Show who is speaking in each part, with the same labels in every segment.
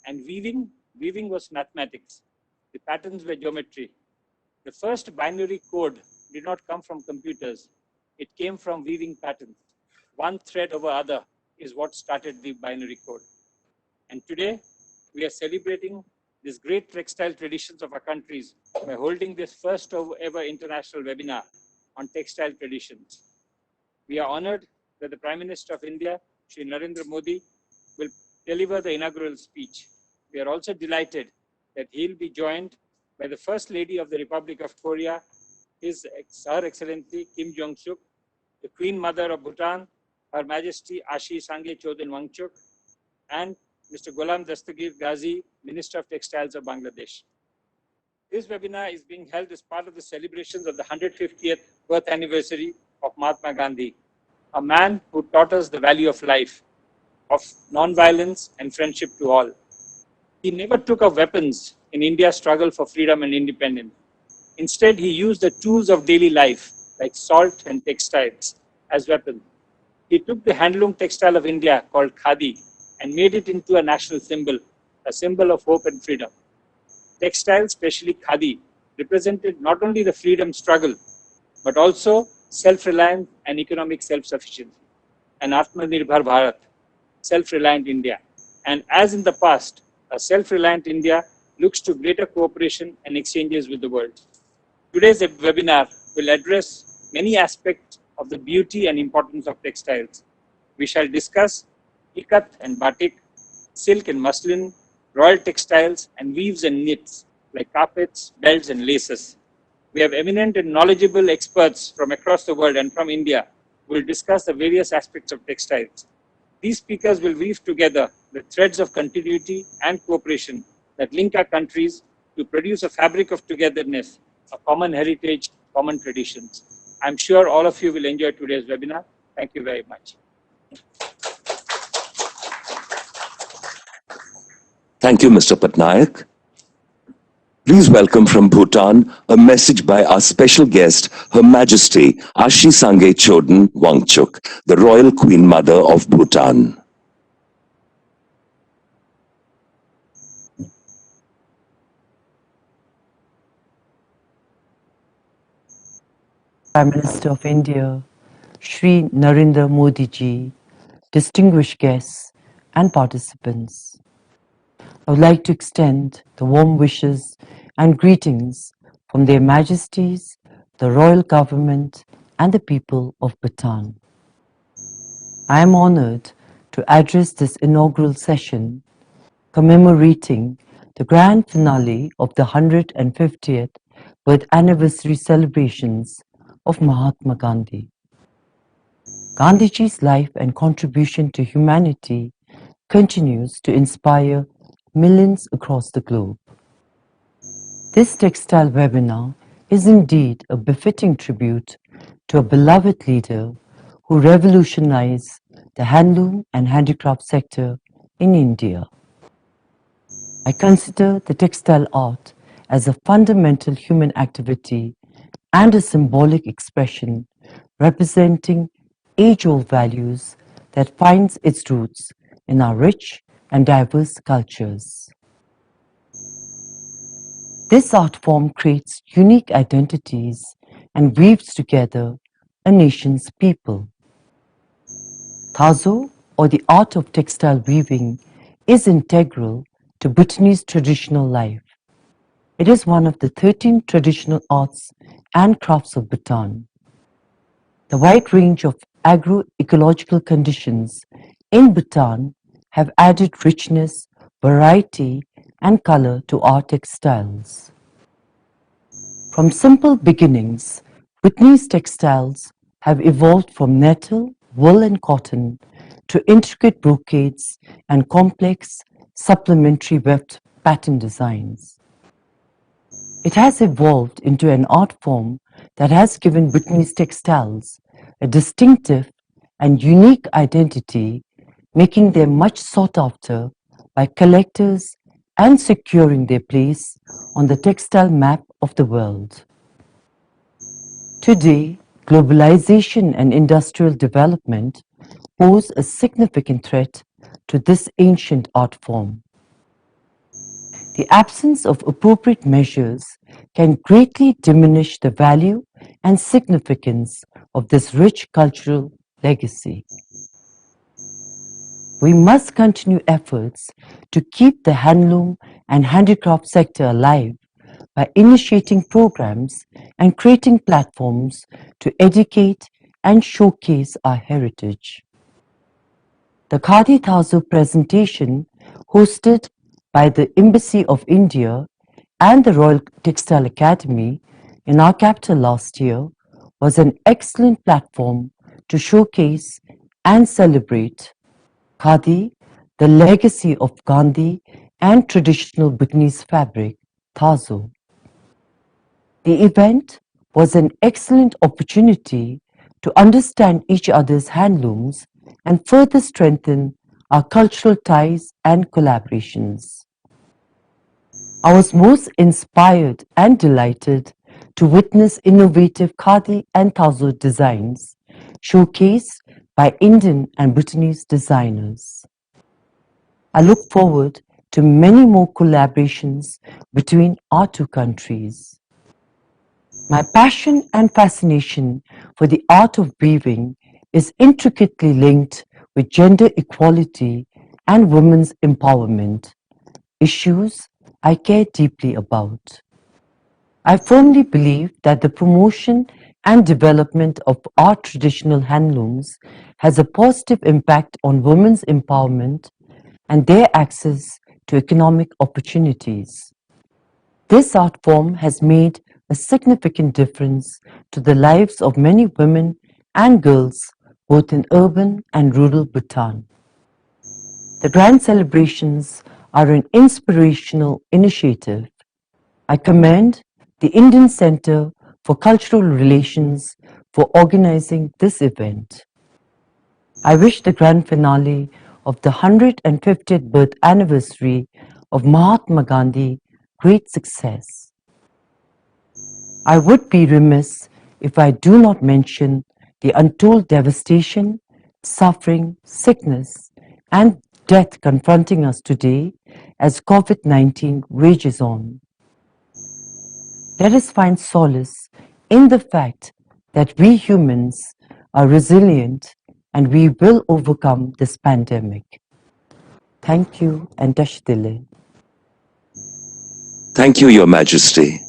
Speaker 1: And weaving was mathematics. The patterns were geometry. The first binary code did not come from computers. It came from weaving patterns. One thread over other is what started the binary code. And today, we are celebrating these great textile traditions of our countries by holding this first ever international webinar on textile traditions. We are honored that the Prime Minister of India, Shri Narendra Modi, will deliver the inaugural speech. We are also delighted that he'll be joined by the First Lady of the Republic of Korea, Her Excellency Kim Jong-suk, the Queen Mother of Bhutan, Her Majesty Ashi Sangye Chodin Wangchuk, and Mr. Ghulam Dastagir Ghazi, Minister of Textiles of Bangladesh. This webinar is being held as part of the celebrations of the 150th birth anniversary of Mahatma Gandhi, a man who taught us the value of life, of non-violence and friendship to all. He never took up weapons in India's struggle for freedom and independence. Instead, he used the tools of daily life, like salt and textiles, as weapons. He took the handloom textile of India called khadi and made it into a national symbol, a symbol of hope and freedom. Textiles, especially khadi, represented not only the freedom struggle, but also self-reliance and economic self-sufficiency, an Atmanirbhar Bharat, self-reliant India. And as in the past, a self-reliant India looks to greater cooperation and exchanges with the world. Today's webinar will address many aspects of the beauty and importance of textiles. We shall discuss ikat and batik, silk and muslin, royal textiles, and weaves and knits like carpets, belts, and laces. We have eminent and knowledgeable experts from across the world and from India who will discuss the various aspects of textiles. These speakers will weave together the threads of continuity and cooperation that link our countries to produce a fabric of togetherness, a common heritage, common traditions. I'm sure all of you will enjoy today's webinar. Thank you very much.
Speaker 2: Thank you, Mr. Patnaik. Please welcome from Bhutan a message by our special guest, Her Majesty Ashi Sangye Chodin Wangchuk, the Royal Queen Mother of Bhutan.
Speaker 3: Prime Minister of India, Shri Narendra Modi ji, distinguished guests and participants. I would like to extend the warm wishes and greetings from Their Majesties, the Royal Government and the people of Bhutan. I am honored to address this inaugural session commemorating the grand finale of the 150th birth anniversary celebrations of Mahatma Gandhi. Gandhiji's life and contribution to humanity continues to inspire millions across the globe. This textile webinar is indeed a befitting tribute to a beloved leader who revolutionized the handloom and handicraft sector in India. I consider the textile art as a fundamental human activity and a symbolic expression representing age-old values that finds its roots in our rich and diverse cultures. This art form creates unique identities and weaves together a nation's people. Tazo, or the art of textile weaving, is integral to Bhutanese traditional life. It is one of the 13 traditional arts and crafts of Bhutan. The wide range of agroecological conditions in Bhutan have added richness, variety, and color to our textiles. From simple beginnings, Bhutanese textiles have evolved from nettle, wool, and cotton to intricate brocades and complex supplementary webbed pattern designs. It has evolved into an art form that has given Bhutanese textiles a distinctive and unique identity, making them much sought after by collectors and securing their place on the textile map of the world. Today, globalization and industrial development pose a significant threat to this ancient art form. The absence of appropriate measures can greatly diminish the value and significance of this rich cultural legacy. We must continue efforts to keep the handloom and handicraft sector alive by initiating programs and creating platforms to educate and showcase our heritage. The Khadi Thazu presentation, hosted by the Embassy of India and the Royal Textile Academy in our capital last year, was an excellent platform to showcase and celebrate Khadi, the legacy of Gandhi, and traditional Bhutanese fabric, Thazu. The event was an excellent opportunity to understand each other's handlooms and further strengthen our cultural ties and collaborations. I was most inspired and delighted to witness innovative Khadi and Thazu designs showcased by Indian and Bhutanese designers. I look forward to many more collaborations between our two countries. My passion and fascination for the art of weaving is intricately linked with gender equality and women's empowerment, issues I care deeply about. I firmly believe that the promotion and development of our traditional handlooms has a positive impact on women's empowerment and their access to economic opportunities. This art form has made a significant difference to the lives of many women and girls both in urban and rural Bhutan. The grand celebrations are an inspirational initiative. I commend the Indian Center for Cultural Relations for organizing this event. I wish the grand finale of the 150th birth anniversary of Mahatma Gandhi great success. I would be remiss if I do not mention the untold devastation, suffering, sickness, and death confronting us today as COVID-19 rages on. Let us find solace in the fact that we humans are resilient and we will overcome this pandemic. Thank you and Tashdile.
Speaker 2: Thank you, Your Majesty.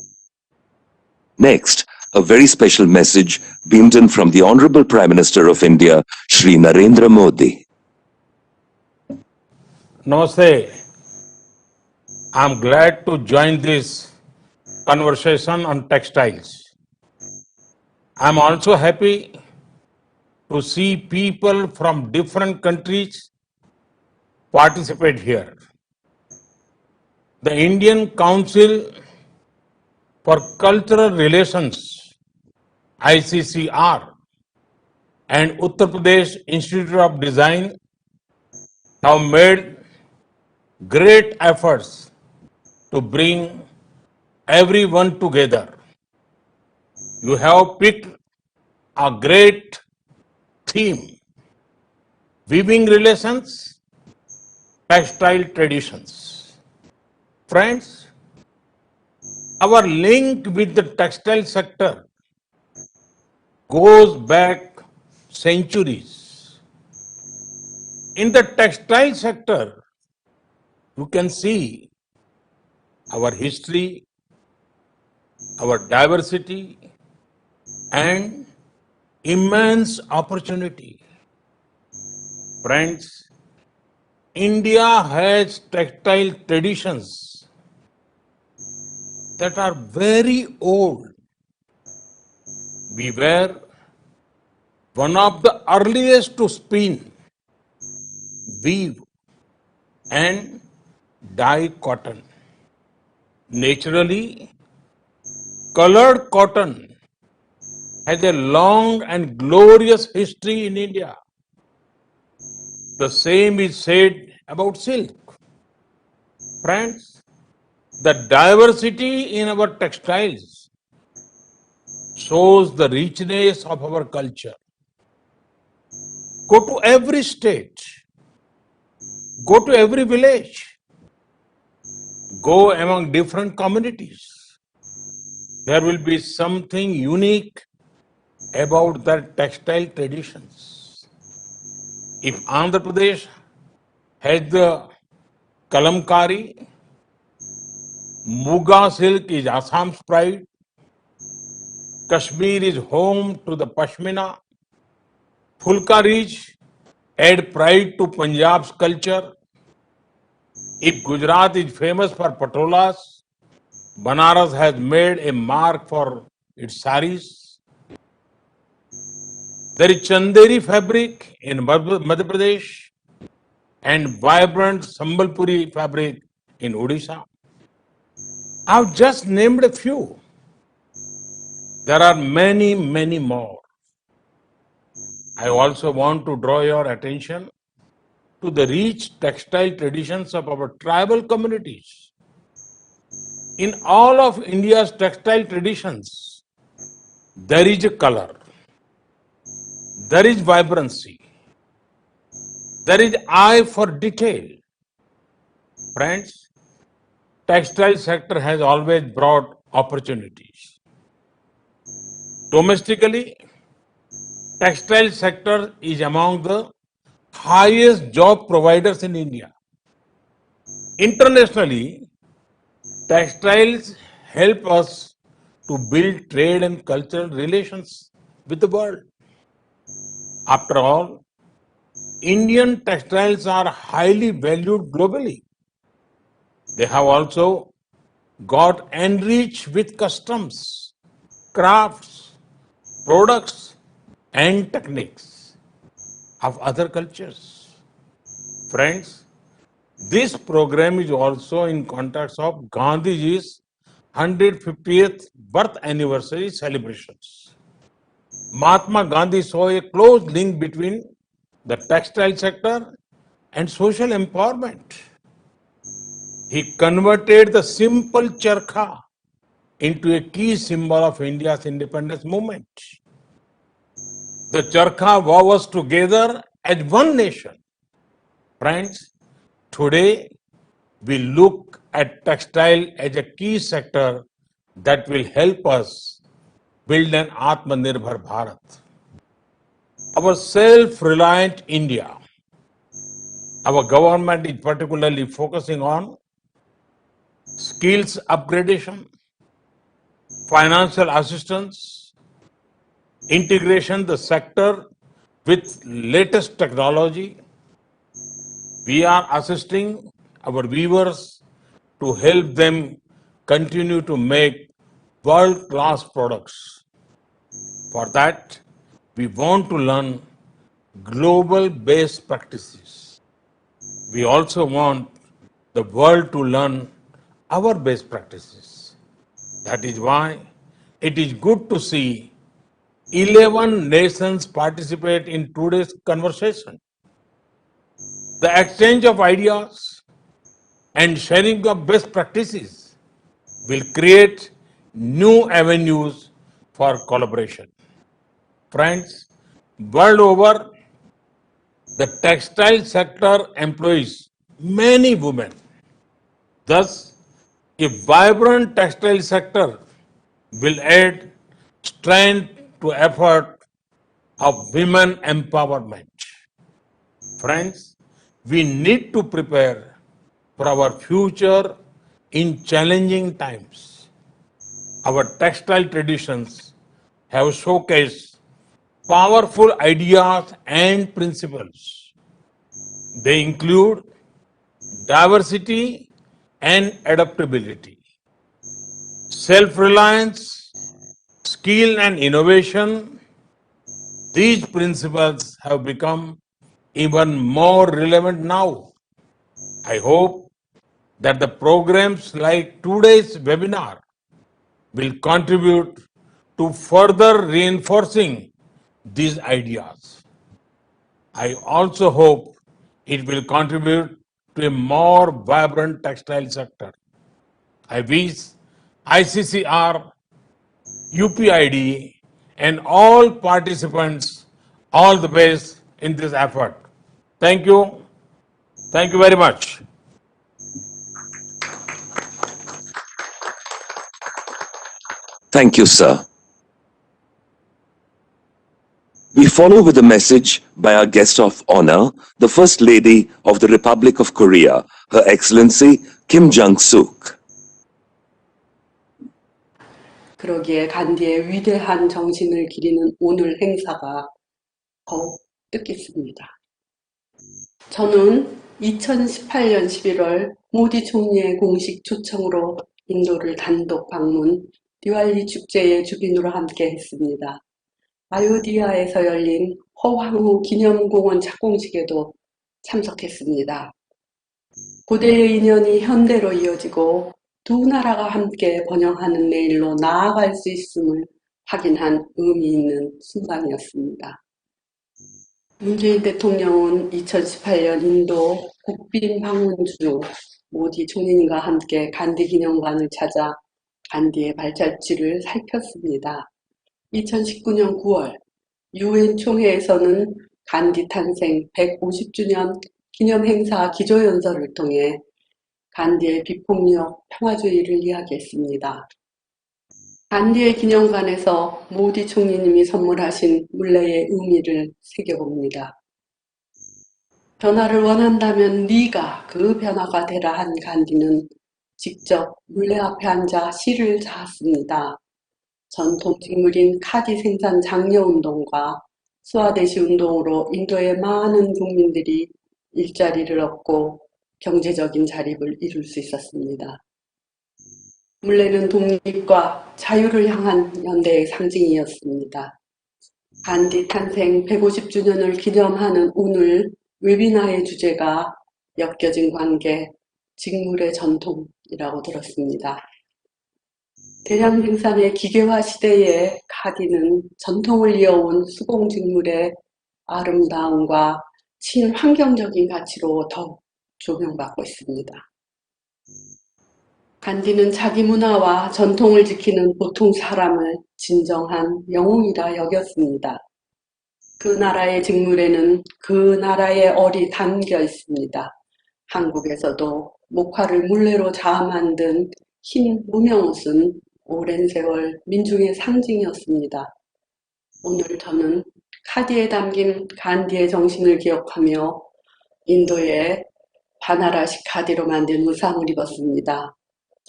Speaker 2: Next, a very special message beamed in from the Honorable Prime Minister of India, Shri Narendra Modi.
Speaker 4: Namaste. I'm glad to join this conversation on textiles. I'm also happy to see people from different countries participate here. The Indian Council for Cultural Relations, ICCR, and Uttar Pradesh Institute of Design have made great efforts to bring everyone together. You have picked a great theme: weaving relations, textile traditions. Friends, our link with the textile sector goes back centuries. In the textile sector, you can see our history, our diversity, and immense opportunity. Friends, India has textile traditions that are very old. We were one of the earliest to spin, weave, and dye cotton. Naturally, colored cotton has a long and glorious history in India. The same is said about silk. Friends, the diversity in our textiles shows the richness of our culture. Go to every state, go to every village, go among different communities, there will be something unique about their textile traditions. If Andhra Pradesh has the kalamkari, Muga silk is Assam's pride, Kashmir is home to the Pashmina, Fulka Ridge add pride to Punjab's culture. If Gujarat is famous for patolas, Banaras has made a mark for its saris. There is Chanderi fabric in Madhya Pradesh and vibrant Sambalpuri fabric in Odisha. I've just named a few. There are many, many more. I also want to draw your attention to the rich textile traditions of our tribal communities. In all of India's textile traditions, there is a color, there is vibrancy, there is eye for detail. Friends, textile sector has always brought opportunities. Domestically, textile sector is among the highest job providers in India. Internationally, textiles help us to build trade and cultural relations with the world. After all, Indian textiles are highly valued globally. They have also got enriched with customs, crafts, products, and techniques of other cultures. Friends, this program is also in context of Gandhiji's 150th birth anniversary celebrations. Mahatma Gandhi saw a close link between the textile sector and social empowerment. He converted the simple charkha into a key symbol of India's independence movement. The charkha wove us together as one nation. Friends, today we look at textile as a key sector that will help us build an Atmanirbhar Bharat. Our self-reliant India, our government is particularly focusing on skills upgradation, financial assistance, integration the sector with latest technology. We are assisting our weavers to help them continue to make world-class products. For that, we want to learn global best practices. We also want the world to learn our best practices. That is why it is good to see 11 nations participate in today's conversation. The exchange of ideas and sharing of best practices will create new avenues for collaboration. Friends, world over, the textile sector employs many women. Thus, a vibrant textile sector will add strength to effort of women empowerment. Friends, we need to prepare for our future in challenging times. Our textile traditions have showcased powerful ideas and principles. They include diversity and adaptability, self-reliance, skill and innovation. These principles have become even more relevant now. I hope that the programs like today's webinar will contribute to further reinforcing these ideas. I also hope it will contribute to a more vibrant textile sector. I wish ICCR, UPID, and all participants all the best in this effort. Thank you. Thank you very much.
Speaker 2: Thank you, sir. We follow with a message by our guest of honor, the First Lady of the Republic of Korea, Her Excellency Kim Jong-suk.
Speaker 5: 그러기에 간디의 위대한 정신을 기리는 오늘 행사가 더욱 뜻깊습니다. 저는 2018년 11월 모디 총리의 공식 초청으로 인도를 단독 방문 디왈리 축제의 주빈으로 함께 했습니다. 아요디아에서 열린 허황후 기념공원 착공식에도 참석했습니다. 고대의 인연이 현대로 이어지고 두 나라가 함께 번영하는 내일로 나아갈 수 있음을 확인한 의미 있는 순간이었습니다. 문재인 대통령은 2018년 인도 국빈 방문 중 모디 총리님과 함께 간디 기념관을 찾아 간디의 발자취를 살폈습니다. 2019년 9월 UN 총회에서는 간디 탄생 150주년 기념행사 기조연설을 통해 간디의 비폭력 평화주의를 이야기했습니다. 간디의 기념관에서 모디 총리님이 선물하신 물레의 의미를 새겨봅니다. 변화를 원한다면 네가 그 변화가 되라 한 간디는 직접 물레 앞에 앉아 시를 작았습니다. 전통 직물인 카디 생산 장려운동과 스와데시 운동으로 인도의 많은 국민들이 일자리를 얻고 경제적인 자립을 이룰 수 있었습니다. 물레는 독립과 자유를 향한 연대의 상징이었습니다. 간디 탄생 150주년을 기념하는 오늘 웨비나의 주제가 엮여진 관계, 직물의 전통이라고 들었습니다. 대량 생산의 기계화 시대에 카디는 전통을 이어온 수공직물의 아름다움과 친환경적인 가치로 더욱 조명받고 있습니다. 간디는 자기 문화와 전통을 지키는 보통 사람을 진정한 영웅이라 여겼습니다. 그 나라의 직물에는 그 나라의 얼이 담겨 있습니다. 한국에서도 목화를 물레로 자아 만든 흰 무명옷은 오랜 세월 민중의 상징이었습니다. 오늘 저는 카디에 담긴 간디의 정신을 기억하며 인도의 바나라시 카디로 만든 의상을 입었습니다.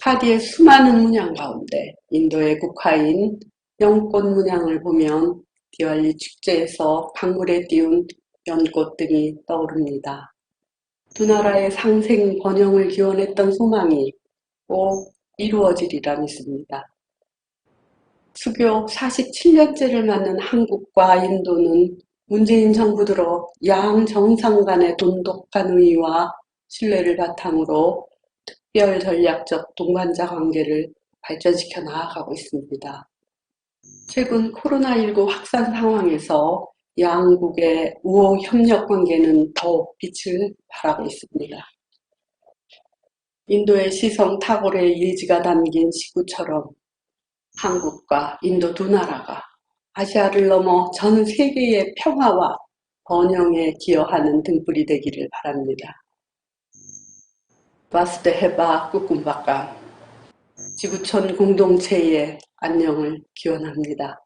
Speaker 5: 카디의 수많은 문양 가운데 인도의 국화인 연꽃 문양을 보면 디왈리 축제에서 강물에 띄운 연꽃 등이 떠오릅니다. 두 나라의 상생 번영을 기원했던 소망이 꼭 이루어지리라 믿습니다. 수교 47년째를 맞는 한국과 인도는 문재인 정부 들어 양 정상 간의 돈독한 의의와 신뢰를 바탕으로 특별 전략적 동반자 관계를 발전시켜 나아가고 있습니다. 최근 코로나19 확산 상황에서 양국의 우호 협력 관계는 더욱 빛을 발하고 있습니다. 인도의 시성 탁월의 예지가 담긴 시구처럼 한국과 인도 두 나라가 아시아를 넘어 전 세계의 평화와 번영에 기여하는 등불이 되기를 바랍니다. 바스데헤바 꾸꿈바까 지구촌 공동체의 안녕을 기원합니다.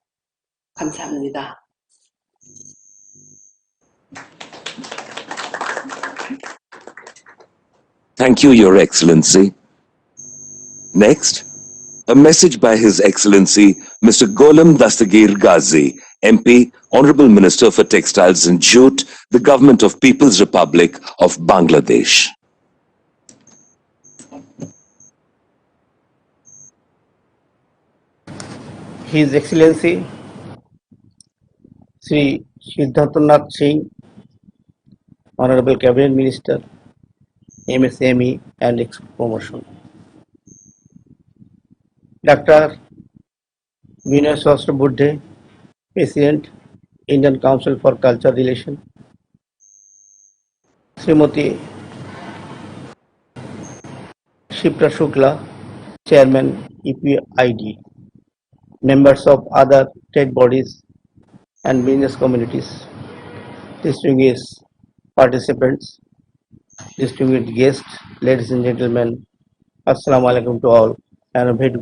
Speaker 5: 감사합니다.
Speaker 2: Thank you, Your Excellency. Next, a message by His Excellency Mr. Golam Dastagir Ghazi, MP, Honorable Minister for Textiles and Jute, the Government of People's Republic of Bangladesh.
Speaker 6: His Excellency Sri Siddharthanath Singh, Honorable Cabinet Minister, MSME and Export Promotion. Dr. Vinay Sahasra Buddhe, President, Indian Council for Culture Relations. Srimati Shipra Shukla, Chairman EPID. Members of other state bodies and business communities, distinguished participants, distinguished guests, ladies and gentlemen, Assalamu alaikum to all and a very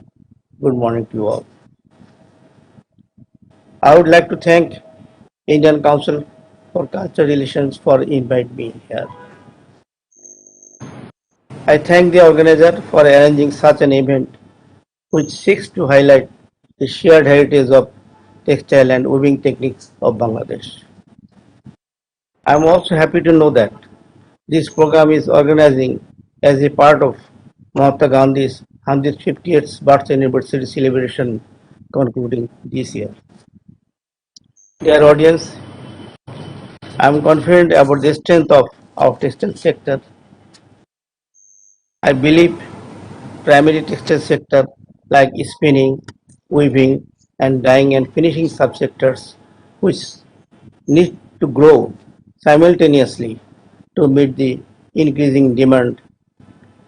Speaker 6: good morning to you all. I would like to thank Indian Council for Cultural Relations for inviting me here. I thank the organizer for arranging such an event which seeks to highlight the shared heritage of textile and weaving techniques of Bangladesh. I am also happy to know that this program is organizing as a part of Mahatma Gandhi's 150th birthday anniversary celebration concluding this year. Dear audience, I am confident about the strength of our textile sector. I believe primary textile sector like spinning, weaving, and dyeing and finishing subsectors, which need to grow simultaneously to meet the increasing demand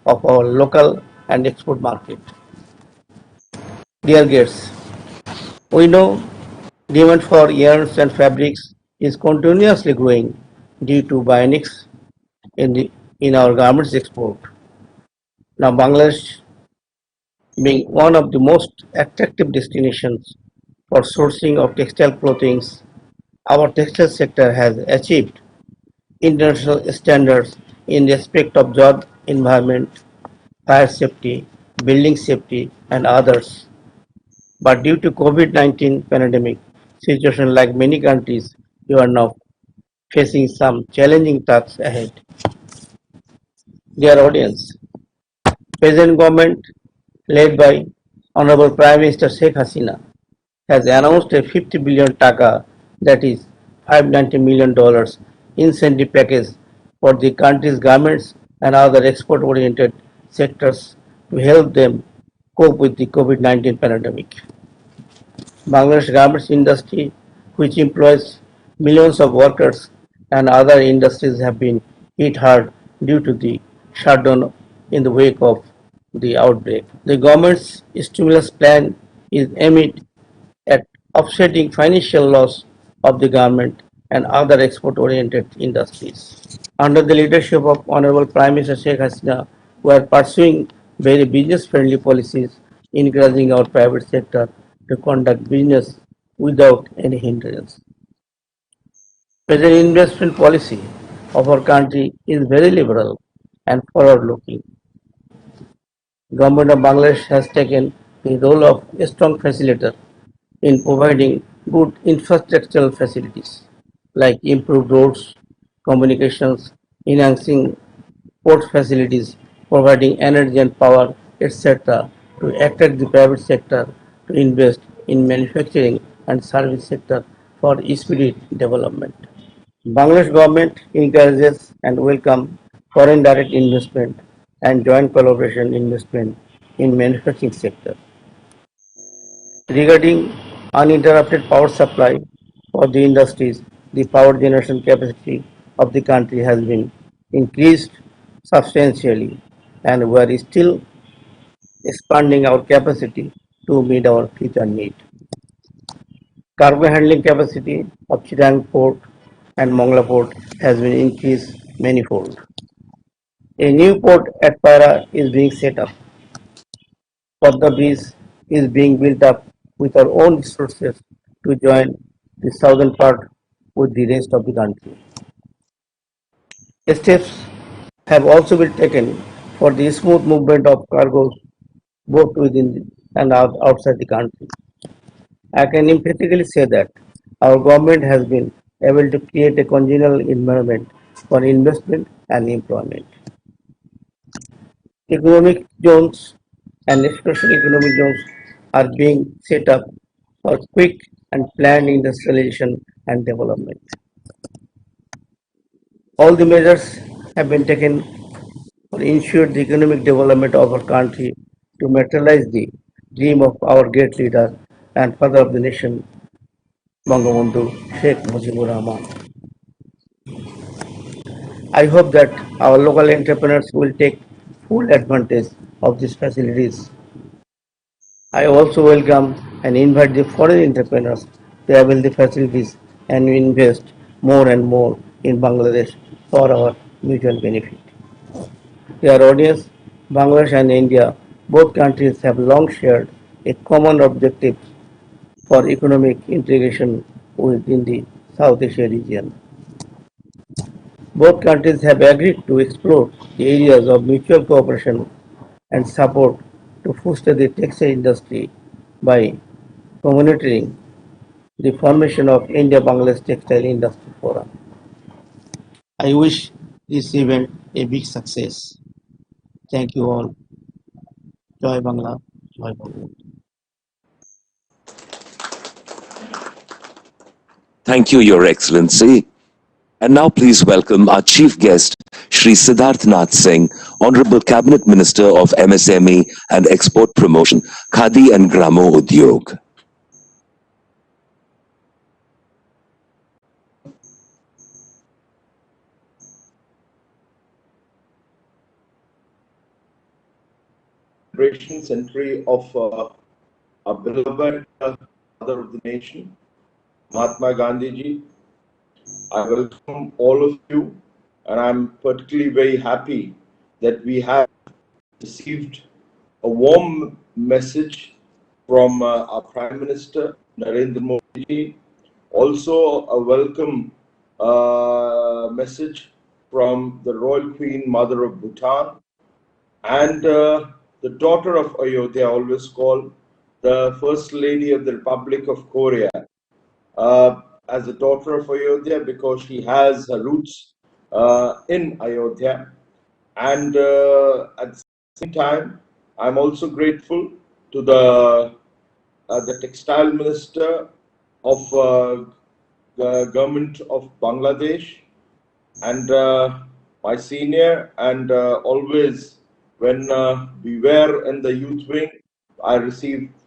Speaker 6: of our local and export market. Dear guests, we know demand for yarns and fabrics is continuously growing due to bionics in our garments export. Now, Bangladesh being one of the most attractive destinations for sourcing of textile clothing, our textile sector has achieved international standards in respect of job environment, fire safety, building safety, and others. But due to COVID-19 pandemic situation like many countries, you are now facing some challenging tasks ahead. Dear audience, present government led by Honorable Prime Minister Sheikh Hasina has announced a 50 billion taka, that is $590 million incentive package for the country's garments and other export-oriented sectors to help them cope with the COVID-19 pandemic. Bangladesh garments industry, which employs millions of workers, and other industries have been hit hard due to the shutdown in the wake of the outbreak. The government's stimulus plan is aimed at offsetting financial loss of the government and other export-oriented industries. Under the leadership of Honorable Prime Minister Sheikh Hasina, we are pursuing very business-friendly policies, encouraging our private sector to conduct business without any hindrance. Present investment policy of our country is very liberal and forward-looking. Government of Bangladesh has taken the role of a strong facilitator in providing good infrastructural facilities like improved roads, communications, enhancing port facilities, providing energy and power, etc., to attract the private sector to invest in manufacturing and service sector for speedy development. Bangladesh government encourages and welcome foreign direct investment and joint collaboration investment in manufacturing sector. Regarding uninterrupted power supply for the industries, the power generation capacity of the country has been increased substantially, and we are still expanding our capacity to meet our future need. Cargo handling capacity of Chittagong Port and Mongla Port has been increased manifold. A new port at Para is being set up. Padma Bridge is being built up with our own resources to join the southern part with the rest of the country. Steps have also been taken for the smooth movement of cargoes both within and outside the country. I can emphatically say that our government has been able to create a congenial environment for investment and employment. Economic zones and special economic zones are being set up for quick and planned industrialization and development. All the measures have been taken to ensure the economic development of our country to materialize the dream of our great leader and father of the nation, Bangabandhu Sheikh Mujibur Rahman. I hope that our local entrepreneurs will take full advantage of these facilities. I also welcome and invite the foreign entrepreneurs to avail the facilities and invest more and more in Bangladesh for our mutual benefit. Dear audience, Bangladesh and India, both countries have long shared a common objective for economic integration within the South Asia region. Both countries have agreed to explore the areas of mutual cooperation and support to foster the textile industry by commemorating the formation of India-Bangladesh Textile Industry Forum. I wish this event a big success. Thank you all. Joy Bangla, Joy Bangla.
Speaker 2: Thank you, Your Excellency. And now please welcome our chief guest, Shri Siddharth Nath Singh, Honorable Cabinet Minister of MSME and Export Promotion, Khadi and Gramo Udyog.
Speaker 7: Celebration century of our beloved father of the nation, Mahatma Gandhi ji. I welcome all of you, and I'm particularly very happy that we have received a warm message from our Prime Minister, Narendra Modi ji. Also, a welcome message from the Royal Queen Mother of Bhutan, and the daughter of Ayodhya, always called the First Lady of the Republic of Korea, as the daughter of Ayodhya because she has her roots in Ayodhya. And at the same time, I'm also grateful to the Textile Minister of the Government of Bangladesh, and my senior, and always when we were in the youth wing,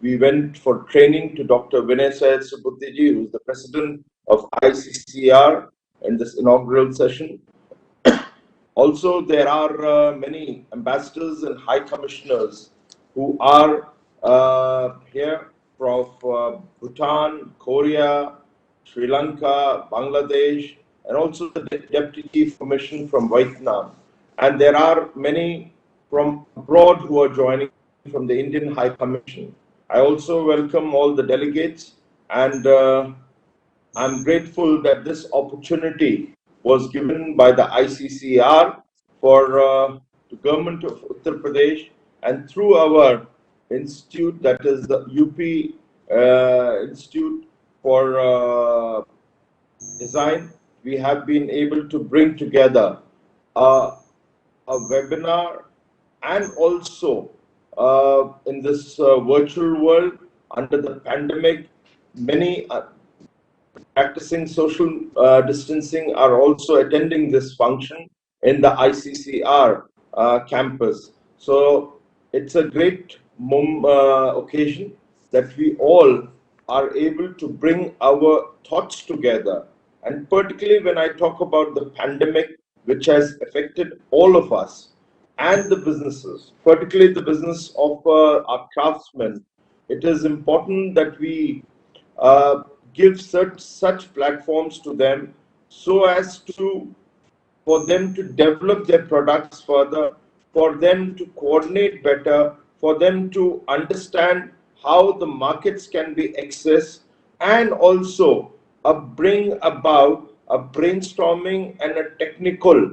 Speaker 7: we went for training to Dr. Vinay Syed Subudhiji, who is the president of ICCR in this inaugural session. Also, there are many ambassadors and high commissioners who are here from Bhutan, Korea, Sri Lanka, Bangladesh, and also the Deputy Chief Commission from Vietnam. And there are many from abroad who are joining from the Indian High Commission. I also welcome all the delegates, and I'm grateful that this opportunity was given by the ICCR for the government of Uttar Pradesh, and through our institute, that is the UP Institute for Design, we have been able to bring together a webinar, and also in this virtual world under the pandemic, many practicing social distancing are also attending this function in the ICCR campus. So it's a great occasion that we all are able to bring our thoughts together. And particularly when I talk about the pandemic, which has affected all of us and the businesses, particularly the business of our craftsmen, it is important that we give such platforms to them so as to for them to develop their products further, for them to coordinate better, for them to understand how the markets can be accessed, and also bring about a brainstorming and a technical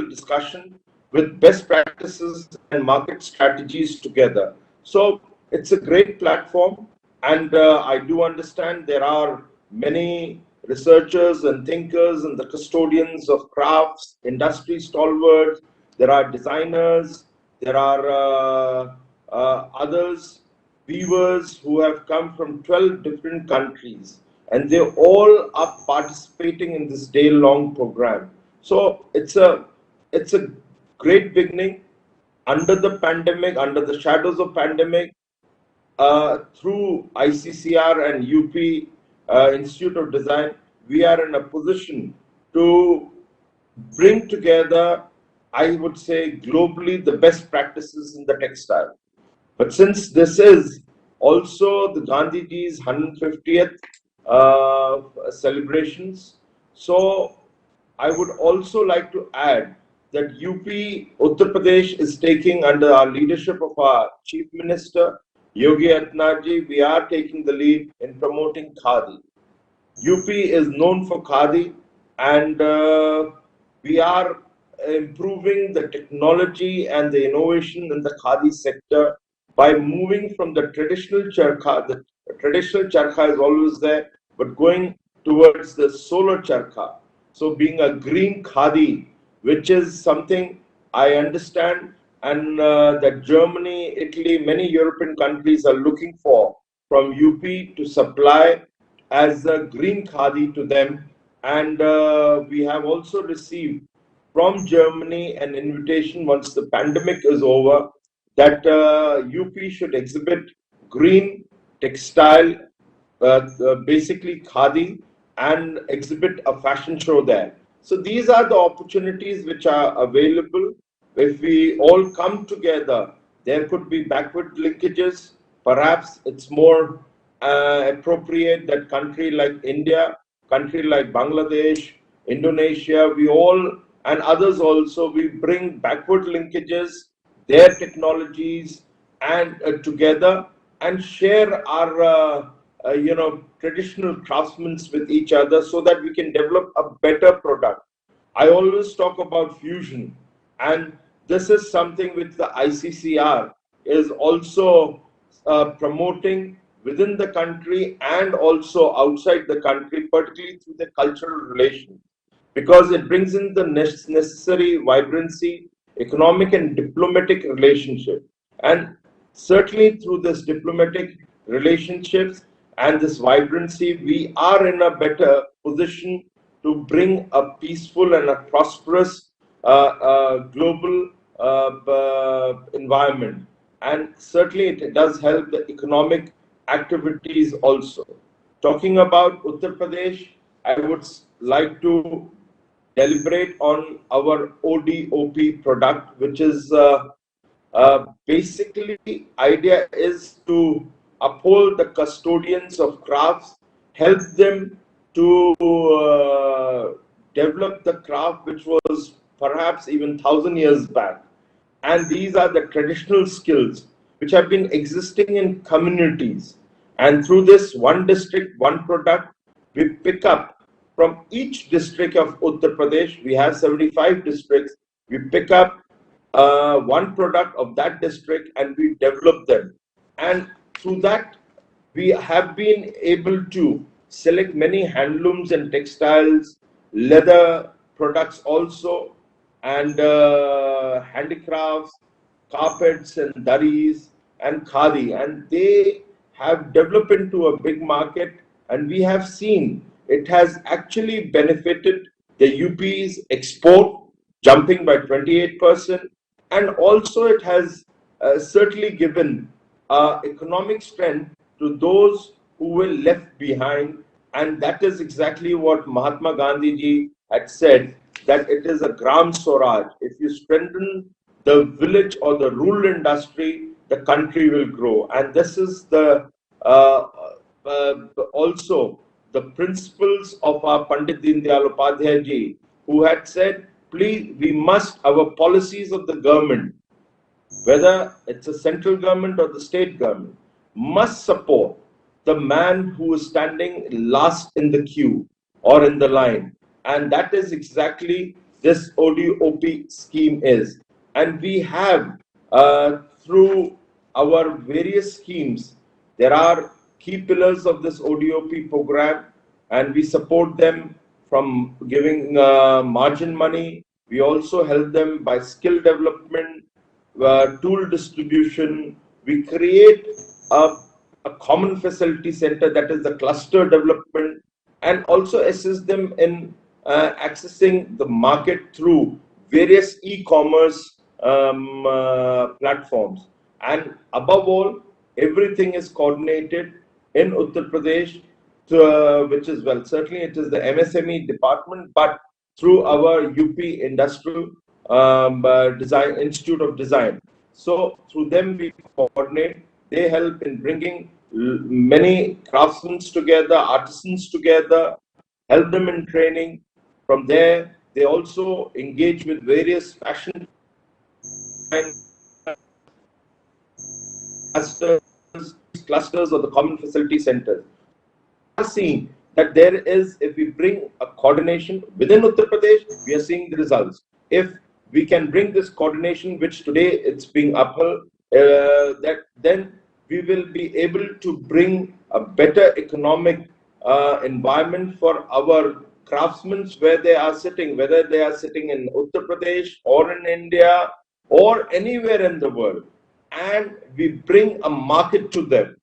Speaker 7: discussion with best practices and market strategies together. So it's a great platform, and I do understand there are many researchers and thinkers and the custodians of crafts, industry stalwarts, there are designers, there are others, weavers who have come from 12 different countries, and they all are participating in this day-long program. So it's a great beginning under the pandemic, under the shadows of pandemic. Through ICCR and UP Institute of Design, we are in a position to bring together, I would say, globally the best practices in the textile. But since this is also the Gandhiji's 150th celebrations, so I would also like to add that UP Uttar Pradesh is taking, under our leadership of our Chief Minister, Yogi Adityanath, we are taking the lead in promoting Khadi. UP is known for Khadi, and we are improving the technology and the innovation in the Khadi sector by moving from the traditional charkha. The traditional charkha is always there, but going towards the solar charkha. So, being a green Khadi, which is something I understand, and that Germany, Italy, many European countries are looking for from UP to supply as a green khadi to them. And we have also received from Germany an invitation once the pandemic is over that UP should exhibit green textile, basically khadi, and exhibit a fashion show there. So these are the opportunities which are available. If we all come together, there could be backward linkages. Perhaps it's more appropriate that country like India, country like Bangladesh, Indonesia, we all and others also, we bring backward linkages, their technologies, and together and share our traditional craftsmen with each other so that we can develop a better product. I always talk about fusion, and this is something which the ICCR is also promoting within the country and also outside the country, particularly through the cultural relations, because it brings in the necessary vibrancy, economic and diplomatic relationship. And certainly through this diplomatic relationships and this vibrancy, we are in a better position to bring a peaceful and a prosperous global environment. And certainly it does help the economic activities also. Talking about Uttar Pradesh, I would like to deliberate on our ODOP product, which is basically idea is to uphold the custodians of crafts, help them to develop the craft which was perhaps even 1,000 years back. And these are the traditional skills which have been existing in communities. And through this one district, one product, we pick up from each district of Uttar Pradesh. We have 75 districts. We pick up one product of that district and we develop them. And through that, we have been able to select many handlooms and textiles, leather products also, and handicrafts, carpets and daris and khadi, and they have developed into a big market, and we have seen it has actually benefited the UP's export jumping by 28%, and also it has certainly given economic strength to those who were left behind. And that is exactly what Mahatma Gandhi ji had said, that it is a Gram Swaraj. If you strengthen the village or the rural industry, the country will grow. And this is the uh, also the principles of our Pandit Dindayal Upadhyay ji, who had said, please, we must, our policies of the government, whether it's a central government or the state government, must support the man who is standing last in the queue or in the line. And that is exactly this ODOP scheme is. And we have, through our various schemes, there are key pillars of this ODOP program, and we support them from giving margin money. We also help them by skill development, tool distribution. We create a common facility center, that is the cluster development, and also assist them in accessing the market through various e-commerce platforms. And above all, everything is coordinated in Uttar Pradesh, which is, well, certainly it is the MSME department, but through our UP Industrial Design Institute of Design. So through them we coordinate. They help in bringing many craftsmen together, artisans together, help them in training. From there, they also engage with various fashion masters clusters or the common facility centers. We are seeing that there is, if we bring a coordination within Uttar Pradesh, we are seeing the results. If we can bring this coordination, which today it's being upheld, that then we will be able to bring a better economic environment for our craftsmen where they are sitting, whether they are sitting in Uttar Pradesh or in India or anywhere in the world. And we bring a market to them.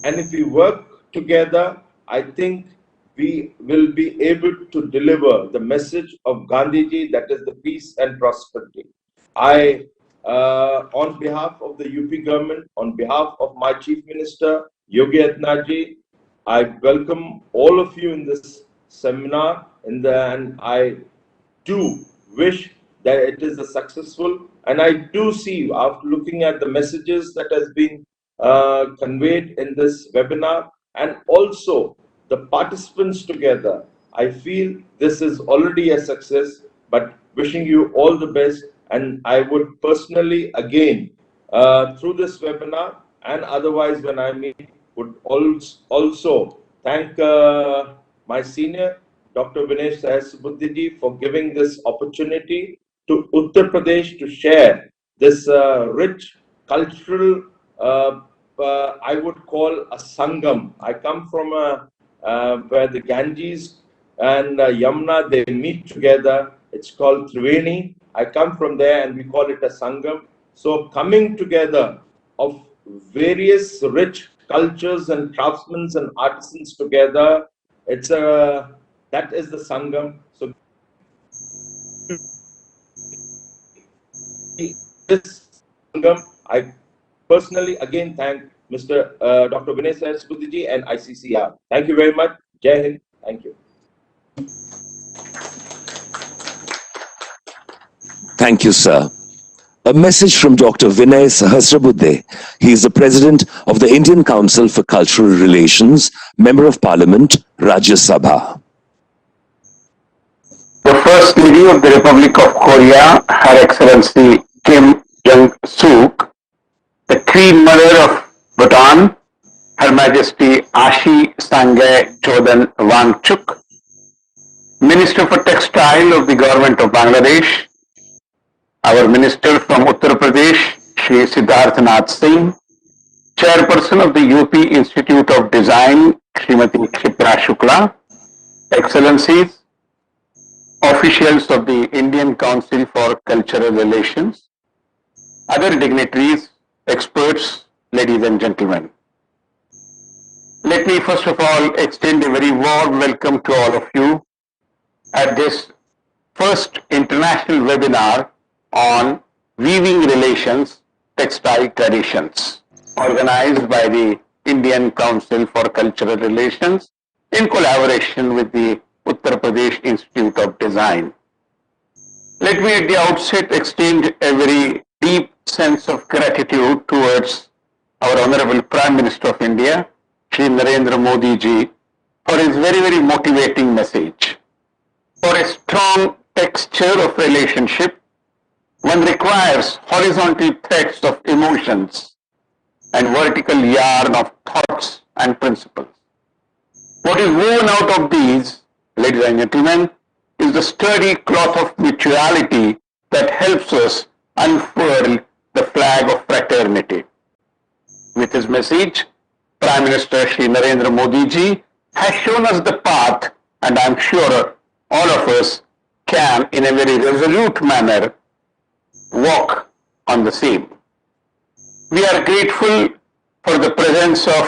Speaker 7: And if we work together, I think we will be able to deliver the message of Gandhiji, that is the peace and prosperity. I, on behalf of the UP government, on behalf of my Chief Minister, Yogi Adityanath, I welcome all of you in this seminar, and I do wish that it is a successful, and I do see, after looking at the messages that has been conveyed in this webinar, and also the participants together, I feel this is already a success, but wishing you all the best. And I would personally, again, through this webinar and otherwise when I meet, would also thank my senior, Dr. Vinesh Sahasrabuddhe, for giving this opportunity to Uttar Pradesh to share this rich cultural, I would call a sangam. I come from where the Ganges and Yamuna, they meet together. It's called Triveni. I come from there and we call it a sangam. So coming together of various rich cultures and craftsmen and artisans together, it's that is the sangam. So this sangam, I personally again thank Mr. Dr. Vinay Sahasrabuddhe and ICCR. Thank you very much. Jai Hind. Thank you.
Speaker 2: Thank you, sir. A message from Dr. Vinay Sahasrabuddhe. He is the President of the Indian Council for Cultural Relations, Member of Parliament, Rajya Sabha.
Speaker 8: The First Lady of the Republic of Korea, Her Excellency Kim Jong-suk, the Queen Mother of Bhutan, Her Majesty Ashi Sangay Chodan Wangchuk, Minister for Textile of the Government of Bangladesh, our Minister from Uttar Pradesh, Shri Siddharth Nath Singh, Chairperson of the UP Institute of Design, Srimati Kshipra Shukla, Excellencies, officials of the Indian Council for Cultural Relations, other dignitaries, experts, ladies and gentlemen. Let me first of all extend a very warm welcome to all of you at this first international webinar on weaving relations, textile traditions, organized by the Indian Council for Cultural Relations in collaboration with the Uttar Pradesh Institute of Design. Let me at the outset extend a very deep sense of gratitude towards our Honorable Prime Minister of India, Shri Narendra Modi ji, for his very, very motivating message. For a strong texture of relationship, one requires horizontal threads of emotions and vertical yarn of thoughts and principles. What is woven out of these, ladies and gentlemen, is the sturdy cloth of mutuality that helps us unfurl the flag of fraternity. With his message, Prime Minister Shri Narendra Modi ji has shown us the path, and I am sure all of us can, in a very resolute manner, walk on the same. We are grateful for the presence of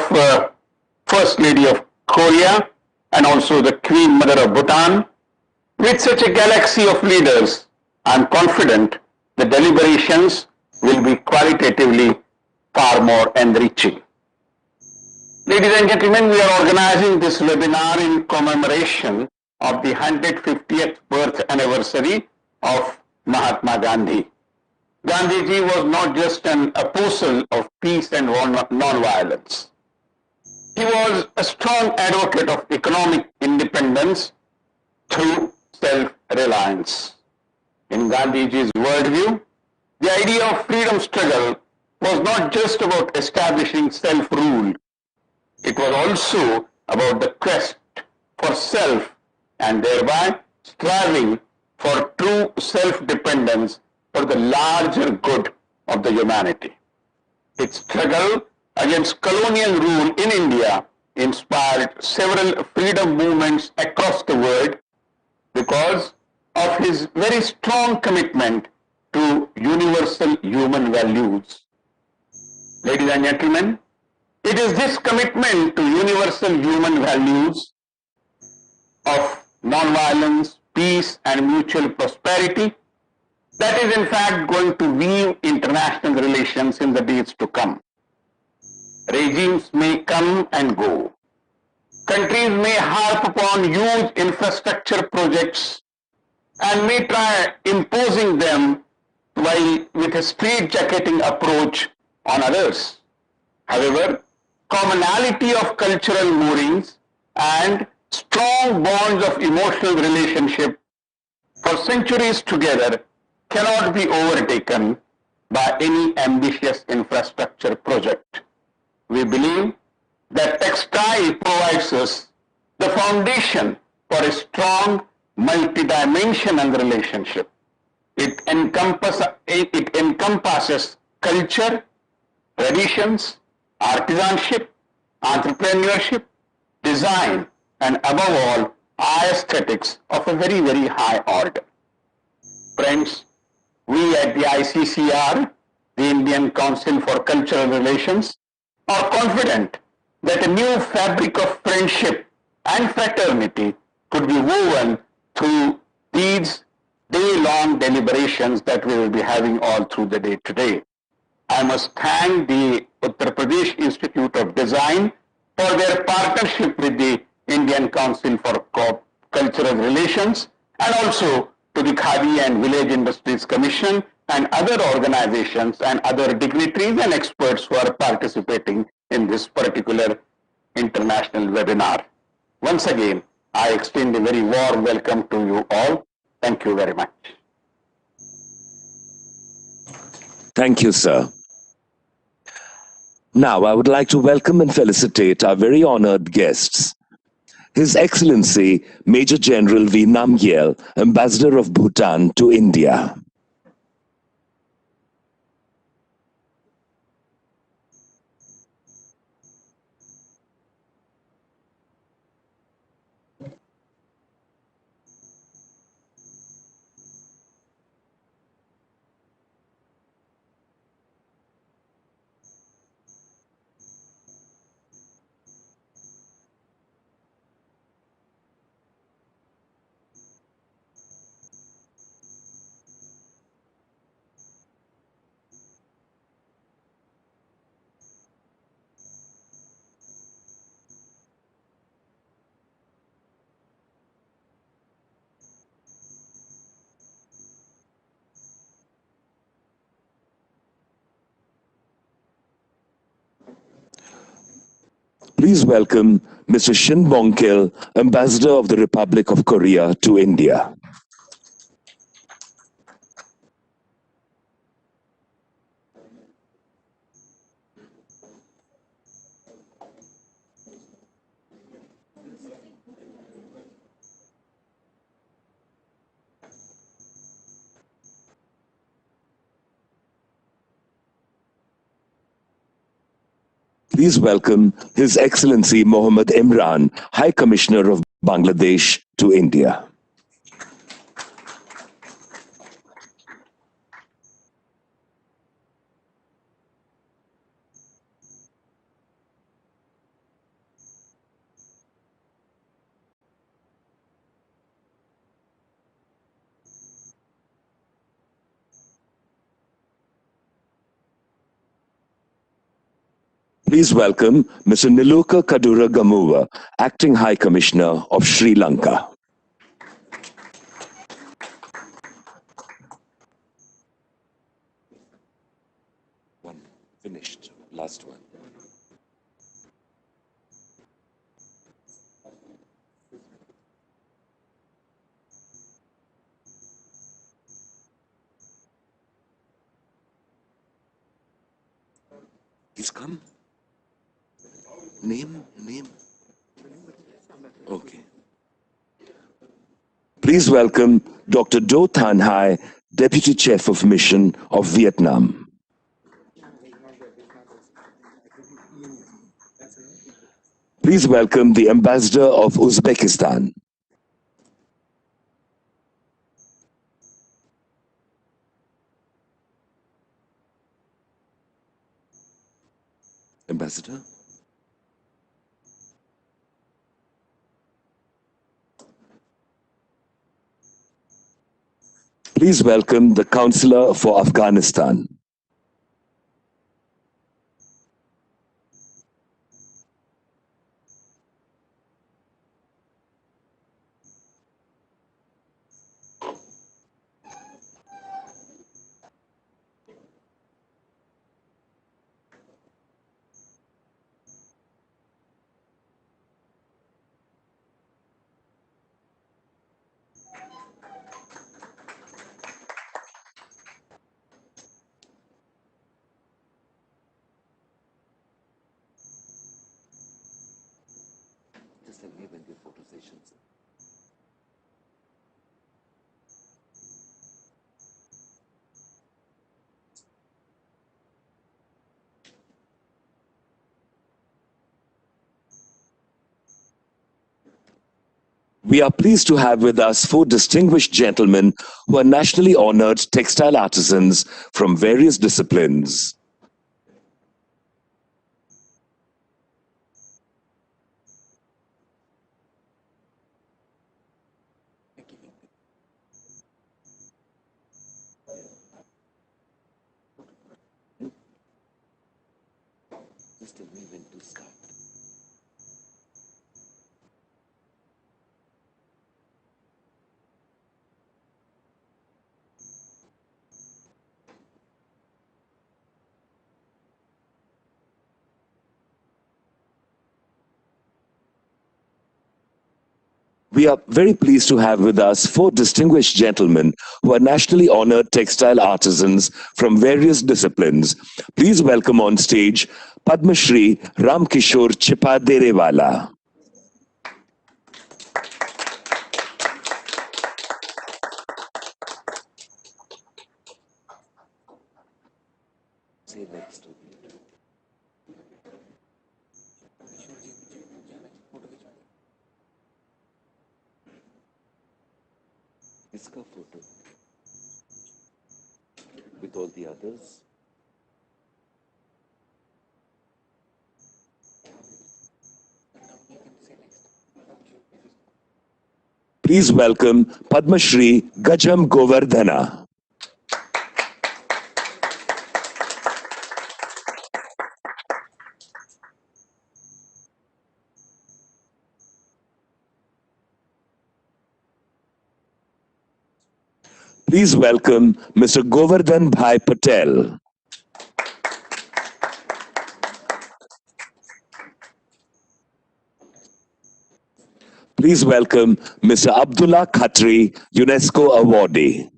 Speaker 8: First Lady of Korea and also the Queen Mother of Bhutan. With such a galaxy of leaders, I am confident the deliberations will be qualitatively far more enriching. Ladies and gentlemen, we are organizing this webinar in commemoration of the 150th birth anniversary of Mahatma Gandhi. Gandhiji was not just an apostle of peace and non-violence. He was a strong advocate of economic independence through self-reliance. In Gandhiji's worldview, the idea of freedom struggle was not just about establishing self-rule. It was also about the quest for self and thereby striving for true self-dependence for the larger good of the humanity. Its struggle against colonial rule in India inspired several freedom movements across the world because of his very strong commitment to universal human values. Ladies and gentlemen, it is this commitment to universal human values of nonviolence, peace, and mutual prosperity that is in fact going to weave international relations in the days to come. Regimes may come and go. Countries may harp upon huge infrastructure projects and may try imposing them while with a straitjacketing approach on others. However, commonality of cultural moorings and strong bonds of emotional relationship for centuries together cannot be overtaken by any ambitious infrastructure project. We believe that textile provides us the foundation for a strong multidimensional relationship. It encompasses culture, traditions, artisanship, entrepreneurship, design, and above all, aesthetics of a very, very high order. Friends, we at the ICCR, the Indian Council for Cultural Relations, are confident that a new fabric of friendship and fraternity could be woven through these day-long deliberations that we will be having all through the day today. I must thank the Uttar Pradesh Institute of Design for their partnership with the Indian Council for Cultural Relations and also to the Khadi and Village Industries Commission and other organizations and other dignitaries and experts who are participating in this particular international webinar. Once again, I extend a very warm welcome to you all. Thank you very much.
Speaker 2: Thank you, sir. Now, I would like to welcome and felicitate our very honored guests. His Excellency Major General V. Namgyel, Ambassador of Bhutan to India. Please welcome Mr. Shin Bongkil, Ambassador of the Republic of Korea to India. Please welcome His Excellency Mohammad Imran, High Commissioner of Bangladesh to India. Please welcome Mr. Niluka Kadura Gamuva, Acting High Commissioner of Sri Lanka. One finished, last one. He's come. Name. Okay. Please welcome Dr. Do Than Hai, Deputy Chief of Mission of Vietnam. Please welcome the Ambassador of Uzbekistan. Ambassador. Please welcome the Counselor for Afghanistan. We are pleased to have with us 4 distinguished gentlemen who are nationally honored textile artisans from various disciplines. We are very pleased to have with us 4 distinguished gentlemen who are nationally honored textile artisans from various disciplines. Please welcome on stage Padma Shri Ram Kishore Chipaderewala. इसका photo with all the others. Please welcome Padma Shri Gajam Govardhana. Please welcome Mr. Govardhan Bhai Patel. Please welcome Mr. Abdullah Khatri, UNESCO awardee.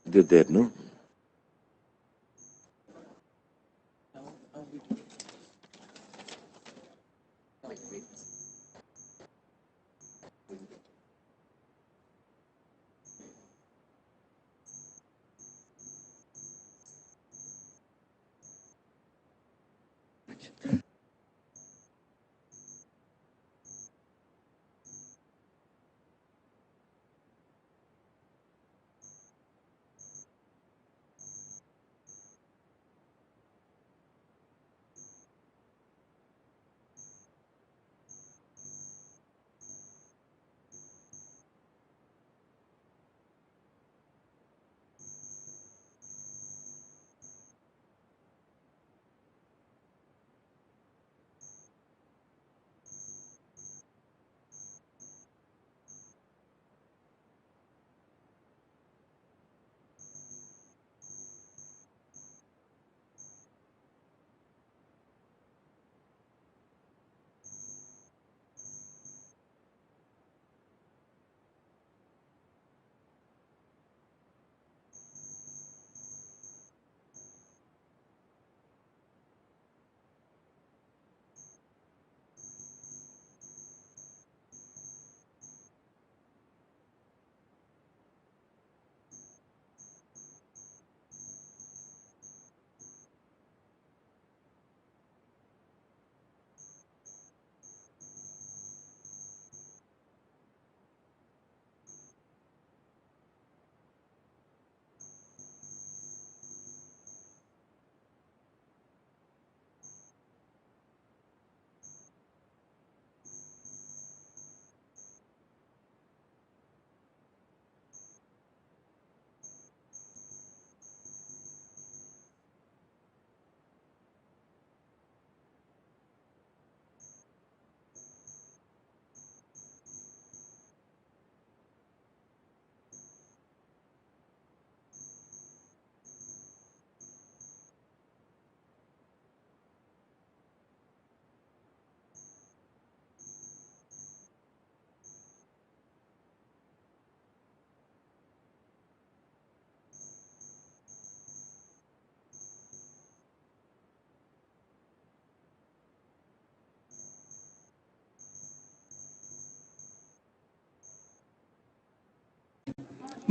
Speaker 2: They're there, no?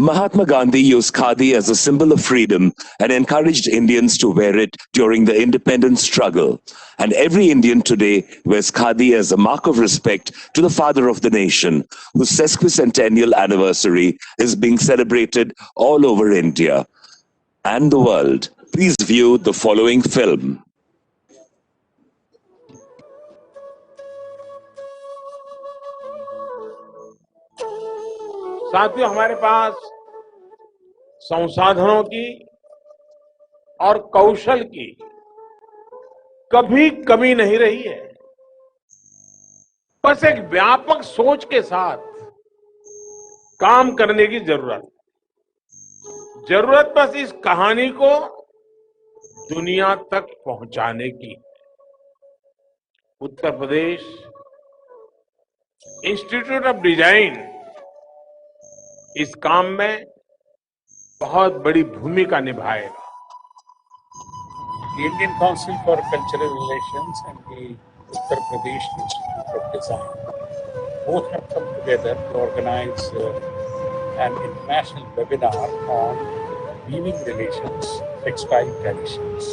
Speaker 2: Mahatma Gandhi used khadi as a symbol of freedom and encouraged Indians to wear it during the independence struggle. And every Indian today wears khadi as a mark of respect to the father of the nation, whose sesquicentennial anniversary is being celebrated all over India and the world. Please view the following film.
Speaker 4: साथियों, हमारे पास संसाधनों की और कौशल की कभी कमी नहीं रही है। बस एक व्यापक सोच के साथ काम करने की जरूरत है। जरूरत बस इस कहानी को दुनिया तक पहुंचाने की। Uttar Pradesh institute of design इस काम में बहुत बड़ी भूमिका निभाएगा।
Speaker 9: The Indian Council for Cultural Relations and the Uttar Pradesh Institute of Design both have come together to organize an international webinar on weaving relations, textile traditions.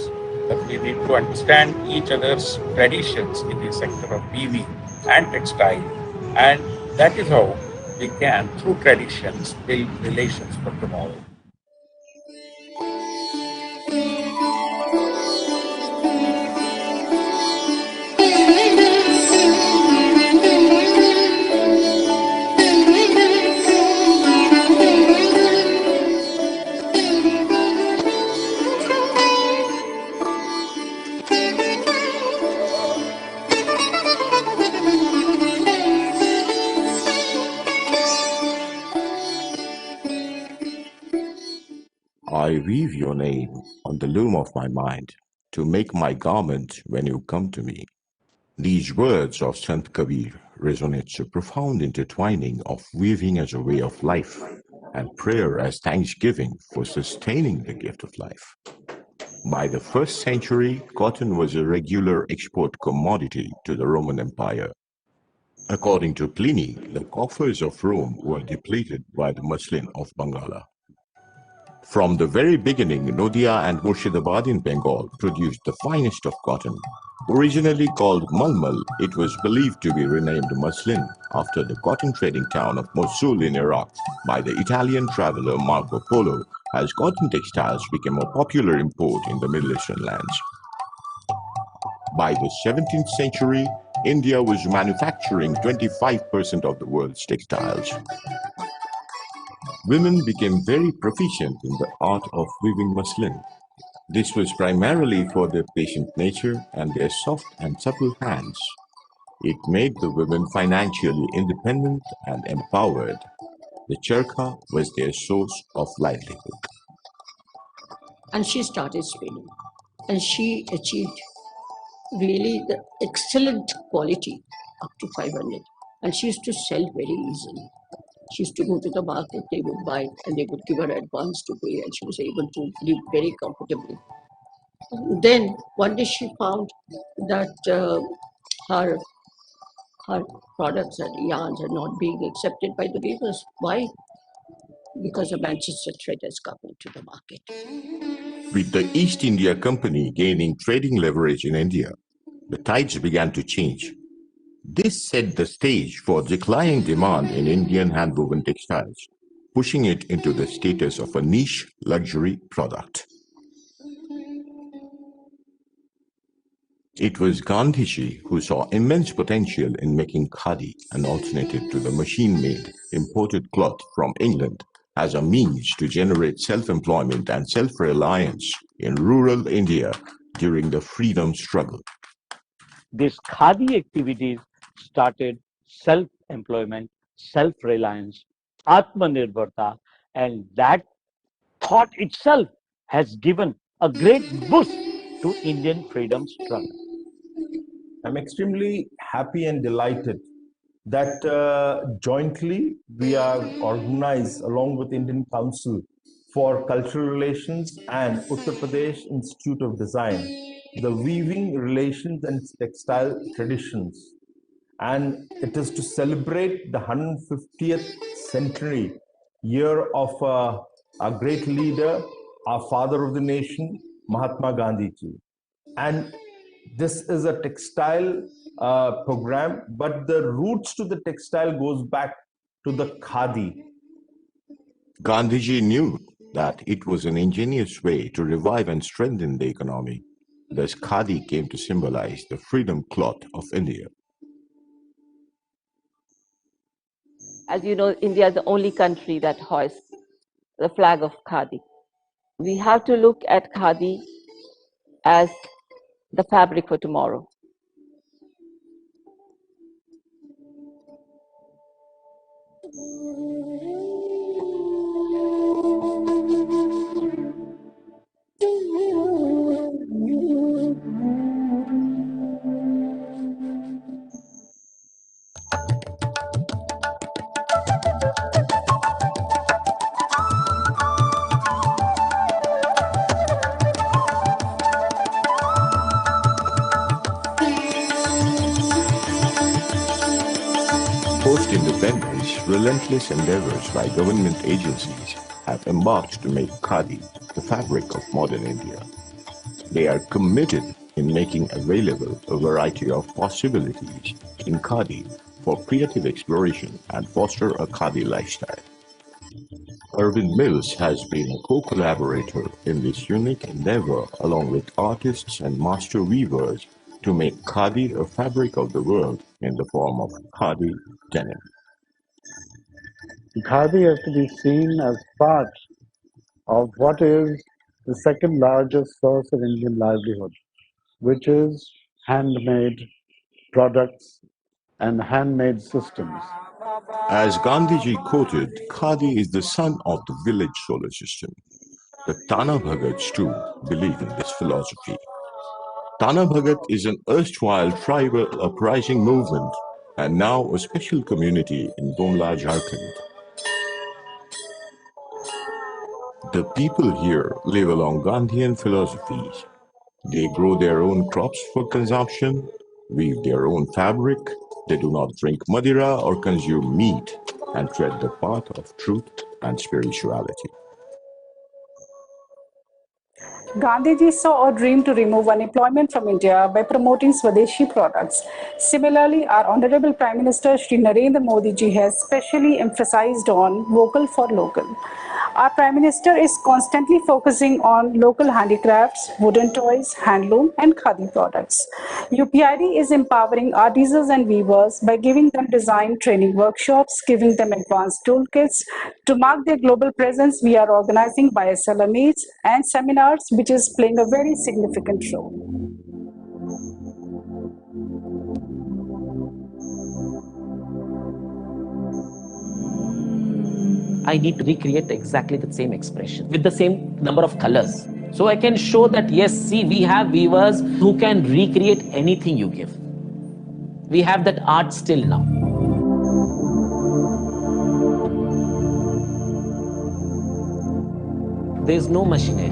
Speaker 9: That we need to understand each other's traditions in the sector of weaving and textile, and that is how we can, through traditions, build relations for tomorrow.
Speaker 10: I weave your name on the loom of my mind to make my garment when you come to me. These words of Sant Kabir resonate so profound intertwining of weaving as a way of life and prayer as thanksgiving for sustaining the gift of life. By the 1st century, cotton was a regular export commodity to the Roman Empire. According to Pliny, the coffers of Rome were depleted by the muslin of Bangala. From the very beginning, Nodia and Murshidabad in Bengal produced the finest of cotton. Originally called Malmal, it was believed to be renamed muslin after the cotton trading town of Mosul in Iraq by the Italian traveler Marco Polo, as cotton textiles became a popular import in the Middle Eastern lands. By the 17th century, India was manufacturing 25% of the world's textiles. Women became very proficient in the art of weaving muslin. This was primarily for their patient nature and their soft and supple hands. It made the women financially independent and empowered. The charkha was their source of livelihood.
Speaker 11: And she started spinning. And she achieved really the excellent quality up to 500. And she used to sell very easily. She used to go to the market, they would buy, and they would give her advance to pay, and she was able to live very comfortably. Then one day she found that her products and yarns are not being accepted by the weavers. Why? Because the Manchester thread has come into the market.
Speaker 10: With the East India Company gaining trading leverage in India, the tides began to change. This set the stage for declining demand in Indian hand-woven textiles, pushing it into the status of a niche luxury product. It was Gandhiji who saw immense potential in making khadi an alternative to the machine-made imported cloth from England as a means to generate self-employment and self-reliance in rural India during the freedom struggle.
Speaker 12: These khadi activities started self-employment, self-reliance, atmanirbharta, and that thought itself has given a great boost to Indian freedom struggle.
Speaker 13: I'm extremely happy and delighted that jointly we are organized along with Indian Council for Cultural Relations and Uttar Pradesh Institute of Design, the weaving relations and textile traditions. And it is to celebrate the 150th centenary year of a great leader, our father of the nation, Mahatma Gandhi ji. And this is a textile program, but the roots to the textile goes back to the khadi.
Speaker 10: Gandhiji knew that it was an ingenious way to revive and strengthen the economy. Thus, khadi came to symbolize the freedom cloth of India.
Speaker 14: As you know, India is the only country that hoists the flag of khadi. We have to look at khadi as the fabric for tomorrow.
Speaker 10: Post-independence, relentless endeavors by government agencies have embarked to make khadi the fabric of modern India. They are committed in making available a variety of possibilities in khadi for creative exploration and foster a khadi lifestyle. Irvin Mills has been a co-collaborator in this unique endeavor along with artists and master weavers to make khadi a fabric of the world in the form of khadi denim.
Speaker 9: Khadi has to be seen as part of what is the second largest source of Indian livelihood, which is handmade products and handmade systems.
Speaker 10: As Gandhiji quoted, khadi is the sun of the village solar system. The Tana Bhagats too believe in this philosophy. Tana Bhagat is an erstwhile tribal uprising movement and now a special community in Gumla, Jharkhand. The people here live along Gandhian philosophies. They grow their own crops for consumption, weave their own fabric, they do not drink madira or consume meat, and tread the path of truth and spirituality.
Speaker 15: Gandhiji saw a dream to remove unemployment from India by promoting Swadeshi products. Similarly, our Honorable Prime Minister Shri Narendra Modi ji has specially emphasized on vocal for local. Our Prime Minister is constantly focusing on local handicrafts, wooden toys, handloom and khadi products. UPID is empowering artisans and weavers by giving them design training workshops, giving them advanced toolkits. To mark their global presence, we are organizing BioSeller meets and seminars, which is playing a very significant role.
Speaker 16: I need to recreate exactly the same expression with the same number of colors. So I can show that, yes, see, we have weavers who can recreate anything you give. We have that art still now. There is no machinery.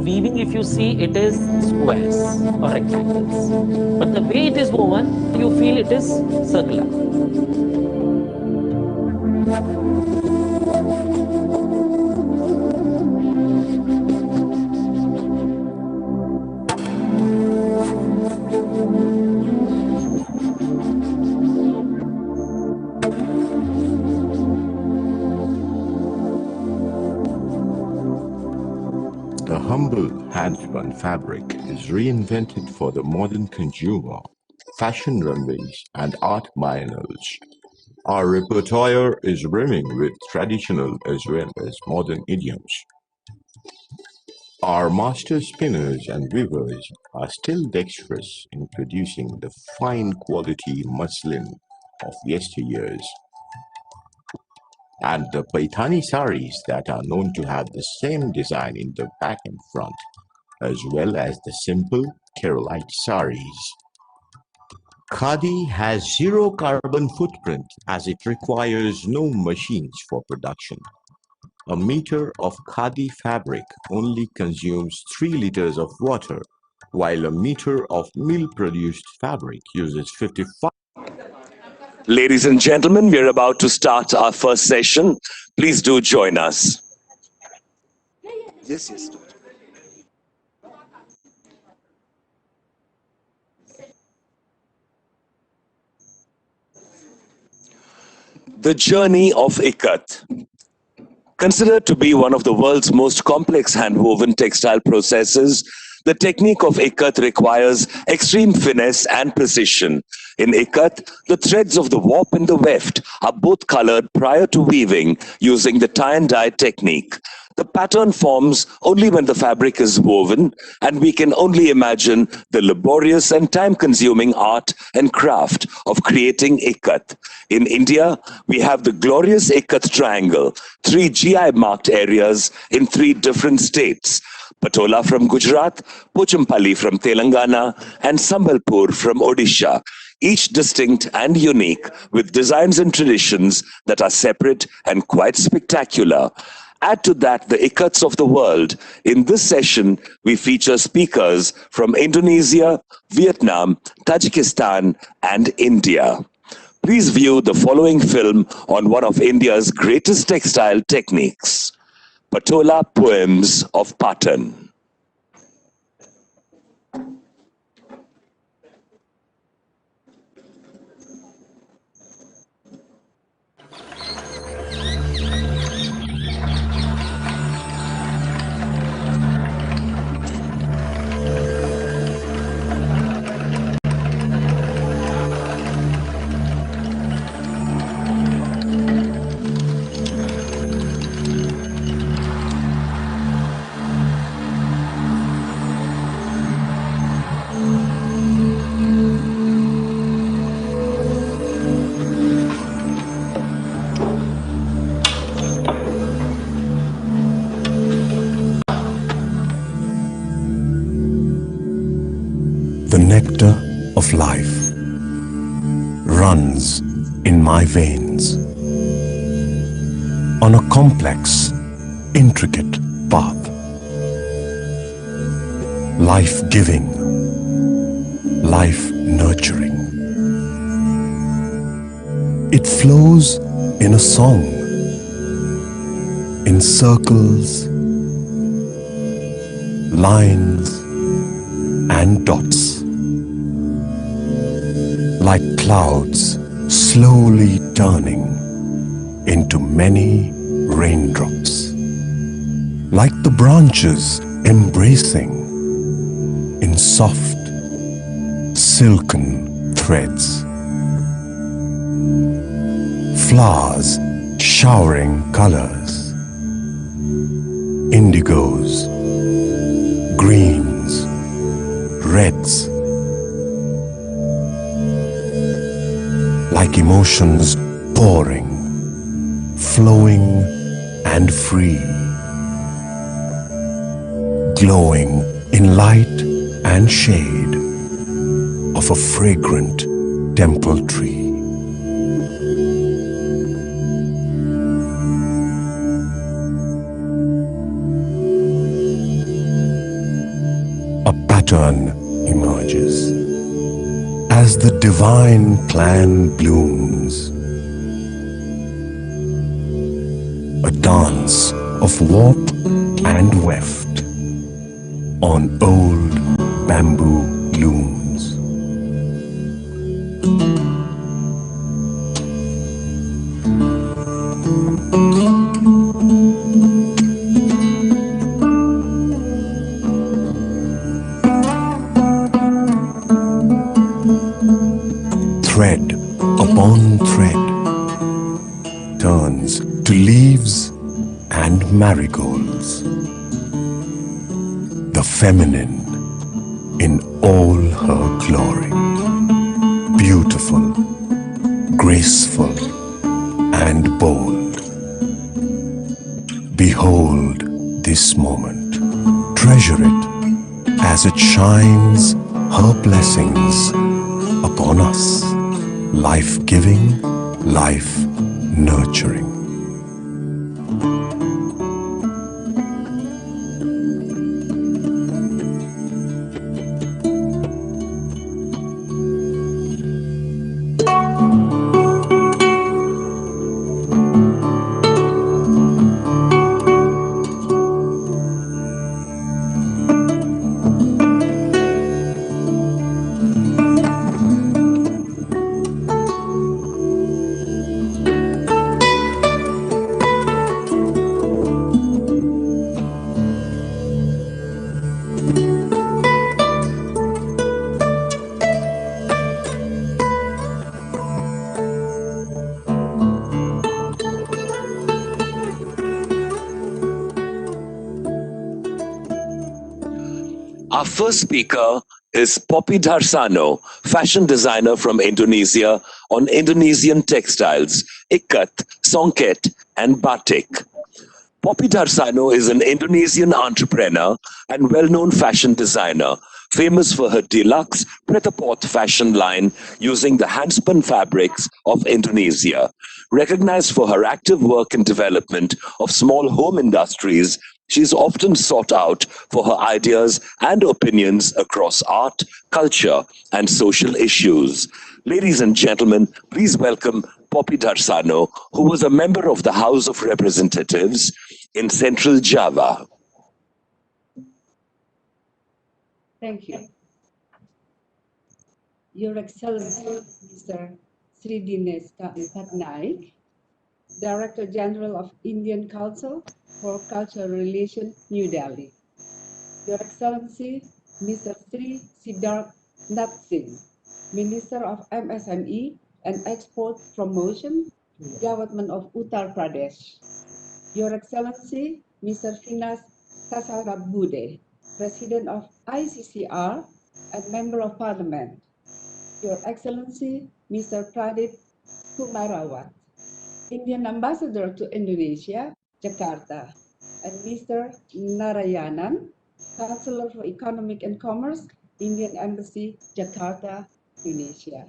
Speaker 16: Weaving, if you see, it is squares or rectangles. But the way it is woven, you feel it is circular.
Speaker 10: The humble hand-spun fabric is reinvented for the modern consumer, fashion runways and art biennales. Our repertoire is brimming with traditional as well as modern idioms. Our master spinners and weavers are still dexterous in producing the fine quality muslin of yesteryears. And the Paithani saris that are known to have the same design in the back and front, as well as the simple Keralite saris. Khadi has zero carbon footprint as it requires no machines for production. A meter of khadi fabric only consumes 3 liters of water, while a meter of mill-produced fabric uses 55.
Speaker 2: Ladies and gentlemen, we're about to start our first session. Please do join us. Yes. The journey of Ikat. Considered to be one of the world's most complex hand-woven textile processes, the technique of ikat requires extreme finesse and precision. In ikat, the threads of the warp and the weft are both colored prior to weaving using the tie and dye technique. The pattern forms only when the fabric is woven, and we can only imagine the laborious and time-consuming art and craft of creating ikat. In India, we have the glorious ikat triangle, 3 GI-marked areas in 3 different states. Patola from Gujarat, Pochampalli from Telangana, and Sambalpur from Odisha, each distinct and unique with designs and traditions that are separate and quite spectacular. Add to that the ikats of the world. In this session, we feature speakers from Indonesia, Vietnam, Tajikistan, and India. Please view the following film on one of India's greatest textile techniques, Patola Poems of Patan.
Speaker 17: The nectar of life runs in my veins on a complex, intricate path. Life-giving, life-nurturing. It flows in a song, in circles, lines, and dots. Like clouds slowly turning into many raindrops. Like the branches embracing in soft, silken threads. Flowers showering colors. Indigos, greens, reds. Like emotions pouring, flowing and free, glowing in light and shade of a fragrant temple tree. A pattern emerges as the divine plan blooms. A dance of warp and weft on old bamboo looms. Thread upon thread turns to leaves and marigolds. The feminine in all her glory. Beautiful, graceful, and bold. Behold this moment. Treasure it as it shines her blessings upon us. Life-giving, life-nurturing.
Speaker 2: Our first speaker is Poppy Darsano, fashion designer from Indonesia on Indonesian textiles, ikat, songket, and batik. Poppy Darsano is an Indonesian entrepreneur and well-known fashion designer, famous for her deluxe pret-a-porter fashion line using the handspun fabrics of Indonesia. Recognized for her active work in development of small home industries, she is often sought out for her ideas and opinions across art, culture, and social issues. Ladies and gentlemen, please welcome Poppy Darsano, who was a member of the House of Representatives in Central Java.
Speaker 18: Thank you. Your Excellency, Mr. Sri Dinesh Patnaik, Director General of Indian Council for Cultural Relations, New Delhi. Your Excellency, Mr. Sri Siddharth Nath Singh, Minister of MSME and Export Promotion, Government of Uttar Pradesh. Your Excellency, Mr. Finas Kasarabude, President of ICCR and Member of Parliament. Your Excellency, Mr. Pradip Kumarawat, Indian Ambassador to Indonesia, Jakarta, and Mr. Narayanan, Counselor for Economic and Commerce, Indian Embassy, Jakarta, Indonesia.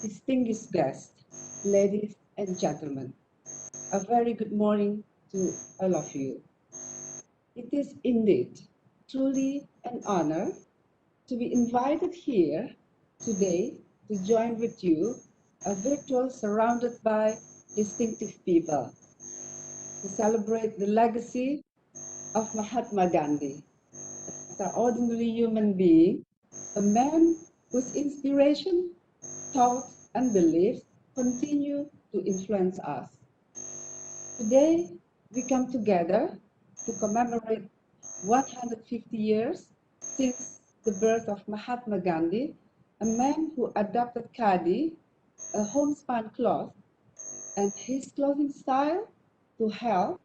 Speaker 18: Distinguished guests, ladies and gentlemen, a very good morning to all of you. It is indeed truly an honor to be invited here today to join with you a virtual surrounded by distinctive people to celebrate the legacy of Mahatma Gandhi, an extraordinary human being, a man whose inspiration, thoughts, and beliefs continue to influence us. Today, we come together to commemorate 150 years since the birth of Mahatma Gandhi, a man who adopted khadi, a homespun cloth, and his clothing style to help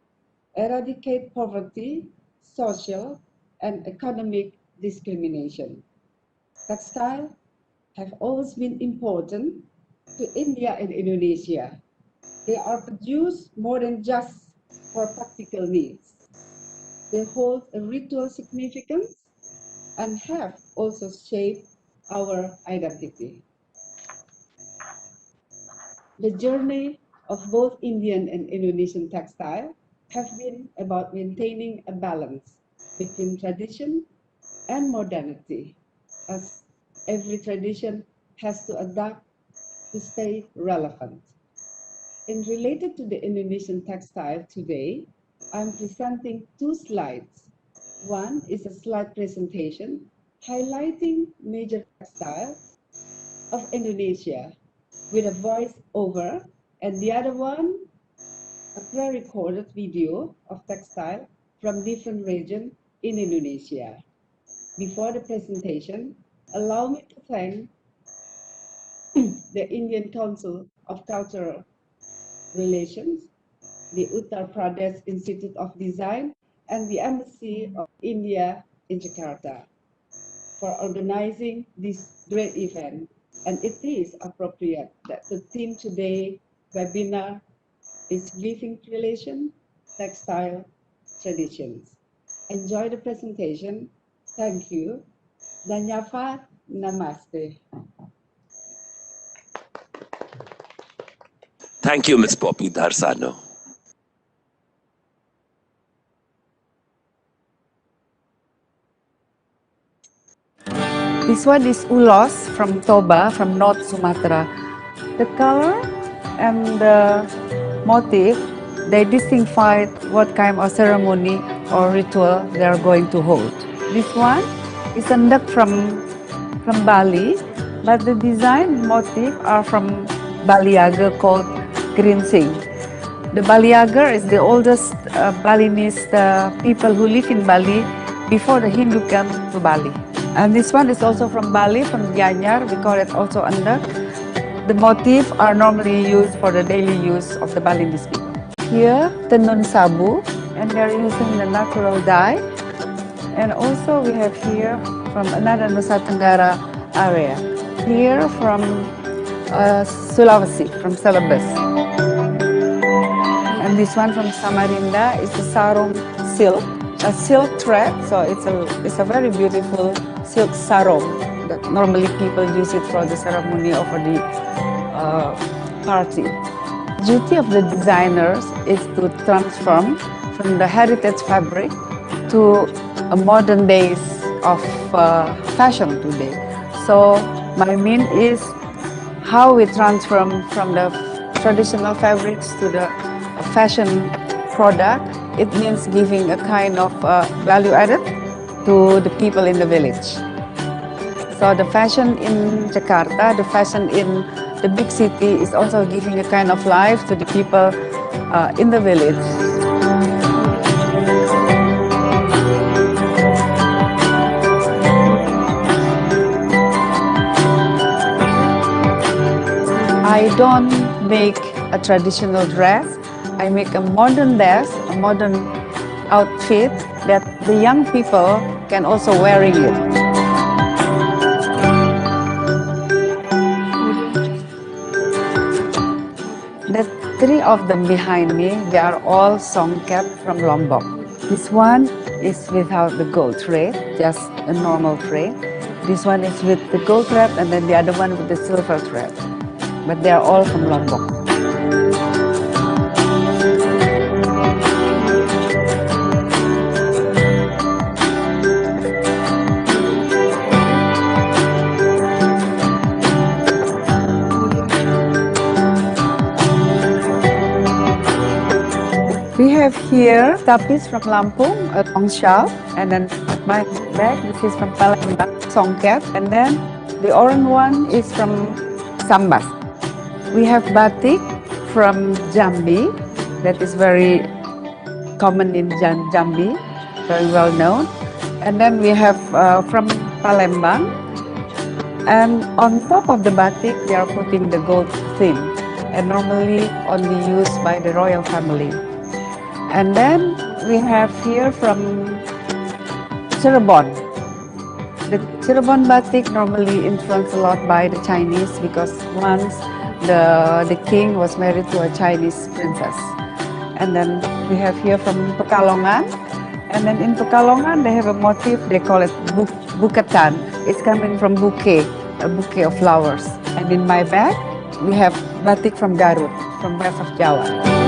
Speaker 18: eradicate poverty, social, and economic discrimination. Textiles have always been important to India and Indonesia. They are produced more than just for practical needs. They hold a ritual significance and have also shaped our identity. The journey of both Indian and Indonesian textile have been about maintaining a balance between tradition and modernity, as every tradition has to adapt to stay relevant. And related to the Indonesian textile today, I'm presenting two slides. One is a slide presentation highlighting major textiles of Indonesia with a voice over, and the other one, a pre-recorded video of textile from different regions in Indonesia. Before the presentation, allow me to thank the Indian Council of Cultural Relations, the Uttar Pradesh Institute of Design, and the Embassy of India in Jakarta for organizing this great event. And it is appropriate that the theme today webinar is Weaving Relation, Textile Traditions. Enjoy the presentation. Thank you. Dhanyavad. Namaste.
Speaker 2: Thank you, Ms. Poppy Darsano.
Speaker 19: This one is ulos from Toba, from North Sumatra. The color and the motif, they distinguish what kind of ceremony or ritual they are going to hold. This one is a duck from Bali, but the design motif are from Baliaga called Grinsing. The Baliaga is the oldest Balinese people who live in Bali before the Hindu came to Bali. And this one is also from Bali, from Gianyar, we call it also andak. The motifs are normally used for the daily use of the Balinese people. Here, tenun sabu, and they're using the natural dye. And also we have here from another Nusa Tenggara area. Here from Sulawesi, from Celebes. And this one from Samarinda is the sarong silk, a silk thread. So it's a very beautiful silk sarong that normally people use it for the ceremony or for the party. The duty of the designers is to transform from the heritage fabric to a modern days of fashion today. So my mean is how we transform from the traditional fabrics to the fashion product. It means giving a kind of value added to the people in the village. So the fashion in Jakarta, the fashion in the big city is also giving a kind of life to the people in the village. I don't make a traditional dress. I make a modern dress, a modern outfit that the young people can also wearing it. The three of them behind me, they are all songket from Lombok. This one is without the gold thread, just a normal thread. This one is with the gold thread, and then the other one with the silver thread. But they are all from Lombok. We have here tapis from Lampung, a long shawl, and then my bag, this is from Palembang, songket, and then the orange one is from Sambas. We have batik from Jambi, that is very common in Jambi, very well known. And then we have from Palembang, and on top of the batik, they are putting the gold theme, and normally only used by the royal family. And then we have here from Cirebon. The Cirebon batik normally influenced a lot by the Chinese because once the king was married to a Chinese princess. And then we have here from Pekalongan. And then in Pekalongan, they have a motif, they call it buketan. It's coming from bouquet, a bouquet of flowers. And in my bag, we have batik from Garut, from west of Java.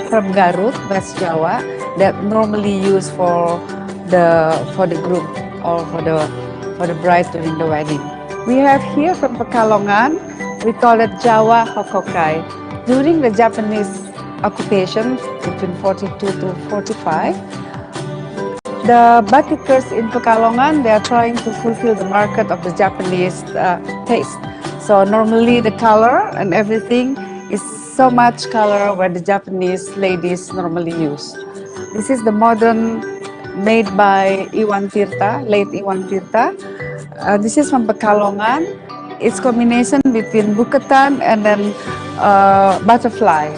Speaker 19: From Garut, West Java, that normally used for the groom or for the bride during the wedding. We have here from Pekalongan, we call it Jawa Hokokai. During the Japanese occupation between 42 to 45, the batikers in Pekalongan, they are trying to fulfill the market of the Japanese taste. So normally the color and everything is so much color where the Japanese ladies normally use. This is the modern made by Iwan Tirta, late Iwan Tirta. This is from Pekalongan. It's combination between buketan and then butterfly.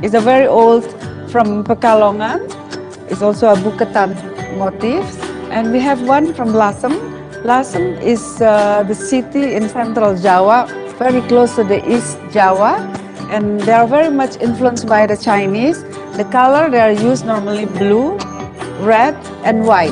Speaker 19: It's a very old from Pekalongan. It's also a buketan motif. And we have one from Lasem. Lasem is the city in central Java, very close to the East Java. And they are very much influenced by the Chinese. The color they are used normally blue, red, and white.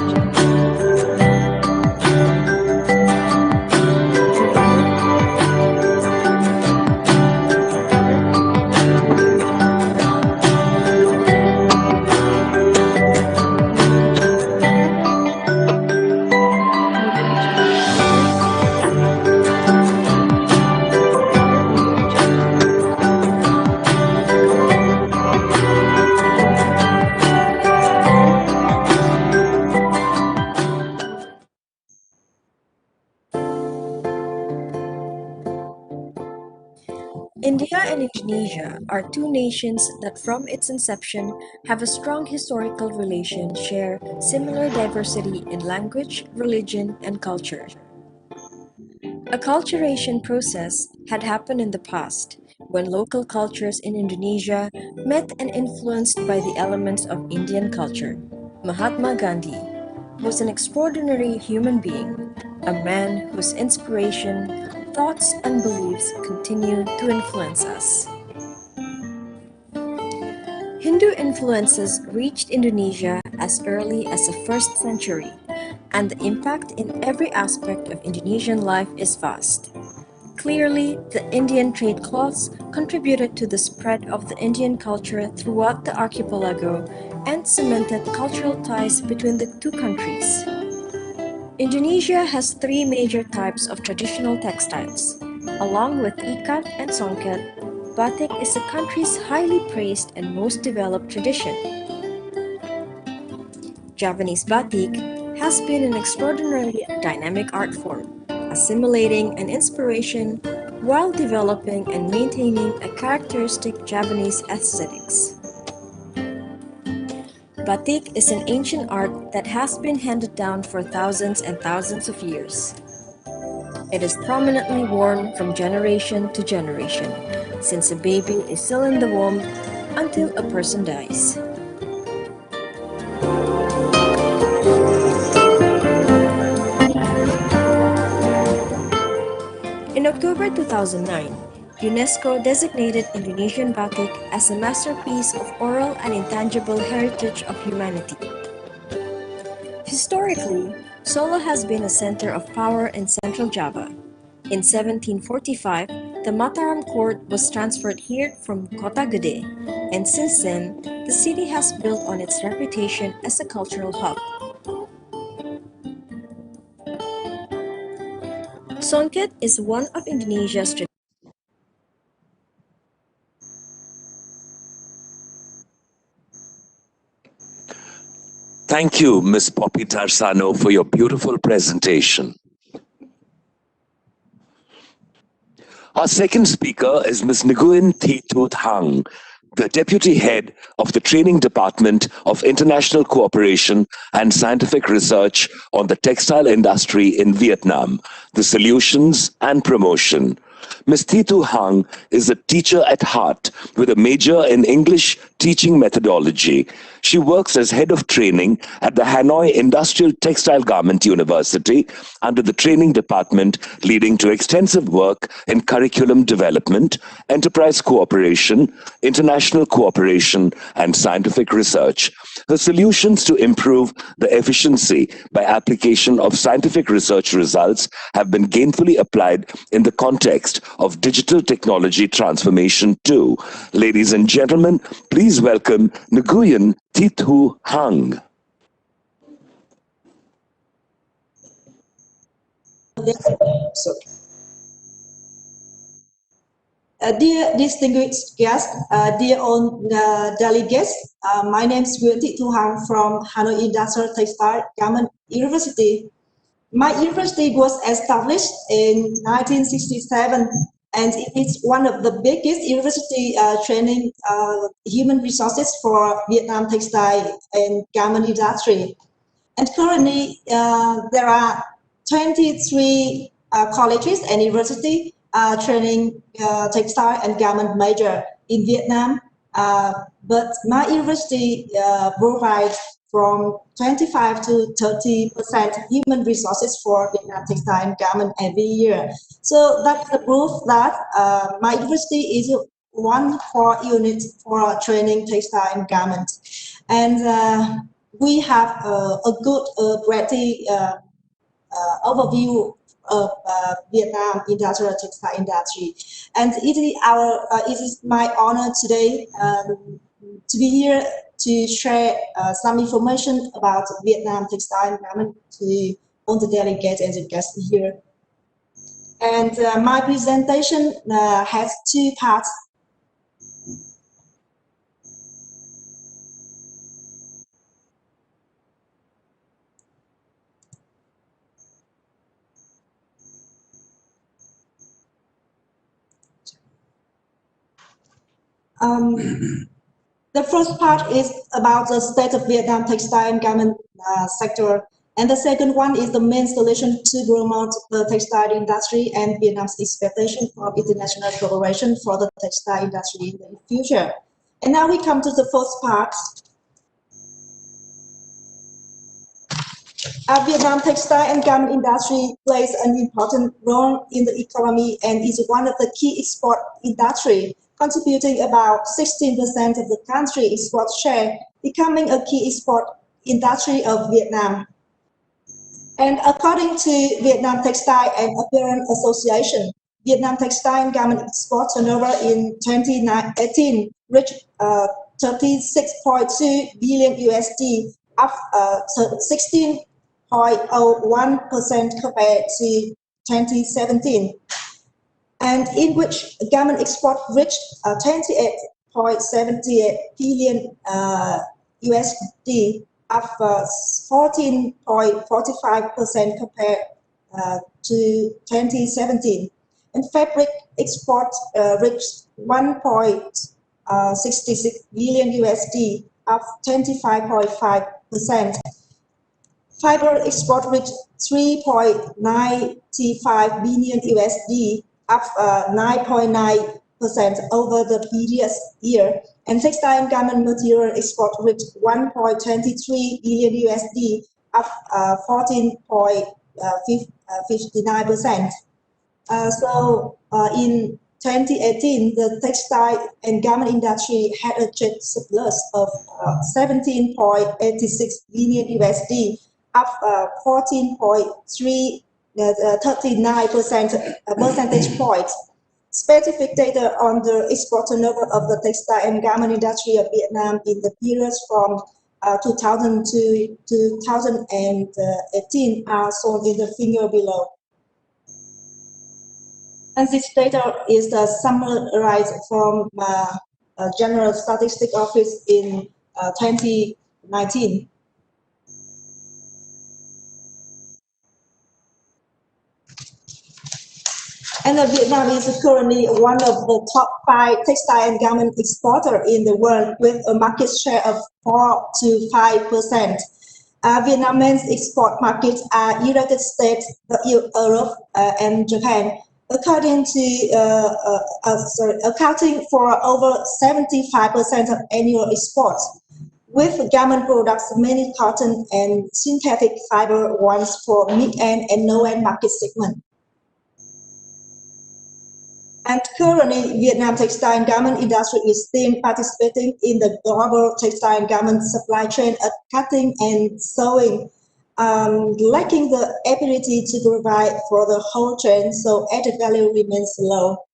Speaker 20: India and Indonesia are two nations that from its inception have a strong historical relation, share similar diversity in language, religion, and culture. Acculturation process had happened in the past, when local cultures in Indonesia met and influenced by the elements of Indian culture. Mahatma Gandhi. was an extraordinary human being, a man whose inspiration, thoughts, and beliefs continue to influence us. Hindu influences reached Indonesia as early as the 1st century, and the impact in every aspect of Indonesian life is vast. Clearly, the Indian trade cloths contributed to the spread of the Indian culture throughout the archipelago and cemented cultural ties between the two countries. Indonesia has three major types of traditional textiles. Along with ikat and songket, batik is the country's highly praised and most developed tradition. Javanese batik has been an extraordinarily dynamic art form, assimilating an inspiration while developing and maintaining a characteristic Javanese aesthetics. Batik is an ancient art that has been handed down for thousands and thousands of years. It is prominently worn from generation to generation, since a baby is still in the womb until a person dies. In October 2009, UNESCO designated Indonesian batik as a masterpiece of oral and intangible heritage of humanity. Historically, Solo has been a center of power in Central Java. In 1745, the Mataram court was transferred here from Kota Gede, and since then, the city has built on its reputation as a cultural hub. Songket is one of Indonesia's
Speaker 2: Thank you, Ms. Poppy Tarsano, for your beautiful presentation. Our second speaker is Ms. Nguyen Thi Tut Hang, the Deputy Head of the Training Department of International Cooperation and Scientific Research on the Textile Industry in Vietnam, the Solutions and Promotion. Ms. Thi Thu Hang is a teacher at heart with a major in English teaching methodology. She works as head of training at the Hanoi Industrial Textile Garment University under the training department, leading to extensive work in curriculum development, enterprise cooperation, international cooperation, and scientific research. Her solutions to improve the efficiency by application of scientific research results have been gainfully applied in the context of digital technology transformation too. Ladies and gentlemen, please welcome Nguyen Thi Thu Hang.
Speaker 21: Dear distinguished guests, dear own delegates, my name is Nguyen Thị Thu Hằng from Hanoi Industrial Textile Garment University. My university was established in 1967 and it is one of the biggest university training human resources for Vietnam textile and garment industry. And currently there are 23 colleges and universities training textile and garment major in Vietnam. But my university provides from 25 to 30% human resources for Vietnam textile and garment every year. So that's the proof that my university is one core unit for training textile and garment. And we have a good, breadth overview of Vietnam industrial textile industry, and it is my honor today to be here to share some information about Vietnam textile and garment to all the delegates and the guests here. And my presentation has two parts. The first part is about the state of Vietnam textile and garment sector, and the second one is the main solution to promote the textile industry and Vietnam's expectation of international cooperation for the textile industry in the future. And now we come to the first part. Vietnam textile and garment industry plays an important role in the economy and is one of the key export industry, contributing about 16% of the country export share, becoming a key export industry of Vietnam. And according to Vietnam Textile and Apparel Association, Vietnam textile and garment export turnover in 2018 reached 36.2 billion USD, up 16.01% compared to 2017, and in which garment export reached 28.78 billion USD, up 14.45% compared to 2017. And fabric export reached 1.66 billion USD, up 25.5%. Fiber export reached 3.95 billion USD, up 9.9% over the previous year. And textile and garment material export reached 1.23 billion USD, up 14.59%. In 2018, the textile and garment industry had a trade surplus of 17.86 billion USD, up 14.39% points. Specific data on the export turnover of the textile and garment industry of Vietnam in the periods from 2000 to 2018 are shown in the figure below. And this data is summarized from General Statistics Office in 2019. And Vietnam is currently one of the top 5 textile and garment exporters in the world, with a market share of 4 to 5%. Vietnam's export markets are United States, Europe, and Japan, accounting for over 75% of annual exports, with garment products mainly cotton and synthetic fiber ones for mid-end and low-end market segment. And currently, Vietnam textile and garment industry is still participating in the global textile and garment supply chain at cutting and sewing, lacking the ability to provide for the whole chain, so added value remains low.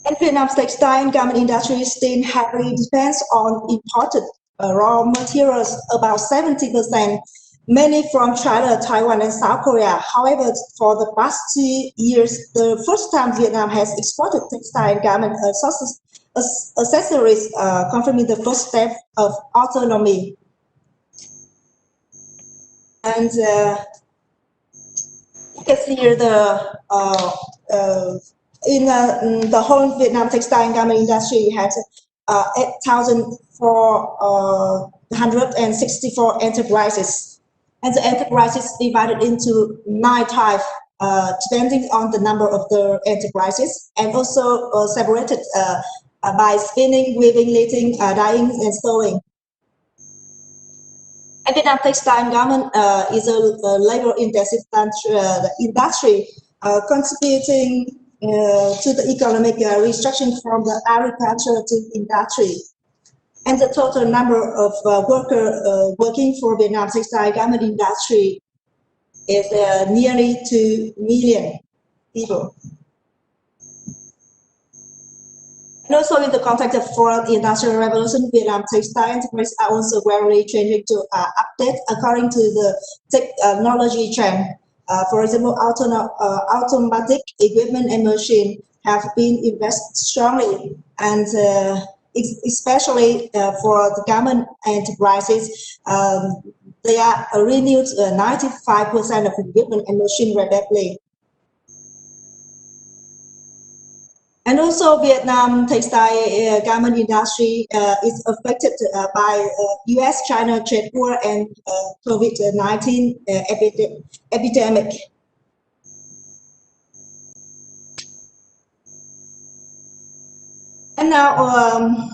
Speaker 21: And Vietnam's textile and garment industry still heavily depends on imported raw materials, about 70%, mainly from China, Taiwan, and South Korea. However, for the past 2 years, the first time Vietnam has exported textile and garment accessories, confirming the first step of autonomy. And you can see here the whole Vietnam textile and garment industry has 8,464 enterprises. And the enterprises divided into 9 types, depending on the number of the enterprises, and also separated by spinning, weaving, knitting, dyeing, and sewing. And Vietnam textile and garment is a labor-intensive industry, contributing to the economic restructuring from the agriculture to industry. And the total number of workers working for Vietnam textile garment industry is nearly 2 million people. And also in the context of fourth industrial revolution, Vietnam textile enterprises are also gradually changing to update according to the technology trend. For example, automatic equipment and machine have been invested strongly, and especially for the garment enterprises, they are renewed 95% of equipment and machine rapidly. And also, Vietnam textile garment industry is affected by US-China trade war and COVID-19 epidemic. And now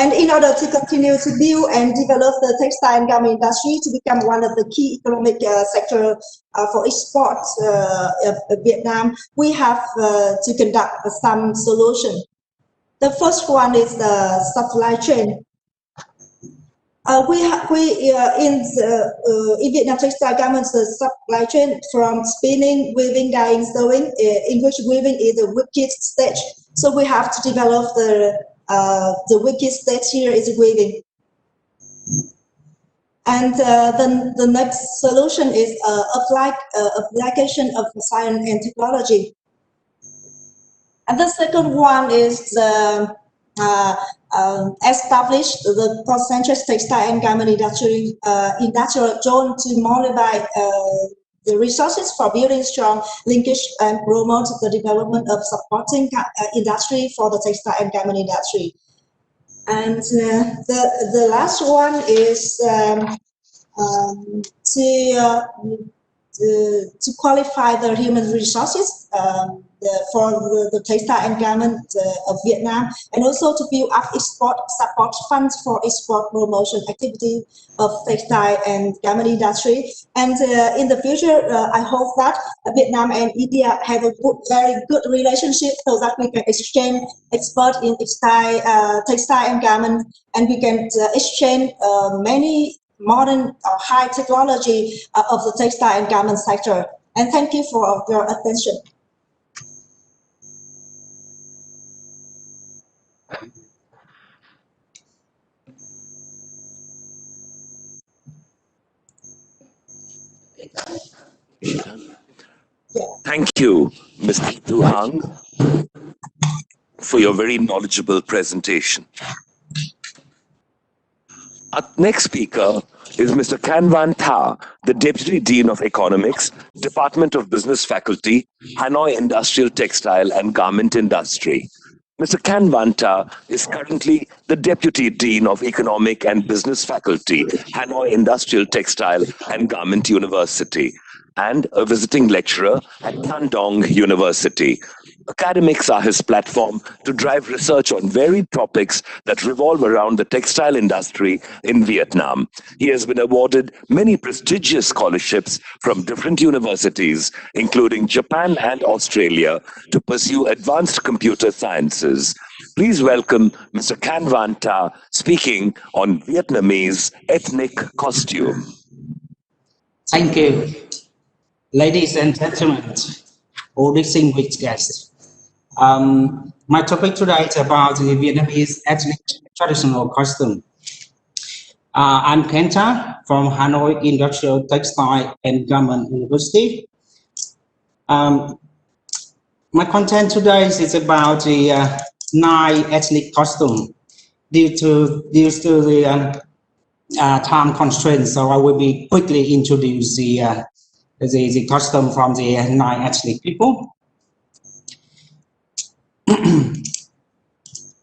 Speaker 21: And in order to continue to build and develop the textile and garment industry to become one of the key economic sector for export of Vietnam, we have to conduct some solution. The first one is the supply chain. In Vietnam textile garments, the supply chain from spinning, weaving, dyeing, sewing, in which weaving is the weakest stage. So we have to develop the weakest stage here is weaving. And then the next solution is application of science and technology. And the second one is the establish the concentrated textile and garment industrial zone to mobilize the resources for building strong linkage and promote the development of supporting industry for the textile and garment industry. And the last one is to qualify the human resources for the textile and garment of Vietnam, and also to build up export support funds for export promotion activity of textile and garment industry. And in the future, I hope that Vietnam and India have a very good relationship so that we can exchange expert in textile and garment, and we can exchange many modern high technology of the textile and garment sector. And thank you for your attention.
Speaker 2: Thank you, Mr. Tu Hang, for your very knowledgeable presentation. Our next speaker is Mr. Kanvan Tha, the Deputy Dean of Economics, Department of Business Faculty, Hanoi Industrial Textile and Garment Industry. Mr. Kanvan Tha is currently the Deputy Dean of Economic and Business Faculty, Hanoi Industrial Textile and Garment University, and a visiting lecturer at Tan Dong University. Academics are his platform to drive research on varied topics that revolve around the textile industry in Vietnam. He has been awarded many prestigious scholarships from different universities, including Japan and Australia, to pursue advanced computer sciences. Please welcome Mr. Kanvan Tha speaking on Vietnamese ethnic costume.
Speaker 1: Thank you. Ladies and gentlemen, all distinguished guests. My topic today is about the Vietnamese ethnic traditional costume. I'm Kenta from Hanoi Industrial Textile and Garment University. My content today is about the 9 ethnic costume. Due to the time constraints, so I will be quickly introduce the costume from the 9 ethnic people.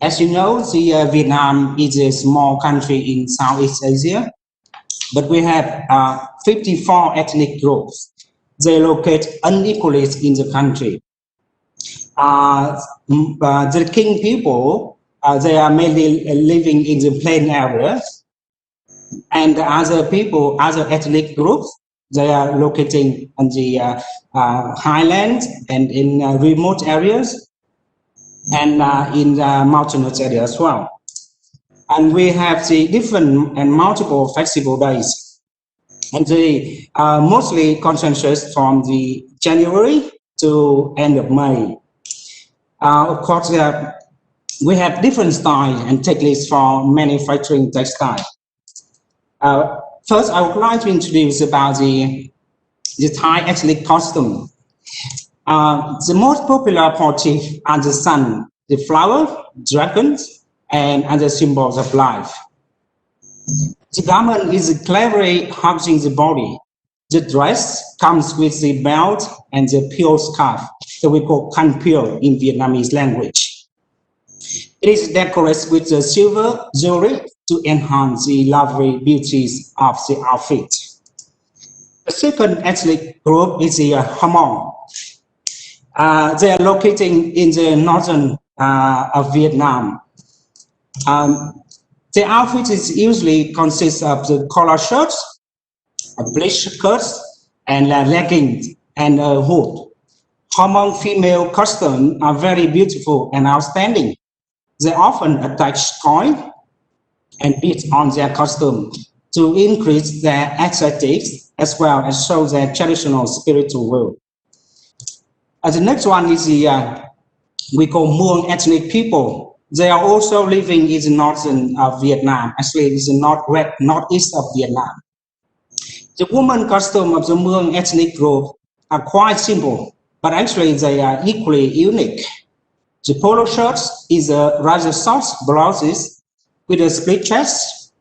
Speaker 1: As you know, Vietnam is a small country in Southeast Asia, but we have 54 ethnic groups. They locate unequally in the country. The King people, they are mainly living in the plain areas, and the other people, other ethnic groups, they are locating on the highlands and in remote areas, and in the mountainous area as well. And we have the different and multiple festival days, and they mostly concentrate from the January to end of May. Of course, we have different styles and techniques for manufacturing textile. First, I would like to introduce about the Thai ethnic costume. The most popular motif are the sun, the flower, dragons, and other symbols of life. The garment is cleverly housing the body. The dress comes with the belt and the pure scarf that we call khăn piêu in Vietnamese language. It is decorated with the silver jewelry to enhance the lovely beauties of the outfit. The second ethnic group is the Hmong. They are located in the northern of Vietnam. The outfit is usually consists of the collar shirts, bleached skirts, and leggings and a hood. Common female costumes are very beautiful and outstanding. They often attach coin and beads on their costume to increase their aesthetics as well as show their traditional spiritual world. The next one is we call Muong ethnic people. They are also living in the northern of Vietnam. Actually, it's the northeast of Vietnam. The woman costume of the Muong ethnic group are quite simple, but actually they are equally unique. The polo shirts is a rather soft blouses with a split chest.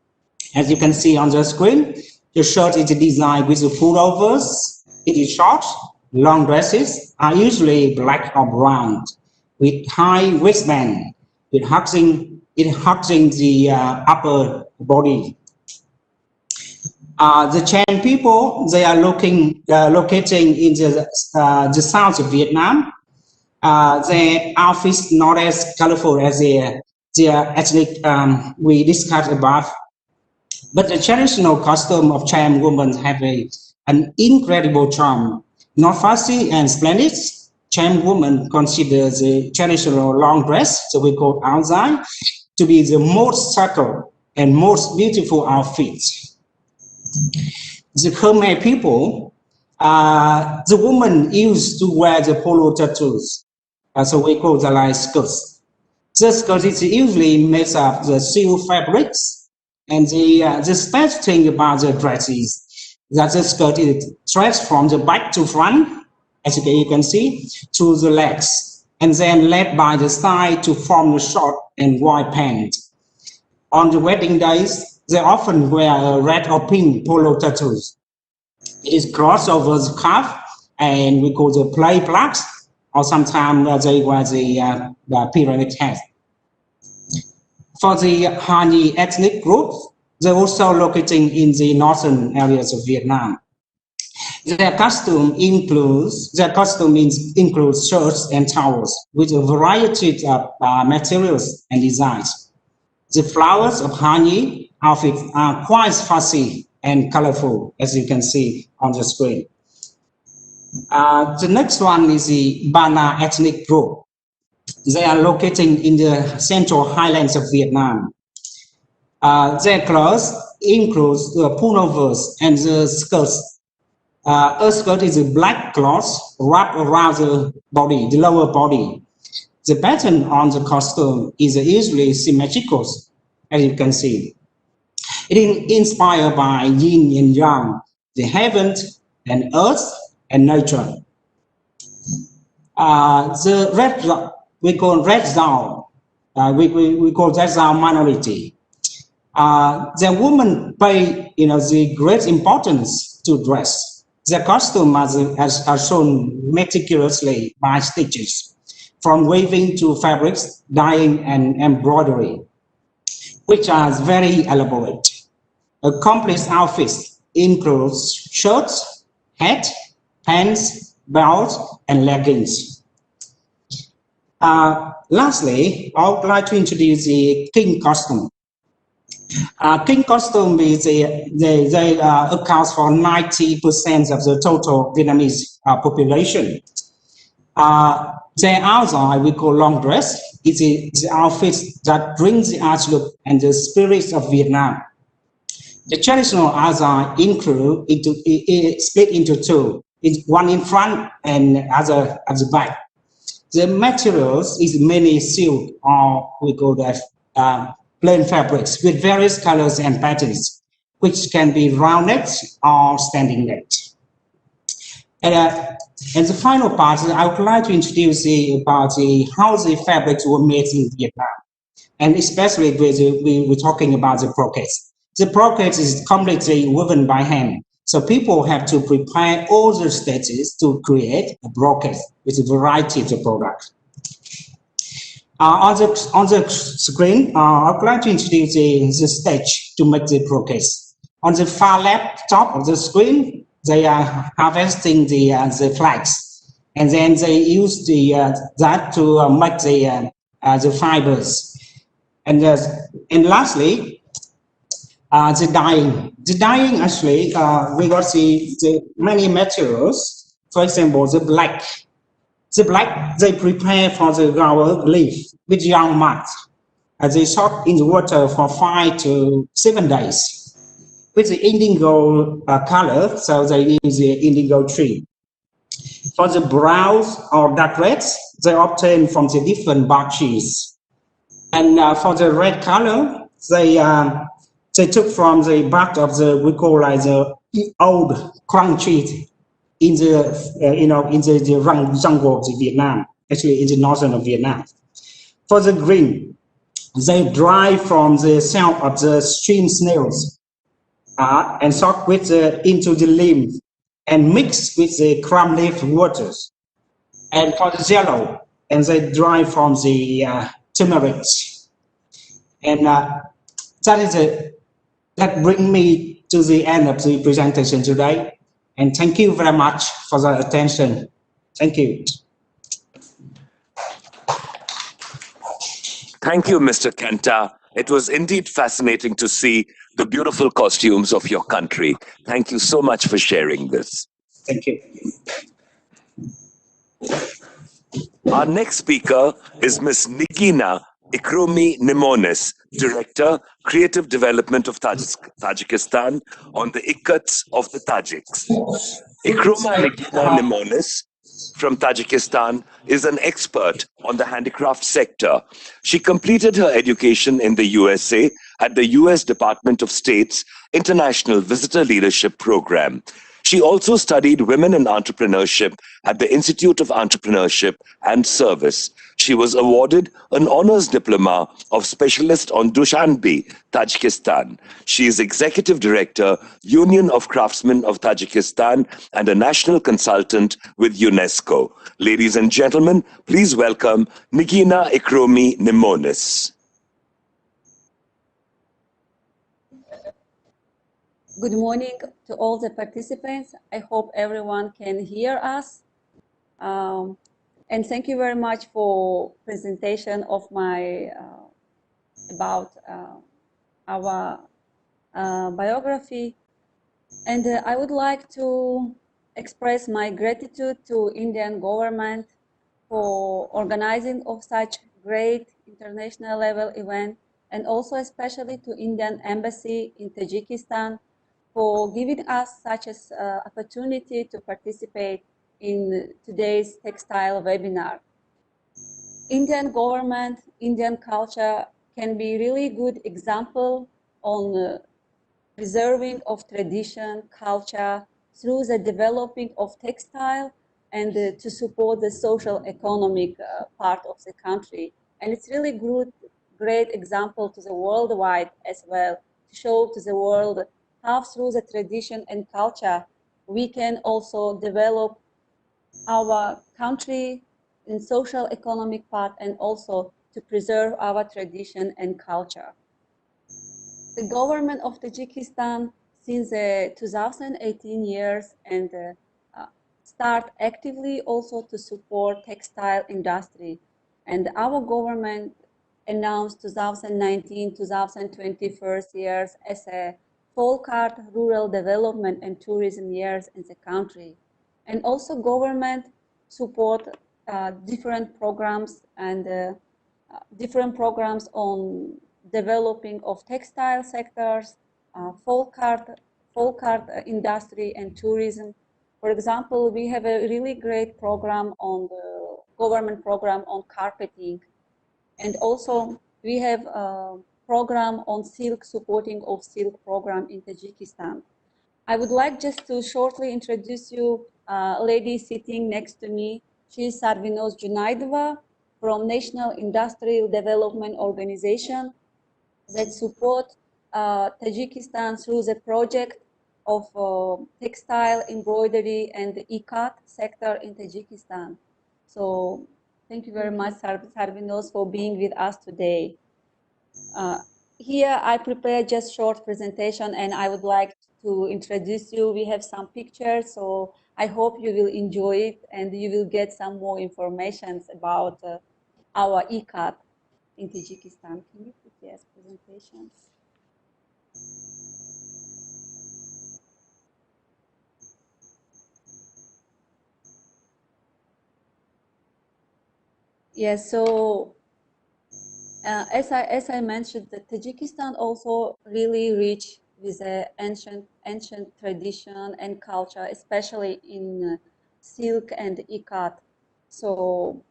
Speaker 1: As you can see on the screen, the shirt is designed with the pullovers. It is short. Long dresses are usually black or brown, with high waistband, it hugs the upper body. The Cham people, they are locating in the south of Vietnam. Their outfits not as colorful as their ethnic we discussed above. But the traditional costume of Cham women have an incredible charm. Not fussy and splendid, Cham women consider the traditional long dress, so we call áo dài, to be the most subtle and most beautiful outfit. The Khmer people, the women used to wear the polo tattoos, so we call the light skirts. The skirt is usually made of the silk fabrics, and the special thing about the dress is that the skirt is stretched from the back to front, as you can see, to the legs, and then led by the side to form the short and wide pant. On the wedding days, they often wear a red or pink polo tattoos. It is crossed over the calf, and we call the play plaques, or sometimes they wear the pyramid hat. For the Hani ethnic group, they're also located in the northern areas of Vietnam. Their costume includes shirts and towels with a variety of materials and designs. The flowers of Hani outfits are quite fussy and colorful, as you can see on the screen. The next one is the Bana ethnic group. They are located in the central highlands of Vietnam. Their clothes includes the pullovers and the skirts. A skirt is a black cloth wrapped around the body, the lower body. The pattern on the costume is usually symmetrical, as you can see. It is inspired by yin and yang, the heavens and earth and nature. The red, we call red zone. We call that zone minority. The women pay, the great importance to dress. The costume are shown meticulously by stitches, from weaving to fabrics, dyeing, and embroidery, which are very elaborate. A complete outfit includes shirts, hat, pants, belt, and leggings. Lastly, I would like to introduce the king costume. King costume is they accounts for 90% of the total Vietnamese population. Their outfit, we call long dress, is the outfit that brings the outlook and the spirit of Vietnam. The traditional outfit split into two, one in front and other at the back. The materials is mainly silk, or we call that plain fabrics with various colors and patterns, which can be round neck or standing neck. And the final part, I would like to introduce about how the fabrics were made in Vietnam, and especially we're talking about the brocades. The brocade is completely woven by hand, so people have to prepare all the stages to create a brocade with a variety of the products. On the screen, I would like to introduce the stage to make the brocades. On the far left top of the screen, they are harvesting the flags, and then they use that to make the fibers. And lastly, The dyeing. The dyeing actually, we got the many materials. For example, the black. The black they prepare for the flower leaf with young mud. They soak in the water for 5 to 7 days. With the indigo color, so they use the indigo tree. For the browns or dark reds, they obtain from the different barches. And for the red color, they took from the bark of the we call like the old crown tree in the in the jungle of the Vietnam, actually in the northern of Vietnam. For the green, they dry from the cell of the stream snails and soak with into the lymph and mix with the crumb leaf waters. And for the yellow, and they dry from the turmeric. And that is it. That brings me to the end of the presentation today. And thank you very much for the attention. Thank you.
Speaker 2: Thank you, Mr. Kenta. It was indeed fascinating to see the beautiful costumes of your country. Thank you so much for sharing this.
Speaker 1: Thank you.
Speaker 2: Our next speaker is Ms. Nikina Ikromi Nimones, Director, Creative Development of Tajikistan on the Ikkats of the Tajiks. Ikroma Nikina Nimones from Tajikistan is an expert on the handicraft sector. She completed her education in the USA at the US Department of State's International Visitor Leadership Program. She also studied women in entrepreneurship at the Institute of Entrepreneurship and Service. She was awarded an honors diploma of specialist on Dushanbe, Tajikistan. She is executive director, Union of Craftsmen of Tajikistan, and a national consultant with UNESCO. Ladies and gentlemen, please welcome Nikina Ikromi Nimones.
Speaker 3: Good morning to all the participants. I hope everyone can hear us. And thank you very much for presentation of my about our biography. And I would like to express my gratitude to Indian government for organizing of such great international level event, and also especially to Indian Embassy in Tajikistan for giving us such an opportunity to participate in today's textile webinar. Indian government, Indian culture can be really good example on preserving of tradition, culture through the developing of textile and to support the social economic part of the country. And it's really good, great example to the worldwide as well, to show to the world how through the tradition and culture we can also develop our country in social economic part and also to preserve our tradition and culture. The government of Tajikistan since 2018 years and start actively also to support textile industry. And our government announced 2019-2021 years as a Folkart rural development and tourism years in the country. And also government support different programs and different programs on developing of textile sectors, Folkart industry and tourism. For example, we have a really great program on the government program on carpeting. And also we have a program on silk, supporting of silk program in Tajikistan. I would like just to shortly introduce you a lady sitting next to me. She is Sarvinos Junaidova from National Industrial Development Organization that support Tajikistan through the project of textile, embroidery, and the ikat sector in Tajikistan. So thank you very much, Sarvinos, for being with us today. Here I prepared just short presentation and I would like to introduce you. We have some pictures, so I hope you will enjoy it and you will get some more information about our ikat in Tajikistan. Can you put yes presentations? Yes, so as I mentioned, the Tajikistan also really rich with a ancient tradition and culture, especially in silk and ikat. So,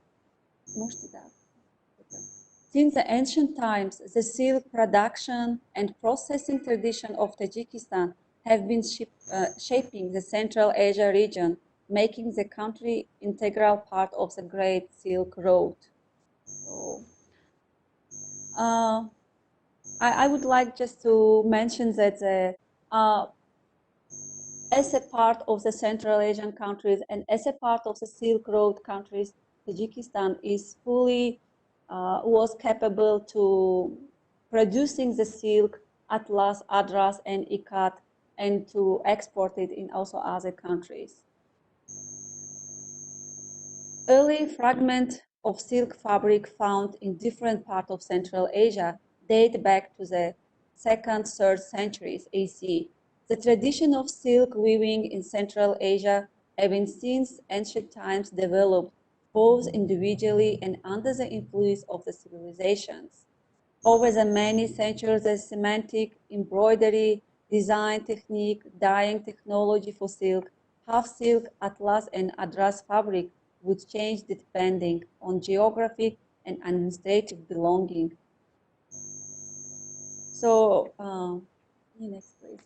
Speaker 3: since the ancient times, the silk production and processing tradition of Tajikistan have been shaping the Central Asia region, making the country integral part of the Great Silk Road. So, I would like just to mention that as a part of the Central Asian countries and as a part of the Silk Road countries, Tajikistan is fully was capable to producing the silk, atlas, adras, and ikat, and to export it in also other countries. Early fragments of silk fabric found in different parts of Central Asia date back to the 2nd, 3rd centuries AC. The tradition of silk weaving in Central Asia having since ancient times developed both individually and under the influence of the civilizations. Over the many centuries, the semantic, embroidery, design technique, dyeing technology for silk, half silk, atlas, and adras fabric would change depending on geographic and administrative belonging. So, next please.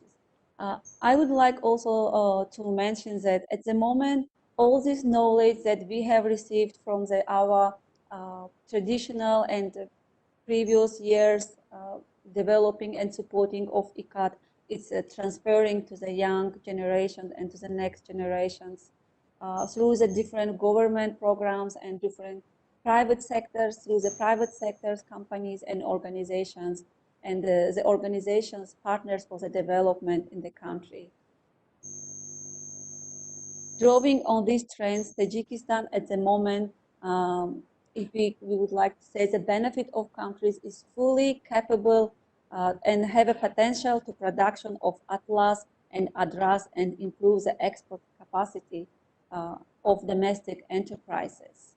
Speaker 3: I would like also to mention that at the moment, all this knowledge that we have received from our traditional and previous years developing and supporting of ICAT, it's transferring to the young generation and to the next generations through the different government programs and different private sectors, through the private sectors, companies and organizations, and the organizations partners for the development in the country. Drawing on these trends, Tajikistan at the moment, if we would like to say the benefit of countries is fully capable and have a potential to production of atlas and adras and improve the export capacity of domestic enterprises.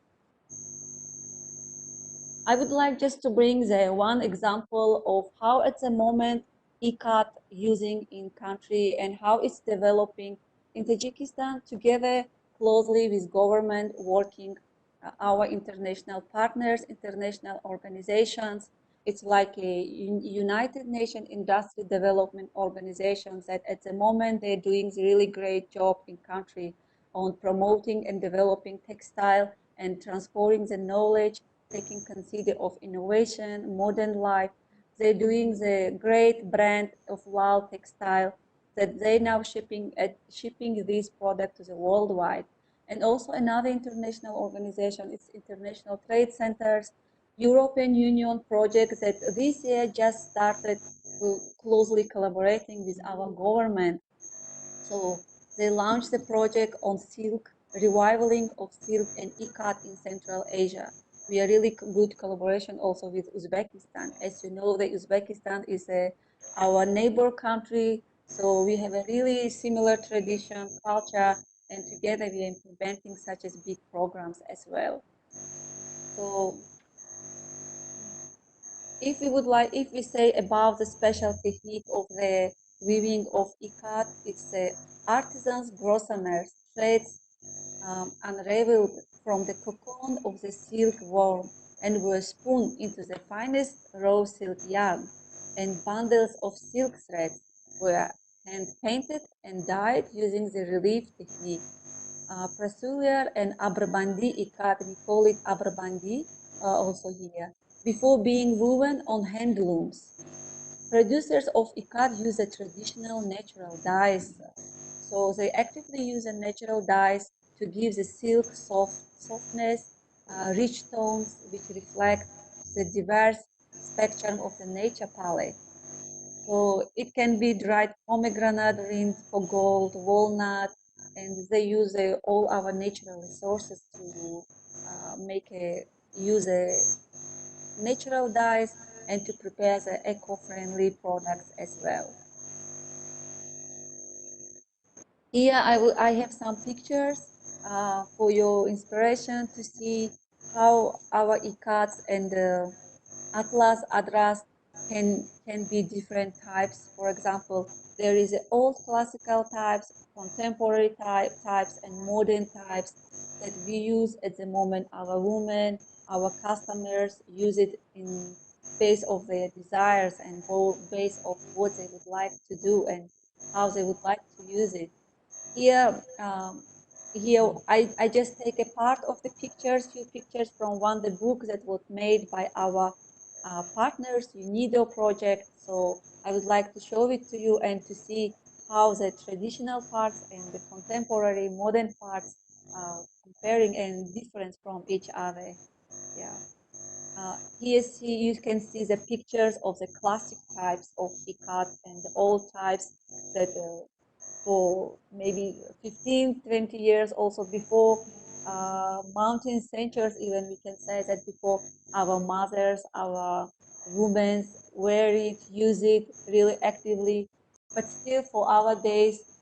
Speaker 3: I would like just to bring the one example of how at the moment ICAT using in country and how it's developing in Tajikistan together closely with government working our international partners, international organizations. It's like a United Nations Industry Development Organizations that at the moment they're doing a really great job in country on promoting and developing textile and transferring the knowledge, taking consider of innovation, modern life. They're doing the great brand of Wow Textile that they now shipping these products to the worldwide. And also another international organization, it's International Trade Centers, European Union project that this year just started closely collaborating with our government. So they launched the project on silk, revivaling of silk and ikat in Central Asia. We are really good collaboration also with Uzbekistan. As you know, the Uzbekistan is our neighbor country, so we have a really similar tradition, culture, and together we are implementing such as big programs as well. So if we say about the special technique of the weaving of ikat, it's the artisans, grossomers, threads unraveled from the cocoon of the silk worm and were spun into the finest raw silk yarn, and bundles of silk threads were hand painted and dyed using the relief technique. Prasulier and Abrabandi ikat, we call it Abrabandi also here, before being woven on handlooms. Producers of ikat use the traditional natural dyes. So they actively use the natural dyes to give the silk softness, rich tones, which reflect the diverse spectrum of the nature palette. So it can be dried pomegranate, rind for gold, walnut, and they use all our natural resources to use natural dyes and to prepare the eco-friendly products as well. Here I have some pictures for your inspiration to see how our ikats and atlas, adras can be different types. For example, there is old classical types, contemporary types, and modern types that we use at the moment. Our women, our customers use it in base of their desires and base of what they would like to do and how they would like to use it. Here, I just take a part of the pictures, few pictures from the book that was made by our partners, UNIDO project. So I would like to show it to you and to see how the traditional parts and the contemporary modern parts comparing and different from each other. Yeah. You can see the pictures of the classic types of ikat and the old types that for maybe 15, 20 years also before mountain centuries, even we can say that before our mothers, our women wear it, use it really actively. But still for our days,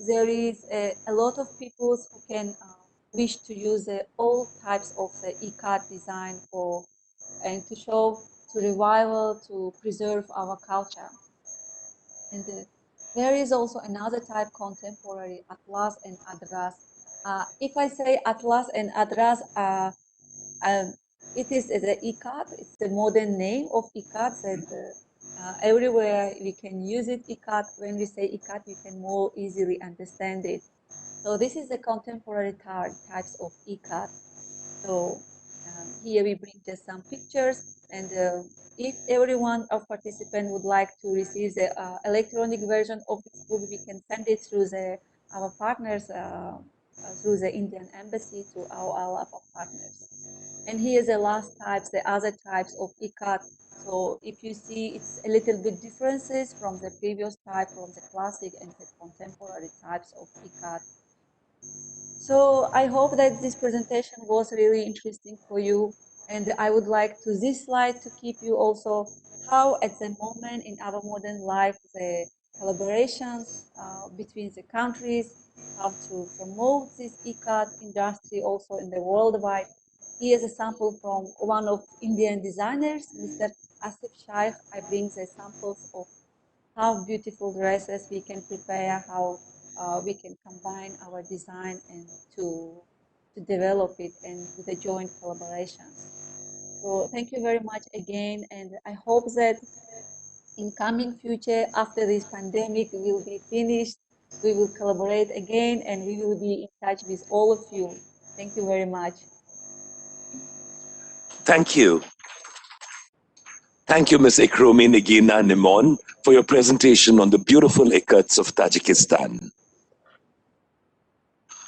Speaker 3: there is a lot of people who can wish to use all types of the ikat design for and to show, to revival, to preserve our culture. And there is also another type, contemporary, atlas and adras. If I say atlas and adras, it is the ikat, it's the modern name of ikat that everywhere we can use it, ikat. When we say ikat, you can more easily understand it. So this is the contemporary types of ikat. So here we bring just some pictures, and if everyone of participants would like to receive the electronic version of this book, we can send it through our partners, through the Indian embassy to our partners. And here's the last types, the other types of ikat. So if you see, it's a little bit differences from the previous type, from the classic and the contemporary types of ikat. So I hope that this presentation was really interesting for you. And I would like to this slide to keep you also how at the moment in our modern life, the collaborations between the countries, how to promote this ikat industry also in the worldwide. Here's a sample from one of Indian designers, Mr. Asif Shaikh. I bring the samples of how beautiful dresses we can prepare, how we can combine our design and to develop it and with the joint collaborations. So thank you very much again, and I hope that in coming future, after this pandemic will be finished, we will collaborate again and we will be in touch with all of you. Thank you very much.
Speaker 2: Thank you. Thank you, Ms. Ikromi Nigina Nimon, for your presentation on the beautiful ikats of Tajikistan.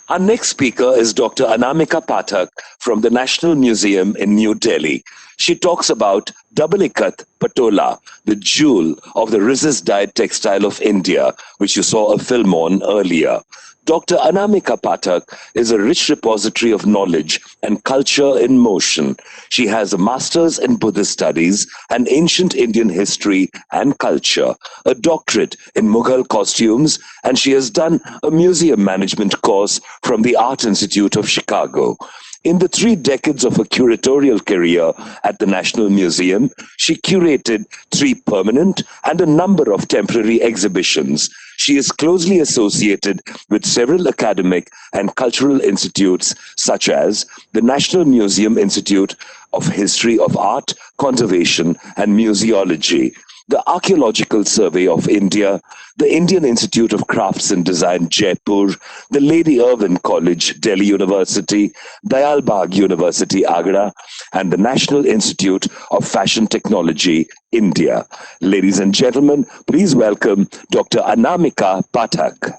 Speaker 2: Our next speaker is Dr. Anamika Pathak from the National Museum in New Delhi. She talks about double ikat patola, the jewel of the resist-dyed textile of India, which you saw a film on earlier. Dr. Anamika Pathak is a rich repository of knowledge and culture in motion. She has a master's in Buddhist studies and ancient Indian history and culture, a doctorate in Mughal costumes, and she has done a museum management course from the Art Institute of Chicago. In the 3 decades of her curatorial career at the National Museum, she curated 3 permanent and a number of temporary exhibitions. She is closely associated with several academic and cultural institutes such as the National Museum Institute of History of Art, Conservation and Museology, the Archaeological Survey of India, the Indian Institute of Crafts and Design, Jaipur, the Lady Irwin College, Delhi University, Dayal Bagh University, Agra, and the National Institute of Fashion Technology, India. Ladies and gentlemen, please welcome Dr. Anamika Pathak.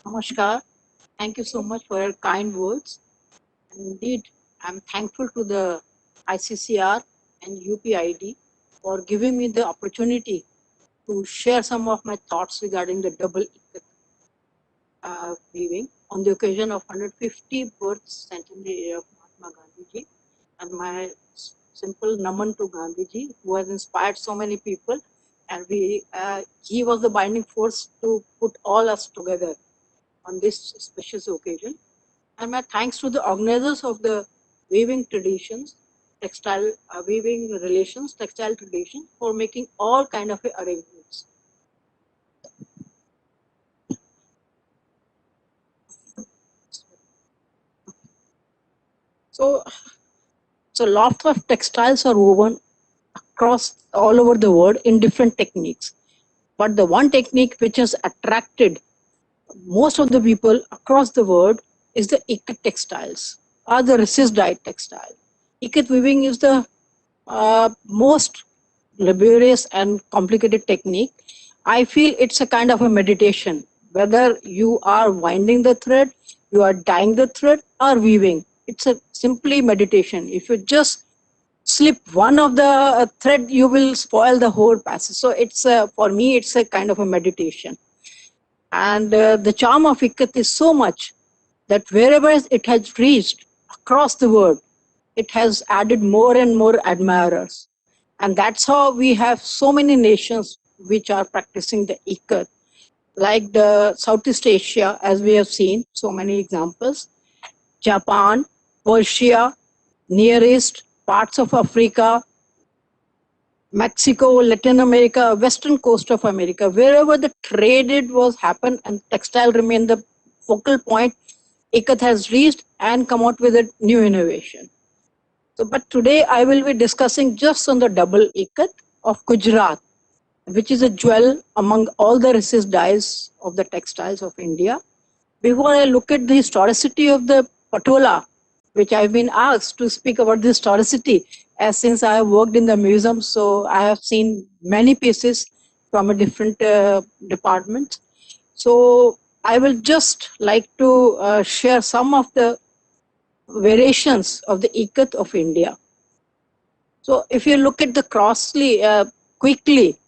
Speaker 11: Namaskar. Thank you so much for your kind words. Indeed, I'm thankful to the ICCR and UPID for giving me the opportunity to share some of my thoughts regarding the double weaving on the occasion of 150th birth centenary of Mahatma Gandhi and my simple naman to Gandhiji, who has inspired so many people, and he was the binding force to put all us together on this special occasion.
Speaker 5: And my thanks to the organizers of the weaving traditions, textile weaving relations, textile tradition for making all kind of arrangements. So, lots of textiles are woven across all over the world in different techniques. But the one technique which has attracted most of the people across the world is the ikat textiles or the resist dyed textile. Ikat weaving is the most laborious and complicated technique. I feel it's a kind of a meditation. Whether you are winding the thread, you are dyeing the thread, or weaving, it's a simply meditation. If you just slip one of the thread, you will spoil the whole passage. So it's for me, it's a kind of a meditation. And the charm of ikat is so much that wherever it has reached across the world, it has added more and more admirers. And that's how we have so many nations which are practicing the ikat, like the Southeast Asia, as we have seen, so many examples, Japan, Persia, Near East, parts of Africa, Mexico, Latin America, western coast of America, wherever the trade was happened and textile remained the focal point, ikat has reached and come out with a new innovation. So, but today I will be discussing just on the double ikat of Gujarat, which is a jewel among all the resist dyes of the textiles of India. Before I look at the historicity of the patola, which I've been asked to speak about the historicity, as since I have worked in the museum, so I have seen many pieces from a different departments. So I will just like to share some of the variations of the ikat of India. So if you look at the quickly,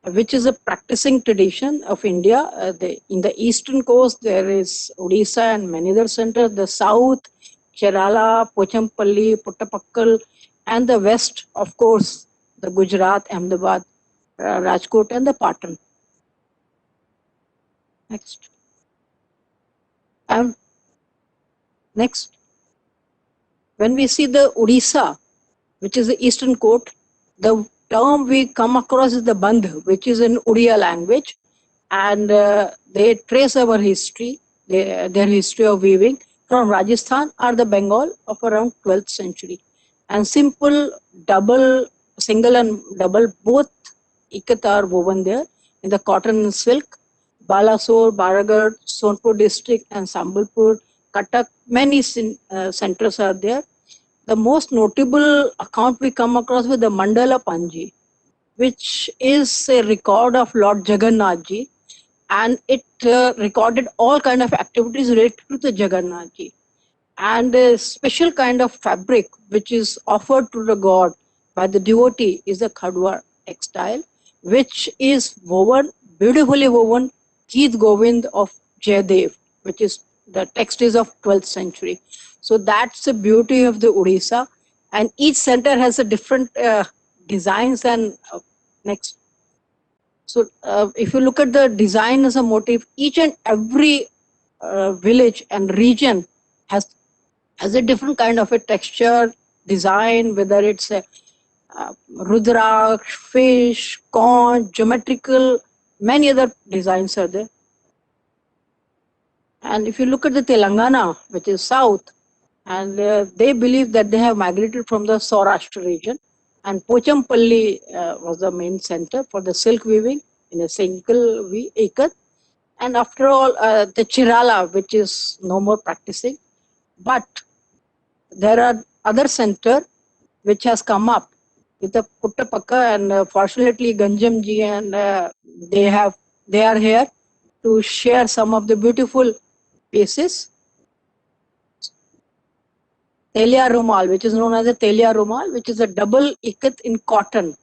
Speaker 5: which is a practicing tradition of India. In the eastern coast, there is Odisha and many other centers. The south, Kerala, Pochampalli, Puttapakkal, and the west, of course, the Gujarat, Ahmedabad, Rajkot, and the Patan. Next. And next, when we see the Odisha, which is the eastern coast, the term we come across is the Bandh, which is in Odia language, and they trace our history, their history of weaving from Rajasthan or the Bengal of around 12th century. And simple, double, single and double, both ikat are woven there in the cotton and silk. Balasore, Baragarh, Sonpur district and Sambalpur, Cuttack, many centers are there. The most notable account we come across with the Mandala Panji, which is a record of Lord Jagannath Ji, and it recorded all kind of activities related to the Jagannath Ji. And a special kind of fabric which is offered to the god by the devotee is the Khadwa textile, which is woven, beautifully woven, Geet Govind of Jayadev, which is the text is of 12th century. So that's the beauty of the Odisha. And each center has a different designs and next. So if you look at the design as a motif, each and every village and region has a different kind of a texture, design, whether it's a rudraksh, fish, conch, geometrical, many other designs are there. And if you look at the Telangana, which is south, and they believe that they have migrated from the Saurashtra region, and Pochampalli was the main center for the silk weaving in a single ikat. And after all, the Chirala, which is no more practicing, but there are other center which has come up with the Puttapakka, and fortunately Ganjam ji and they are here to share some of the beautiful pieces. Telia Rumal, which is known as a Telia Rumal, which is a double ikat in cotton.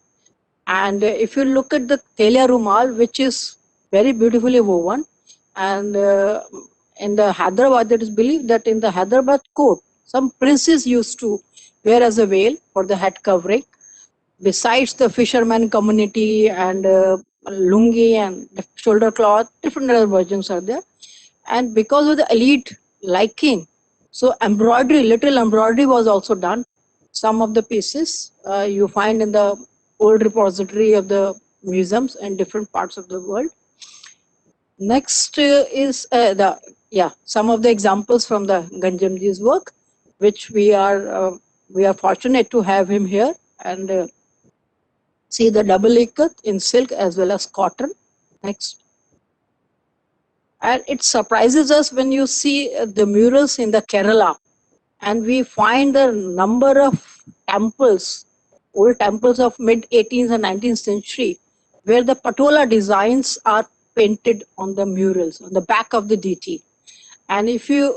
Speaker 5: And if you look at the Telia Rumal, which is very beautifully woven, and in the Hyderabad, it is believed that in the Hyderabad court, some princes used to wear as a veil for the head covering. Besides the fisherman community and lungi and shoulder cloth, different other versions are there. And because of the elite liking So embroidery, little embroidery was also done. Some of the pieces you find in the old repository of the museums in different parts of the world. Next is some of the examples from the Ganjamji's work, which we are fortunate to have him here, and see the double ikat in silk as well as cotton. Next. And it surprises us when you see the murals in the Kerala, and we find the number of temples, old temples of mid 18th and 19th century, where the patola designs are painted on the murals, on the back of the deity. And if you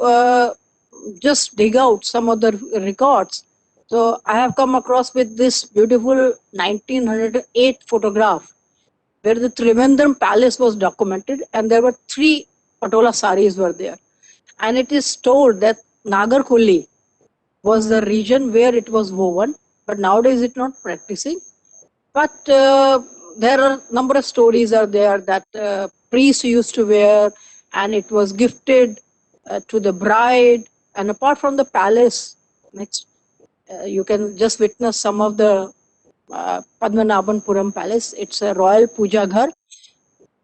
Speaker 5: just dig out some of the records, so I have come across with this beautiful 1908 photograph where the Trivandrum Palace was documented, and there were 3 patola saris were there. And it is told that Nagarkuli was the region where it was woven, but nowadays it's not practicing. But there are number of stories are there that priests used to wear, and it was gifted to the bride. And apart from the palace, next you can just witness some of the Padmanabhanpuram Palace. It's a royal puja ghar,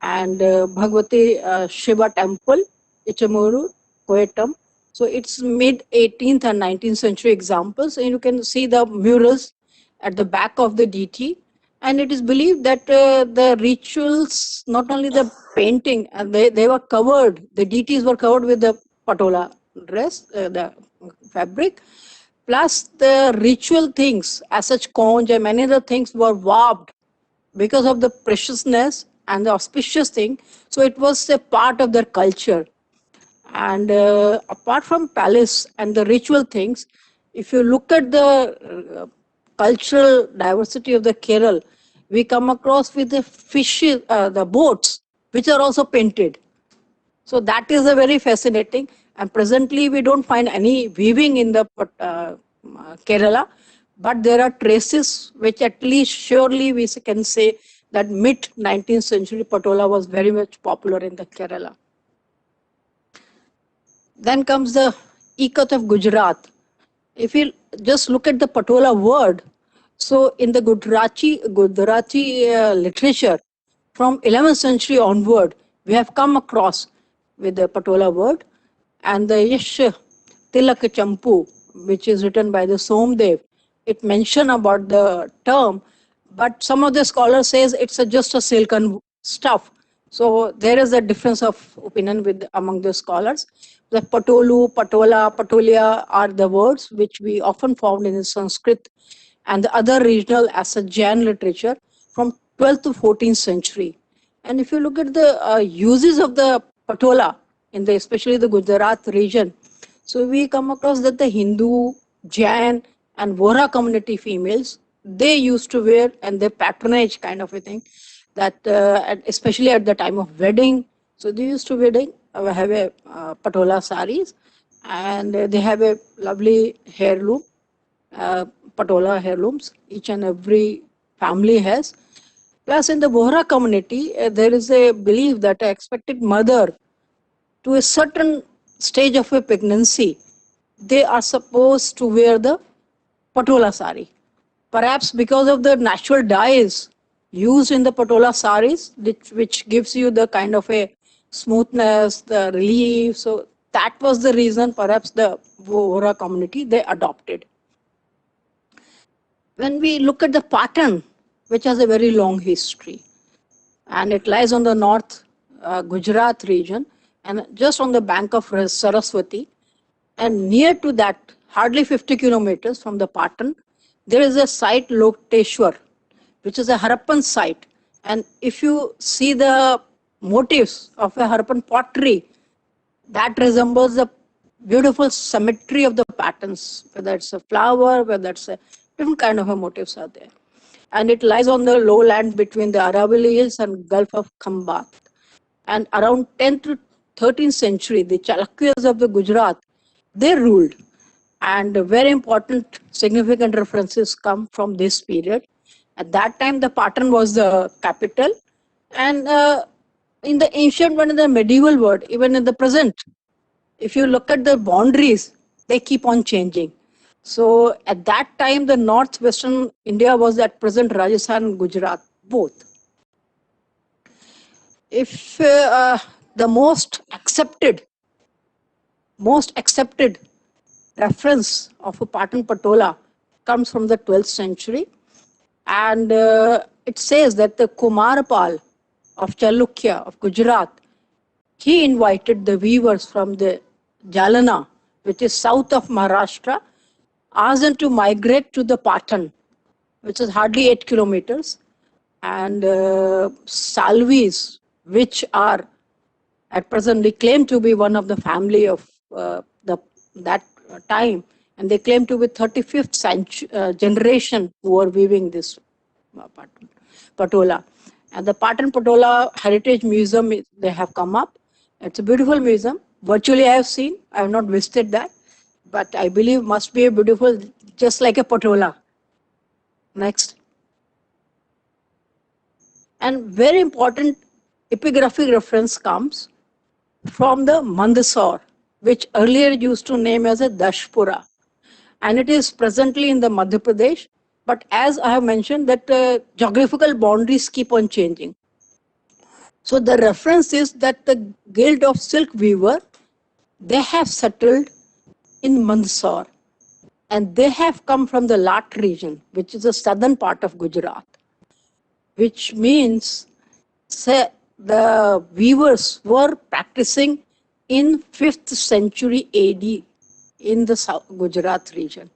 Speaker 5: and Bhagavati Shiva temple, Ichamuru, Koetam. So it's mid 18th and 19th century examples, and you can see the murals at the back of the deity. And it is believed that the rituals, not only the painting, and they were covered, the deities were covered with the patola dress, the fabric, plus the ritual things, as such conch and many other things were warped because of the preciousness and the auspicious thing. So it was a part of their culture. And apart from palace and the ritual things, if you look at the cultural diversity of the Kerala, we come across with the fishes, the boats, which are also painted. So that is a very fascinating. And presently, we don't find any weaving in the Kerala, but there are traces which at least surely we can say that mid 19th century patola was very much popular in the Kerala. Then comes the ikat of Gujarat. If you just look at the patola word, so in the Gujarati literature, from 11th century onward, we have come across with the patola word, and the Yash Tilak Champu, which is written by the Somdev, it mentioned about the term, but some of the scholars says it's just a silken stuff. So there is a difference of opinion among the scholars. The patolu, patola, patolia are the words which we often found in Sanskrit and the other regional as a Jain literature from 12th to 14th century. And if you look at the uses of the patola in the especially the Gujarat region, so we come across that the Hindu, Jain, and Vora community females, they used to wear, and they patronage kind of a thing, that especially at the time of wedding. So they used to have a patola saris, and they have a lovely heirloom, patola heirlooms. Each and every family has. Plus, in the Bohra community, there is a belief that an expected mother to a certain stage of a pregnancy, they are supposed to wear the patola sari. Perhaps because of the natural dyes used in the patola saris, which gives you the kind of a smoothness, the relief. So that was the reason perhaps the Vohra community, they adopted. When we look at the Patan, which has a very long history, and it lies on the north Gujarat region, and just on the bank of Saraswati, and near to that, hardly 50 kilometers from the Patan, there is a site Lokteshwar, which is a Harappan site. And if you see the motifs of a Harappan pottery, that resembles the beautiful symmetry of the patterns, whether it's a flower, whether it's a different kind of a motifs are there. And it lies on the lowland between the Aravalli Hills and Gulf of Khambat. And around 10th to 13th century, the Chalukyas of the Gujarat, they ruled. And very important, significant references come from this period. At that time, the Patan was the capital. And in the ancient one, in the medieval world, even in the present, if you look at the boundaries, they keep on changing. So at that time, the northwestern India was at present Rajasthan and Gujarat, both. If the most accepted reference of a Patan Patola comes from the 12th century, and it says that the Kumarpal of Chalukya of Gujarat, he invited the weavers from the Jalana, which is south of Maharashtra, asked them to migrate to the Patan, which is hardly 8 kilometers, and Salvis, which are at present they claim to be one of the family of that time, and they claim to be 35th generation who are weaving this patola. And the Patan Patola Heritage Museum, they have come up. It's a beautiful museum. Virtually I have seen, I have not visited that, but I believe must be a beautiful, just like a patola. Next. And very important epigraphic reference comes from the Mandsaur, which earlier used to name as a Dashpura. And it is presently in the Madhya Pradesh. But as I have mentioned, that geographical boundaries keep on changing. So the reference is that the guild of silk weaver, they have settled in Mandsaur. And they have come from the Lat region, which is the southern part of Gujarat, which means the weavers were practicing in 5th century AD in the South Gujarat region.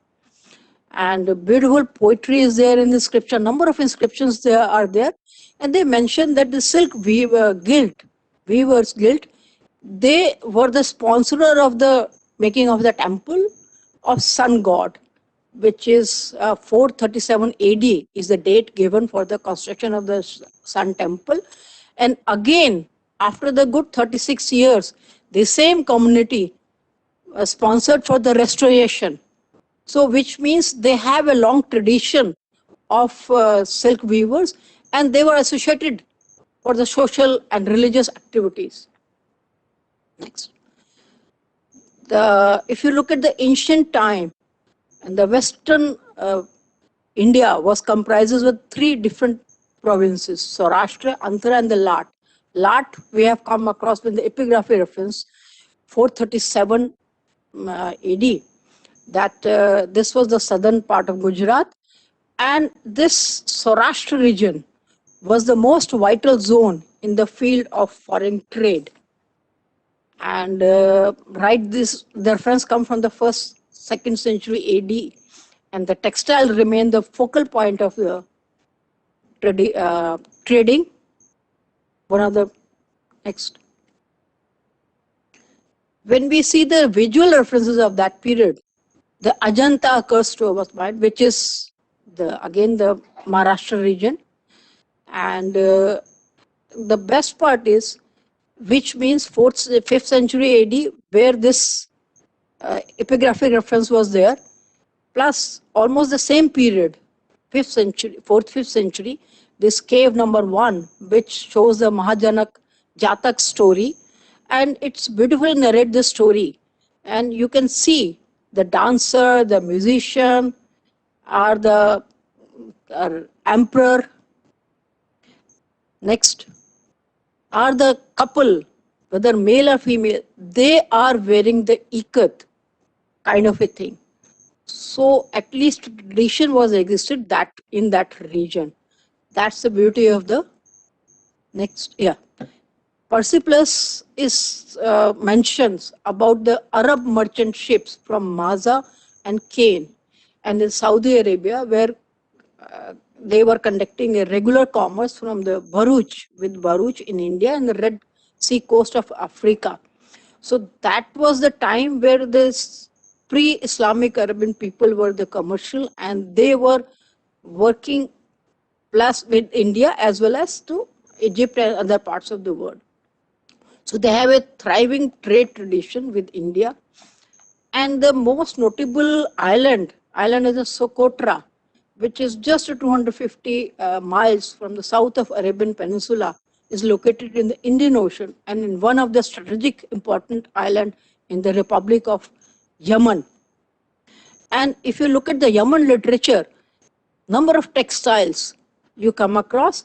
Speaker 5: And beautiful poetry is there in the scripture. Number of inscriptions there are there. And they mention that the silk weavers guild, they were the sponsor of the making of the temple of sun god, which is 437 AD is the date given for the construction of the sun temple. And again, after the good 36 years, the same community sponsored for the restoration. So which means they have a long tradition of silk weavers, and they were associated for the social and religious activities. Next. If you look at the ancient time, and the western India was comprises with 3 different provinces, Saurashtra, Andhra and the Lat. Lat we have come across with the epigraphy reference 437 AD, that this was the southern part of Gujarat, and this Saurashtra region was the most vital zone in the field of foreign trade. And the reference come from the 1st, 2nd century AD, and the textile remained the focal point of the trading. One of the next. When we see the visual references of that period, the Ajanta occurs to our mind, which is again the Maharashtra region. And the best part is, which means 4th, 5th century AD, where this epigraphic reference was there, plus almost the same period, 5th century, 4th, 5th century, this cave number 1, which shows the Mahajanak Jatak story, and it's beautifully narrate the story. And you can see the dancer, the musician, or the emperor. Next, are the couple, whether male or female, they are wearing the ikat kind of a thing. So at least tradition was existed that in that region. That's the beauty of the next. Yeah, Persepolis is mentions about the Arab merchant ships from Maza and Cain, and in Saudi Arabia, where they were conducting a regular commerce from the Bharuch in India and the Red Sea coast of Africa. So that was the time where this pre-Islamic Arabian people were the commercial, and they were working plus with India as well as to Egypt and other parts of the world. So they have a thriving trade tradition with India. And the most notable island is a Socotra, which is just 250 miles from the south of Arabian Peninsula, is located in the Indian Ocean and in one of the strategic important island in the Republic of Yemen. And if you look at the Yemen literature, number of textiles you come across,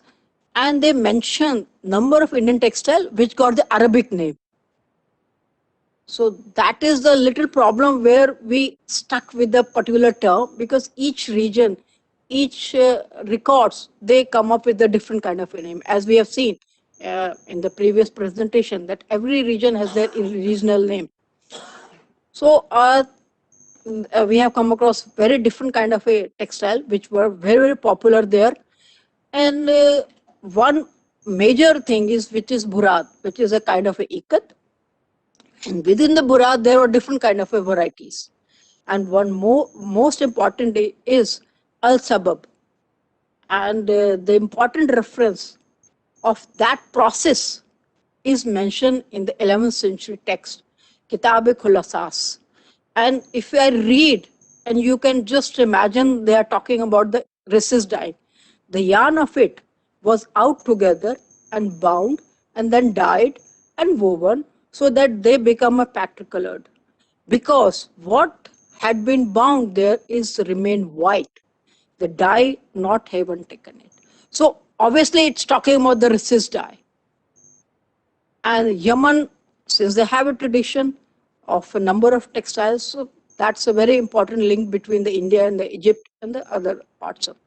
Speaker 5: and they mention number of Indian textile which got the Arabic name. So that is the little problem where we stuck with the particular term, because each region, each records, they come up with a different kind of a name. As we have seen in the previous presentation, that every region has their regional name. So we have come across very different kind of a textile which were very, very popular there. And one major thing is which is burad, which is a kind of a ikat. And within the burad, there were different kind of a varieties. And one most important is al-sabab. And the important reference of that process is mentioned in the 11th century text, Kitab-e-Khulasas. And if I read, and you can just imagine they are talking about the resist dye. The yarn of it was out together and bound and then dyed and woven so that they become a pattern colored. Because what had been bound there is remained white. The dye not haven't taken it. So obviously it's talking about the resist dye. And Yemen, since they have a tradition of a number of textiles, so that's a very important link between the India and the Egypt and the other parts of.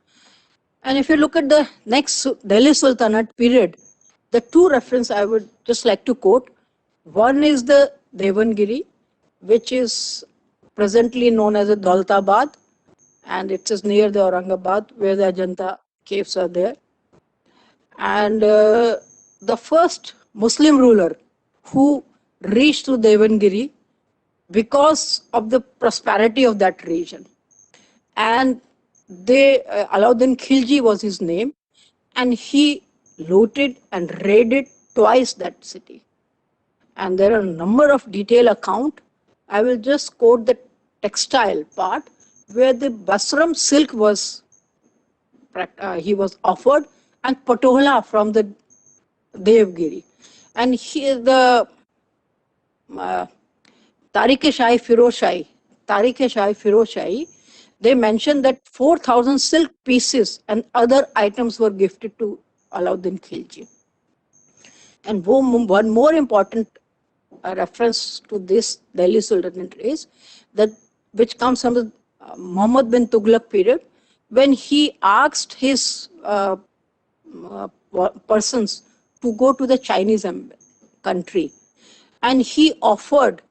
Speaker 5: And if you look at the next Delhi Sultanate period, the two references I would just like to quote. One is the Devangiri, which is presently known as the Daulatabad, and it is near the Aurangabad, where the Ajanta caves are there. And the first Muslim ruler who reached to Devangiri because of the prosperity of that region. And they, Alauddin Khilji was his name, and he looted and raided twice that city. And there are a number of detailed account. I will just quote the textile part, where the Basram silk was he was offered, and patola from the Devgiri. And he, the Tariq-e-Shahi Firozshahi, they mentioned that 4,000 silk pieces and other items were gifted to Alauddin Khilji. And one more important reference to this Delhi Sultanate is that, which comes from the Muhammad bin Tughlaq period, when he asked his persons to go to the Chinese country, and he offered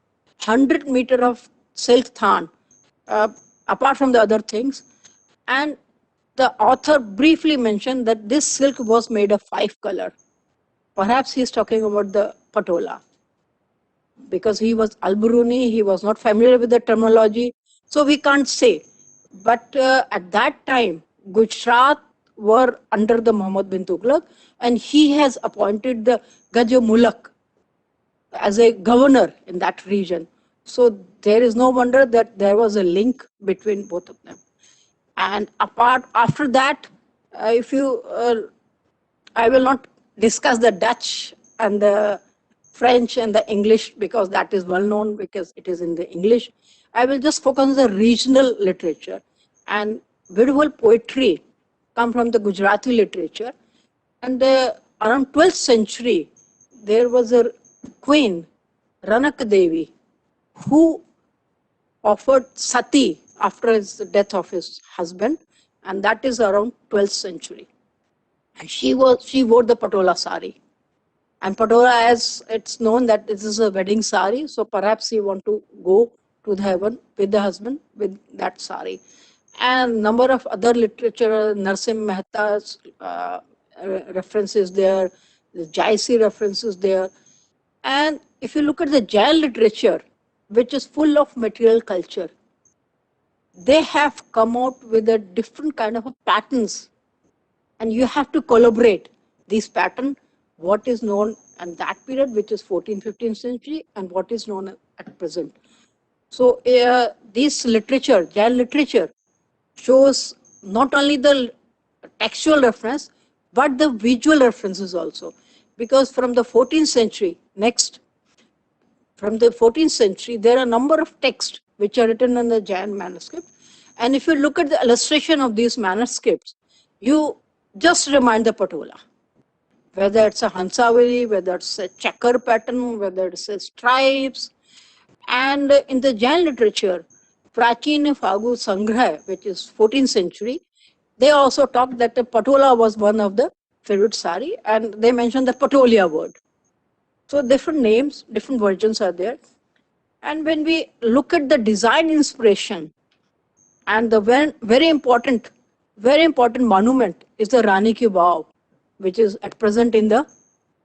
Speaker 5: 100 meter of silk than, apart from the other things. And the author briefly mentioned that this silk was made of 5 color. Perhaps he is talking about the patola. Because he was Al-Buruni, he was not familiar with the terminology, so we can't say. But at that time, Gujarat were under the Muhammad bin Tughlaq, and he has appointed the Gaj-e-Mulk as a governor in that region. So there is no wonder that there was a link between both of them. And after that, if you, I will not discuss the Dutch and the French and the English, because that is well known, because it is in the English. I will just focus on the regional literature. And beautiful poetry come from the Gujarati literature. And around 12th century, there was a queen, Ranak Devi, who offered sati after the death of his husband, and that is around 12th century. And she wore the patola sari. And patola, as it's known that this is a wedding sari, so perhaps he want to go to the heaven with the husband with that sari. And number of other literature, Narsim Mehta's references there, the Jaisi references there. And if you look at the Jain literature, which is full of material culture, they have come out with a different kind of patterns, and you have to collaborate these patterns, what is known in that period, which is 14th, 15th century, and what is known at present. So this literature, Jain literature, shows not only the textual reference, but the visual references also. Because from the 14th century, from the 14th century, there are a number of texts which are written in the Jain manuscript, And if you look at the illustration of these manuscripts, you just remind the patola. Whether it's a Hansavali, whether it's a checker pattern, whether it's a stripes. And in the Jain literature, Prachina Phagu Sangraha, which is 14th century, they also talked that the patola was one of the favorite sari, and they mentioned the patolia word. So different names, different versions are there. And when we look at the design inspiration, and the very important monument is the Rani Ki Vav, which is at present in the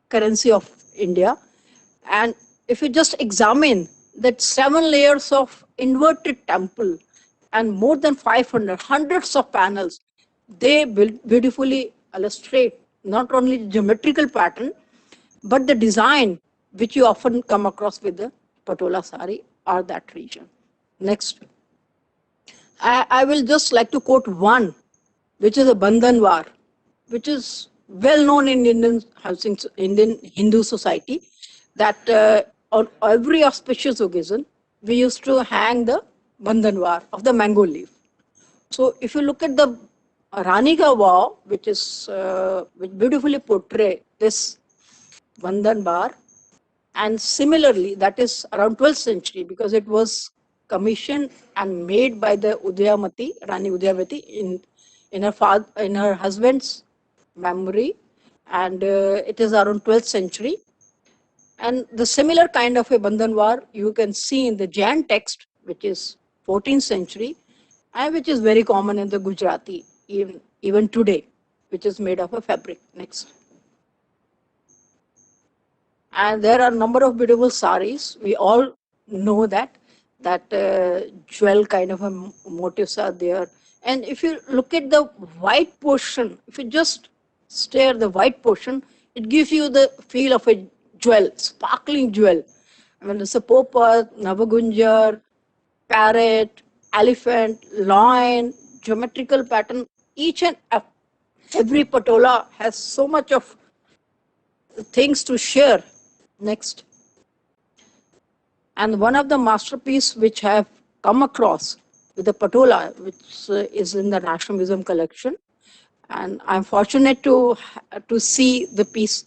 Speaker 5: currency of India. And if you just examine that 7 layers of inverted temple and more than 500, hundreds of panels, they beautifully illustrate not only the geometrical pattern, but the design which you often come across with the patola sari or that region. Next. I will just like to quote one, which is a Bandhanwar, which is well known in Indian Hindu society, that on every auspicious occasion, we used to hang the Bandhanwar of the mango leaf. So if you look at the Rani Ka Vav, which beautifully portray this Bandhanwar, and similarly, that is around 12th century, because it was commissioned and made by the Udayamati, Rani Udayamati, in her husband's memory, and it is around 12th century. And the similar kind of a Bandhanwar you can see in the Jain text, which is 14th century, and which is very common in the Gujarati, even today, which is made of a fabric. Next. And there are a number of beautiful saris. We all know that jewel kind of a motifs are there. And if you look at the white portion, if you just stare the white portion, it gives you the feel of a jewel, sparkling jewel. I mean, it's a popper, navagunjar, parrot, elephant, lion, geometrical pattern. Each and every patola has so much of things to share. Next. And one of the masterpieces which I have come across with the patola, which is in the National Museum collection, and I'm fortunate to see the piece,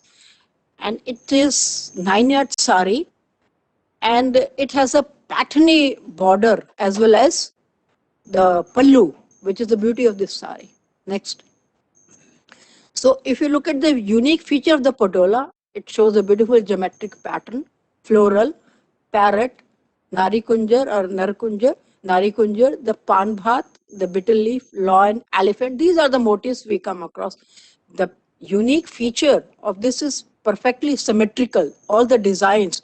Speaker 5: and it is 9-yard sari, and it has a patterny border as well as the pallu, which is the beauty of this sari. Next. So if you look at the unique feature of the patola, it shows a beautiful geometric pattern, floral, parrot, narikunjar or narkunjar, narikunjar, the panbhat, the bitter leaf, lion, elephant. These are the motifs we come across. The unique feature of this is perfectly symmetrical. All the designs,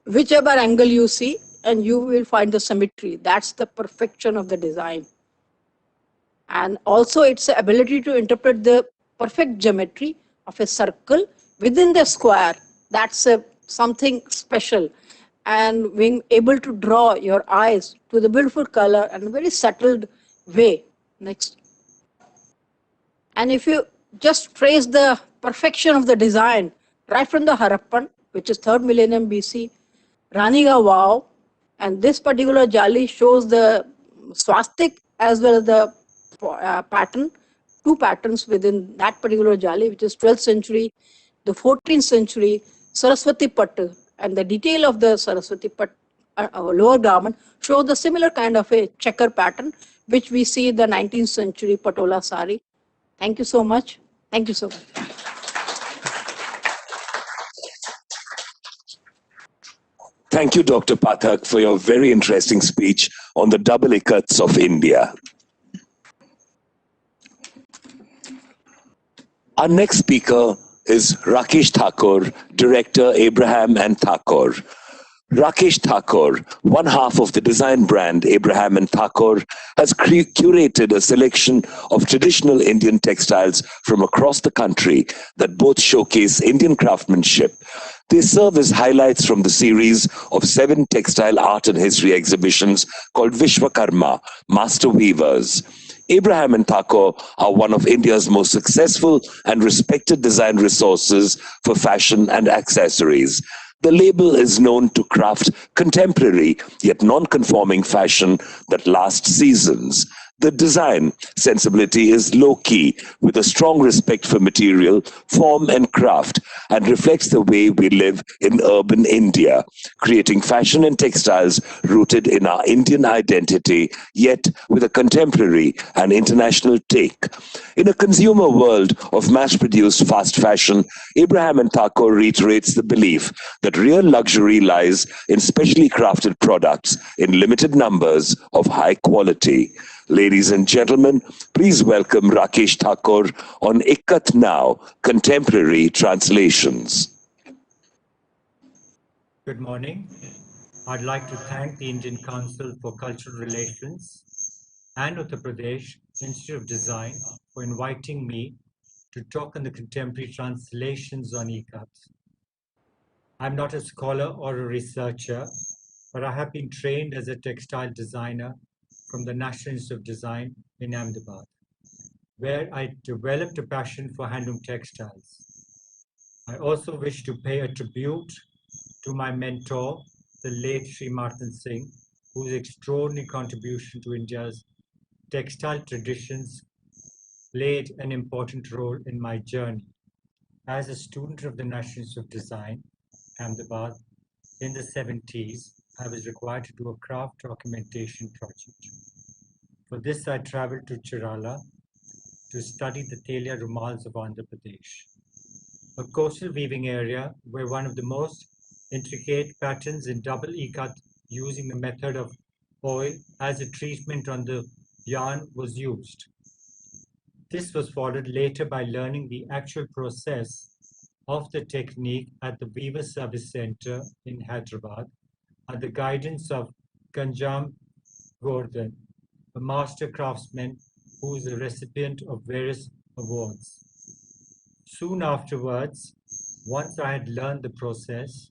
Speaker 5: whichever angle you see, and you will find the symmetry. That's the perfection of the design. And also its ability to interpret the perfect geometry of a circle within the square. That's something special. And being able to draw your eyes to the beautiful color and a very settled way. Next. And if you just trace the perfection of the design right from the Harappan, which is 3rd millennium BC, Rani Ka Vav, and this particular jali shows the swastik as well as the pattern, 2 patterns within that particular jali, which is 12th century, the 14th century, Saraswati Pattu, and the detail of the Saraswati Pattu lower garment show the similar kind of a checker pattern, which we see in the 19th century patola sari. Thank you so much. Thank you so much.
Speaker 2: Thank you, Dr. Pathak, for your very interesting speech on the double ikats of India. Our next speaker is Rakesh Thakur, Director, Abraham and Thakur. Rakesh Thakur, one half of the design brand Abraham and Thakur, has curated a selection of traditional Indian textiles from across the country that both showcase Indian craftsmanship. They serve as highlights from the series of 7 textile art and history exhibitions called Vishwakarma, Master Weavers. Abraham and Thakur are one of India's most successful and respected design resources for fashion and accessories. The label is known to craft contemporary yet non-conforming fashion that lasts seasons. The design sensibility is low-key, with a strong respect for material, form and craft, and reflects the way we live in urban India, creating fashion and textiles rooted in our Indian identity, yet with a contemporary and international take. In a consumer world of mass-produced fast fashion, Abraham and Thakur reiterates the belief that real luxury lies in specially crafted products in limited numbers of high quality. Ladies and gentlemen, please welcome Rakesh Thakur on Ikkat Now, Contemporary Translations.
Speaker 6: Good morning. I'd like to thank the Indian Council for Cultural Relations and Uttar Pradesh Institute of Design for inviting me to talk on the contemporary translations on Ikkat. I'm not a scholar or a researcher, but I have been trained as a textile designer from the National Institute of Design in Ahmedabad, where I developed a passion for handloom textiles. I also wish to pay a tribute to my mentor, the late Sri Martin Singh, whose extraordinary contribution to India's textile traditions played an important role in my journey. As a student of the National Institute of Design, Ahmedabad, in the 70s, I was required to do a craft documentation project. For this, I traveled to Kerala to study the Telia Rumals of Andhra Pradesh, a coastal weaving area where one of the most intricate patterns in double ikat using the method of oil as a treatment on the yarn was used. This was followed later by learning the actual process of the technique at the Weaver Service Center in Hyderabad under the guidance of Ganjam Gordon, a master craftsman who is a recipient of various awards. Soon afterwards, once I had learned the process,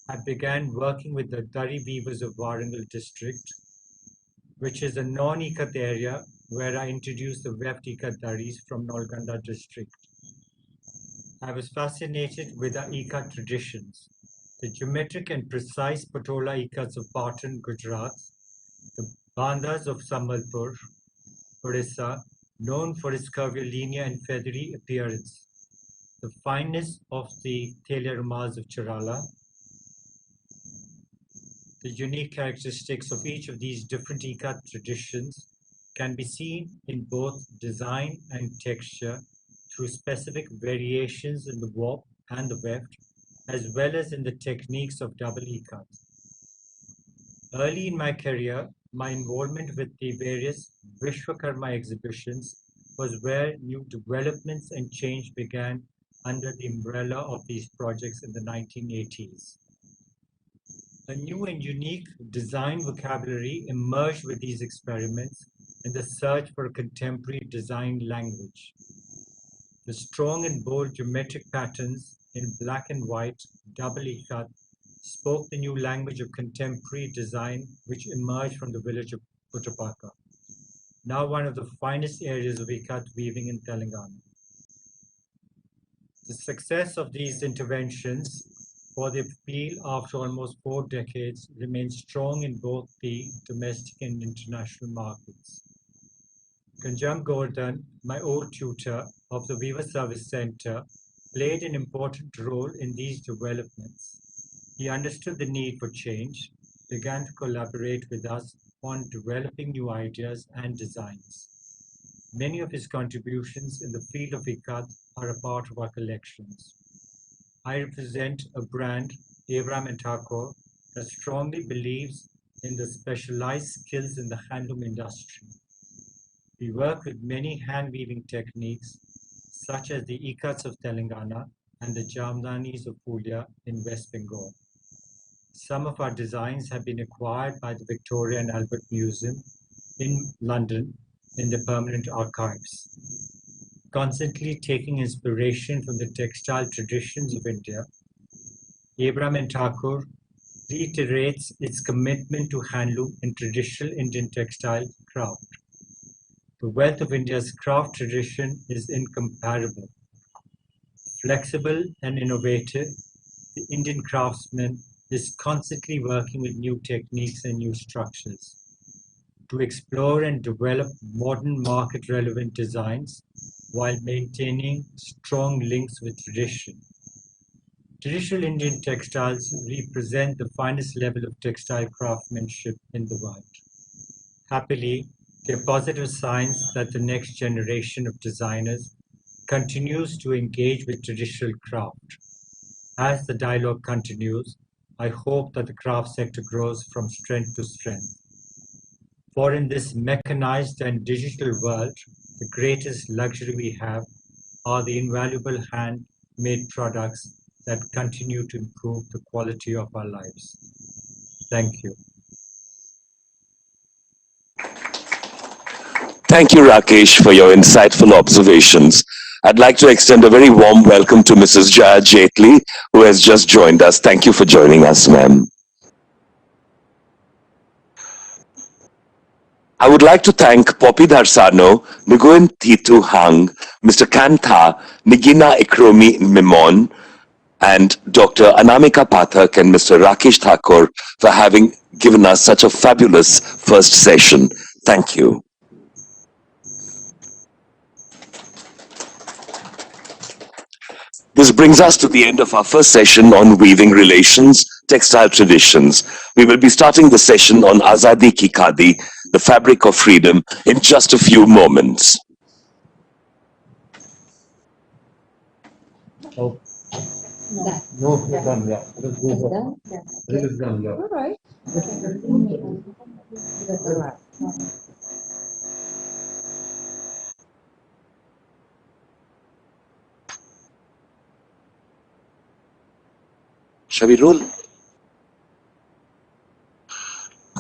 Speaker 6: I began working with the Dari weavers of Warangal district, which is a non-ikat area where I introduced the weft ikat daris from Nalgonda district. I was fascinated with our ikat traditions, the geometric and precise patola ikats of Patan, Gujarat, the bandhas of Sambalpur, Odisha, known for its curvilinear and feathery appearance, the fineness of the Telia Rumals of Kerala, the unique characteristics of each of these different ikat traditions can be seen in both design and texture through specific variations in the warp and the weft, as well as in the techniques of double ikat. Early in my career, my involvement with the various Vishwakarma exhibitions was where new developments and change began under the umbrella of these projects in the 1980s. A new and unique design vocabulary emerged with these experiments in the search for a contemporary design language. The strong and bold geometric patterns in black and white double ikat spoke the new language of contemporary design which emerged from the village of Puttapaka, now one of the finest areas of ikat weaving in Telangana. The success of these interventions for the appeal after almost 4 decades remains strong in both the domestic and international markets. Ganjam Gordon, my old tutor of the Weaver Service Center, played an important role in these developments. He understood the need for change, began to collaborate with us on developing new ideas and designs. Many of his contributions in the field of ikat are a part of our collections. I represent a brand, Abraham and Thakur, that strongly believes in the specialized skills in the handloom industry. We work with many hand weaving techniques, such as the ikats of Telangana and the jamdanis of Pulia in West Bengal. Some of our designs have been acquired by the Victoria and Albert Museum in London in the permanent archives. Constantly taking inspiration from the textile traditions of India, Abraham and Thakur reiterates its commitment to handloom and traditional Indian textile craft. The wealth of India's craft tradition is incomparable. Flexible and innovative, the Indian craftsman is constantly working with new techniques and new structures. to explore and develop modern market-relevant designs while maintaining strong links with tradition. Traditional Indian textiles represent the finest level of textile craftsmanship in the world. Happily, they're positive signs that the next generation of designers continues to engage with traditional craft. As the dialogue continues, I hope that the craft sector grows from strength to strength. For in this mechanized and digital world, the greatest luxury we have are the invaluable handmade products that continue to improve the quality of our lives. Thank you.
Speaker 2: Thank you, Rakesh, for your insightful observations. I'd like to extend a very warm welcome to Mrs. Jaya Jaitley, who has just joined us. Thank you for joining us, ma'am. I would like to thank Poppy Dharsano, Nguyen Thitu Hang, Mr. Kantha, Nigina Ikromi Mimon, and Dr. Anamika Pathak and Mr. Rakesh Thakur for having given us such a fabulous first session. Thank you. This brings us to the end of our first session on weaving relations, textile traditions. We will be starting the session on Azadi Ki Khadi, the fabric of freedom, in just a few moments.
Speaker 6: Oh. No, it's done, yeah. Let's go. It is done, yeah.
Speaker 18: All right.
Speaker 2: Shall we roll?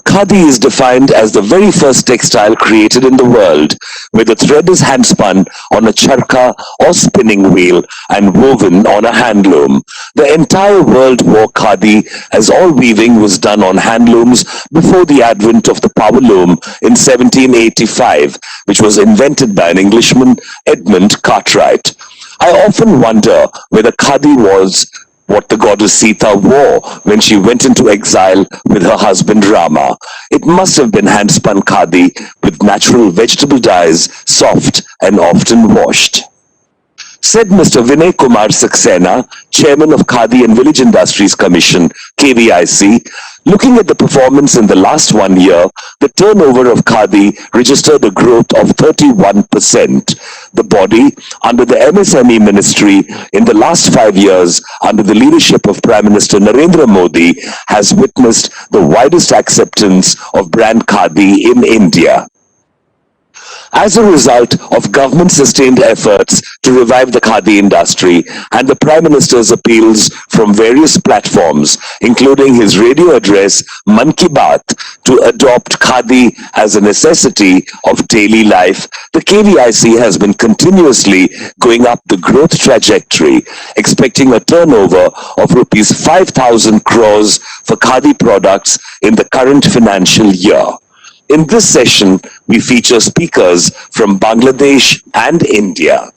Speaker 2: Khadi is defined as the very first textile created in the world, where the thread is handspun on a charkha or spinning wheel and woven on a handloom. The entire world wore khadi, as all weaving was done on handlooms before the advent of the power loom in 1785, which was invented by an Englishman, Edmund Cartwright. I often wonder whether khadi was what the goddess Sita wore when she went into exile with her husband Rama. It must have been hand-spun khadi with natural vegetable dyes, soft and often washed. Said Mr. Vinay Kumar Saxena, Chairman of Khadi and Village Industries Commission, KVIC, looking at the performance in the last 1 year, the turnover of Khadi registered a growth of 31%. The body, under the MSME ministry, in the last 5 years, under the leadership of Prime Minister Narendra Modi, has witnessed the widest acceptance of brand Khadi in India. As a result of government-sustained efforts to revive the khadi industry and the Prime Minister's appeals from various platforms, including his radio address, Man Ki Baat, to adopt khadi as a necessity of daily life, the KVIC has been continuously going up the growth trajectory, expecting a turnover of rupees 5,000 crores for khadi products in the current financial year. In this session, we feature speakers from Bangladesh and India.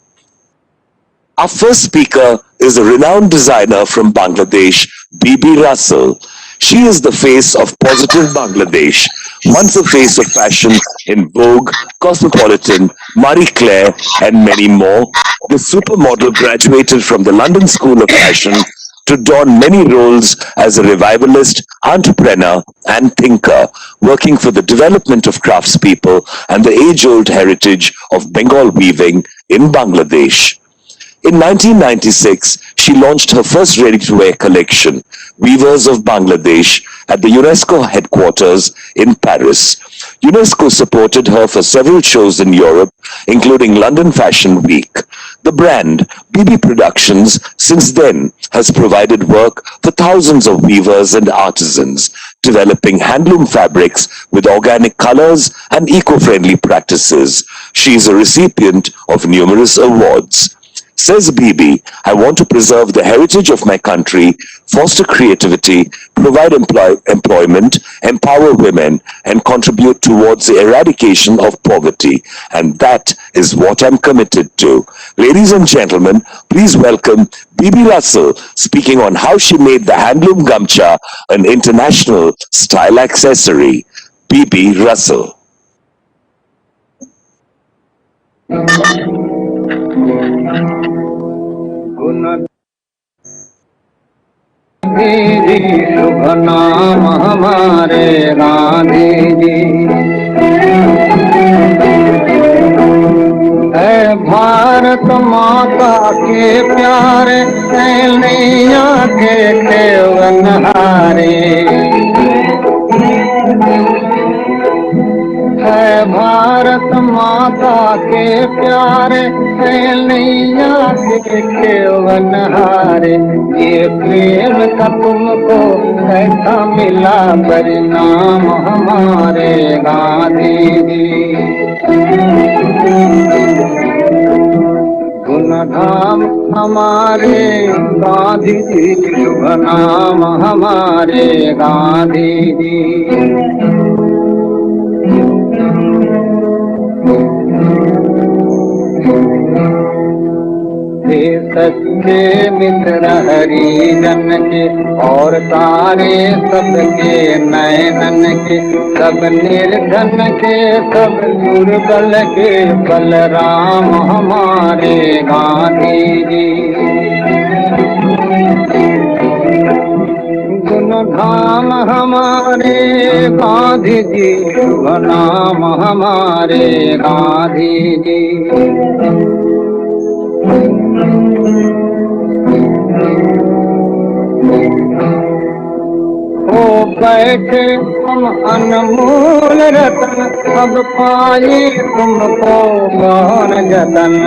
Speaker 2: Our first speaker is a renowned designer from Bangladesh, Bibi Russell. She is the face of Positive Bangladesh, once a face of fashion in Vogue, Cosmopolitan, Marie Claire, and many more. The supermodel graduated from the London School of Fashion to don many roles as a revivalist, entrepreneur, and thinker, working for the development of craftspeople and the age-old heritage of Bengal weaving in Bangladesh. In 1996, she launched her first ready-to-wear collection, Weavers of Bangladesh, at the UNESCO headquarters in Paris. UNESCO supported her for several shows in Europe, including London Fashion Week. The brand, BB Productions, since then has provided work for thousands of weavers and artisans, developing handloom fabrics with organic colors and eco-friendly practices. She is a recipient of numerous awards. Says Bibi, I want to preserve the heritage of my country, foster creativity, provide employment, empower women, and contribute towards the eradication of poverty. And that is what I'm committed to. Ladies and gentlemen, please welcome Bibi Russell speaking on how she made the handloom gamcha an international style accessory. Bibi Russell.
Speaker 7: जी शुभ नाम हमारे गांधी जी है भारत माता के प्यारे नैया के केवनहारे है भारत माता के प्यारे नैया के केवनहारे ये प्रेम का तुमको कैसा मिला परिणाम हमारे गांधी जी गुण धाम हमारे गांधी जी शुभ नाम हमारे गांधी जी सच्चे मित्र हरिजन के और सारे सबके नयनन के सब निर्धन के सब दुर्बल के बलराम हमारे गांधी जी गुण धाम हमारे गांधी जी शुभ नाम हमारे गांधी जी ओ बैठे हम अनमोल रतन अब पाए तुमको कौन जतन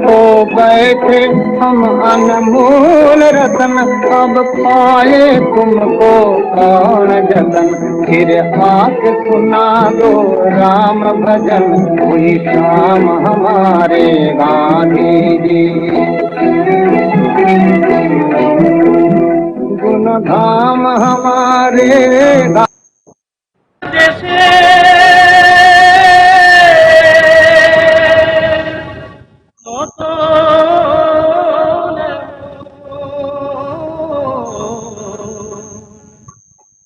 Speaker 7: ओ बैठे हम अनमोल रतन अब पाए तुमको कौन जतन फिर आके सुना दो राम भजन हुई शाम हमारे गांधी जी गुण धाम हमारे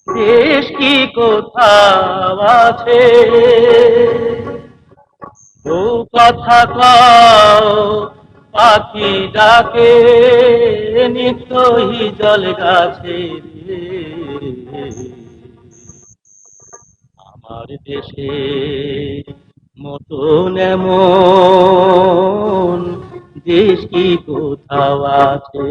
Speaker 22: দেশ কি কোথাও আছে ও কথা কও পাখি ডাকে নিত্যই জল গাছে আমার দেশে মতন এমন দেশ কি কোথাও আছে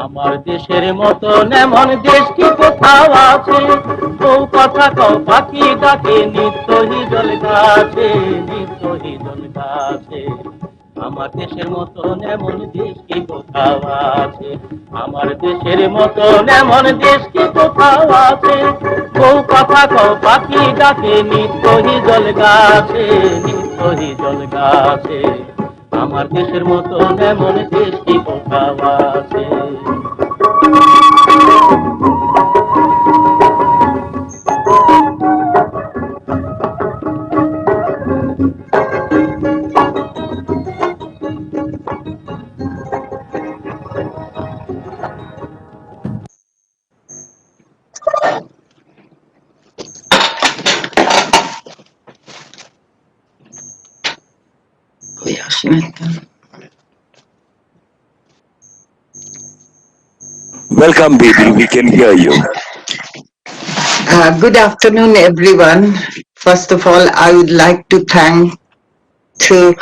Speaker 22: আমার দেশের মতন এমন দেশ কি কোথাও আছে ও কথা কও পাখি ডাকে নিত্যই জল গাছে নিত্যই জল গাছে আমার দেশের মতন এমন দেশ কি কোথাও আছে আমার দেশের মতন এমন দেশ কি কোথাও আছে ও কথা কও পাখি ডাকে নিত্যই জল গাছে নিত্যই জল গাছে আমার দেশের মতন এমন দেশ কি কোথাও আছে
Speaker 2: Welcome, baby. We can hear you.
Speaker 23: Good afternoon, everyone. First of all, I would like to thank to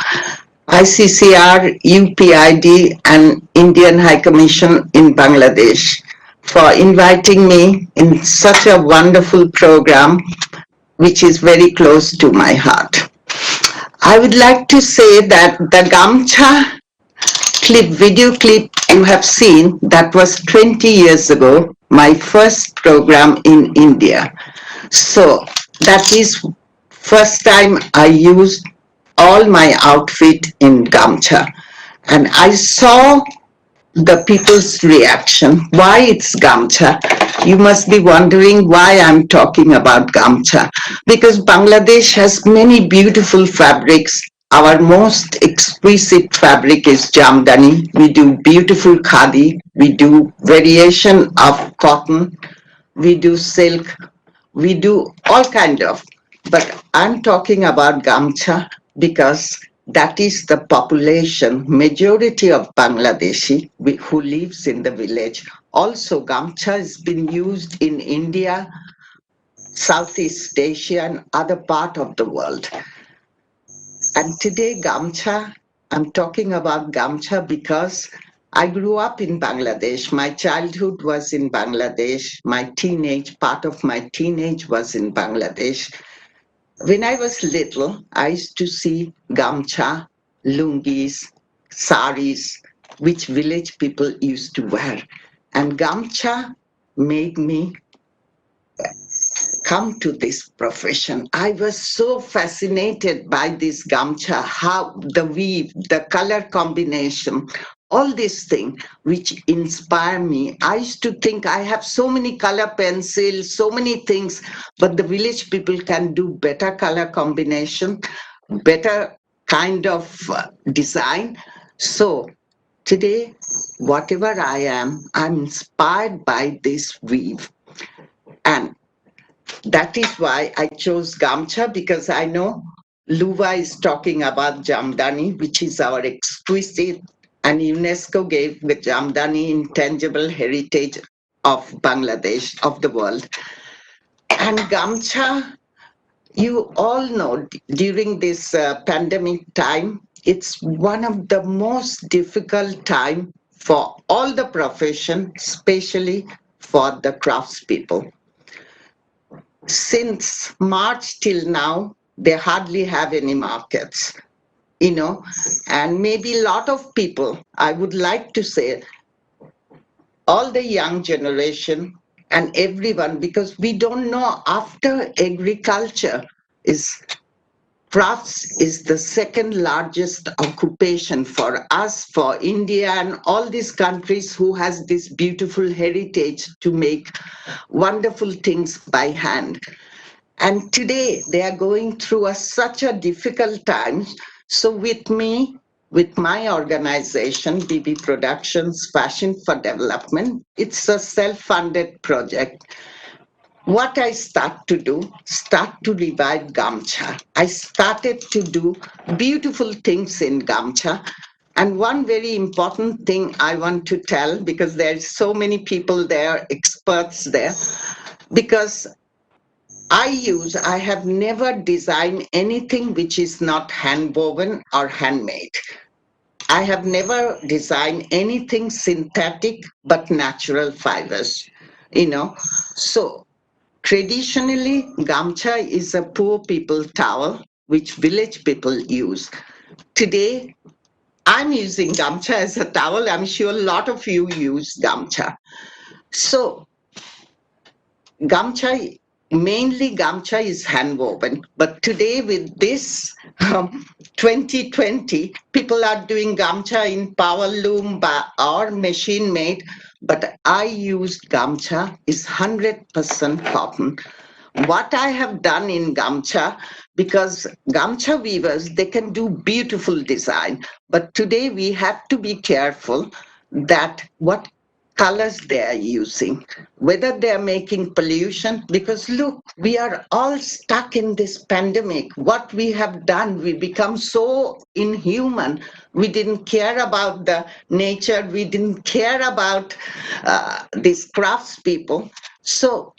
Speaker 23: ICCR, UPID, and Indian High Commission in Bangladesh for inviting me in such a wonderful program, which is very close to my heart. I would like to say that the Gamcha video clip you have seen, that was 20 years ago, my first program in India. So that is first time I used all my outfit in Gamcha. And I saw the people's reaction. Why it's Gamcha? you must be wondering why I'm talking about Gamcha. Because Bangladesh has many beautiful fabrics. Our most exquisite fabric is Jamdani. We do beautiful khadi. We do variation of cotton. We do silk. We do all kind of. But I'm talking about Gamcha because that is the population, majority of Bangladeshi who lives in the village. Also, Gamcha has been used in India, Southeast Asia, and other part of the world. And today, Gamcha, I'm talking about Gamcha because I grew up in Bangladesh. My childhood was in Bangladesh. Part of my teenage was in Bangladesh. When I was little, I used to see Gamcha, lungis, saris, which village people used to wear. And Gamcha made me come to this profession. I was so fascinated by this gamcha, how the weave, the color combination, all these things which inspire me. I used to think I have so many color pencils, so many things, but the village people can do better color combination, better kind of design. So today, whatever I am, I'm inspired by this weave. And that is why I chose Gamcha, because I know Luva is talking about Jamdani, which is our exquisite, and UNESCO gave the Jamdani intangible heritage of Bangladesh, of the world. And Gamcha, you all know, during this pandemic time, it's one of the most difficult time for all the profession, especially for the craftspeople. Since March till now, they hardly have any markets, and maybe a lot of people, I would like to say, all the young generation and everyone, because we don't know after agriculture crafts is the second largest occupation for us, for India and all these countries who has this beautiful heritage to make wonderful things by hand. And today they are going through such a difficult time. So with me, with my organization, BB Productions Fashion for Development, it's a self-funded project. What I start to revive Gamcha. I started to do beautiful things in Gamcha. And one very important thing I want to tell, because there's so many people there, experts there, because I have never designed anything which is not hand woven or handmade. I have never designed anything synthetic but natural fibers, So traditionally, Gamcha is a poor people towel which village people use. Today, I'm using Gamcha as a towel. I'm sure a lot of you use Gamcha. So mainly Gamcha is hand woven, but today with this 2020, people are doing Gamcha in power loom or machine made, but I used Gamcha is 100% cotton. What I have done in Gamcha, because Gamcha weavers, they can do beautiful design, but today we have to be careful that what colors they are using, whether they are making pollution, because look, we are all stuck in this pandemic. What we have done, we become so inhuman. We didn't care about the nature. We didn't care about these craftspeople. So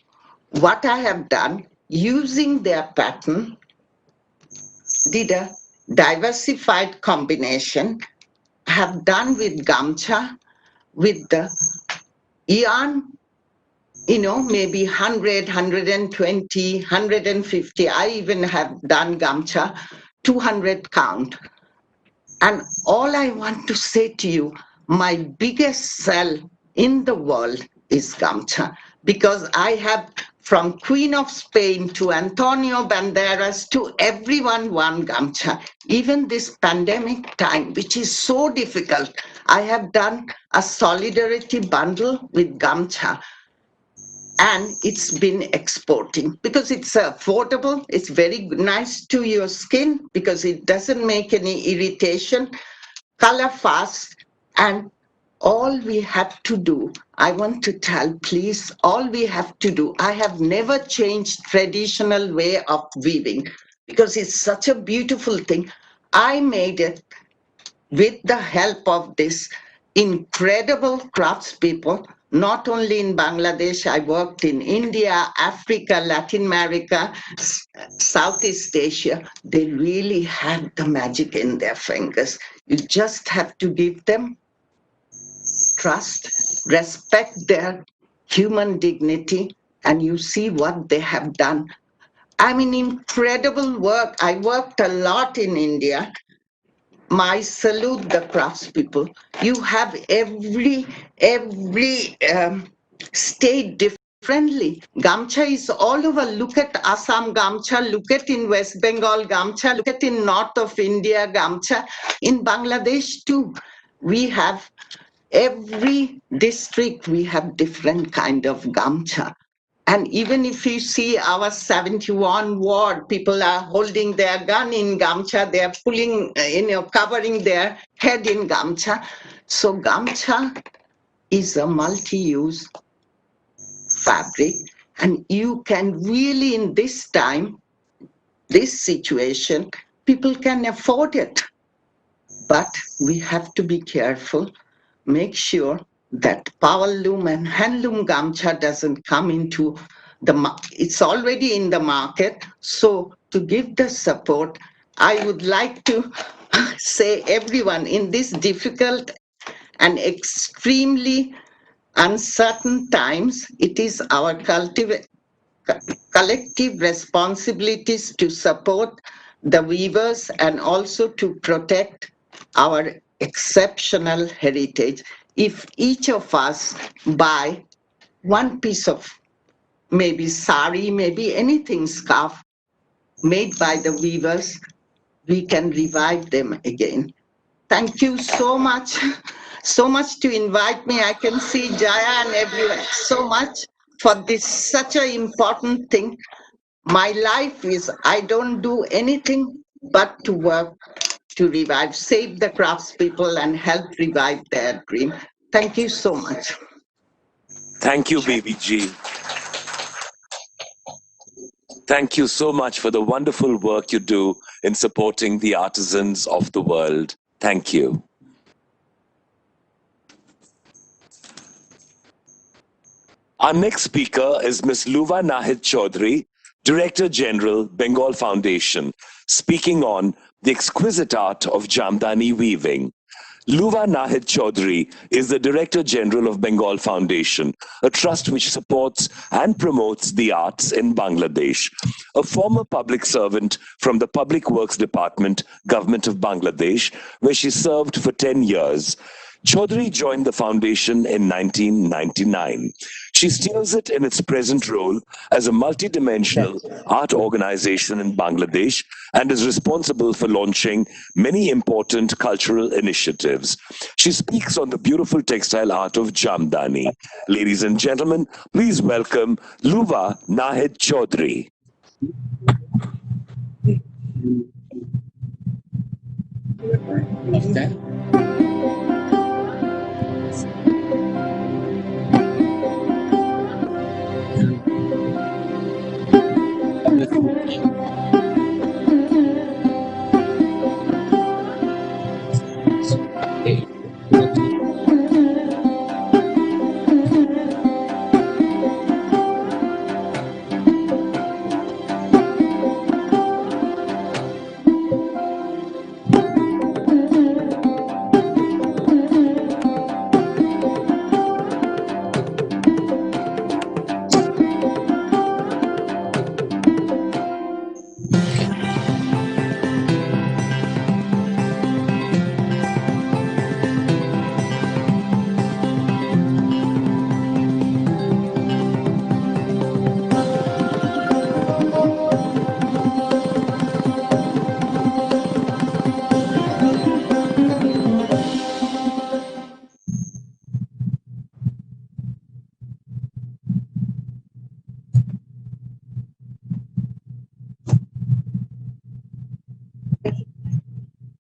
Speaker 23: what I have done, using their pattern, did a diversified combination, have done with Gamcha, with the yarn, maybe 100, 120, 150. I even have done Gamcha, 200 count. And all I want to say to you, my biggest sell in the world is Gamcha, because I have from Queen of Spain to Antonio Banderas to everyone won Gamcha. Even this pandemic time, which is so difficult, I have done a solidarity bundle with Gamcha. and it's been exporting because it's affordable. It's very nice to your skin because it doesn't make any irritation, color fast, and all we have to do, I want to tell, please, all we have to do, I have never changed traditional way of weaving because it's such a beautiful thing. I made it with the help of this incredible craftspeople, not only in Bangladesh, I worked in India, Africa, Latin America, Southeast Asia. They really have the magic in their fingers. You just have to give them trust, respect their human dignity, and you see what they have done. I mean, incredible work. I worked a lot in India. My salute the craftspeople. You have every state differently. Gamcha is all over. Look at Assam Gamcha, look at in West Bengal Gamcha, look at in north of India Gamcha. In Bangladesh too, we have every district, we have different kind of Gamcha. And even if you see our 71 ward, people are holding their gun in Gamcha, they are pulling, covering their head in Gamcha. So Gamcha is a multi-use fabric, and you can really, in this time, this situation, people can afford it. But we have to be careful, make sure that power loom and handloom gamcha doesn't come into it's already in the market. So to give the support, I would like to say everyone in this difficult and extremely uncertain times, it is our collective responsibilities to support the weavers and also to protect our exceptional heritage. If each of us buy one piece of maybe sari, maybe anything, scarf made by the weavers, we can revive them again. Thank you so much. So much to invite me. I can see Jaya and everyone so much for this such an important thing. My life is, I don't do anything but to work to revive, save the craftspeople and help revive their dream. Thank you so much.
Speaker 2: Thank you, Baby G. Thank you so much for the wonderful work you do in supporting the artisans of the world. Thank you. Our next speaker is Ms. Luva Nahid Chaudhary, Director General, Bengal Foundation, speaking on the exquisite art of Jamdani weaving. Luva Nahid Chaudhary is the Director General of Bengal Foundation, a trust which supports and promotes the arts in Bangladesh. A former public servant from the Public Works Department, Government of Bangladesh, where she served for 10 years. Chaudhary joined the foundation in 1999. She steers it in its present role as a multidimensional art organization in Bangladesh and is responsible for launching many important cultural initiatives. She speaks on the beautiful textile art of Jamdani. Ladies and gentlemen, please welcome Luva Nahid Chaudhary.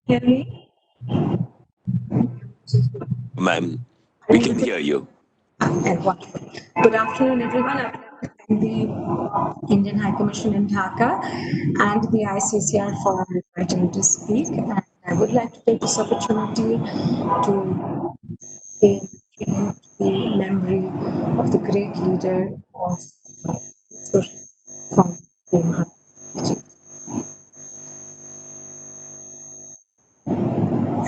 Speaker 4: hear me?
Speaker 2: Ma'am, we can hear you.
Speaker 4: And wonderful. Good afternoon, everyone. I would like to thank the Indian High Commission in Dhaka and the ICCR for inviting me to speak. And I would like to take this opportunity to pay tribute to the memory of the great leader of social reform, Mahatma Gandhi.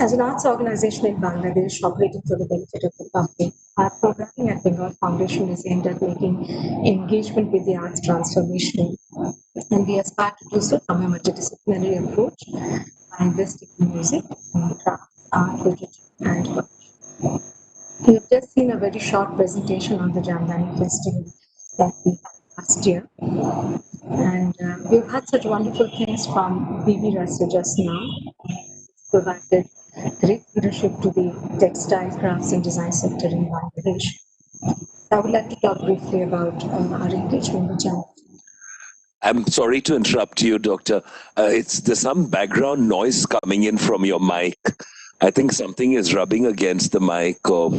Speaker 4: As an arts organization in Bangladesh operating for the benefit of the public, our programming at Bengal Foundation is aimed at making engagement with the arts transformational, and we aspire to do so from a multidisciplinary approach by investing in music, crafts, art, literature, and culture. We have just seen a very short presentation on the Jamdani Festival that we had last year, and we've had such wonderful things from Bibi Rasa just now. Provided great leadership to the textile, crafts and design sector in Bangladesh. I would like to talk briefly about our engagement with Jamdani.
Speaker 2: I'm sorry to interrupt you, Doctor. There's some background noise coming in from your mic. I think something is rubbing against the mic. Could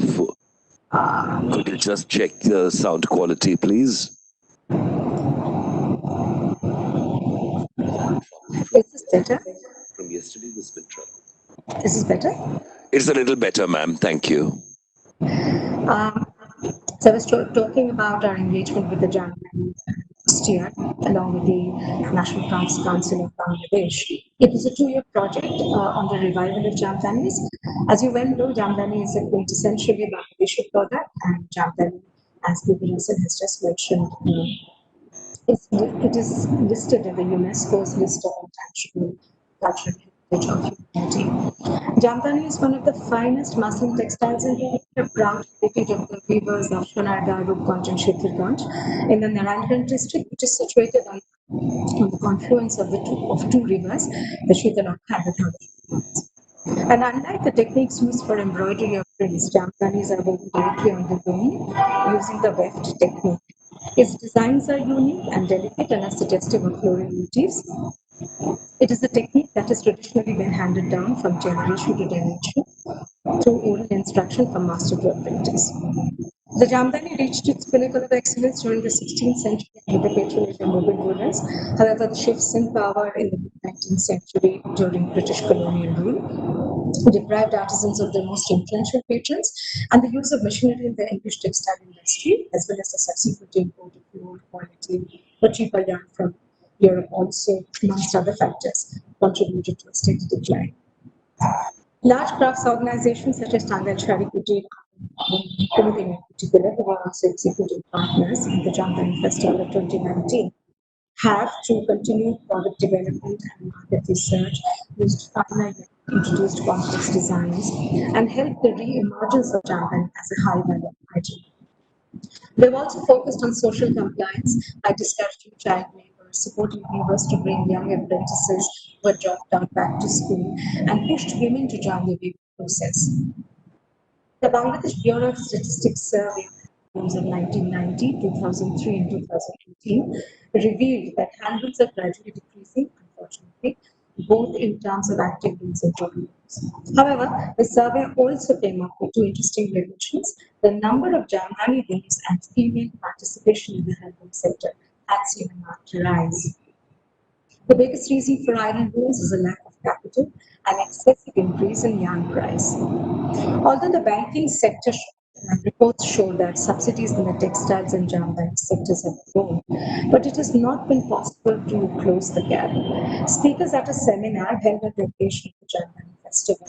Speaker 2: you just check the sound quality, please?
Speaker 4: Is this better?
Speaker 2: From yesterday, there's been trouble.
Speaker 4: Is this better?
Speaker 2: It's a little better, ma'am. Thank you.
Speaker 4: So I was talking about our engagement with the Jamdani last year, along with the National Crafts Council of Bangladesh. It was a 2-year project on the revival of Jamdanis. As you well know, Jamdani is a quintessentially Bangladeshi product, and Jamdani, as Bibi Rasa has just mentioned, it is listed in the UNESCO's list of intangible cultural heritage of humanity. Jamdani is one of the finest muslin textiles in the world, a proud heritage of the weavers of Sonargarh, Rupganj and Shetirganj in the Narayanganj district, which is situated on the confluence of two rivers, the Shetalakha and the Dhamra. And unlike the techniques used for embroidery of prints, Jamdanis are woven directly on the loom using the weft technique. Its designs are unique and delicate and are suggestive of floral motifs. It is a technique that has traditionally been handed down from generation to generation through oral instruction from master to apprentice. The Jamdani reached its pinnacle of excellence during the 16th century under the patronage of Mughal rulers. However, the shifts in power in the 19th century during British colonial rule deprived artisans of their most influential patrons, and the use of machinery in the English textile industry, as well as the subsequent import of low quality but cheaper yarn from Europe also, amongst other factors, contributed to a steady decline. Large crafts organizations such as Tangal Shari Kutir in particular, who are also executive partners in the Jamdani Festival of 2019, have, through continued product development and market research, used finer, introduced complex designs, and helped the re-emergence of Jamdani as a high-value item. They've also focused on social compliance by discouraging child labor, supporting weavers to bring young apprentices who had dropped out back to school, and pushed women to join the weaving process. The Bangladesh Bureau of Statistics survey of 1990, 2003, and 2018 revealed that handlooms are gradually decreasing, unfortunately, both in terms of active looms and total looms. However, the survey also came up with two interesting revelations. The number of Jamdani looms and female participation in the handloom sector had seen a marked rise. The biggest reason for iron looms is a lack of capital and excessive increase in yarn price. Although the banking sector reports show that subsidies in the textiles and Jamdani sectors have grown, but it has not been possible to close the gap. Speakers at a seminar held at the occasion of the Jamdani Festival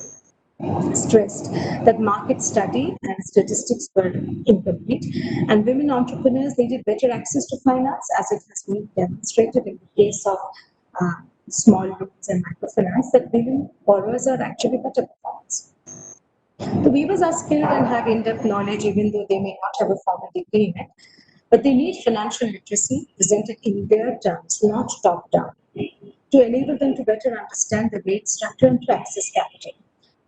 Speaker 4: stressed that market study and statistics were incomplete, and women entrepreneurs needed better access to finance, as it has been demonstrated in the case of small loans and microfinance, that women borrowers are actually better performers. The weavers are skilled and have in-depth knowledge, even though they may not have a formal degree in it, but they need financial literacy presented in their terms, not top-down, to enable them to better understand the rate structure and to access capital.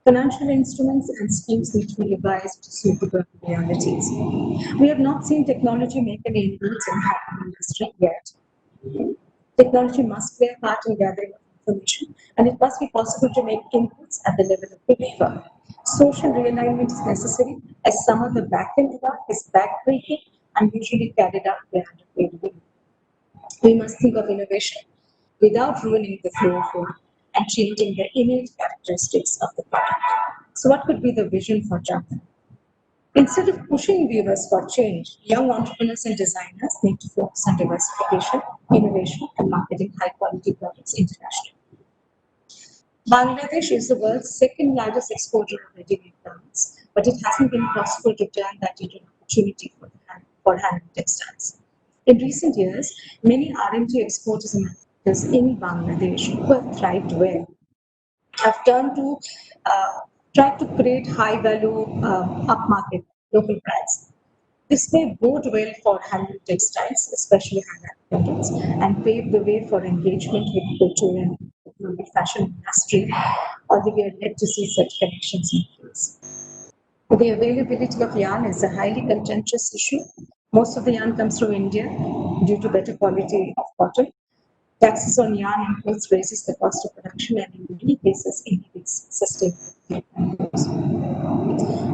Speaker 4: Financial instruments and schemes need to be revised to suit the current realities. We have not seen technology make any inroads in the handloom industry yet. Technology must play a part in gathering information, and it must be possible to make inputs at the level of the weaver. Social realignment is necessary, as some of the back-end work is backbreaking and usually carried out by underpaid women. We must think of innovation without ruining the flow of work and changing the innate characteristics of the product. So what could be the vision for Jamdani? Instead of pushing viewers for change, young entrepreneurs and designers need to focus on diversification, innovation, and marketing high-quality products internationally. Bangladesh is the world's second largest exporter of ready-made garments, but it hasn't been possible to turn that into an opportunity for handmade textiles. In recent years, many RMG exporters and manufacturers in Bangladesh who have thrived well have turned to try to create high-value upmarket local brands. This may bode well for handmade textiles, especially handmade products, and pave the way for engagement with culture and the fashion industry, although we are yet to see such connections in place. The availability of yarn is a highly contentious issue. Most of the yarn comes from India due to better quality of cotton. Taxes on yarn imports raises the cost of production and in many cases inhibits sustainability.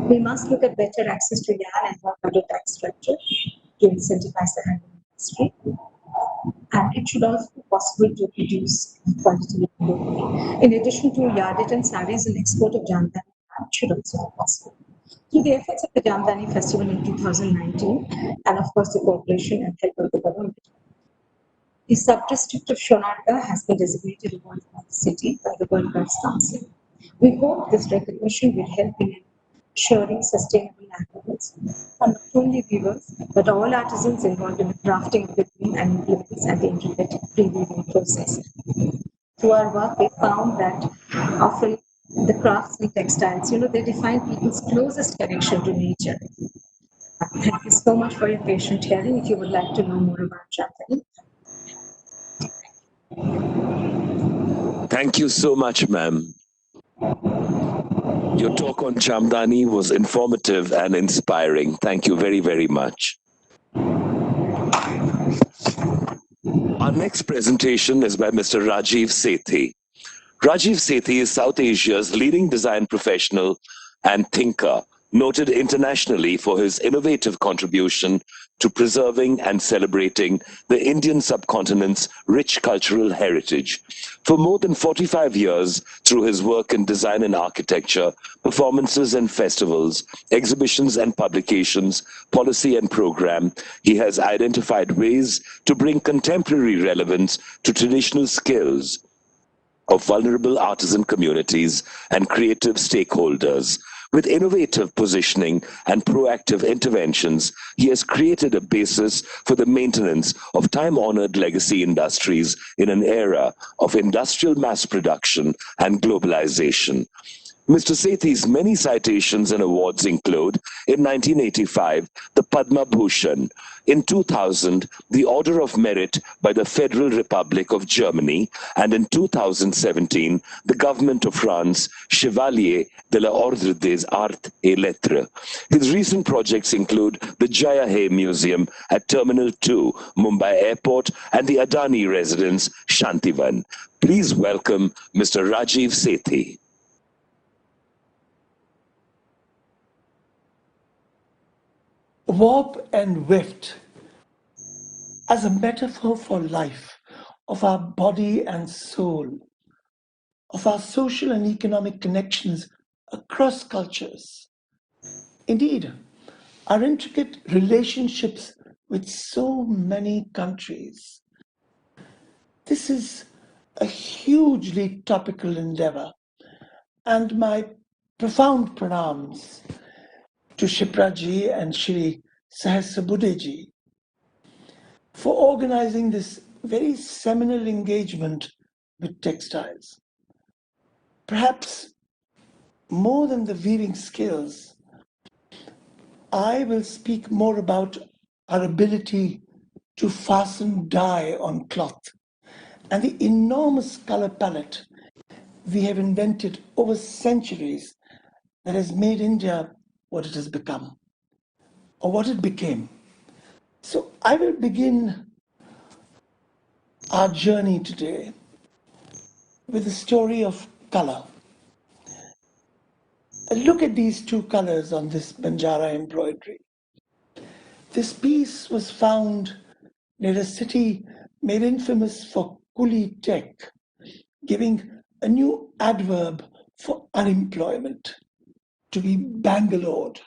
Speaker 4: We must look at better access to yarn and more better tax structure to incentivize the handloom industry. And it should also be possible to produce quantity locally. In addition to yarded and sarees, and export of Jamdani should also be possible. Through the efforts of the Jamdani Festival in 2019, and of course the cooperation and help of the government, the sub-district of Shonarga has been designated a World Class City by the World Class Council. We hope this recognition will help in ensuring sustainable livelihoods for not only weavers, but all artisans involved in the crafting of the loom and implements and the intricate pre-weaving process. Through our work, we found that often the crafts and textiles, they define people's closest connection to nature. Thank you so much for your patient hearing. If you would like to know more about Jamdani.
Speaker 2: Thank you so much, ma'am. Your talk on Jamdani was informative and inspiring. Thank you very, very much. Our next presentation is by Mr. Rajiv Sethi. Rajiv Sethi is South Asia's leading design professional and thinker, noted internationally for his innovative contribution to preserving and celebrating the Indian subcontinent's rich cultural heritage. For more than 45 years, through his work in design and architecture, performances and festivals, exhibitions and publications, policy and program, he has identified ways to bring contemporary relevance to traditional skills of vulnerable artisan communities and creative stakeholders. With innovative positioning and proactive interventions, he has created a basis for the maintenance of time-honored legacy industries in an era of industrial mass production and globalization. Mr. Sethi's many citations and awards include, in 1985, the Padma Bhushan, in 2000, the Order of Merit by the Federal Republic of Germany, and in 2017, the Government of France, Chevalier de l'Ordre des Arts et Lettres. His recent projects include the Jaya Hay Museum at Terminal 2, Mumbai Airport, and the Adani Residence, Shantivan. Please welcome Mr. Rajiv Sethi.
Speaker 8: Warp and weft as a metaphor for life, of our body and soul, of our social and economic connections across cultures. Indeed, our intricate relationships with so many countries. This is a hugely topical endeavor, and my profound pranams to Shipraji and Shri Sahasrabuddheji for organizing this very seminal engagement with textiles. Perhaps more than the weaving skills, I will speak more about our ability to fasten dye on cloth and the enormous color palette we have invented over centuries that has made India what it has become, or what it became. So I will begin our journey today with the story of color. Look at these two colors on this Banjara embroidery. This piece was found near a city made infamous for coolie tech, giving a new adverb for unemployment, to be Bangalored.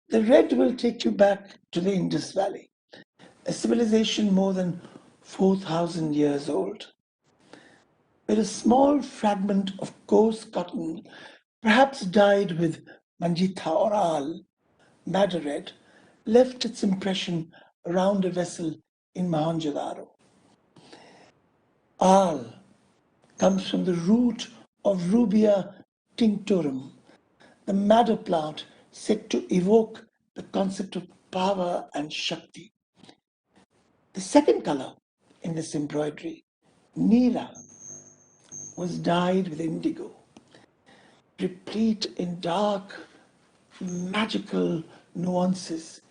Speaker 8: The red will take you back to the Indus Valley, a civilization more than 4,000 years old, where a small fragment of coarse cotton, perhaps dyed with manjitha or al, madder red, left its impression around a vessel in Mohenjo-daro. Al comes from the root of Rubia tinctorum, the madder plant said to evoke the concept of power and Shakti. The second color in this embroidery, Neela, was dyed with indigo, replete in dark, magical nuances.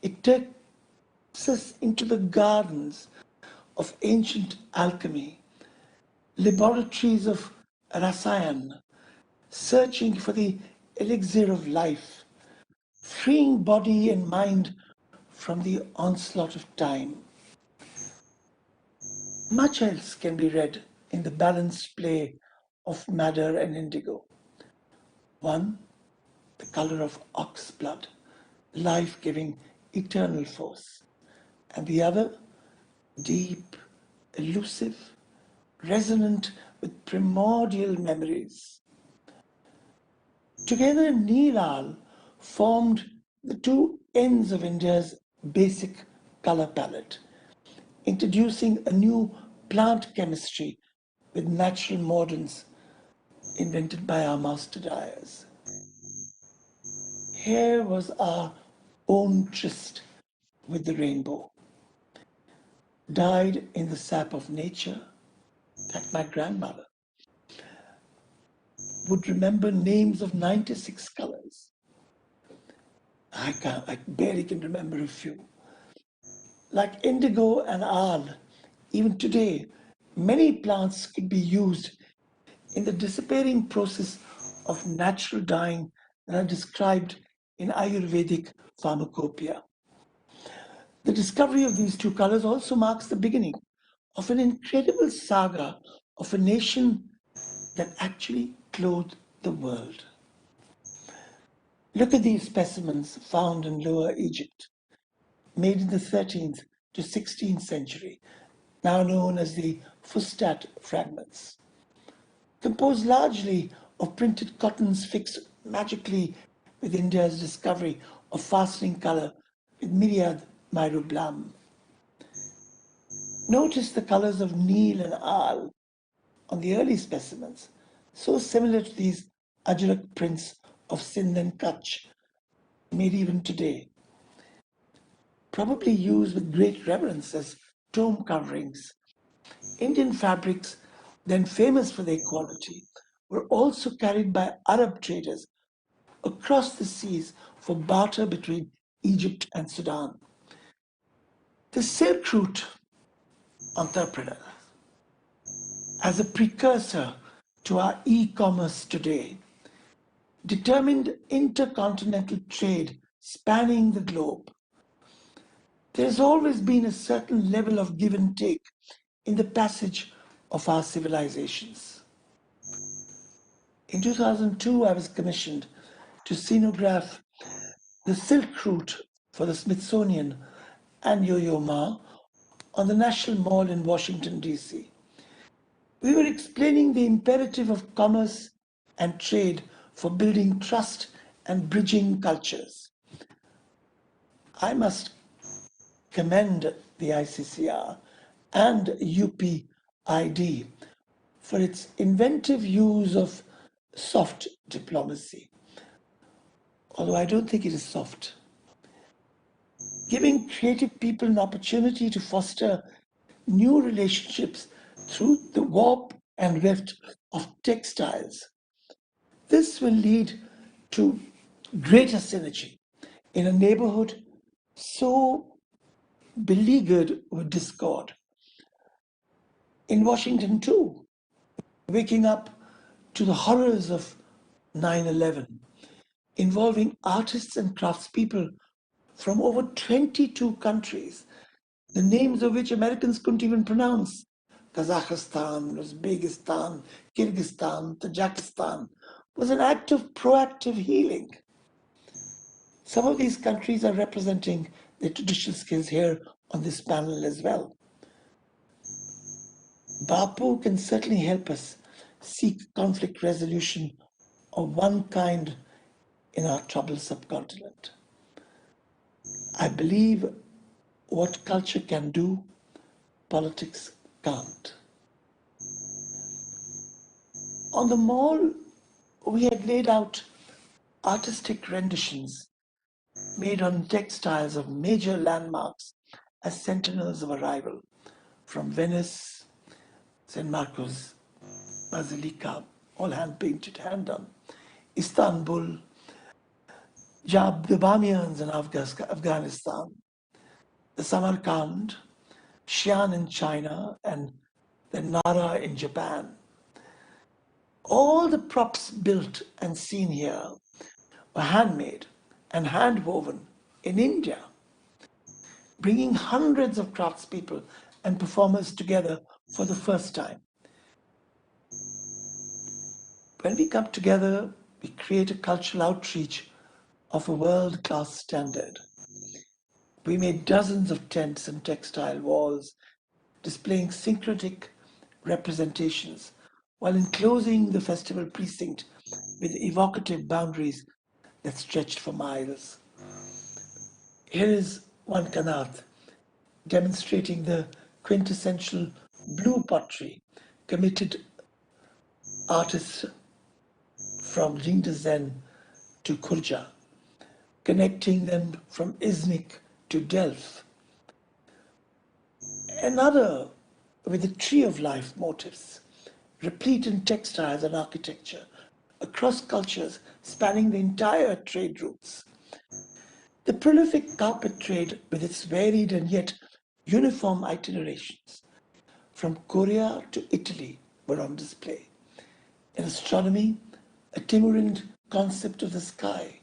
Speaker 8: It takes us into the gardens of ancient alchemy, laboratories of Rasayan, searching for the elixir of life, freeing body and mind from the onslaught of time. Much else can be read in the balanced play of madder and indigo. One, the color of ox blood, life-giving eternal force. And the other, deep, elusive, resonant with primordial memories. Together, Neelal formed the two ends of India's basic color palette, introducing a new plant chemistry with natural mordants invented by our master dyers. Here was our own tryst with the rainbow, dyed in the sap of nature, that my grandmother would remember names of 96 colors. I barely can remember a few. Like indigo and al, even today, many plants could be used in the disappearing process of natural dyeing that are described in Ayurvedic pharmacopoeia. The discovery of these two colors also marks the beginning of an incredible saga of a nation that actually clothed the world. Look at these specimens found in Lower Egypt, made in the 13th to 16th century, now known as the Fustat fragments. Composed largely of printed cottons fixed magically with India's discovery of fastening color with myriad myrobalan. Notice the colors of Neel and Al on the early specimens, so similar to these Ajrak prints of Sindh and Kutch, made even today. Probably used with great reverence as tomb coverings. Indian fabrics, then famous for their quality, were also carried by Arab traders across the seas for barter between Egypt and Sudan. The Silk Route entrepreneur, as a precursor to our e-commerce today, determined intercontinental trade spanning the globe. There has always been a certain level of give and take in the passage of our civilizations. In 2002, I was commissioned to scenograph the Silk Route for the Smithsonian and Yo-Yo Ma on the National Mall in Washington, D.C. We were explaining the imperative of commerce and trade for building trust and bridging cultures. I must commend the ICCR and UPID for its inventive use of soft diplomacy, although I don't think it is soft. Giving creative people an opportunity to foster new relationships through the warp and weft of textiles. This will lead to greater synergy in a neighborhood so beleaguered with discord. In Washington, too, waking up to the horrors of 9/11, involving artists and craftspeople from over 22 countries, the names of which Americans couldn't even pronounce. Kazakhstan, Uzbekistan, Kyrgyzstan, Tajikistan, was an act of proactive healing. Some of these countries are representing their traditional skills here on this panel as well. Bapu can certainly help us seek conflict resolution of one kind in our troubled subcontinent. I believe what culture can do, politics can't. On the mall, we had laid out artistic renditions made on textiles of major landmarks as sentinels of arrival, from Venice, St. Marco's Basilica, all hand-painted, hand-done, Istanbul, the Bamians in Afghanistan, the Samarkand, Xi'an in China, and the Nara in Japan. All the props built and seen here were handmade and hand-woven in India, bringing hundreds of craftspeople and performers together for the first time. When we come together, we create a cultural outreach of a world-class standard. We made dozens of tents and textile walls displaying syncretic representations while enclosing the festival precinct with evocative boundaries that stretched for miles. Here is one Kanath demonstrating the quintessential blue pottery committed artists from Jingdezhen to Kurja, connecting them from Iznik to Delft. Another with the tree of life motifs, replete in textiles and architecture, across cultures spanning the entire trade routes. The prolific carpet trade with its varied and yet uniform itinerations from Korea to Italy were on display. In astronomy, a Timurid concept of the sky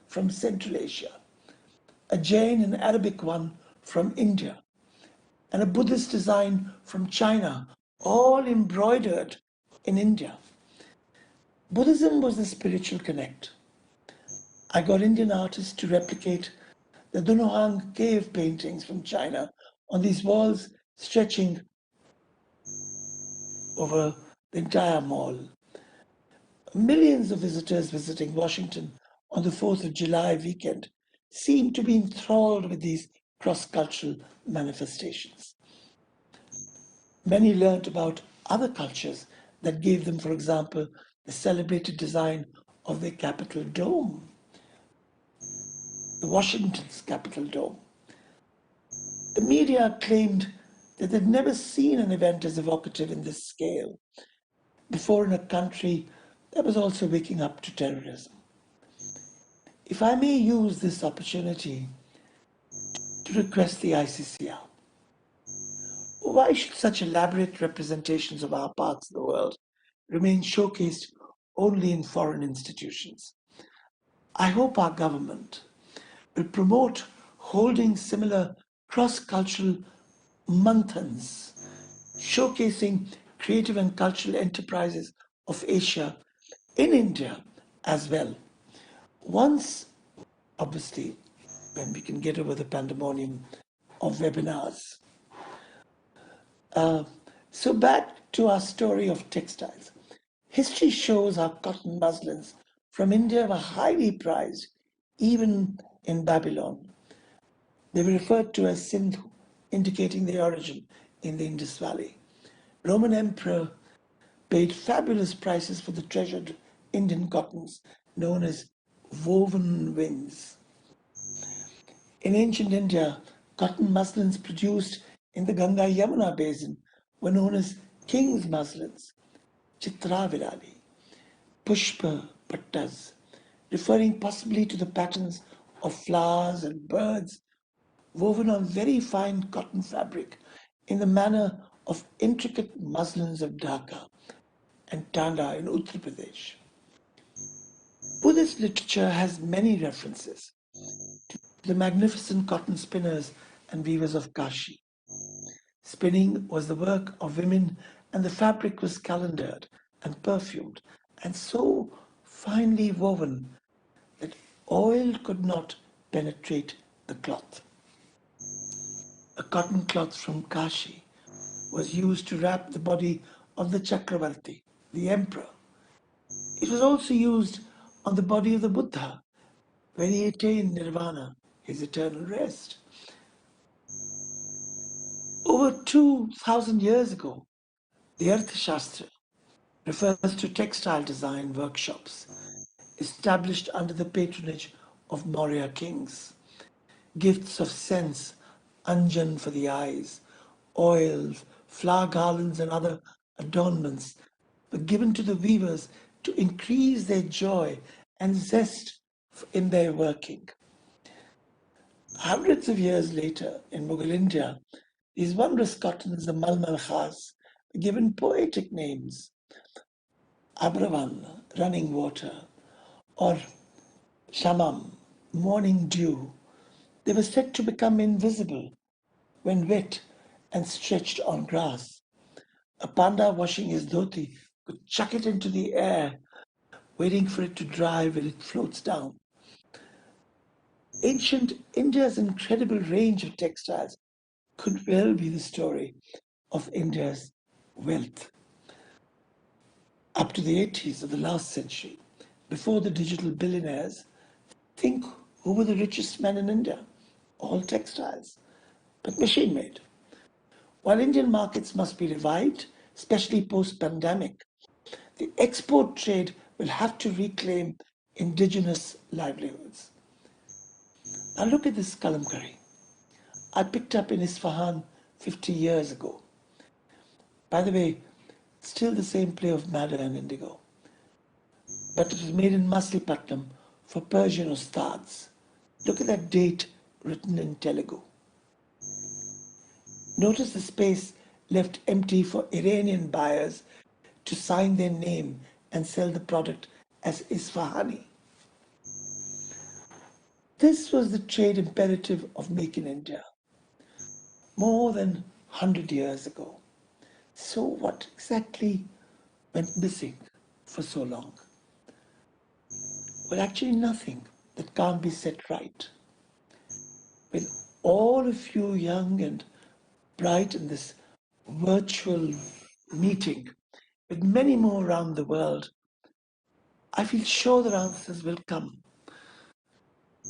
Speaker 8: from Central Asia, a Jain and Arabic one from India, and a Buddhist design from China, all embroidered in India. Buddhism was the spiritual connect. I got Indian artists to replicate the Dunohang cave paintings from China on these walls stretching over the entire mall. Millions of visitors visiting Washington on the 4th of July weekend seemed to be enthralled with these cross-cultural manifestations. Many learned about other cultures that gave them, for example, the celebrated design of their Capitol Dome, the Washington's Capitol Dome. The media claimed that they'd never seen an event as evocative in this scale before in a country that was also waking up to terrorism. If I may use this opportunity to request the ICCR, why should such elaborate representations of our parts of the world remain showcased only in foreign institutions? I hope our government will promote holding similar cross-cultural manthans, showcasing creative and cultural enterprises of Asia in India as well. Once, obviously, when we can get over the pandemonium of webinars. So back to our story of textiles. History shows how cotton muslins from India were highly prized, even in Babylon. They were referred to as Sindhu, indicating their origin in the Indus Valley. Roman emperor paid fabulous prices for the treasured Indian cottons known as woven wings. In ancient India, cotton muslins produced in the Ganga-Yamuna basin were known as king's muslins, Chitravirali, Pushpa Pattas, referring possibly to the patterns of flowers and birds woven on very fine cotton fabric in the manner of intricate muslins of Dhaka, and Tanda in Uttar Pradesh. Buddhist literature has many references to the magnificent cotton spinners and weavers of Kashi. Spinning was the work of women, and the fabric was calendared and perfumed and so finely woven that oil could not penetrate the cloth. A cotton cloth from Kashi was used to wrap the body of the Chakravarti, the emperor. It was also used on the body of the Buddha when he attained nirvana, his eternal rest. Over 2,000 years ago, the Arthashastra refers to textile design workshops established under the patronage of Maurya kings. Gifts of scents, anjan for the eyes, oils, flower garlands, and other adornments were given to the weavers to increase their joy and zest in their working. Hundreds of years later, in Mughal India, these wondrous cottons, the Malmal Khas, were given poetic names: Abravan, running water, or Shamam, morning dew. They were said to become invisible when wet and stretched on grass. A panda washing his dhoti could chuck it into the air, waiting for it to dry when it floats down. Ancient India's incredible range of textiles could well be the story of India's wealth. Up to the 80s of the last century, before the digital billionaires, think who were the richest men in India? All textiles, but machine-made. While Indian markets must be revived, especially post-pandemic, the export trade will have to reclaim indigenous livelihoods. Now look at this kalamkari. I picked up in Isfahan 50 years ago. By the way, still the same play of madder and indigo. But it was made in Masilepatnam for Persian ustads. Look at that date written in Telugu. Notice the space left empty for Iranian buyers to sign their name and sell the product as Isfahani. This was the trade imperative of Make in India more than 100 years ago. So what exactly went missing for so long? Well, actually nothing that can't be set right. With all of you young and bright in this virtual meeting, with many more around the world, I feel sure that answers will come.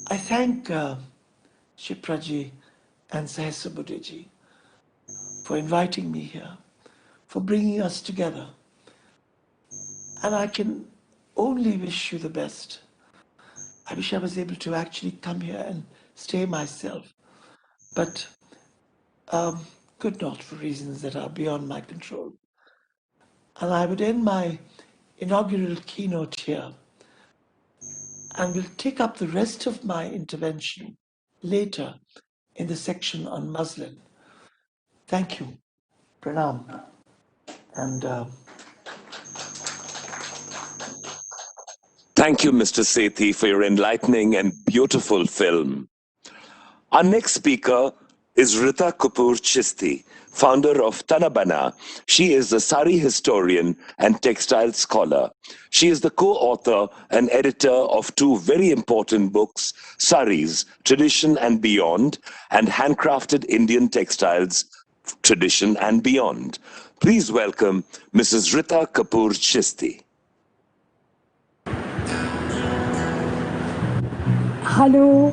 Speaker 8: I thank Shipraji and Sahasrabudiji for inviting me here, for bringing us together. And I can only wish you the best. I wish I was able to actually come here and stay myself, but could not for reasons that are beyond my control. And I would end my inaugural keynote here and will take up the rest of my intervention later in the section on muslin. Thank you. Pranam. And
Speaker 2: Thank you, Mr. Sethi, for your enlightening and beautiful film. Our next speaker is Rita Kapoor Chisti, founder of Tanabana. She is a sari historian and textile scholar. She is the co-author and editor of two very important books, Saris, Tradition and Beyond, and Handcrafted Indian Textiles, Tradition and Beyond. Please welcome Mrs. Rita Kapoor Chisti.
Speaker 12: Hello,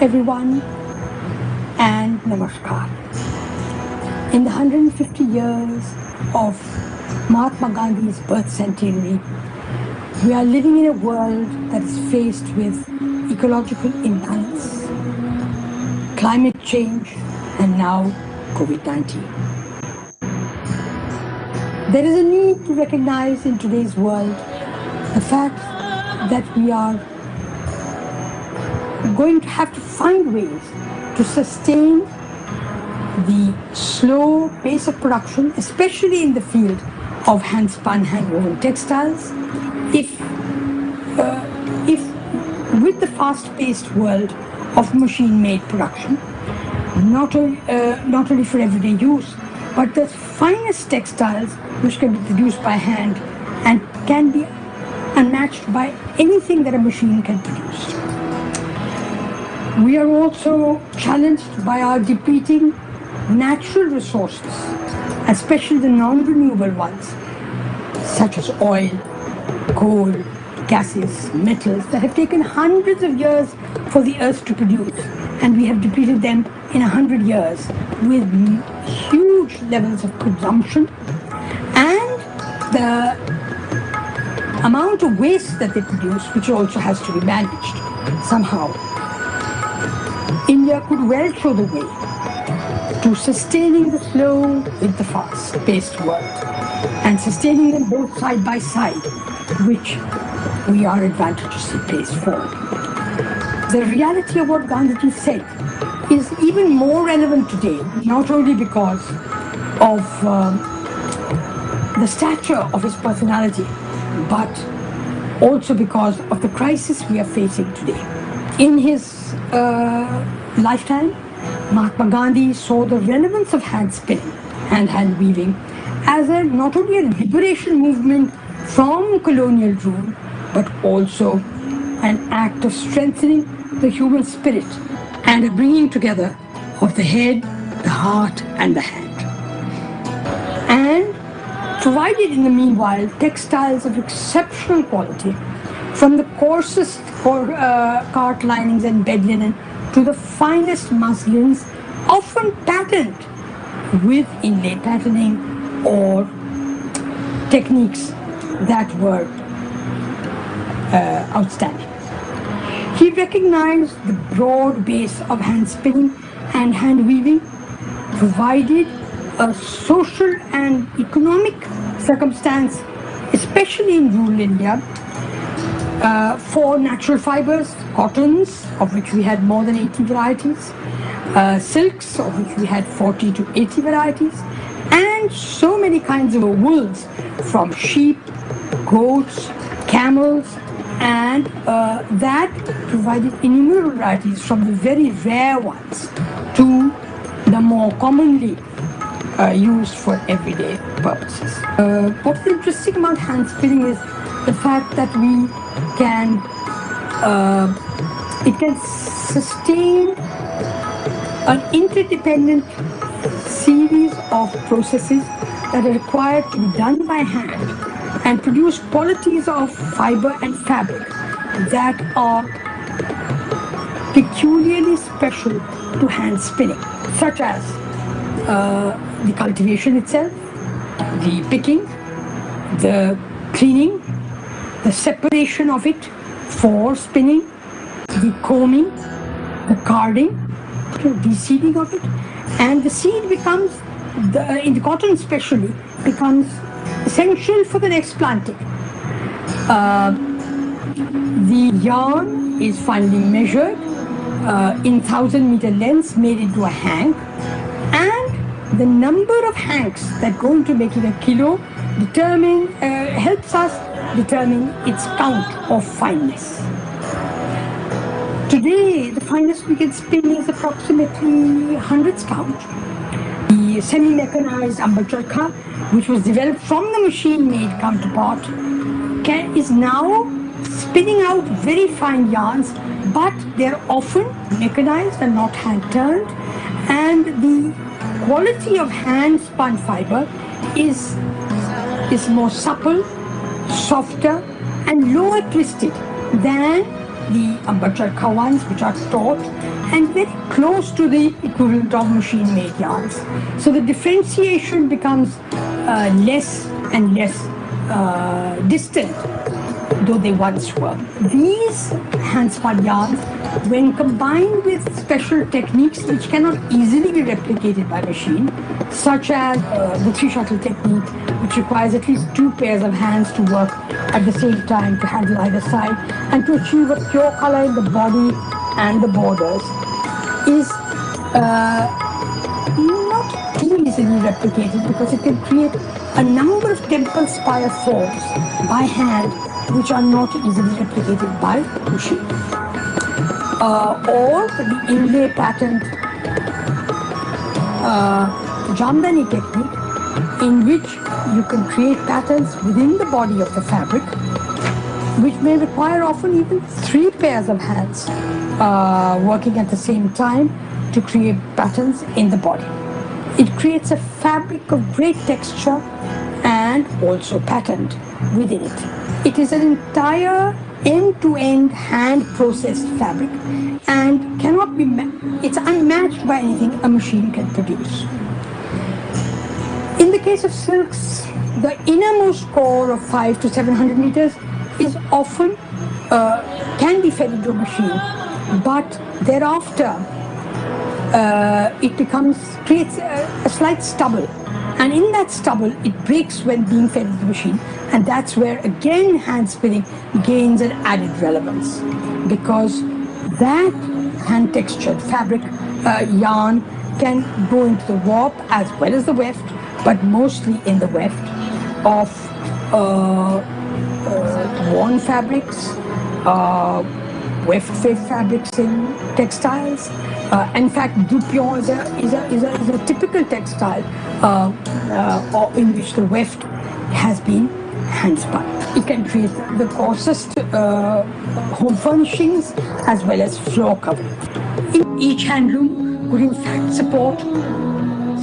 Speaker 12: everyone, and namaskar. In the 150 years of Mahatma Gandhi's birth centenary, we are living in a world that is faced with ecological imbalance, climate change, and now COVID-19. There is a need to recognize in today's world the fact that we are going to have to find ways to sustain the slow pace of production, especially in the field of hand-spun, hand-woven textiles. If with the fast-paced world of machine-made production, not only for everyday use, but the finest textiles which can be produced by hand and can be unmatched by anything that a machine can produce. We are also challenged by our depleting natural resources, especially the non-renewable ones, such as oil, coal, gases, metals that have taken hundreds of years for the earth to produce, and we have depleted them in 100 years with huge levels of consumption, and the amount of waste that they produce, which also has to be managed somehow. India could well show the way to sustaining the slow with the fast-paced world and sustaining them both side by side, which we are advantageously placed for. The reality of what Gandhiji said is even more relevant today, not only because of the stature of his personality, but also because of the crisis we are facing today. In his lifetime, Mahatma Gandhi saw the relevance of hand spinning and hand weaving as not only a liberation movement from colonial rule, but also an act of strengthening the human spirit and a bringing together of the head, the heart, and the hand. And provided in the meanwhile textiles of exceptional quality, from the coarsest cart linings and bed linen to the finest muslins, often patterned with inlay patterning or techniques that were outstanding. He recognized the broad base of hand spinning and hand weaving provided a social and economic circumstance, especially in rural India, for natural fibers, cottons, of which we had more than 80 varieties, silks, of which we had 40 to 80 varieties, and so many kinds of wools, from sheep, goats, camels, and that provided innumerable varieties, from the very rare ones to the more commonly used for everyday purposes. What's interesting about hand spinning is the fact that we can, it can sustain an interdependent series of processes that are required to be done by hand and produce qualities of fiber and fabric that are peculiarly special to hand spinning, such as the cultivation itself, the picking, the cleaning, the separation of it for spinning, the combing, the carding, the seeding of it, and the seed becomes, in the cotton especially, becomes essential for the next planting. The yarn is finally measured in 1,000-meter lengths, made into a hank, and the number of hanks that go into making a kilo helps us determine its count of fineness. Today, the finest we can spin is approximately 100's count. The semi-mechanized ambal charkha, which was developed from the machine-made counterpart, is now spinning out very fine yarns, but they're often mechanized and not hand-turned, and the quality of hand-spun fiber is more supple, softer, and lower twisted than the ambal charkha ones, which are taut and very close to the equivalent of machine-made yarns. So the differentiation becomes less and less distant, though they once were. These hand-spun yarns, when combined with special techniques which cannot easily be replicated by machine, such as the three-shuttle technique, which requires at least 2 pairs of hands to work at the same time to handle either side, and to achieve a pure color in the body and the borders, is not easy. easily replicated because it can create a number of temple spire forms by hand which are not easily replicated by machine. Or the inlay patterned Jamdani technique, in which you can create patterns within the body of the fabric, which may require often even 3 pairs of hands working at the same time to create patterns in the body. It creates a fabric of great texture and also patterned within it. It is an entire end-to-end hand-processed fabric and cannot be, it's unmatched by anything a machine can produce. In the case of silks, the innermost core of 500 to 700 meters is often, can be fed into a machine, but thereafter it creates a slight stubble. And in that stubble, it breaks when being fed into the machine. And that's where, again, hand spinning gains an added relevance. Because that hand-textured fabric yarn can go into the warp as well as the weft, but mostly in the weft of worn fabrics, weft-fed fabrics in textiles. In fact, dupion is a typical textile in which the weft has been hand spun. It can create the coarsest home furnishings as well as floor covering. Each handloom could in fact support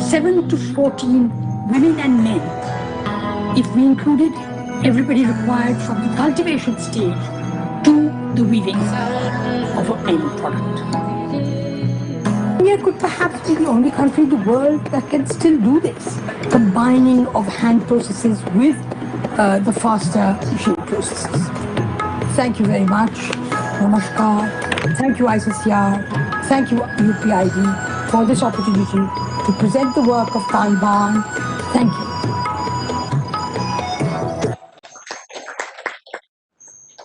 Speaker 12: 7 to 14 women and men if we included everybody required from the cultivation stage to the weaving of an end product. India could perhaps be the only country in the world that can still do this, combining of hand processes with the faster machine processes. Thank you very much. Namaskar. Thank you ICCR. Thank you UPID for this opportunity to present the work of Kanban. Thank you.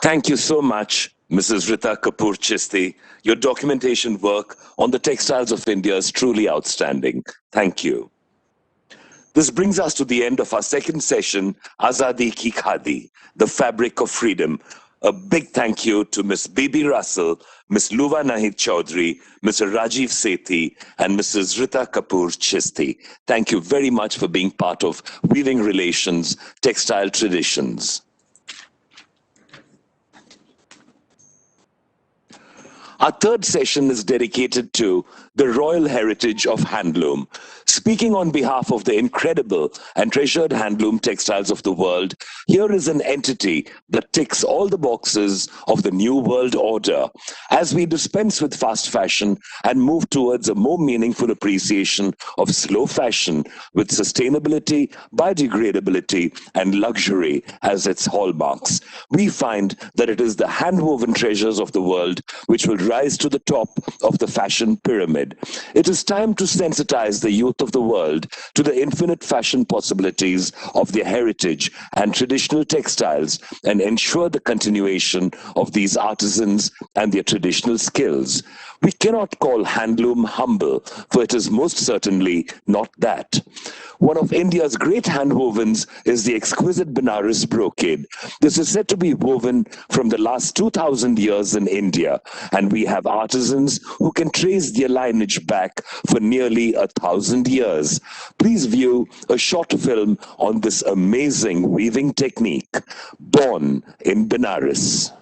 Speaker 2: Thank you so much, Mrs. Rita Kapoor Chisti. Your documentation work on the textiles of India is truly outstanding. Thank you. This brings us to the end of our second session, Azadi Ki Khadi, the fabric of freedom. A big thank you to Ms. Bibi Russell, Ms. Luva Nahid Chaudhary, Mr. Rajiv Sethi, and Mrs. Rita Kapoor Chisti. Thank you very much for being part of Weaving Relations, Textile Traditions. Our third session is dedicated to the royal heritage of handloom. Speaking on behalf of the incredible and treasured handloom textiles of the world, here is an entity that ticks all the boxes of the new world order. As we dispense with fast fashion and move towards a more meaningful appreciation of slow fashion with sustainability, biodegradability, and luxury as its hallmarks, we find that it is the handwoven treasures of the world which will rise to the top of the fashion pyramid. It is time to sensitize the youth of the world to the infinite fashion possibilities of their heritage and traditional textiles and ensure the continuation of these artisans and their traditional skills. We cannot call handloom humble, for it is most certainly not that. One of India's great handwovens is the exquisite Benares brocade. This is said to be woven from the last 2,000 years in India, and we have artisans who can trace their lineage back for nearly 1,000 years. Please view a short film on this amazing weaving technique, Born in Benares.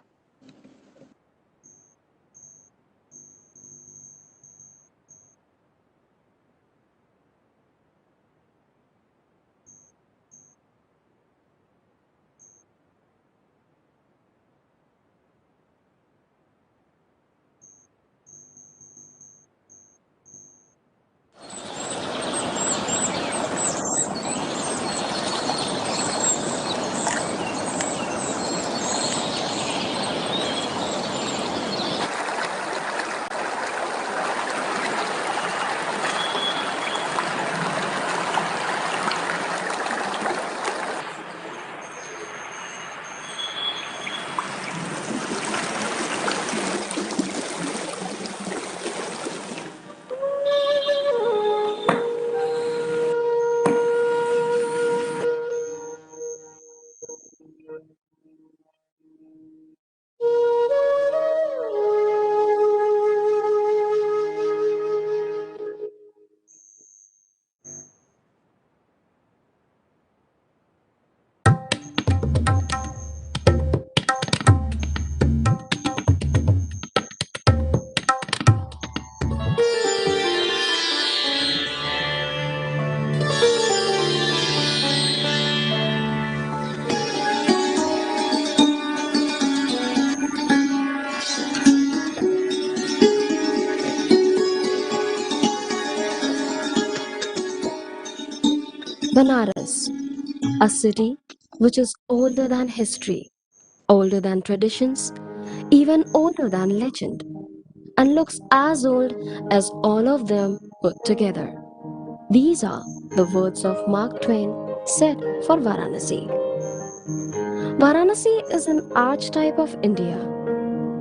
Speaker 9: Banaras, a city which is older than history, older than traditions, even older than legend, and looks as old as all of them put together. These are the words of Mark Twain said for Varanasi. Varanasi is an archetype of India,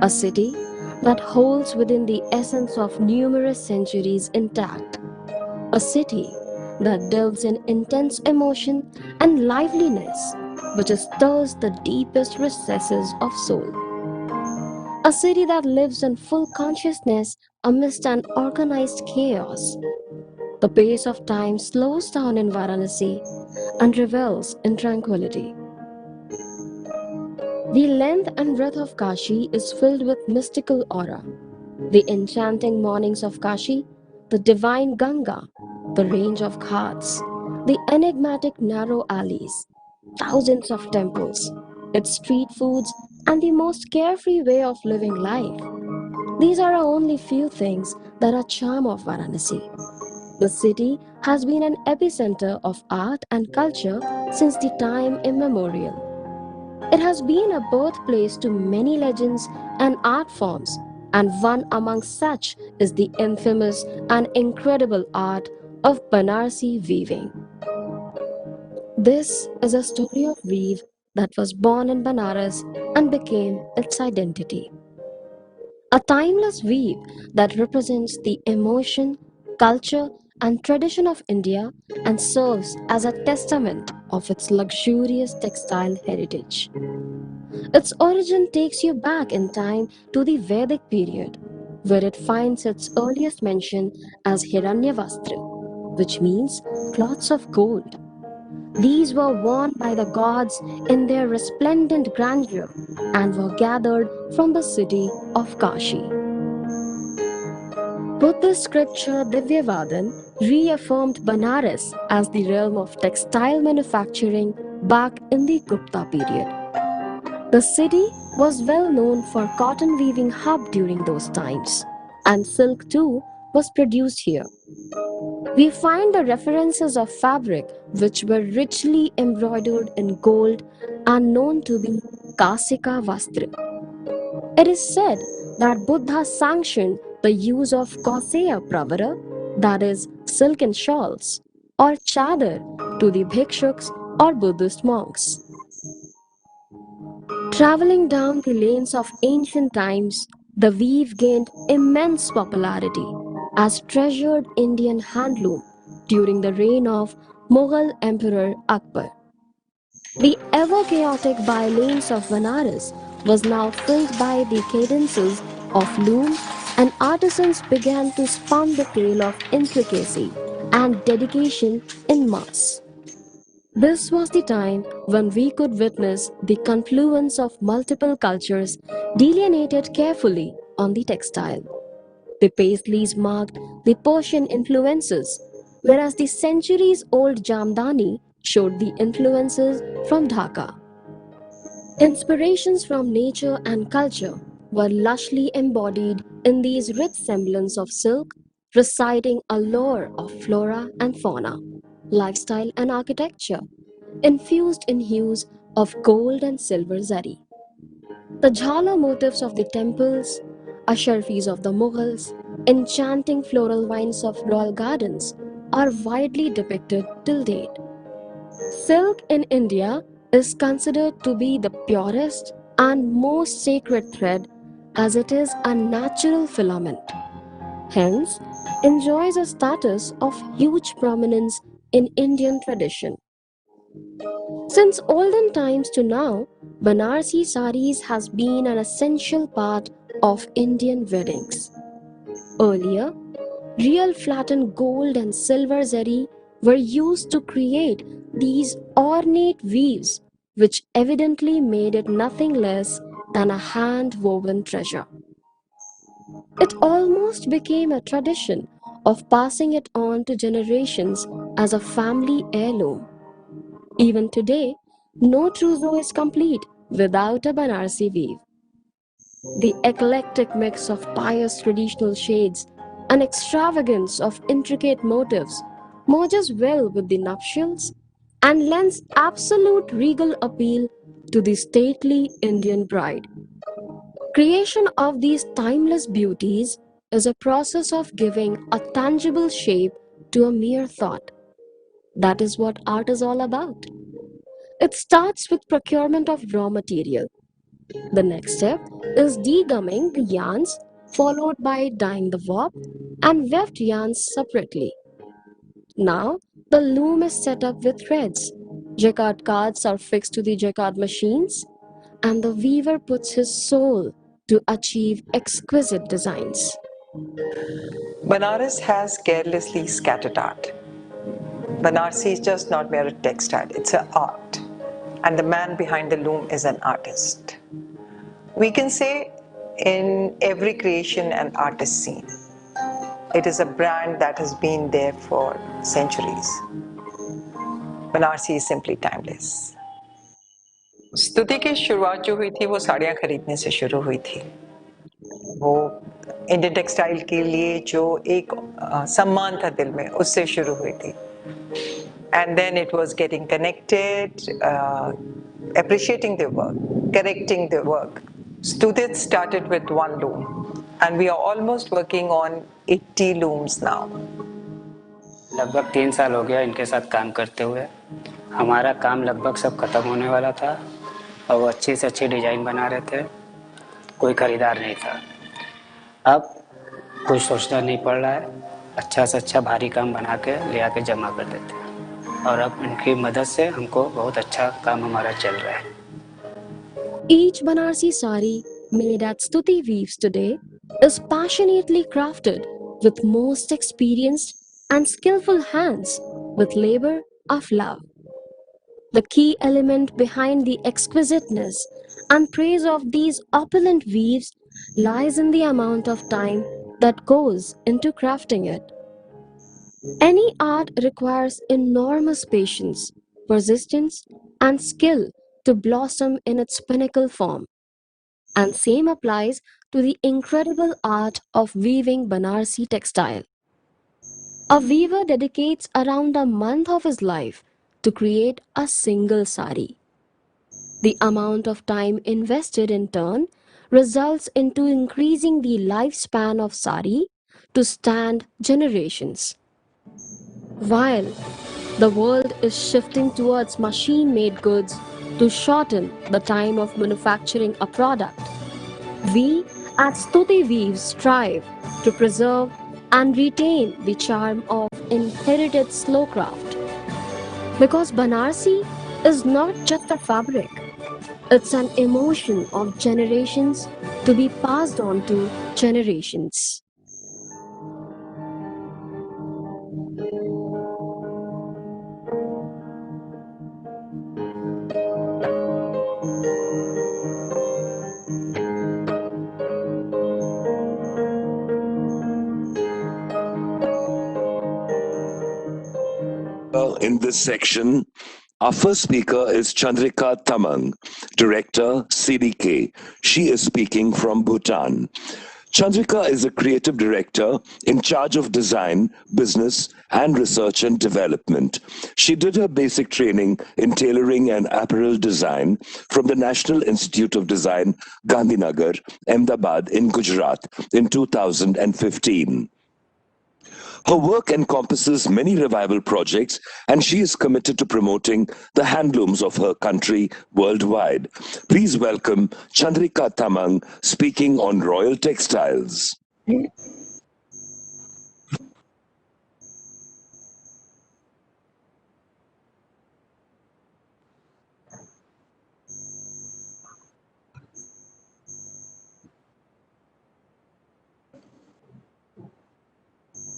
Speaker 9: a city that holds within the essence of numerous centuries intact, a city that delves in intense emotion and liveliness, which stirs the deepest recesses of soul. A city that lives in full consciousness amidst an organized chaos. The pace of time slows down in Varanasi and revels in tranquility. The length and breadth of Kashi is filled with mystical aura. The enchanting mornings of Kashi, the divine Ganga, the range of ghats, the enigmatic narrow alleys, thousands of temples, its street foods, and the most carefree way of living life. These are only few things that are charm of Varanasi. The city has been an epicenter of art and culture since the time immemorial. It has been a birthplace to many legends and art forms, and one among such is the infamous and incredible art of Banarsi weaving. This is a story of weave that was born in Banaras and became its identity. A timeless weave that represents the emotion, culture, and tradition of India and serves as a testament of its luxurious textile heritage. Its origin takes you back in time to the Vedic period, where it finds its earliest mention as Hiranyavastra, which means cloths of gold. These were worn by the gods in their resplendent grandeur and were gathered from the city of Kashi. Buddhist scripture Divyavadan reaffirmed Banaras as the realm of textile manufacturing back in the Gupta period. The city was well known for cotton weaving hub during those times, and silk too was produced here. We find the references of fabric which were richly embroidered in gold and known to be Kasika Vastra. It is said that Buddha sanctioned the use of Kauseya Pravara, that is, silken shawls, or chadar to the bhikshuks or Buddhist monks. Traveling down the lanes of ancient times, the weave gained immense popularity as treasured Indian handloom during the reign of Mughal Emperor Akbar. The ever chaotic by-lanes of Banaras was now filled by the cadences of loom, and artisans began to spin the tale of intricacy and dedication in mass. This was the time when we could witness the confluence of multiple cultures delineated carefully on the textile. The paisleys marked the Persian influences, whereas the centuries-old Jamdani showed the influences from Dhaka. Inspirations from nature and culture were lushly embodied in these rich semblance of silk, reciting a lore of flora and fauna, lifestyle and architecture, infused in hues of gold and silver zari. The jhala motifs of the temples, asharfis of the Mughals, enchanting floral vines of royal gardens are widely depicted till date. Silk in India is considered to be the purest and most sacred thread as it is a natural filament. Hence, enjoys a status of huge prominence in Indian tradition. Since olden times to now, Banarsi saris has been an essential part of Indian weddings. Earlier, real flattened gold and silver zari were used to create these ornate weaves, which evidently made it nothing less than a hand-woven treasure. It almost became a tradition of passing it on to generations as a family heirloom. Even today, no trousseau is complete without a Banarsi weave. The eclectic mix of pious traditional shades and extravagance of intricate motifs merges well with the nuptials and lends absolute regal appeal to the stately Indian bride. Creation of these timeless beauties is a process of giving a tangible shape to a mere thought. That is what art is all about. It starts with procurement of raw material. The next step is degumming the yarns, followed by dyeing the warp and weft yarns separately. Now, the loom is set up with threads. Jacquard cards are fixed to the Jacquard machines, and the weaver puts his soul to achieve exquisite designs.
Speaker 13: Banaras has carelessly scattered art. Banarsi is just not mere textile, it's an art. And the man behind the loom is an artist. We can say in every creation an art is seen. It is a brand that has been there for centuries. Banarasi is simply timeless. स्तुति की शुरुआत जो हुई थी वो साड़ियाँ खरीदने से शुरू हुई थी. वो इंडियन टेक्सटाइल के लिए जो एक सम्मान था दिल में उससे शुरू हुई थी. And then it was getting connected, appreciating their work, correcting their work. Studit started with one loom and we are almost working on 80 looms now.
Speaker 14: लगभग 3 साल हो गया इनके साथ काम करते हुए. हमारा काम लगभग सब खत्म होने वाला था और वो अच्छी से अच्छी डिजाइन बना रहे थे. कोई खरीदार नहीं था. अब कुछ सोचना नहीं पड़ रहा है. अच्छा से अच्छा भारी काम बना के ले आके जमा कर देते हैं और अब इनकी मदद से हमको बहुत अच्छा काम हमारा चल रहा है.
Speaker 9: Each Banarsi sari made at Stuti Weaves today is passionately crafted with most experienced and skillful hands with labor of love. The key element behind the exquisiteness and praise of these opulent weaves lies in the amount of time that goes into crafting it. Any art requires enormous patience, persistence, and skill to blossom in its pinnacle form. And same applies to the incredible art of weaving Banarsi textile. A weaver dedicates around a month of his life to create a single sari. The amount of time invested in turn results into increasing the lifespan of sari to stand generations. While the world is shifting towards machine-made goods to shorten the time of manufacturing a product, we at Stuti Weaves strive to preserve and retain the charm of inherited slow craft. Because Banarsi is not just a fabric, it's an emotion of generations to be passed on to generations.
Speaker 2: In this section, our first speaker is Chandrika Tamang, Director, CDK. She is speaking from Bhutan. Chandrika is a creative director in charge of design, business, and research and development. She did her basic training in tailoring and apparel design from the National Institute of Design, Gandhinagar, Ahmedabad in Gujarat in 2015. Her work encompasses many revival projects, and she is committed to promoting the handlooms of her country worldwide. Please welcome Chandrika Tamang speaking on Royal Textiles.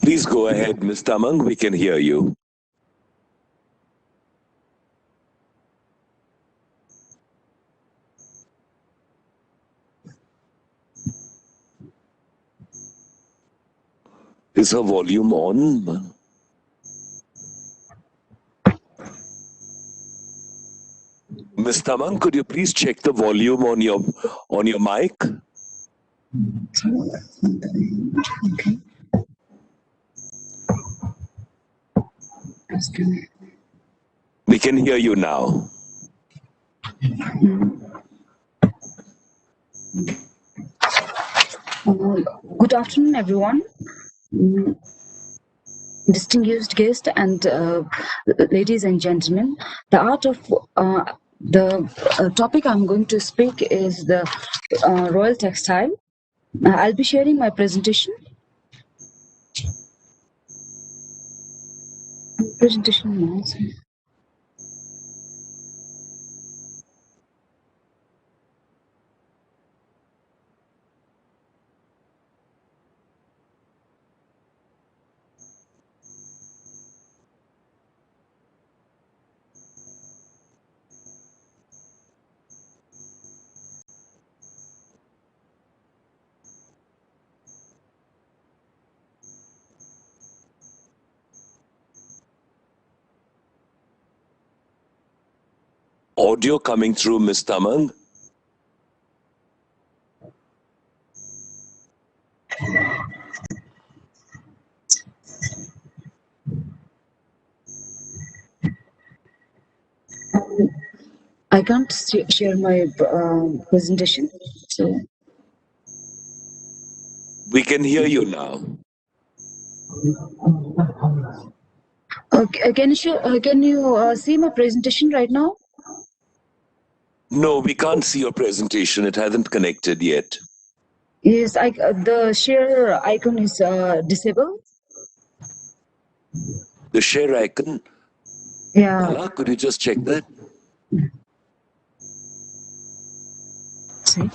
Speaker 2: Please go ahead, Ms. Tamang. We can hear you. Is her volume on? Ms. Tamang, could you please check the volume on your mic? We can hear you now.
Speaker 10: Good afternoon, everyone. Distinguished guests and ladies and gentlemen, the art of the topic I'm going to speak is the Royal Textile. I'll be sharing my presentation.
Speaker 2: Audio coming through, Ms. Tamang.
Speaker 10: I can't share my presentation. So
Speaker 2: We can hear you now.
Speaker 10: can you see my presentation right now?
Speaker 2: No, we can't see your presentation. It hasn't connected yet.
Speaker 10: Yes, the share icon is disabled.
Speaker 2: The share icon?
Speaker 10: Yeah.
Speaker 2: Bala, could you just check that?
Speaker 10: See?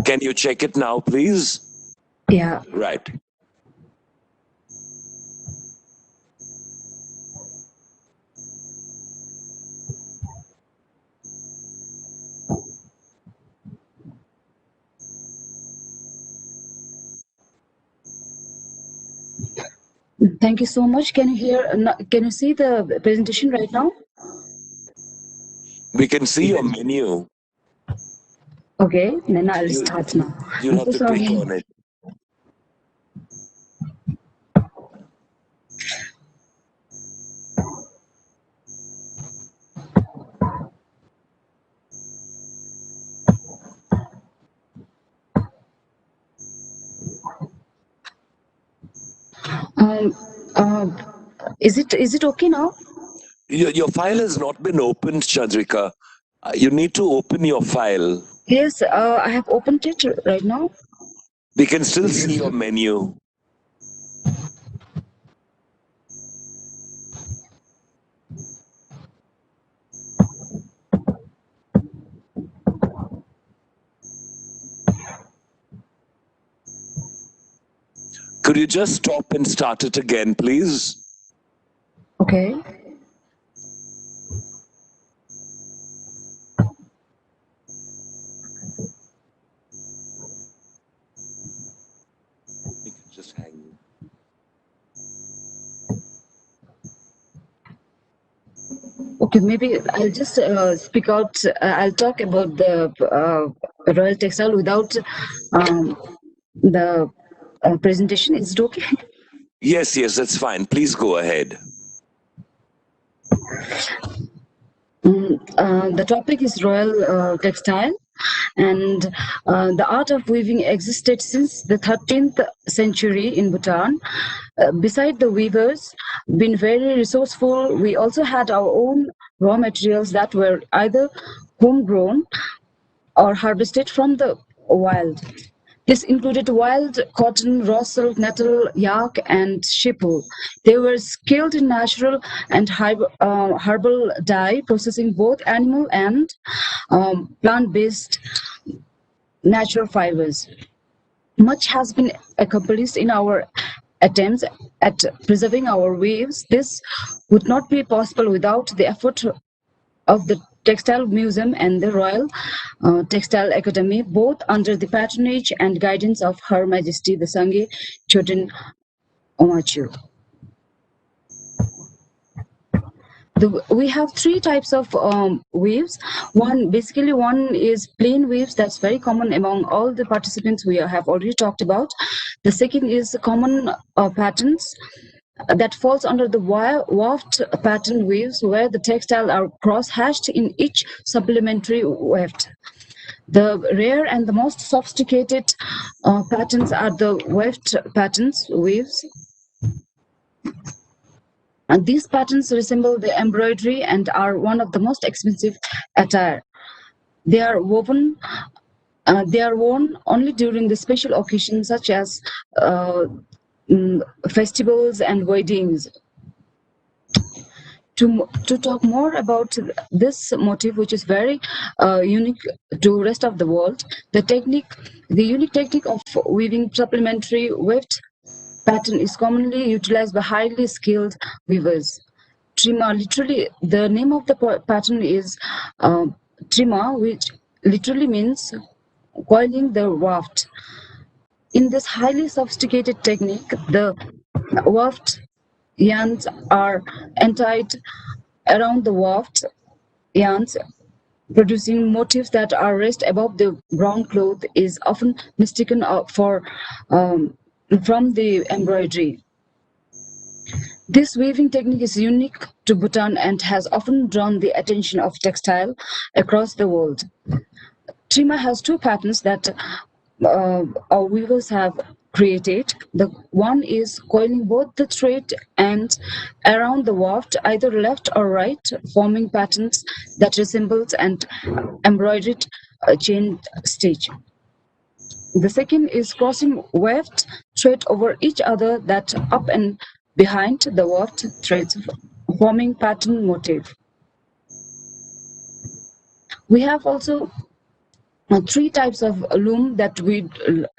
Speaker 2: Can you check it now, please?
Speaker 10: Yeah.
Speaker 2: Right.
Speaker 10: Thank you so much. Can you hear? Can you see the presentation right now?
Speaker 2: We can see your menu.
Speaker 10: Okay, then I'll start now.
Speaker 2: You'll
Speaker 10: I'm
Speaker 2: have
Speaker 10: so
Speaker 2: to click
Speaker 10: sorry.
Speaker 2: on it.
Speaker 10: Is it okay now?
Speaker 2: Your file has not been opened, Chandrika. You need to open your file.
Speaker 10: Yes, I have opened it right now.
Speaker 2: We can still see your menu. Could you just stop and start it again, please?
Speaker 10: Okay.
Speaker 2: Just hang.
Speaker 10: Okay, maybe I'll just speak out. I'll talk about the Royal Textile without the presentation. Is it okay?
Speaker 2: Yes, that's fine. Please go ahead.
Speaker 10: The topic is Royal Textile, and the art of weaving existed since the 13th century in Bhutan. Beside the weavers being very resourceful, we also had our own raw materials that were either homegrown or harvested from the wild. This included wild cotton, raw silk, nettle, yak, and shippo. They were skilled in natural and herbal dye processing, both animal and plant-based natural fibers. Much has been accomplished in our attempts at preserving our weaves. This would not be possible without the effort of the Textile Museum and the Royal Textile Academy, both under the patronage and guidance of Her Majesty the Sangye Choten Omachu. We have three types of weaves. One is plain weaves, that's very common among all the participants we have already talked about. The second is common patterns that falls under the waft pattern weaves, where the textile are cross-hatched in each supplementary weft. The rare and the most sophisticated patterns are the weft patterns weaves. And these patterns resemble the embroidery and are one of the most expensive attire. They are woven. They are worn only during the special occasions such as festivals and weddings. To talk more about this motif, which is very unique to rest of the world, the unique technique of weaving supplementary weft pattern is commonly utilized by highly skilled weavers. Trima, literally, the name of the pattern is trima, which literally means coiling the waft. In this highly sophisticated technique, the waft yarns are entied around the waft yarns, producing motifs that are raised above the ground cloth is often mistaken from the embroidery. This weaving technique is unique to Bhutan and has often drawn the attention of textile across the world. Trima has two patterns that our weavers have created. The one is coiling both the thread and around the waft, either left or right, forming patterns that resembles an embroidered chain stitch. The second is crossing weft thread over each other that up and behind the waft threads, forming pattern motif. We have also three types of loom that we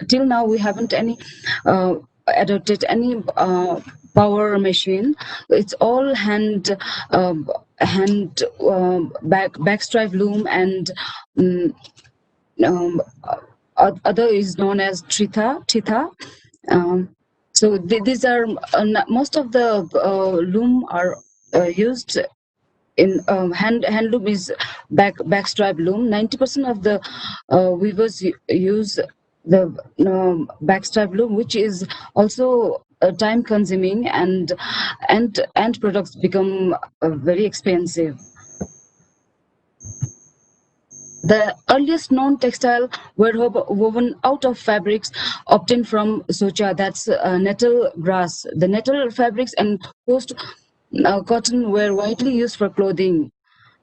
Speaker 10: till now we haven't adopted any power machine. It's all backstripe loom, and other is known as titha. So these are most of the loom are used in handloom is backstripe loom. 90% of the weavers use the backstripe loom, which is also time consuming, and products become very expensive. The earliest known textile were woven out of fabrics obtained from socha, that's nettle grass. The nettle fabrics and post cotton were widely used for clothing.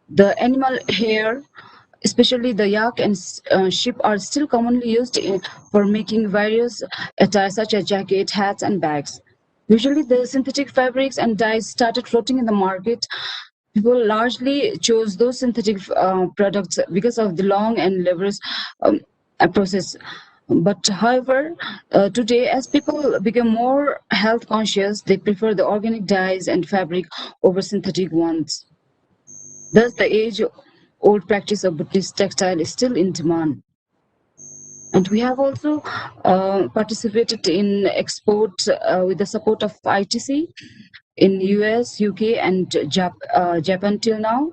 Speaker 10: The animal hair, especially the yak and sheep, are still commonly used for making various attire such as jacket, hats, and bags. Usually, the synthetic fabrics and dyes started floating in the market. People largely chose those synthetic products because of the long and laborious process. But however, today, as people become more health conscious, they prefer the organic dyes and fabric over synthetic ones. Thus, the age-old practice of Buddhist textile is still in demand. And we have also participated in export with the support of ITC in US, UK, and Japan till now.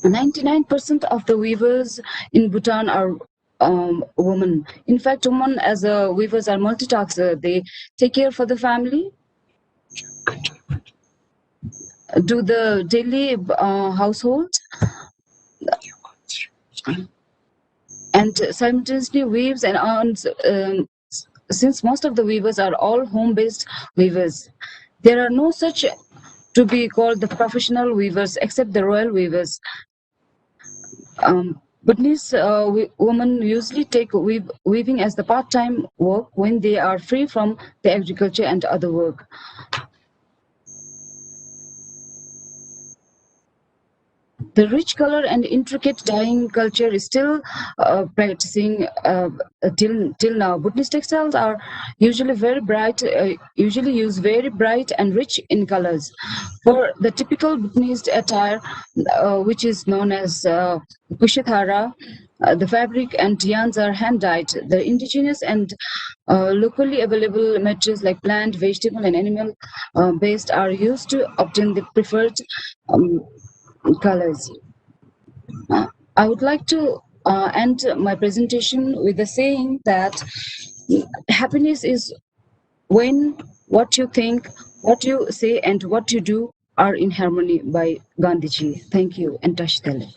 Speaker 10: 99% of the weavers in Bhutan are women. In fact, women as weavers are multitasker. They take care for the family, do the daily household, and simultaneously weaves and earns. Since most of the weavers are all home-based weavers, there are no such to be called the professional weavers except the royal weavers. Bhutanese women usually take weaving as the part-time work when they are free from the agriculture and other work. The rich color and intricate dyeing culture is still practicing till now. Bhutanese textiles are usually very bright, usually use very bright and rich in colors. For the typical Bhutanese attire, which is known as Kushithara, The fabric and yarns are hand-dyed. The indigenous and locally available materials like plant, vegetable, and animal based are used to obtain the preferred colors. I would like to end my presentation with the saying that happiness is when what you think, what you say, and what you do are in harmony by Gandhiji. Thank you, and Textile.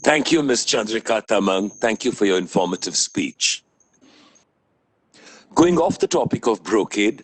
Speaker 2: Thank you, Ms. Chandrika Tamang. Thank you for your informative speech. Going off the topic of brocade,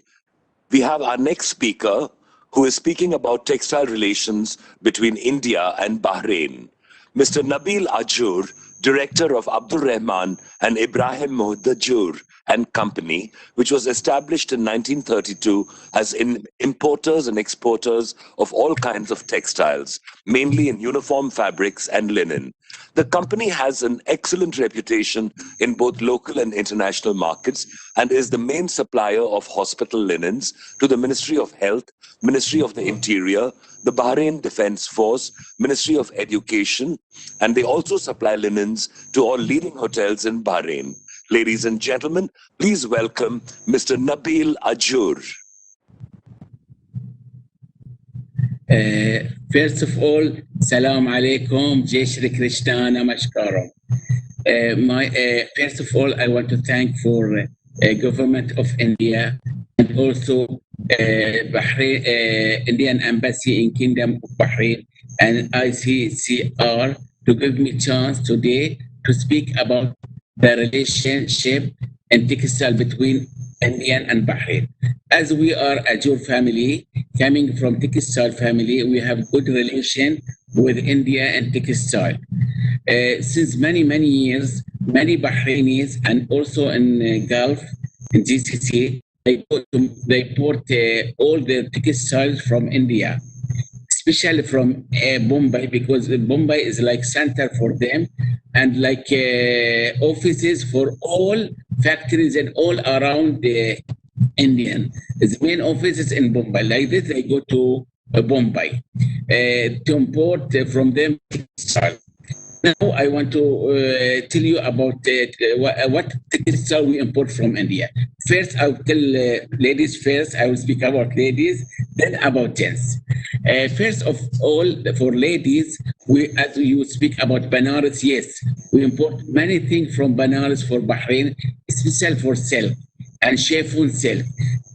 Speaker 2: we have our next speaker who is speaking about textile relations between India and Bahrain. Mr. Nabil Ajur, director of Abdul Rahman and Ibrahim Muhdajur and Company, which was established in 1932 as importers and exporters of all kinds of textiles, mainly in uniform fabrics and linen. The company has an excellent reputation in both local and international markets and is the main supplier of hospital linens to the Ministry of Health, Ministry of the Interior, the Bahrain Defense Force, Ministry of Education, and they also supply linens to all leading hotels in Bahrain. Ladies and gentlemen, please welcome Mr. Nabil Ajur.
Speaker 15: First of all, Salam Alaikum, Jai Shri Krishna, Namaskaram. First of all, I want to thank for Government of India and also Bahrain, Indian Embassy in Kingdom of Bahrain and ICCR to give me chance today to speak about the relationship and textile between Indian and Bahrain. As we are a Ajur family, coming from textile family, we have good relation with India and textile. Since many years, many Bahrainis and also in Gulf, in GCC, they import all the textiles from India, especially from Bombay, because Bombay is like center for them and like offices for all factories and all around the Indian. The main offices in Bombay. Like this, they go to Bombay to import from them textile. Now I want to tell you about what textile we import from India. First, I will tell ladies first. I will speak about ladies, then about gents. First of all, for ladies, as you speak about Banaras, yes, we import many things from Banaras for Bahrain, especially for silk and chiffon silk.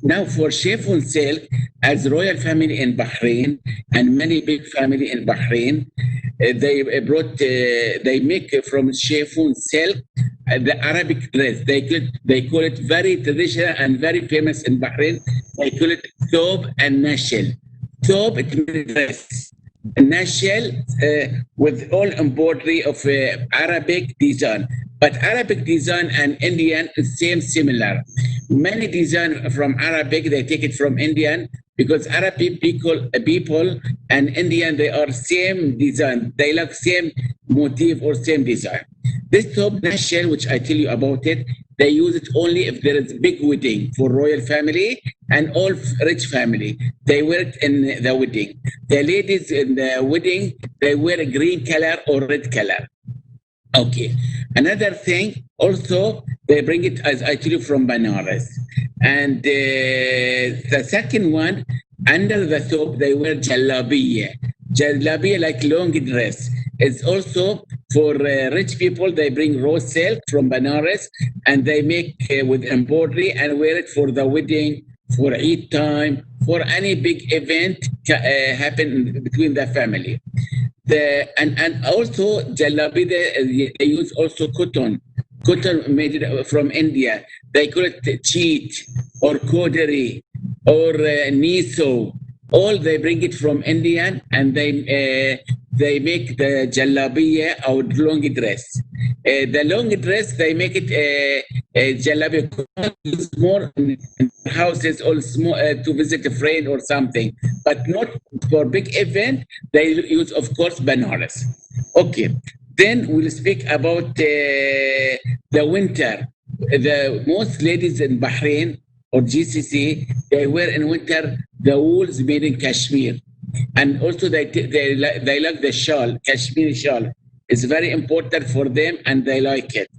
Speaker 15: Now for chiffon silk, as royal family in Bahrain and many big family in Bahrain, they make from chiffon silk the Arabic dress. They call it very traditional and very famous in Bahrain. They call it thob and nashel. Thob, it means dress. Nashel with all embroidery of Arabic design. But Arabic design and Indian is similar. Many design from Arabic, they take it from Indian because Arabic people and Indian, they are same design. They like same motif or same design. This top nashel, which I tell you about it, they use it only if there is big wedding for royal family and all rich family. They wear it in the wedding. The ladies in the wedding, they wear a green color or red color. Okay. Another thing, also, they bring it, as I tell you, from Banaras. And the second one, under the top, they wear jalabiya. Jalabiya, like long dress. It's also for rich people, they bring rose silk from Banaras and they make with embroidery and wear it for the wedding, for Eid time, for any big event happen between the family. And also jalabi, they use also cotton made from India. They call it cheat or kodari or niso. All they bring it from Indian and they make the jalabiya or long dress. The long dress, they make it jalabiya more in houses or small, to visit a friend or something, but not for big event. They use, of course, Banaras. Okay, then we'll speak about the winter. The most ladies in Bahrain or GCC, they wear in winter the wools made in Kashmir. and also they like the shawl, Kashmiri shawl. It's very important for them, and they like it.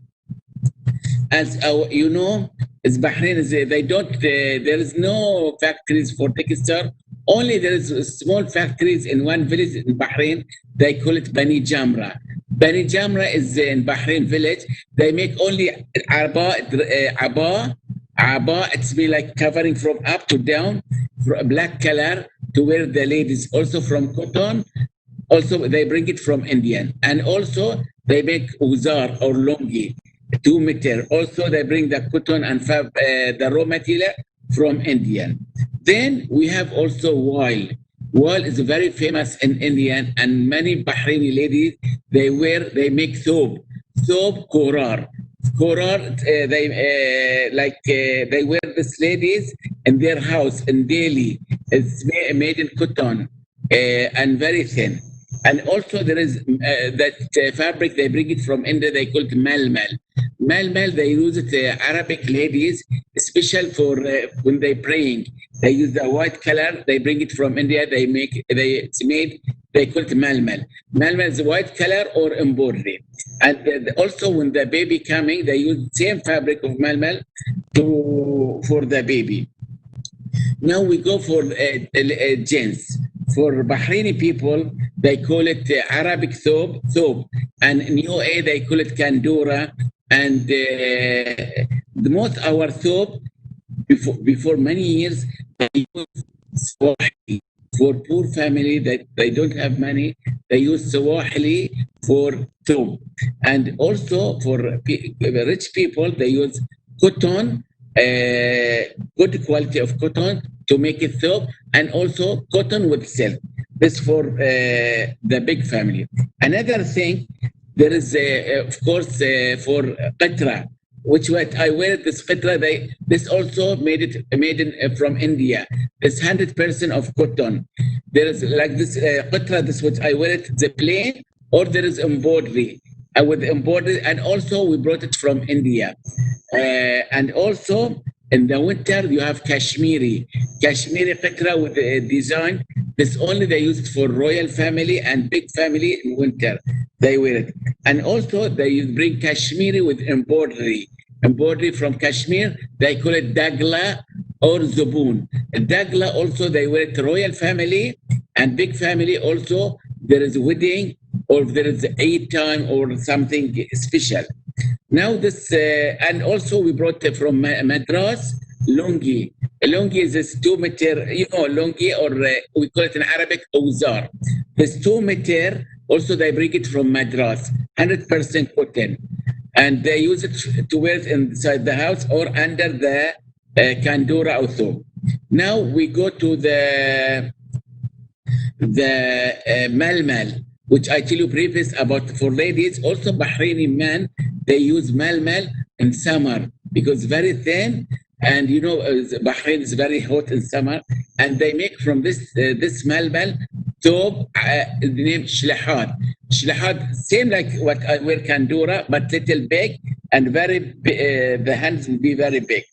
Speaker 15: As you know, as Bahrain is they don't there is no factories for textile. Only there is small factories in one village in Bahrain. They call it Bani Jamra. Bani Jamra is in Bahrain village. They make only aba. It's be like covering from up to down, black color to wear the ladies. Also from cotton. Also they bring it from Indian, and also they make uzar or longi. 2 meter. Also, they bring the cotton and the raw material from India. Then we have also wool. Wool is very famous in India, and many Bahraini ladies they make thobe. Thobe korar. Korar, they wear these ladies in their house in Delhi. It's made in cotton and very thin. And also there is that fabric, they bring it from India, they call it malmal. Malmal, they use it, Arabic ladies, special for when they praying. They use the white color, they bring it from India, it's made, they call it malmal. Malmal is white color or embroidery. And also when the baby coming, they use same fabric of malmal for the baby. Now we go for jeans. For Bahraini people, they call it Arabic thobe, and in UAE they call it kandura. And the most our thobe before many years they use Swahili. For poor family that they don't have money, they use Swahili for thobe. And also for rich people, they use cotton, good quality of cotton to make it thobe, and also cotton with silk. This for the big family. Another thing, there is of course for qatra, which what I wear this qatra. This also made in from India. It's 100% of cotton. There is like this qatra. This what I wear it the plain, or there is embroidery. With embroidery, and also we brought it from India, and also. In the winter, you have Kashmiri qatra with the design. This only they use it for royal family and big family in winter. They wear it. And also they bring Kashmiri with embroidery. Embroidery from Kashmir, they call it Dagla or Zubun. Dagla also they wear it royal family and big family also. There is a wedding or there is Eid time or something special. Now this, and also we brought from Madras, lungi. Lungi is this 2 meter, lungi, or we call it in Arabic, uzar. This 2 meter, also they bring it from Madras, 100% cotton. And they use it to wear it inside the house or under the kandura also. Now we go to the malmal, which I tell you previous about for ladies. Also Bahraini men, they use malmal in summer because very thin, and Bahrain is very hot in summer, and they make from this malmal thobe, the name shlahad. Shlahad, same like what I wear kandura, but little big and very big, the hands will be very big.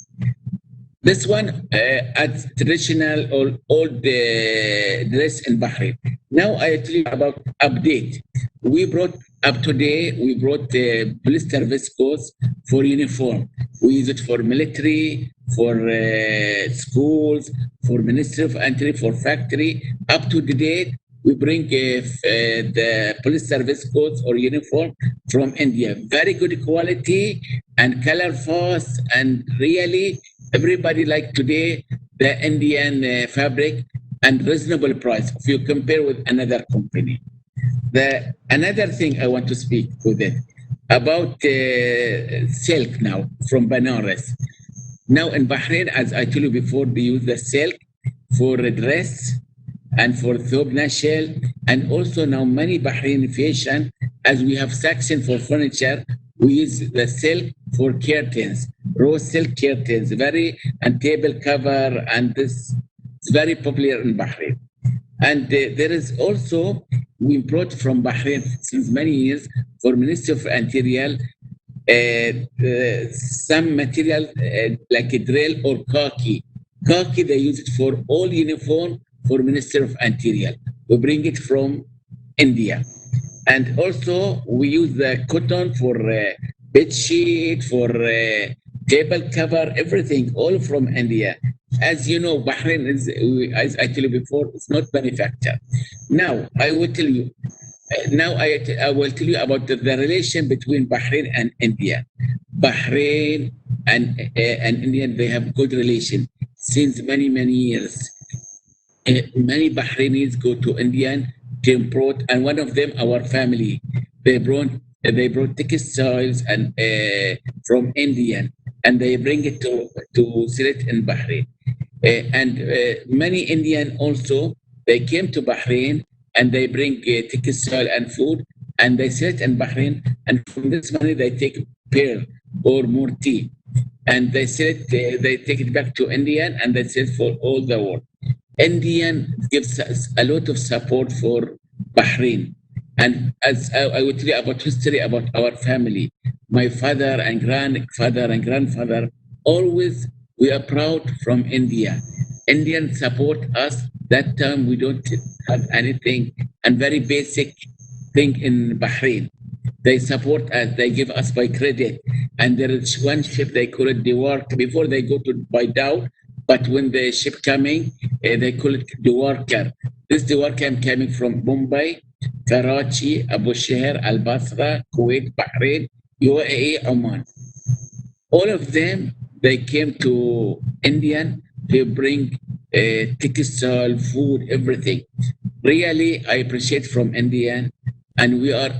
Speaker 15: This one adds traditional or old dress in Bahrain. Now I tell you about update. We brought up today, we brought polyester viscose for uniform. We use it for military, for schools, for Ministry of Interior, for factory. Up to the date, we bring the polyester viscose or uniform from India. Very good quality and color fast, and really everybody like today the Indian fabric and reasonable price if you compare with another company. Another thing I want to speak with it about silk now from Benares. Now in Bahrain, as I told you before, they use the silk for dress and for thobe nashel, and also now many Bahraini fashion, as we have section for furniture, we use the silk for curtains, raw silk curtains, and table cover, and this is very popular in Bahrain. And there is also, we brought from Bahrain since many years for Ministry of Interior, some material like a drill or khaki. Khaki, they use it for all uniform for Ministry of Interior. we bring it from India. And also we use the cotton for bed sheet, for table cover, everything, all from India. As you know, Bahrain is, as I tell you before, it's not manufactured. Now I will tell you. I will tell you about the relation between Bahrain and India. Bahrain and India, they have good relation since many years. Many Bahrainis go to India to import, and one of them, our family, they brought textiles and from India, and they bring it to sell it in Bahrain. And many Indian also, they came to Bahrain and they bring textile and food, and they sell it in Bahrain, and from this money they take pearl or more tea, and they sell it. They take it back to Indian and they sell it for all the world. Indian gives us a lot of support for Bahrain. And as I will tell you about history about our family, my father and grandfather and grandfather, always we are proud from India. Indian support us. That time we don't have anything, and very basic thing in Bahrain. They support us, they give us by credit. And there is one ship, they call it the work before they go to buy down. But when the ship coming, they call it the worker. This the worker coming from Mumbai, Karachi, Abu Shahr, Al Basra, Kuwait, Bahrain, UAE, Oman. All of them, they came to Indian to bring textile, food, everything. Really, I appreciate from Indian, and we are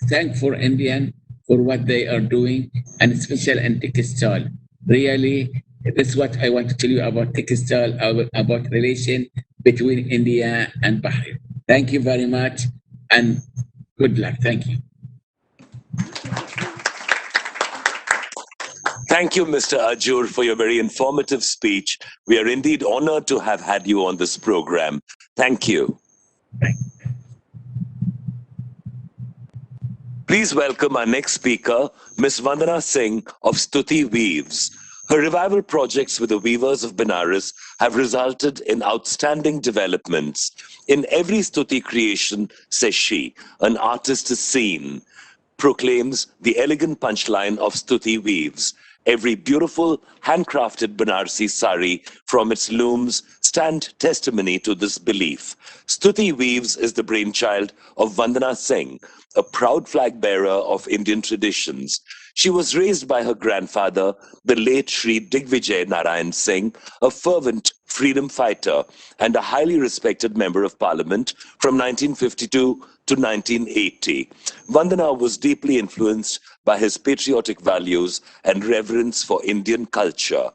Speaker 15: thankful Indian for what they are doing, and especially in textile. Really, that's what I want to tell you about textile, about relation between India and Bahrain. Thank you very much, and good luck. Thank you.
Speaker 2: Thank you, Mr. Ajur, for your very informative speech. We are indeed honored to have had you on this program. Thank you. Please welcome our next speaker, Ms. Vandana Singh of Stuti Weaves. Her revival projects with the weavers of Benares have resulted in outstanding developments. In every Stuti creation, says she, an artist is seen, proclaims the elegant punchline of Stuti Weaves. Every beautiful, handcrafted Banarsi sari from its looms stand testimony to this belief. Stuti Weaves is the brainchild of Vandana Singh, a proud flag bearer of Indian traditions. She was raised by her grandfather, the late Sri Digvijay Narayan Singh, a fervent freedom fighter and a highly respected member of parliament from 1952 to 1980. Vandana was deeply influenced by his patriotic values and reverence for Indian culture.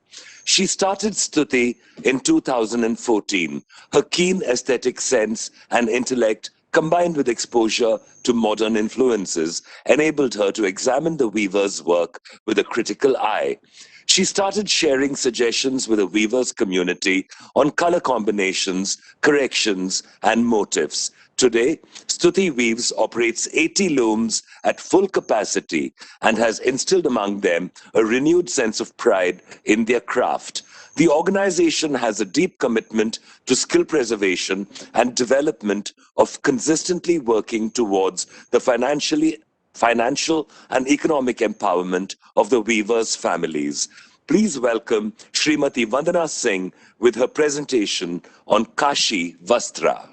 Speaker 2: She started Stuti in 2014. Her keen aesthetic sense and intellect, combined with exposure to modern influences, enabled her to examine the weaver's work with a critical eye. She started sharing suggestions with the weavers community on color combinations, corrections, and motifs. Today, Stuti Weaves operates 80 looms at full capacity and has instilled among them a renewed sense of pride in their craft. The organization has a deep commitment to skill preservation and development of consistently working towards the financial and economic empowerment of the weavers' families. Please welcome Srimati Vandana Singh with her presentation on Kashi Vastra.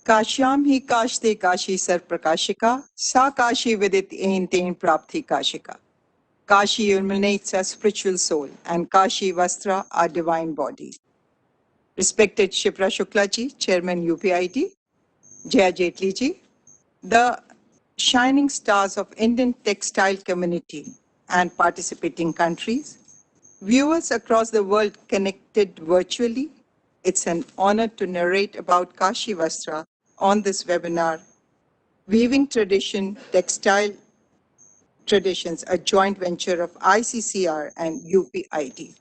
Speaker 16: काश्याम ही काशते काशी सर प्रकाशिका सा Kashi vidit ain tain prapti kashika. Kashi illuminates our spiritual soul and Kashi Vastra our divine body. Respected Shipra Shukla ji, Chairman UPID, Jaya Jetli ji, the shining stars of Indian textile community and participating countries, viewers across the world connected virtually, it's an honor to narrate about Kashi Vastra on this webinar, Weaving Tradition, Textile Traditions, a joint venture of ICCR and UPID.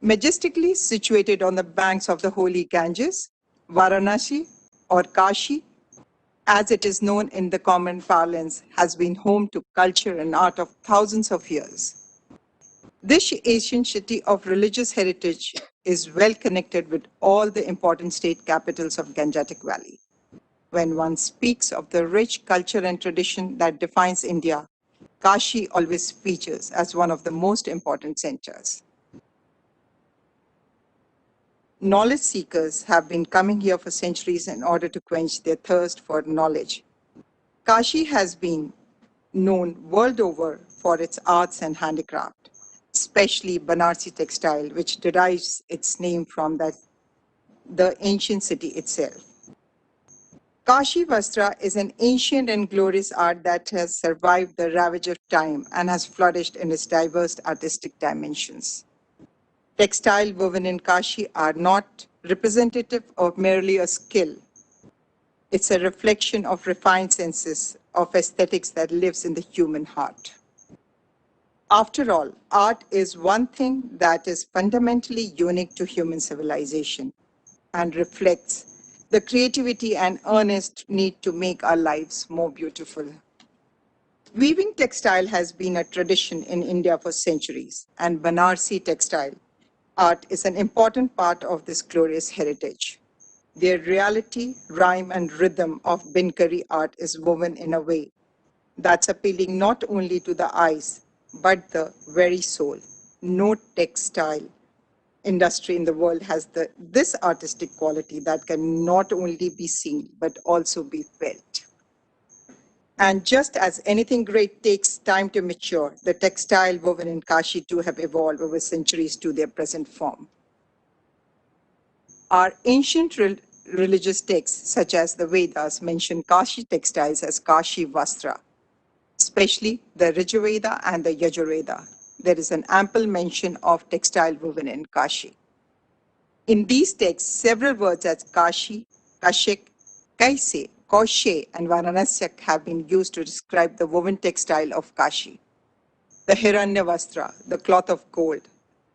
Speaker 16: Majestically situated on the banks of the holy Ganges, Varanasi or Kashi, as it is known in the common parlance, has been home to culture and art of thousands of years. This ancient city of religious heritage is well connected with all the important state capitals of Gangetic Valley. When one speaks of the rich culture and tradition that defines India, Kashi always features as one of the most important centers. Knowledge seekers have been coming here for centuries in order to quench their thirst for knowledge. Kashi has been known world over for its arts and handicraft, especially Banarsi textile, which derives its name from the ancient city itself. Kashi Vastra is an ancient and glorious art that has survived the ravage of time and has flourished in its diverse artistic dimensions. Textile woven in Kashi are not representative of merely a skill. It's a reflection of refined senses of aesthetics that lives in the human heart. After all, art is one thing that is fundamentally unique to human civilization and reflects the creativity and earnest need to make our lives more beautiful. Weaving textile has been a tradition in India for centuries, and Banarsi textile art is an important part of this glorious heritage. Their reality, rhyme, and rhythm of Binkari art is woven in a way that's appealing not only to the eyes, but the very soul. No textile industry in the world has this artistic quality that can not only be seen, but also be felt. And just as anything great takes time to mature, the textile woven in Kashi too have evolved over centuries to their present form. Our ancient religious texts, such as the Vedas, mention Kashi textiles as Kashi Vastra, especially the Rijuveda and the Yajurveda. There is an ample mention of textile woven in Kashi. In these texts, several words as Kashi, Kashik, Kaise, Koshe, and Varanasyak have been used to describe the woven textile of Kashi. The Hiranyavastra, the cloth of gold,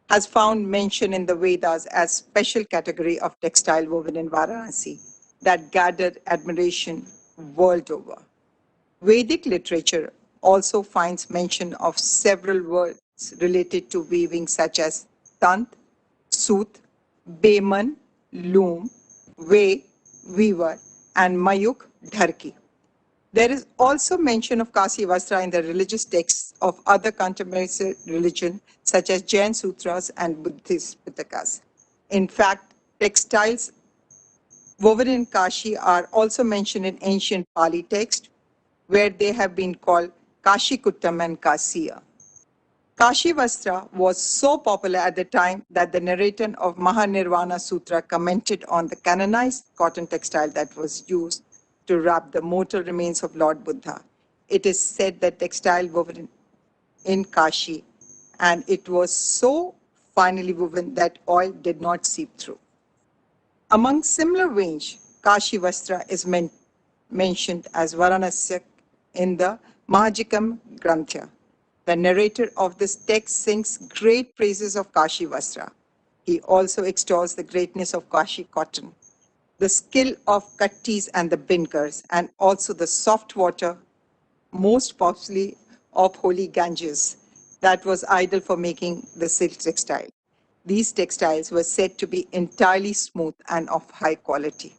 Speaker 16: has found mention in the Vedas as special category of textile woven in Varanasi that gathered admiration world over. Vedic literature also finds mention of several words related to weaving such as tant, sut, beman, loom, way, weaver, and mayuk, dharki. There is also mention of Kasi Vastra in the religious texts of other contemporary religion such as Jain Sutras and Buddhist Pitakas. In fact, textiles woven in Kashi are also mentioned in ancient Pali text, where they have been called Kashi Kuttam and Kasiya. Kashi Vastra was so popular at the time that the narrator of Mahanirvana Sutra commented on the canonized cotton textile that was used to wrap the mortal remains of Lord Buddha. It is said that textile woven in Kashi, and it was so finely woven that oil did not seep through. Among similar range, Kashi Vastra is mentioned as Varanasyak in the Mahajikam Granthya. The narrator of this text sings great praises of Kashi Vastra. He also extols the greatness of Kashi cotton, the skill of Kattis and the Binkars, and also the soft water, most possibly of holy Ganges, that was ideal for making the silk textile. These textiles were said to be entirely smooth and of high quality.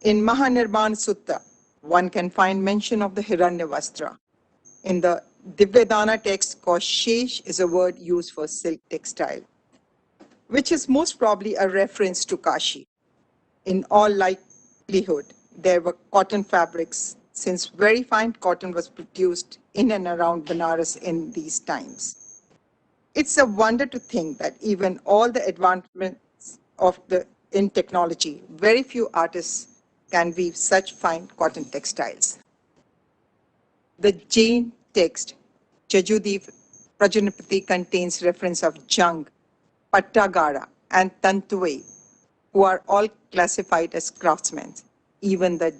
Speaker 16: In Mahanirman Sutta, one can find mention of the Hiranyavastra. In the Divyadana text, Koshesh is a word used for silk textile, which is most probably a reference to Kashi. In all likelihood, there were cotton fabrics, since very fine cotton was produced in and around Benares in these times. It's a wonder to think that even all the advancements in technology, very few artists can weave such fine cotton textiles. The Jain text, Jajudev Prajanapati, contains reference of Jang, Pattagara, and Tantuve, who are all classified as craftsmen. Even the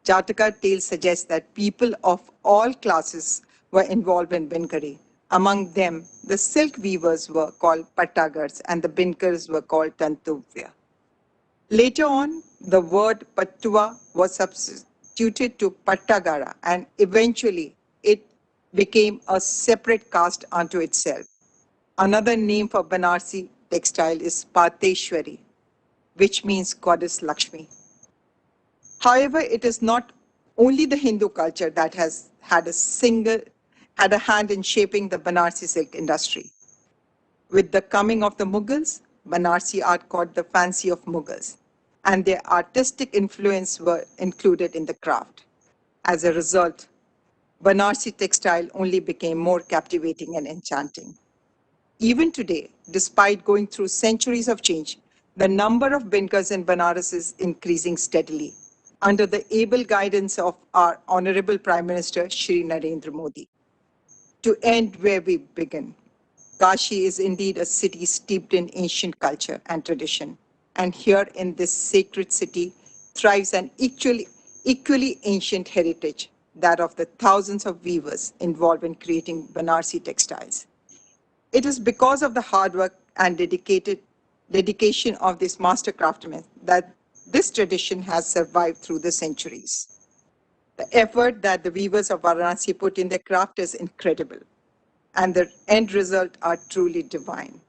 Speaker 16: Jataka tale suggests that people of all classes were involved in Binkari. Among them, the silk weavers were called Pattagars and the Binkars were called Tantuvya. Later on, the word Pattua was substituted to Pattagara, and eventually it became a separate caste unto itself. Another name for Banarsi textile is Pateshwari, which means goddess Lakshmi. However, it is not only the Hindu culture that has had a hand in shaping the Banarsi silk industry. With the coming of the Mughals, Banarsi art caught the fancy of Mughals, and their artistic influence were included in the craft. As a result, Banarsi textile only became more captivating and enchanting. Even today, despite going through centuries of change, the number of binkers in Banaras is increasing steadily under the able guidance of our Honorable Prime Minister, Shri Narendra Modi. To end where we begin, Kashi is indeed a city steeped in ancient culture and tradition. And here in this sacred city thrives an equally ancient heritage, that of the thousands of weavers involved in creating Banarsi textiles. It is because of the hard work and dedication of these master craftsmen that this tradition has survived through the centuries. The effort that the weavers of Varanasi put in their craft is incredible, and the end result are truly divine.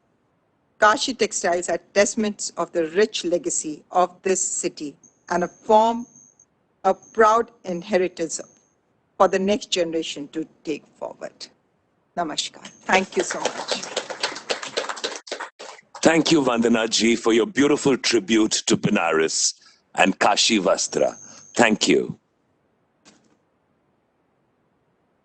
Speaker 16: Kashi textiles are testaments of the rich legacy of this city and form a proud inheritance for the next generation to take forward. Namaskar. Thank you so much.
Speaker 2: Thank you, Vandana ji, for your beautiful tribute to Benares and Kashi Vastra. Thank you.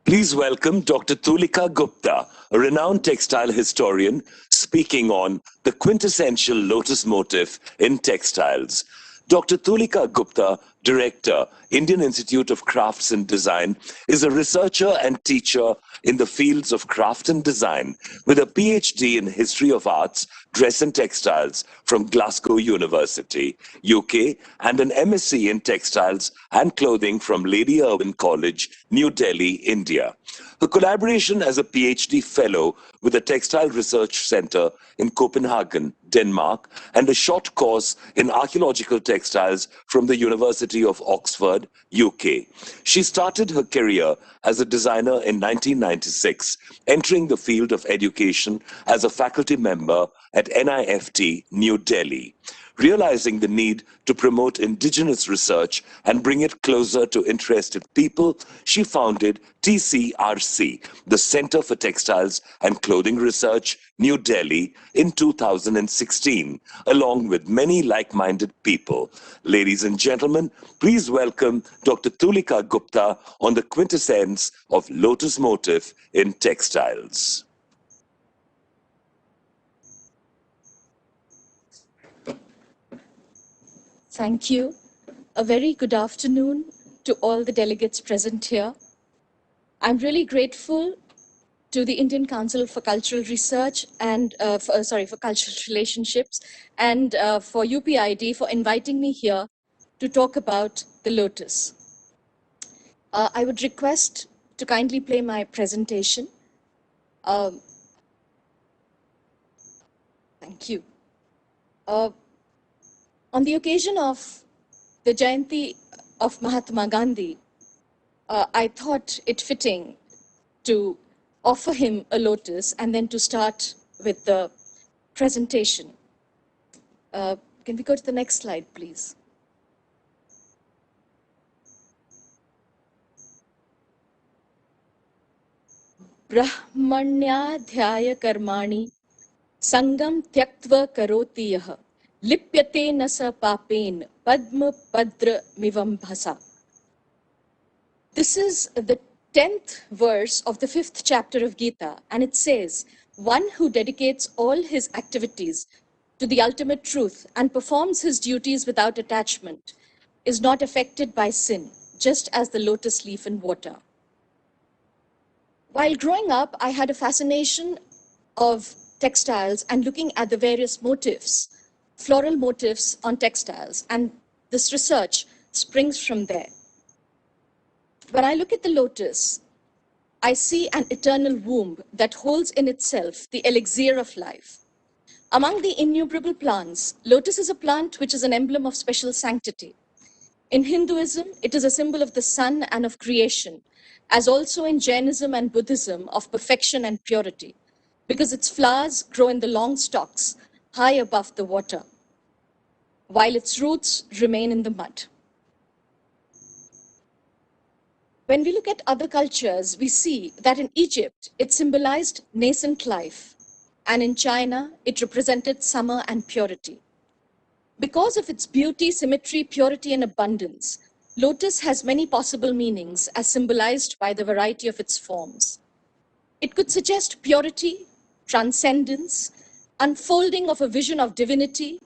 Speaker 2: Please welcome Dr. Tulika Gupta, a renowned textile historian, speaking on the quintessential lotus motif in textiles. Dr. Tulika Gupta, Director, Indian Institute of Crafts and Design, is a researcher and teacher in the fields of craft and design with a PhD in History of Arts, Dress and Textiles from Glasgow University, UK, and an MSc in Textiles and Clothing from Lady Irwin College, New Delhi, India. Her collaboration as a PhD Fellow with the Textile Research Center in Copenhagen, Denmark, and a short course in archaeological textiles from the University of Oxford, UK. She started her career as a designer in 1996, entering the field of education as a faculty member at NIFT, New Delhi. Realizing the need to promote indigenous research and bring it closer to interested people, she founded TCRC, the Center for Textiles and Clothing Research, New Delhi, in 2016, along with many like-minded people. Ladies and gentlemen, please welcome Dr. Tulika Gupta on the quintessence of lotus motif in textiles.
Speaker 17: Thank you. A very good afternoon to all the delegates present here. I'm really grateful to the Indian Council for Cultural Research and for Cultural Relationships and for UPID for inviting me here to talk about the lotus. I would request to kindly play my presentation. Thank you. On the occasion of the Jayanti of Mahatma Gandhi, I thought it fitting to offer him a lotus and then to start with the presentation. Can we go to the next slide, please? Brahmanyadhyaya karmani sangam tyaktva karoti yah lipyate nasa papen padma padra mivam bhasa. This is the 10th verse of the 5th chapter of Gita, and it says, one who dedicates all his activities to the ultimate truth and performs his duties without attachment is not affected by sin, just as the lotus leaf in water. While growing up, I had a fascination of textiles and looking at the various motifs, floral motifs on textiles, and this research springs from there. When I look at the lotus, I see an eternal womb that holds in itself the elixir of life. Among the innumerable plants, lotus is a plant which is an emblem of special sanctity. In Hinduism, it is a symbol of the sun and of creation, as also in Jainism and Buddhism of perfection and purity. because its flowers grow in the long stalks high above the water, while its roots remain in the mud. When we look at other cultures, we see that in Egypt, it symbolized nascent life, and in China, it represented summer and purity. Because of its beauty, symmetry, purity, and abundance, lotus has many possible meanings as symbolized by the variety of its forms. It could suggest purity, transcendence, unfolding of a vision of divinity,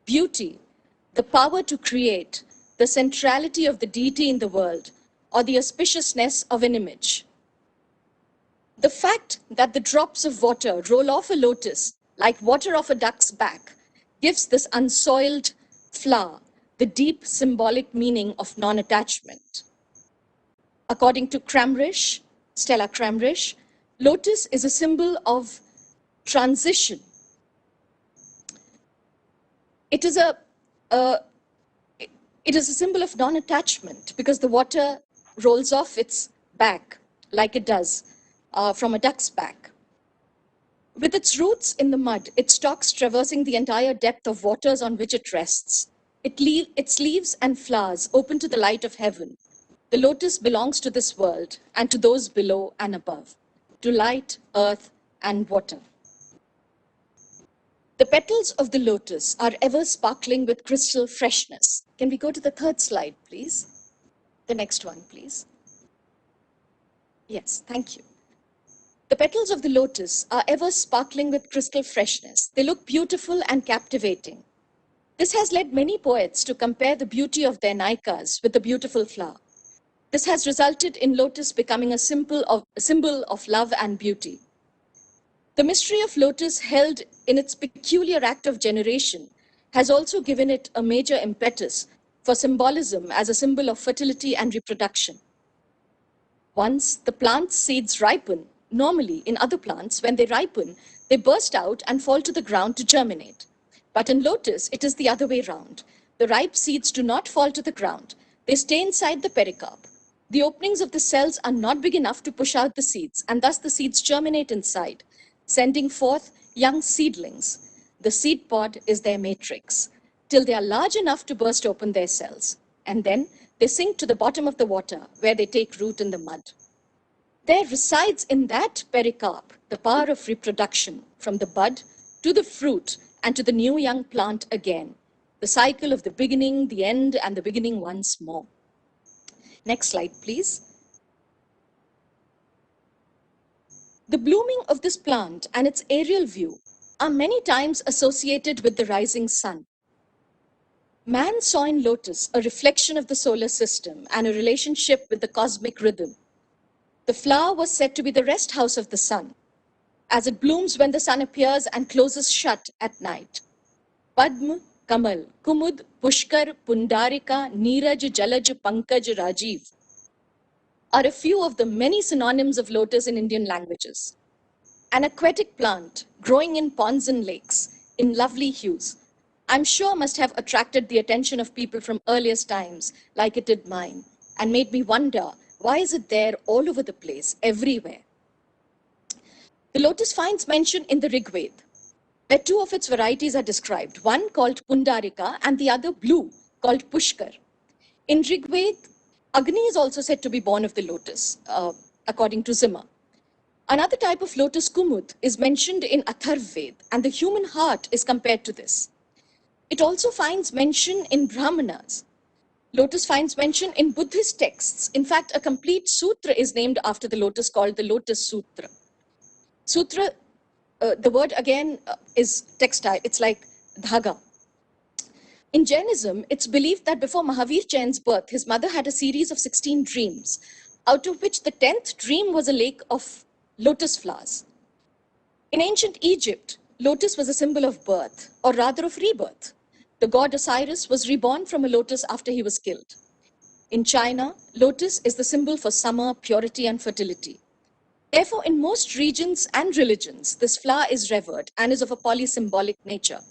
Speaker 17: beauty, the power to create, the centrality of the deity in the world, or the auspiciousness of an image. The fact that the drops of water roll off a lotus like water off a duck's back gives this unsoiled flower the deep symbolic meaning of non-attachment. According to Kramrisch, Stella Kramrisch, lotus is a symbol of transition. It is a symbol of non-attachment because the water rolls off its back like it does from a duck's back. With its roots in the mud, its stalks traversing the entire depth of waters on which it rests, its leaves and flowers open to the light of heaven. The lotus belongs to this world and to those below and above, to light, earth, and water. The petals of the lotus are ever sparkling with crystal freshness. Can we go to the third slide, please? The next one, please. Yes, thank you. The petals of the lotus are ever sparkling with crystal freshness. They look beautiful and captivating. This has led many poets to compare the beauty of their naikas with the beautiful flower. This has resulted in lotus becoming a symbol of love and beauty. The mystery of lotus, held in its peculiar act of generation, has also given it a major impetus for symbolism as a symbol of fertility and reproduction. Once the plant's seeds ripen, normally in other plants, when they ripen, they burst out and fall to the ground to germinate. But in lotus, it is the other way round. The ripe seeds do not fall to the ground. They stay inside the pericarp. The openings of the cells are not big enough to push out the seeds, and thus the seeds germinate inside, sending forth young seedlings. The seed pod is their matrix, till they are large enough to burst open their cells. And then they sink to the bottom of the water, where they take root in the mud. There resides in that pericarp the power of reproduction, from the bud to the fruit and to the new young plant again. The cycle of the beginning, the end, and the beginning once more. Next slide, please. The blooming of this plant and its aerial view are many times associated with the rising sun. Man saw in lotus a reflection of the solar system and a relationship with the cosmic rhythm. The flower was said to be the rest house of the sun, as it blooms when the sun appears and closes shut at night. Padma, Kamal, Kumud, Pushkar, Pundarika, Neeraj, Jalaj, Pankaj, Rajiv are a few of the many synonyms of lotus in Indian languages. An aquatic plant growing in ponds and lakes in lovely hues, I'm sure must have attracted the attention of people from earliest times, like it did mine, and made me wonder, why is it there all over the place, everywhere? The lotus finds mention in the Rig Veda, where two of its varieties are described, one called Pundarika and the other blue, called Pushkar. In Rig Veda, Agni is also said to be born of the lotus, according to Zimmer. Another type of lotus, Kumud, is mentioned in Atharv Veda, and the human heart is compared to this. It also finds mention in Brahmanas. Lotus finds mention in Buddhist texts. In fact, a complete sutra is named after the lotus called the Lotus Sutra. Sutra, the word again is textile. It's like dhaga. In Jainism, it's believed that before Mahavir Jain's birth, his mother had a series of 16 dreams, out of which the 10th dream was a lake of lotus flowers. In ancient Egypt, lotus was a symbol of birth, or rather of rebirth. The god Osiris was reborn from a lotus after he was killed. In China, lotus is the symbol for summer, purity, and fertility. Therefore, in most regions and religions, this flower is revered and is of a polysymbolic nature.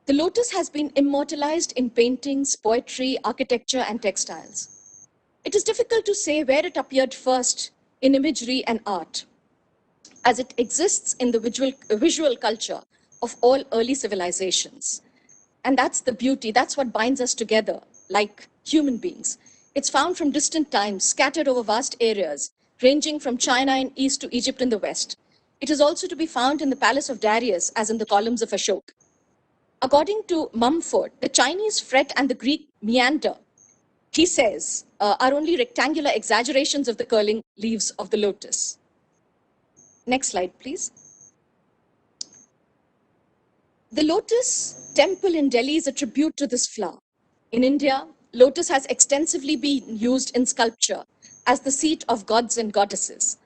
Speaker 17: The lotus has been immortalized in paintings, poetry, architecture, and textiles. It is difficult to say where it appeared first in imagery and art. as it exists in the visual culture of all early civilizations. And that's the beauty, that's what binds us together like human beings. It's found from distant times, scattered over vast areas, ranging from China in east to Egypt in the west. It is also to be found in the palace of Darius, as in the columns of Ashok. According to Mumford, the Chinese fret and the Greek meander, he says, are only rectangular exaggerations of the curling leaves of the lotus. Next slide, please. The lotus temple in Delhi is a tribute to this flower. In India, lotus has extensively been used in sculpture as the seat of gods and goddesses.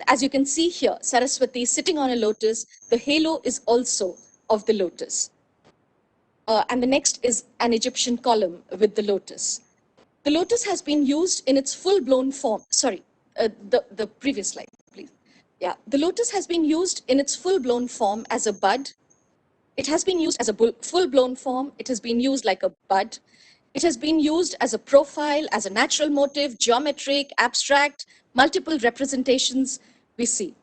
Speaker 17: As you can see here, Saraswati sitting on a lotus, the halo is also of the lotus. And the next is an Egyptian column with the lotus. The lotus has been used in its full-blown form. Sorry, the previous slide, please. Yeah, the lotus has been used in its full-blown form as a bud. It has been used as a full-blown form. It has been used like a bud. It has been used as a profile, as a natural motive, geometric, abstract, multiple representations we see.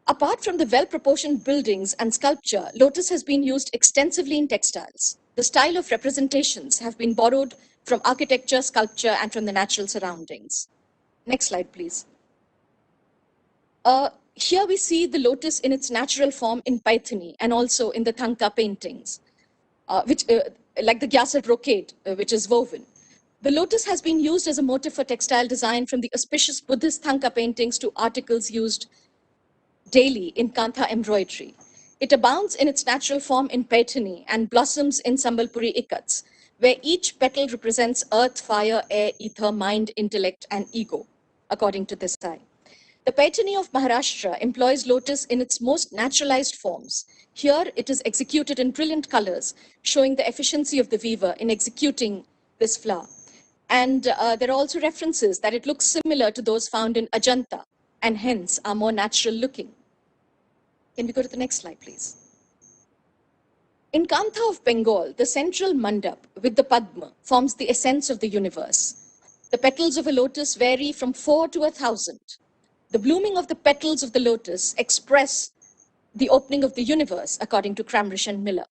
Speaker 17: Apart from the well-proportioned buildings and sculpture, lotus has been used extensively in textiles. The style of representations have been borrowed from architecture, sculpture, and from the natural surroundings. Next slide, please. Here we see the lotus in its natural form in Paithani and also in the Thanka paintings, like the Gyasar brocade, which is woven. The lotus has been used as a motif for textile design, from the auspicious Buddhist Thanka paintings to articles used daily in Kantha embroidery. It abounds in its natural form in Paithani and blossoms in Sambalpuri ikats, where each petal represents earth, fire, air, ether, mind, intellect, and ego, according to this eye. The Paithani of Maharashtra employs lotus in its most naturalized forms. Here it is executed in brilliant colors, showing the efficiency of the weaver in executing this flower. And there are also references that it looks similar to those found in Ajanta, and hence are more natural looking. Can we go to the next slide, please? In Kantha of Bengal, the central mandap with the Padma forms the essence of the universe. The petals of a lotus vary from 4 to 1,000. The blooming of the petals of the lotus express the opening of the universe, according to Cramrish and Miller.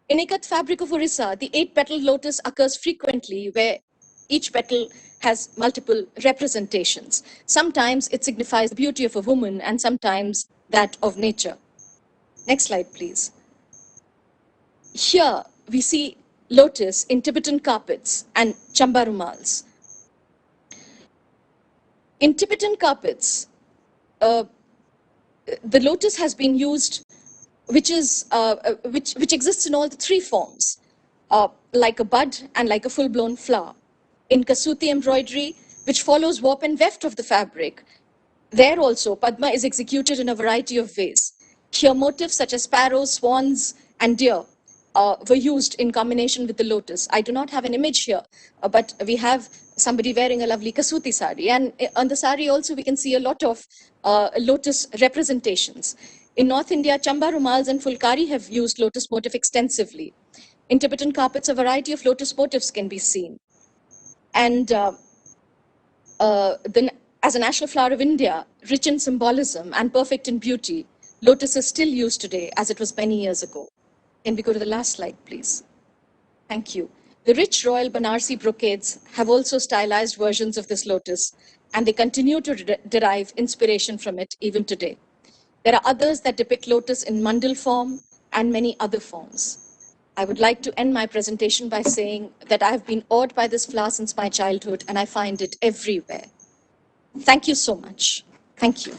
Speaker 17: In Ikat fabric of Orissa, the 8-petaled lotus occurs frequently, where each petal has multiple representations. Sometimes it signifies the beauty of a woman and sometimes that of nature. Next slide, please. Here we see lotus in Tibetan carpets and chambarumals. In Tibetan carpets, the lotus has been used, which exists in all the 3 forms, like a bud and like a full-blown flower. In Kasuti embroidery, which follows warp and weft of the fabric, there also Padma is executed in a variety of ways. Here motifs such as sparrows, swans, and deer were used in combination with the lotus. I do not have an image here, but we have somebody wearing a lovely Kasuti sari. And on the sari also we can see a lot of lotus representations. In North India, Chamba rumals and Fulkari have used lotus motif extensively. In Tibetan carpets, a variety of lotus motifs can be seen. And as a national flower of India, rich in symbolism and perfect in beauty, lotus is still used today as it was many years ago. Can we go to the last slide, please? Thank you. The rich royal Banarsi brocades have also stylized versions of this lotus, and they continue to derive inspiration from it even today. There are others that depict lotus in mandal form and many other forms. I would like to end my presentation by saying that I have been awed by this flower since my childhood, and I find it everywhere. Thank you so much. Thank you.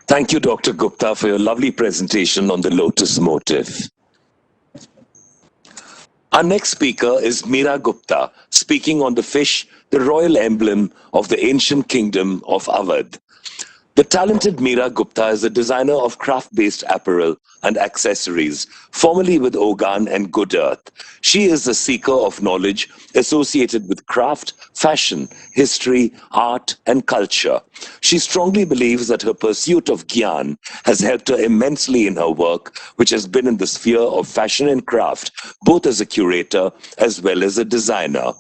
Speaker 2: Thank you, Dr. Gupta, for your lovely presentation on the lotus motif. Our next speaker is Meera Gupta, speaking on the fish, the royal emblem of the ancient kingdom of Awadh. The talented Meera Gupta is a designer of craft-based apparel and accessories, formerly with Ogan and Good Earth. She is a seeker of knowledge associated with craft, fashion, history, art, and culture. She strongly believes that her pursuit of Gyan has helped her immensely in her work, which has been in the sphere of fashion and craft, both as a curator as well as a designer.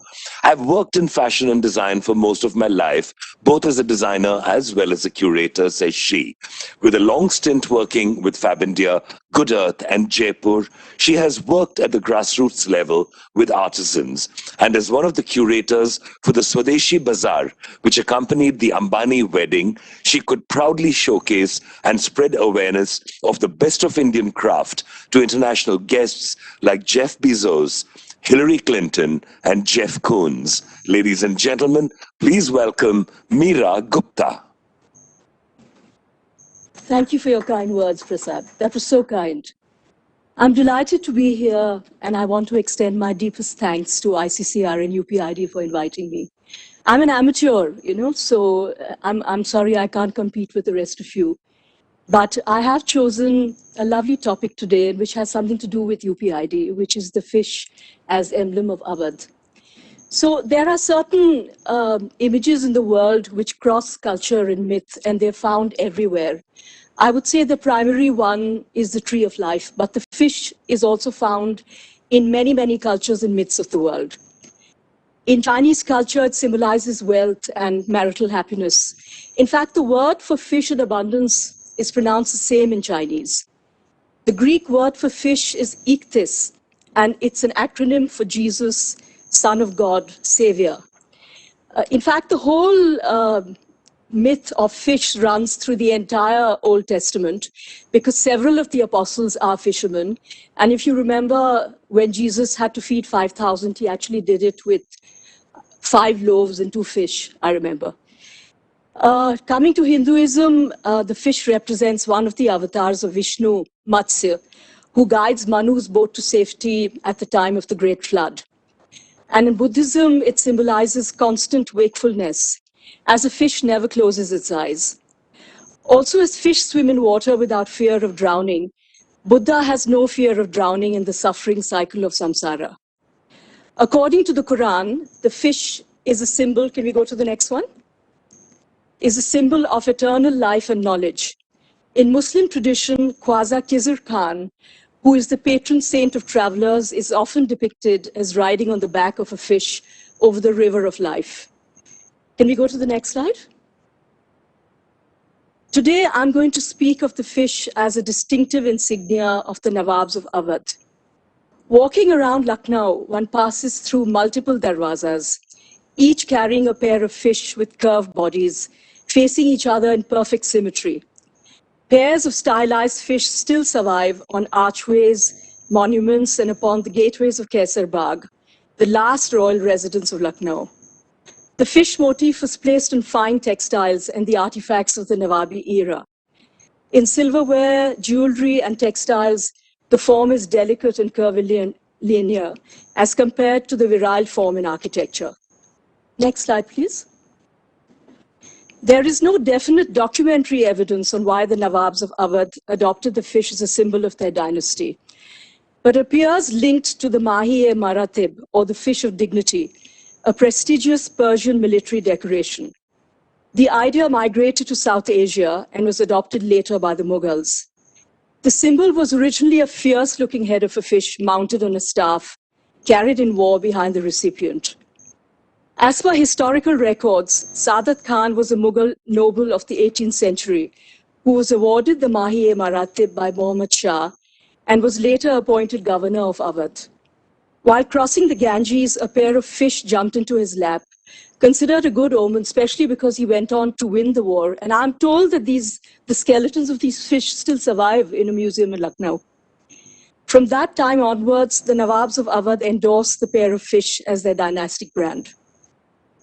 Speaker 2: I've worked in fashion and design for most of my life, both as a designer as well as a curator, says she. With a long stint working with Fab India, Good Earth, and Jaipur, she has worked at the grassroots level with artisans and as one of the curators for the Swadeshi Bazaar, which accompanied the Ambani wedding. She could proudly showcase and spread awareness of the best of Indian craft to international guests like Jeff Bezos, Hillary Clinton, and Jeff Koons. Ladies and gentlemen, please welcome Meera Gupta.
Speaker 11: Thank you for your kind words, Prasad. That was so kind. I'm delighted to be here, and I want to extend my deepest thanks to ICCR and UPID for inviting me. I'm an amateur, so I'm sorry I can't compete with the rest of you. But I have chosen a lovely topic today, which has something to do with UPID, which is the fish as emblem of Awadh. So there are certain images in the world which cross culture and myth, and they're found everywhere. I would say the primary one is the tree of life, but the fish is also found in many, many cultures and myths of the world. In Chinese culture, it symbolizes wealth and marital happiness. In fact, the word for fish in abundance is pronounced the same in Chinese. The Greek word for fish is ichthys, and it's an acronym for Jesus, Son of God, Savior. In fact, the whole myth of fish runs through the entire Old Testament because several of the apostles are fishermen. And if you remember, when Jesus had to feed 5,000, he actually did it with 5 loaves and 2 fish, I remember. Coming to Hinduism, the fish represents one of the avatars of Vishnu, Matsya, who guides Manu's boat to safety at the time of the Great Flood. And in Buddhism, it symbolizes constant wakefulness, as a fish never closes its eyes. Also, as fish swim in water without fear of drowning, Buddha has no fear of drowning in the suffering cycle of samsara. According to the Quran, the fish is a symbol, can we go to the next one? Is a symbol of eternal life and knowledge. In Muslim tradition, Khwaja Khizr Khan, who is the patron saint of travelers, is often depicted as riding on the back of a fish over the river of life. Can we go to the next slide? Today, I'm going to speak of the fish as a distinctive insignia of the Nawabs of Awadh. Walking around Lucknow, one passes through multiple darwazas, each carrying a pair of fish with curved bodies, facing each other in perfect symmetry. Pairs of stylized fish still survive on archways, monuments, and upon the gateways of Kaisar Bagh, the last royal residence of Lucknow. The fish motif was placed on fine textiles and the artifacts of the Nawabi era. In silverware, jewelry, and textiles, the form is delicate and curvilinear as compared to the virile form in architecture. Next slide, please. There is no definite documentary evidence on why the Nawabs of Awadh adopted the fish as a symbol of their dynasty, but appears linked to the Mahi-e-Maratib, or the fish of dignity, a prestigious Persian military decoration. The idea migrated to South Asia and was adopted later by the Mughals. The symbol was originally a fierce-looking head of a fish mounted on a staff, carried in war behind the recipient. As per historical records, Saadat Khan was a Mughal noble of the 18th century who was awarded the Mahi-e-Maratib by Muhammad Shah and was later appointed governor of Awadh. While crossing the Ganges, a pair of fish jumped into his lap, considered a good omen, especially because he went on to win the war. And I'm told that the skeletons of these fish still survive in a museum in Lucknow. From that time onwards, the Nawabs of Awadh endorsed the pair of fish as their dynastic brand.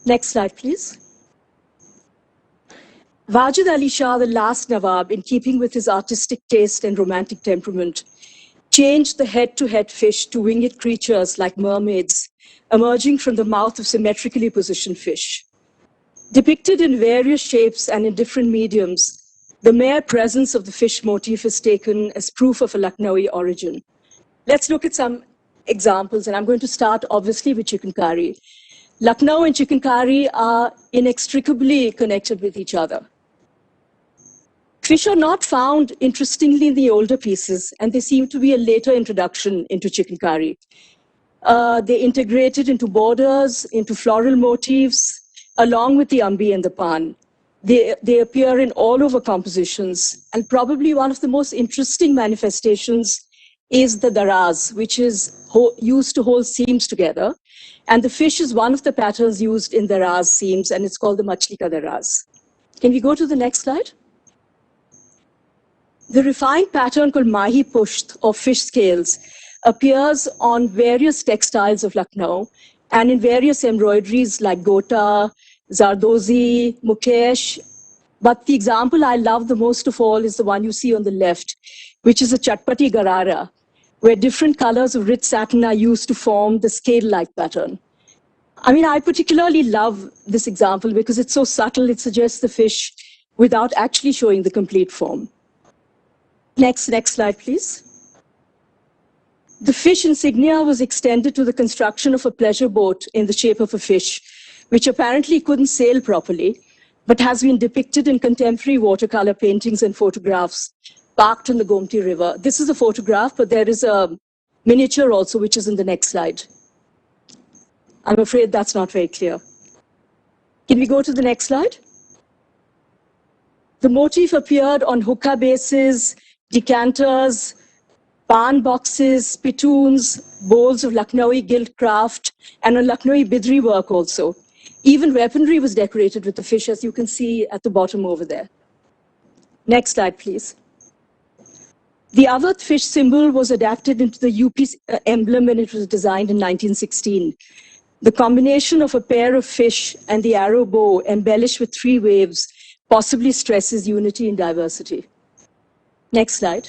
Speaker 11: Next slide, please. Wajid Ali Shah, the last Nawab, in keeping with his artistic taste and romantic temperament, changed the head-to-head fish to winged creatures like mermaids, emerging from the mouth of symmetrically positioned fish. Depicted in various shapes and in different mediums, the mere presence of the fish motif is taken as proof of a Lucknowi origin. Let's look at some examples, and I'm going to start, obviously, with chicken curry. Lucknow and chicken curry are inextricably connected with each other. Fish are not found, interestingly, in the older pieces, and they seem to be a later introduction into chicken curry. They integrated into borders, into floral motifs, along with the ambi and the pan. They appear in all over compositions. And probably one of the most interesting manifestations is the daraz, which is used to hold seams together. And the fish is one of the patterns used in daraz seams, and it's called the machli ka daraz. Can we go to the next slide? The refined pattern called mahi pusht, or fish scales, appears on various textiles of Lucknow and in various embroideries like Gota, Zardozi, Mukesh. But the example I love the most of all is the one you see on the left, which is a Chatpati Garara, where different colors of rich satin are used to form the scale-like pattern. I mean, I particularly love this example because it's so subtle, it suggests the fish without actually showing the complete form. Next slide, please. The fish insignia was extended to the construction of a pleasure boat in the shape of a fish, which apparently couldn't sail properly, but has been depicted in contemporary watercolor paintings and photographs parked in the Gomti River. This is a photograph, but there is a miniature also, which is in the next slide. I'm afraid that's not very clear. Can we go to the next slide? The motif appeared on hookah bases, decanters, pan boxes, spittoons, bowls of Lucknowi gilt craft, and on Lucknowi bidri work also. Even weaponry was decorated with the fish, as you can see at the bottom over there. Next slide, please. The Awadh fish symbol was adapted into the UP emblem when it was designed in 1916. The combination of a pair of fish and the arrow bow embellished with 3 waves possibly stresses unity in diversity. Next slide.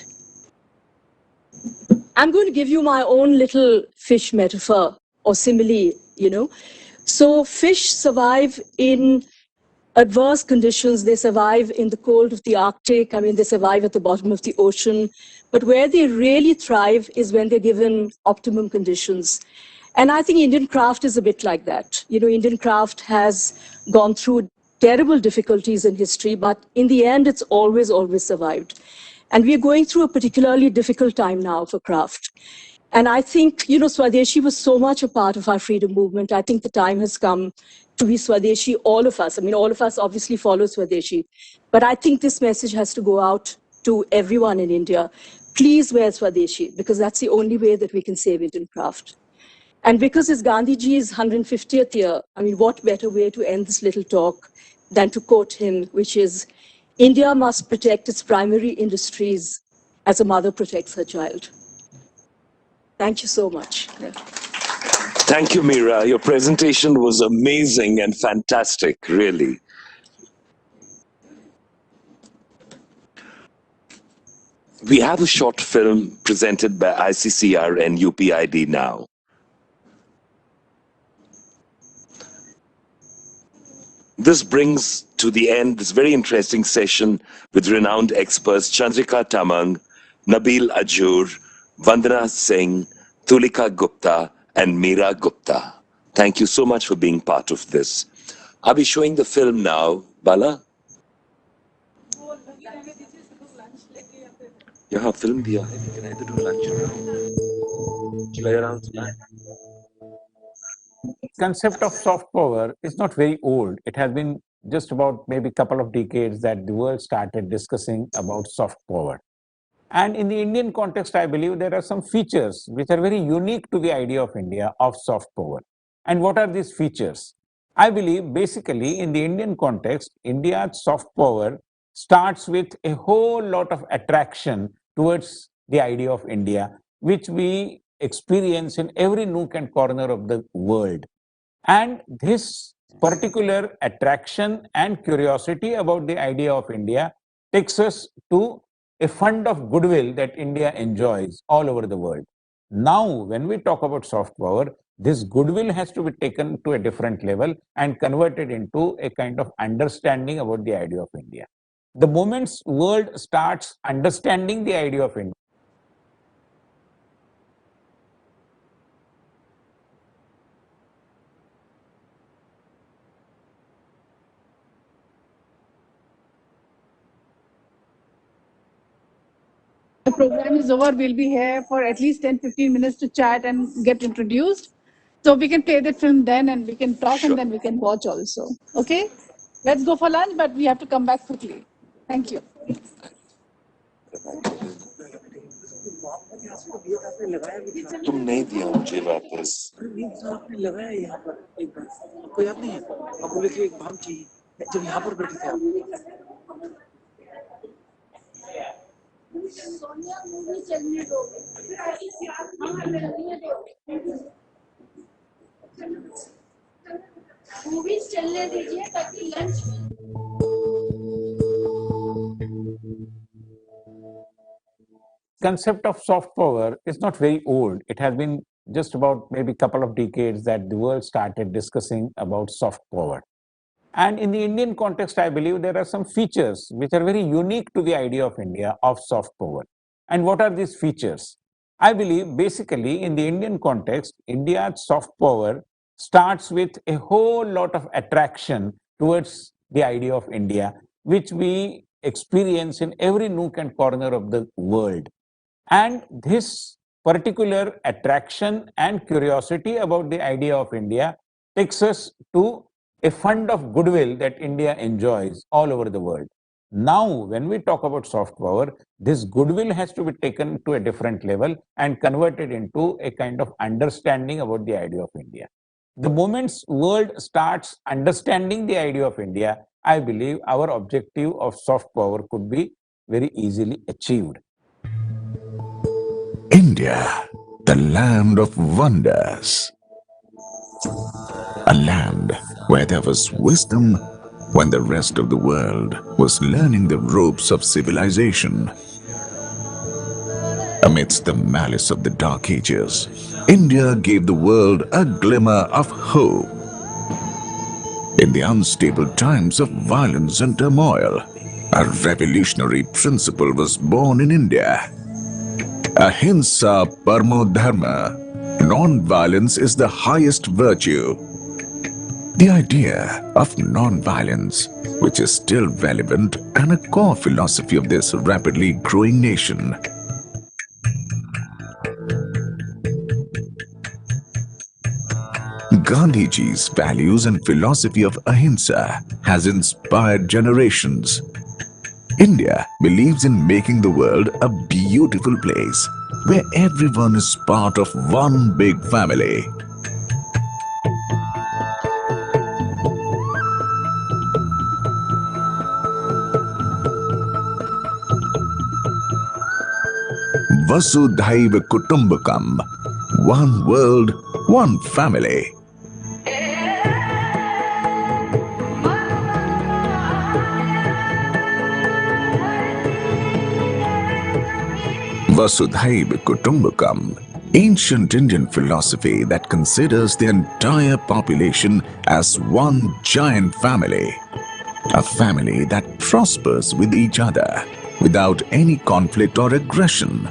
Speaker 11: I'm going to give you my own little fish metaphor or simile, So fish survive in adverse conditions. They survive in the cold of the Arctic. I mean, they survive at the bottom of the ocean. But where they really thrive is when they're given optimum conditions. And I think Indian craft is a bit like that. Indian craft has gone through terrible difficulties in history, but in the end, it's always survived. And we are going through a particularly difficult time now for craft. And I think, Swadeshi was so much a part of our freedom movement. I think the time has come to be Swadeshi, all of us. I mean, all of us obviously follow Swadeshi. But I think this message has to go out to everyone in India. Please wear Swadeshi, because that's the only way that we can save Indian craft. And because it's Gandhiji's 150th year, I mean, what better way to end this little talk than to quote him, which is, India must protect its primary industries as a mother protects her child. Thank you so much.
Speaker 2: Thank you, Meera. Your presentation was amazing and fantastic, really. We have a short film presented by ICCR and UPID now. This brings to the end this very interesting session with renowned experts Chandrika Tamang, Nabil Ajur, Vandana Singh, Tulika Gupta, and Meera Gupta. Thank you so much for being part of this. Are we showing the film now, Bala? यहाँ film दिया है लेकिन either do lunch now. Play around tonight.
Speaker 19: Concept of soft power is not very old. It has been just about maybe a couple of decades that the world started discussing about soft power. And in the Indian context, I believe there are some features which are very unique to the idea of India of soft power. And what are these features? I believe basically in the Indian context, India's soft power starts with a whole lot of attraction towards the idea of India, which we experience in every nook and corner of the world. And this particular attraction and curiosity about the idea of India takes us to a fund of goodwill that India enjoys all over the world. Now, when we talk about soft power, this goodwill has to be taken to a different level and converted into a kind of understanding about the idea of India. The moment world starts understanding the idea of India,
Speaker 1: the program is over, we'll be here for at least 10-15 minutes to chat and get introduced. So we can play the film then and we can talk and then we can watch also. Okay? Let's go for lunch, but we have to come back quickly. Thank you.
Speaker 2: तुम नहीं दिया मुझे वापस।
Speaker 8: आपने लगाया यहाँ पर एक बार, आपको याद नहीं है? आपको बोले थे एक बाम चाहिए जब यहाँ पर बैठे थे आप।
Speaker 12: सोनिया मूवी चलने दो, मूवीज चलने दीजिए ताकि lunch
Speaker 19: Concept of soft power is not very old. It has been just about maybe a couple of decades that the world started discussing about soft power. And in the Indian context, I believe there are some features which are very unique to the idea of India of soft power. And what are these features? I believe basically in the Indian context, India's soft power starts with a whole lot of attraction towards the idea of India, which we experience in every nook and corner of the world. And this particular attraction and curiosity about the idea of India takes us to a fund of goodwill that India enjoys all over the world. Now, when we talk about soft power, this goodwill has to be taken to a different level and converted into a kind of understanding about the idea of India. The moment world starts understanding the idea of India, I believe our objective of soft power could be very easily achieved.
Speaker 20: India, the land of wonders. A land where there was wisdom when the rest of the world was learning the ropes of civilization. Amidst the malice of the Dark Ages, India gave the world a glimmer of hope. In the unstable times of violence and turmoil, a revolutionary principle was born in India. Ahimsa Paramo Dharma. Non-violence is the highest virtue. The idea of non-violence, which is still relevant and a core philosophy of this rapidly growing nation. Gandhiji's values and philosophy of ahimsa has inspired generations. India believes in making the world a beautiful place where everyone is part of one big family. Vasudhaiva Kutumbakam, one world, one family. Vasudhaiva Kutumbakam, ancient Indian philosophy that considers the entire population as one giant family. A family that prospers with each other without any conflict or aggression.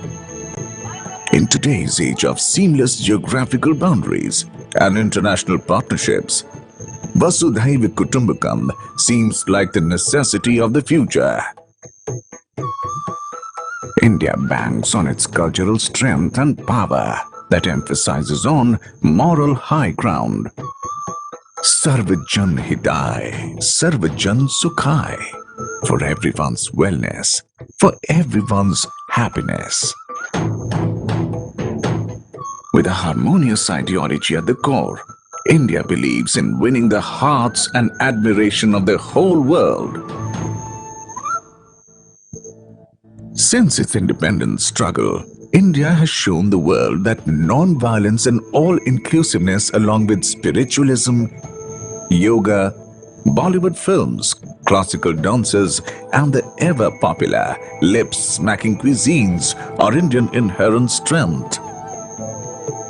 Speaker 20: In today's age of seamless geographical boundaries and international partnerships, Vasudhaiva Kutumbakam seems like the necessity of the future. India banks on its cultural strength and power that emphasizes on moral high ground. Sarvajan Hidai, Sarvajan Sukhai, for everyone's wellness, for everyone's happiness. With a harmonious ideology at the core, India believes in winning the hearts and admiration of the whole world. Since its independence struggle, India has shown the world that non-violence and all-inclusiveness along with spiritualism, yoga, Bollywood films, classical dances and the ever-popular lip-smacking cuisines are Indian inherent strength.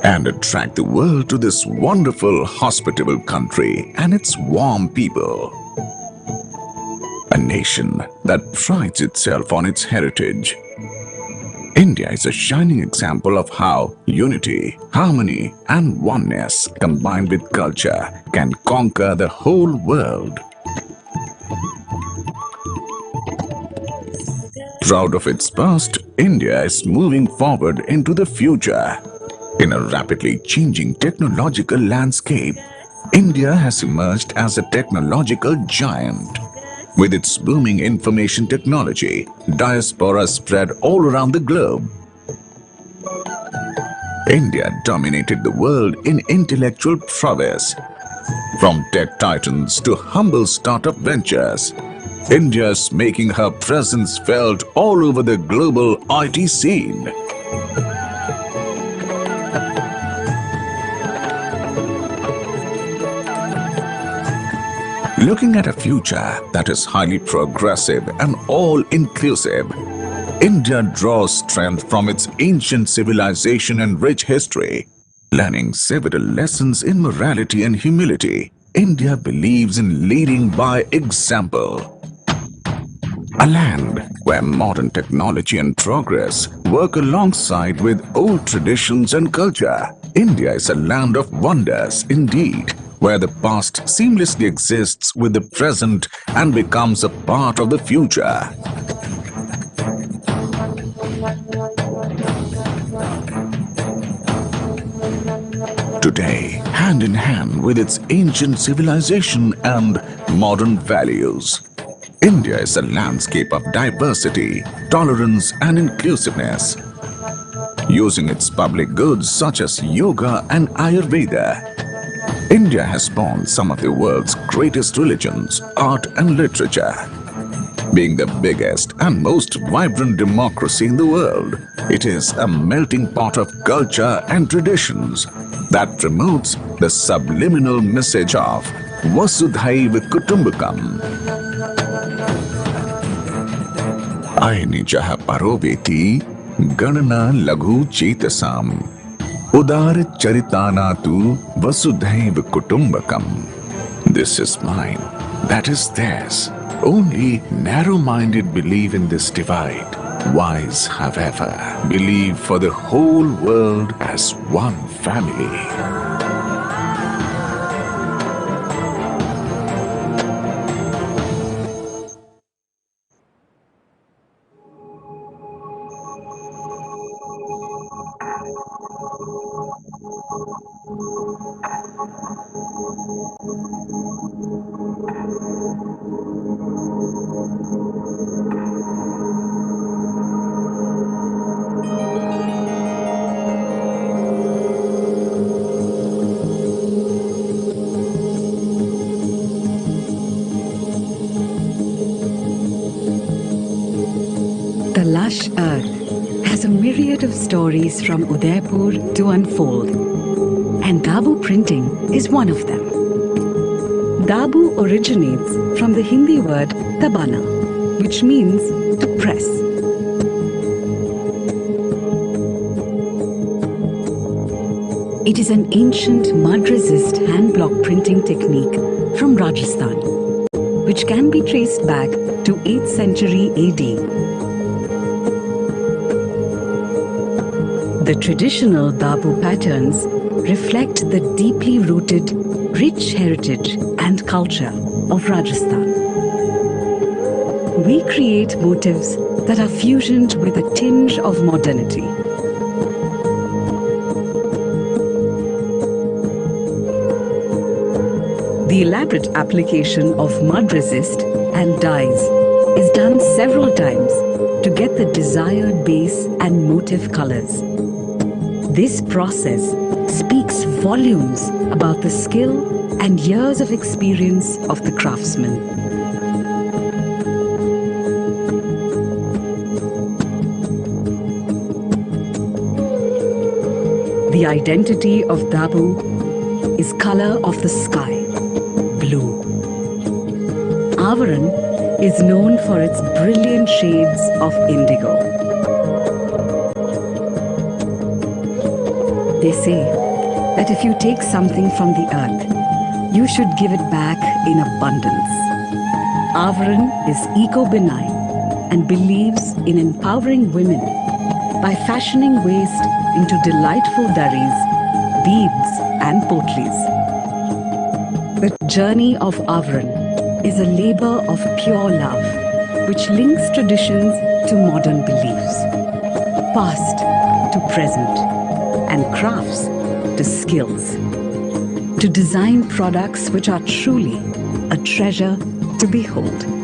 Speaker 20: And attract the world to this wonderful, hospitable country and its warm people. A nation that prides itself on its heritage. India is a shining example of how unity, harmony and oneness combined with culture can conquer the whole world. Proud of its past, India is moving forward into the future. In a rapidly changing technological landscape, India has emerged as a technological giant. With its booming information technology, diaspora spread all around the globe. India dominated the world in intellectual prowess. From tech titans to humble startup ventures, India is making her presence felt all over the global IT scene. Looking at a future that is highly progressive and all-inclusive, India draws strength from its ancient civilization and rich history. Learning several lessons in morality and humility, India believes in leading by example. A land where modern technology and progress work alongside with old traditions and culture. India is a land of wonders indeed, where the past seamlessly exists with the present and becomes a part of the future. Today, hand in hand with its ancient civilization and modern values, India is a landscape of diversity, tolerance and inclusiveness. Using its public goods such as yoga and Ayurveda, India has spawned some of the world's greatest religions, art and literature. Being the biggest and most vibrant democracy in the world, it is a melting pot of culture and traditions that promotes the subliminal message of Vasudhaiva Kutumbakam. Ainijaha paroveti ganana laghu chetasam udar charitana tu Vasudhaiva Kutumbakam. This is mine, that is theirs. Only narrow-minded believe in this divide. Wise, however, believe for the whole world as one family.
Speaker 3: The lush earth has a myriad of stories from Udaipur to unfold, and Dabu printing is one of them. Dabu originates from the Hindi word tabana, which means to press. It is an ancient mud-resist hand-block printing technique from Rajasthan, which can be traced back to 8th century AD. The traditional Dabu patterns reflect the deeply rooted, rich heritage and culture of Rajasthan. We create motifs that are fusioned with a tinge of modernity. The elaborate application of mud resist and dyes is done several times to get the desired base and motif colors. This process speaks volumes about the skill and years of experience of the craftsman. The identity of Dabu is color of the sky, blue. Avaran is known for its brilliant shades of indigo. They say that if you take something from the earth, you should give it back in abundance. Avaran is eco-benign and believes in empowering women by fashioning waste into delightful daris, beads and potlis. The journey of Avaran is a labor of pure love, which links traditions to modern beliefs, past to present, and crafts to skills, to design products which are truly a treasure to behold.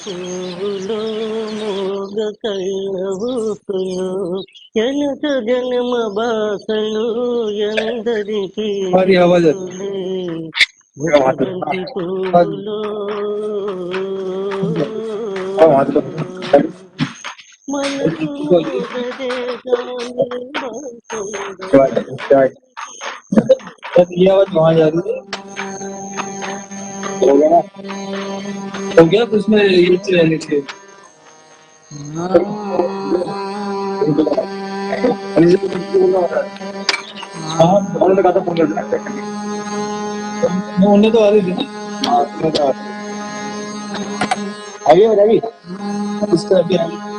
Speaker 22: పూలో మోగ కళ్ళవుకులు ఎనక జన్మ బాసలు ఎందరికీ బుద్ధి పూలో మనసు మోగదే గాని
Speaker 5: ये आवाज वहाँ जा रही है हो गया ना हो गया तो उसमें ये चीज रहनी चाहिए हाँ उन्होंने कहा था फोन कर उन्हें तो आ रही थी ना हाँ उन्हें तो आ गई रवि इसका अभी आ गई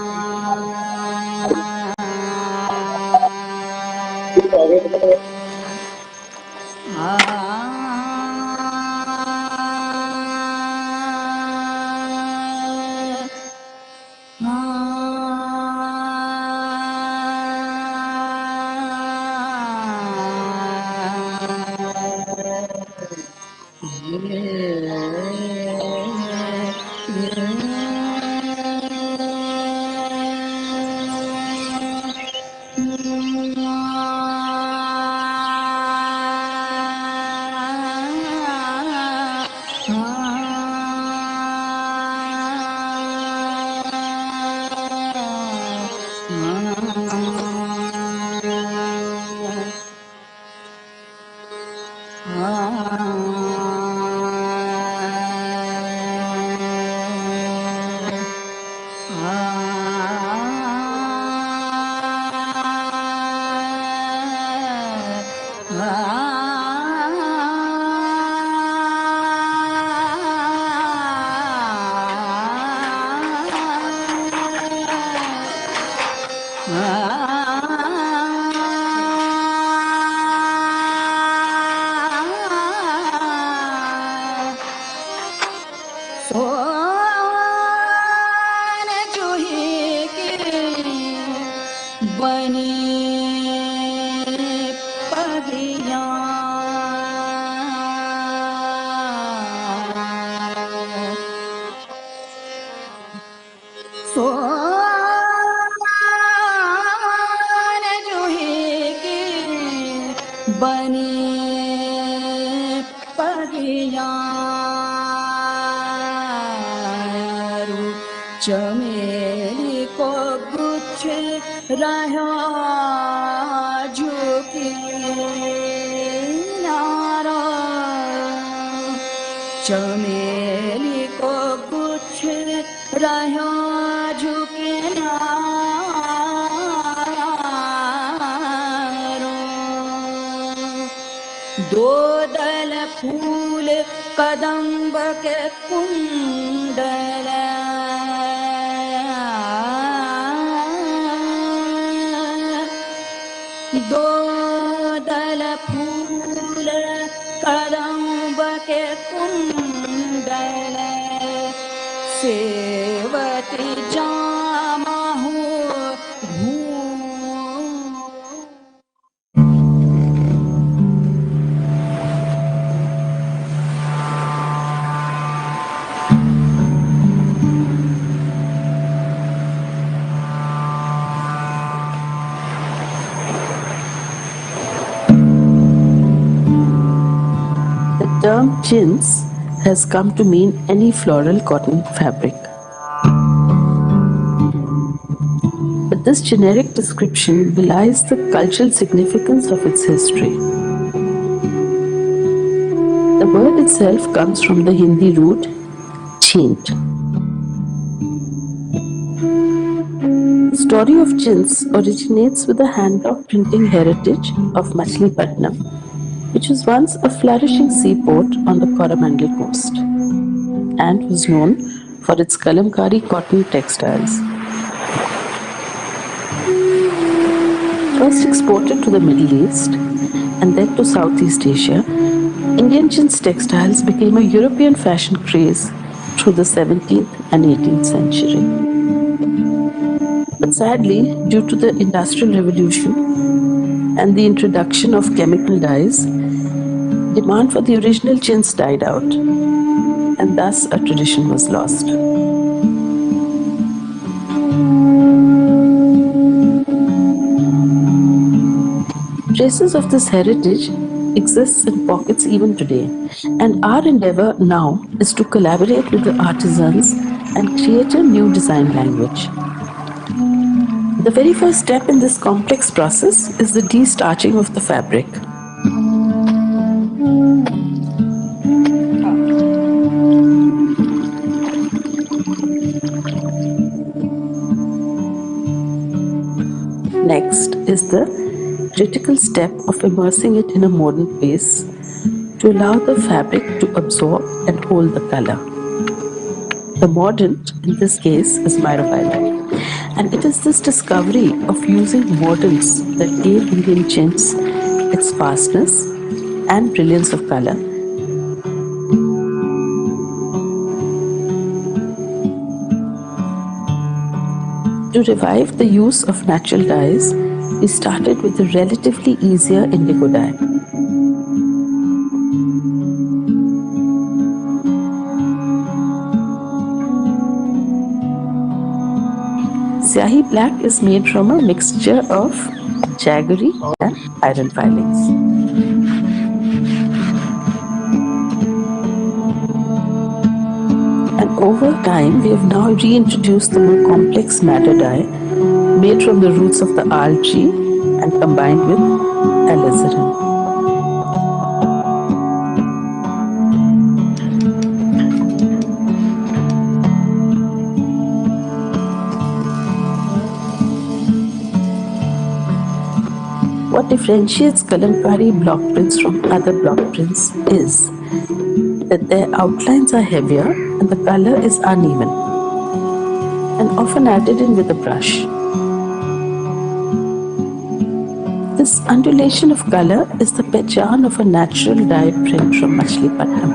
Speaker 6: चमेली को गुछ रहा झुकी नारा चमेली को गुछ रहा झुकी नारो दो दल फूल कदम्ब के कुंडल दो दल फूल कदम्ब के कुंडल सेवती जामहु
Speaker 21: The term chintz has come to mean any floral cotton fabric. But this generic description belies the cultural significance of its history. The word itself comes from the Hindi root chint. The story of chintz originates with the hand-block printing heritage of Machilipatnam, which was once a flourishing seaport on the Coromandel coast and was known for its kalamkari cotton textiles. First exported to the Middle East and then to Southeast Asia, Indian chintz textiles became a European fashion craze through the 17th and 18th century. But sadly, due to the Industrial Revolution and the introduction of chemical dyes, demand for the original chintz died out, and thus a tradition was lost. Traces of this heritage exists in pockets even today, and our endeavor now is to collaborate with the artisans and create a new design language. The very first step in this complex process is the de-starching of the fabric. Next is the critical step of immersing it in a mordant base to allow the fabric to absorb and hold the color. The mordant in this case is myroviolet, and it is this discovery of using mordants that gave Indian chintz its fastness and brilliance of color. To revive the use of natural dyes, we started with a relatively easier indigo dye. Syahi black is made from a mixture of jaggery and iron filings. And over time, we have now reintroduced the more complex madder dye made from the roots of the aal tree and combined with alizarin. What differentiates kalamkari block prints from other block prints is that their outlines are heavier and the color is uneven and often added in with a brush. This undulation of color is the pehchan of a natural dyed print from Machilipatnam.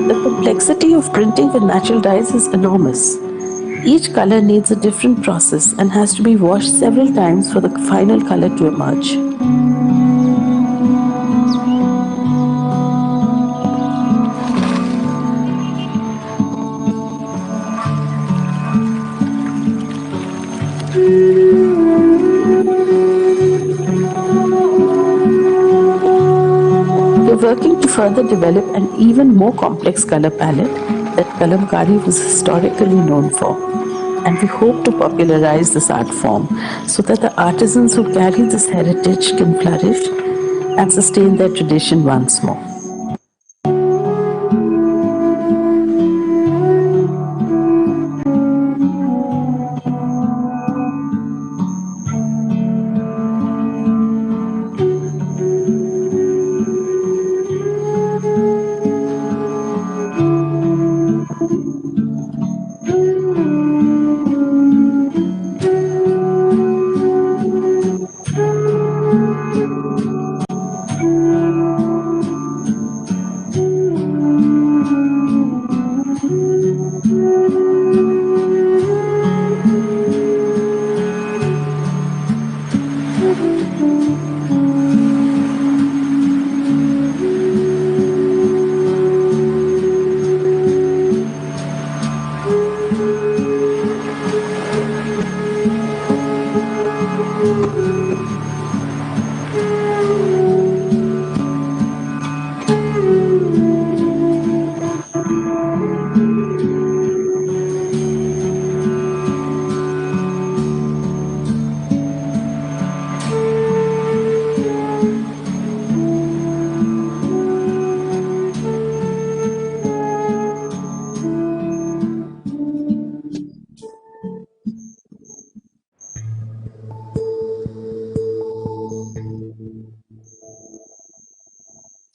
Speaker 21: The complexity of printing with natural dyes is enormous. Each color needs a different process and has to be washed several times for the final color to emerge. We're working to further develop an even more complex color palette that kalamkari was historically known for. And we hope to popularize this art form so that the artisans who carry this heritage can flourish and sustain their tradition once more.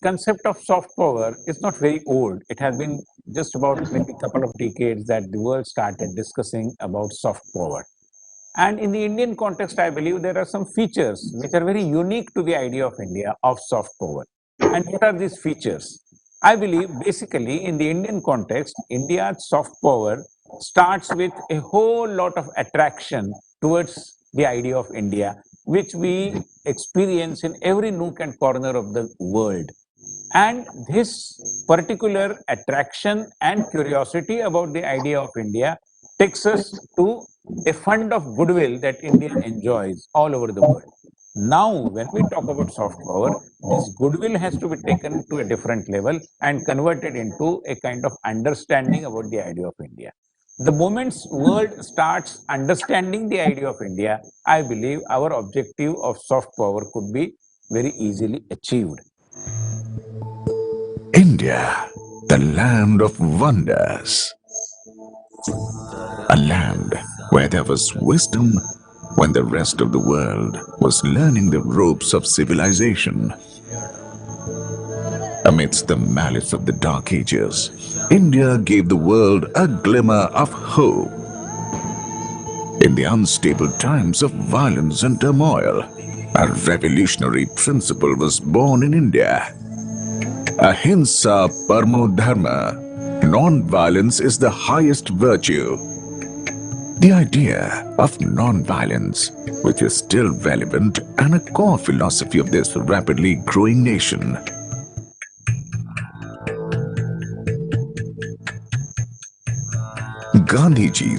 Speaker 19: Concept of soft power is not very old. It has been just about maybe a couple of decades that the world started discussing about soft power. And in the Indian context, I believe there are some features which are very unique to the idea of India of soft power. And what are these features? I believe basically in the Indian context, India's soft power starts with a whole lot of attraction towards the idea of India, which we experience in every nook and corner of the world. And this particular attraction and curiosity about the idea of India takes us to a fund of goodwill that India enjoys all over the world. Now, when we talk about soft power, this goodwill has to be taken to a different level and converted into a kind of understanding about the idea of India. The moment world starts understanding the idea of India, I believe our objective of soft power could be very easily achieved.
Speaker 20: India, the land of wonders. A land where there was wisdom when the rest of the world was learning the ropes of civilization. Amidst the malice of the Dark Ages, India gave the world a glimmer of hope. In the unstable times of violence and turmoil, a revolutionary principle was born in India. Ahimsa Paramo Dharma. Non-violence is the highest virtue. The idea of non-violence, which is still relevant and a core philosophy of this rapidly growing nation. Gandhiji's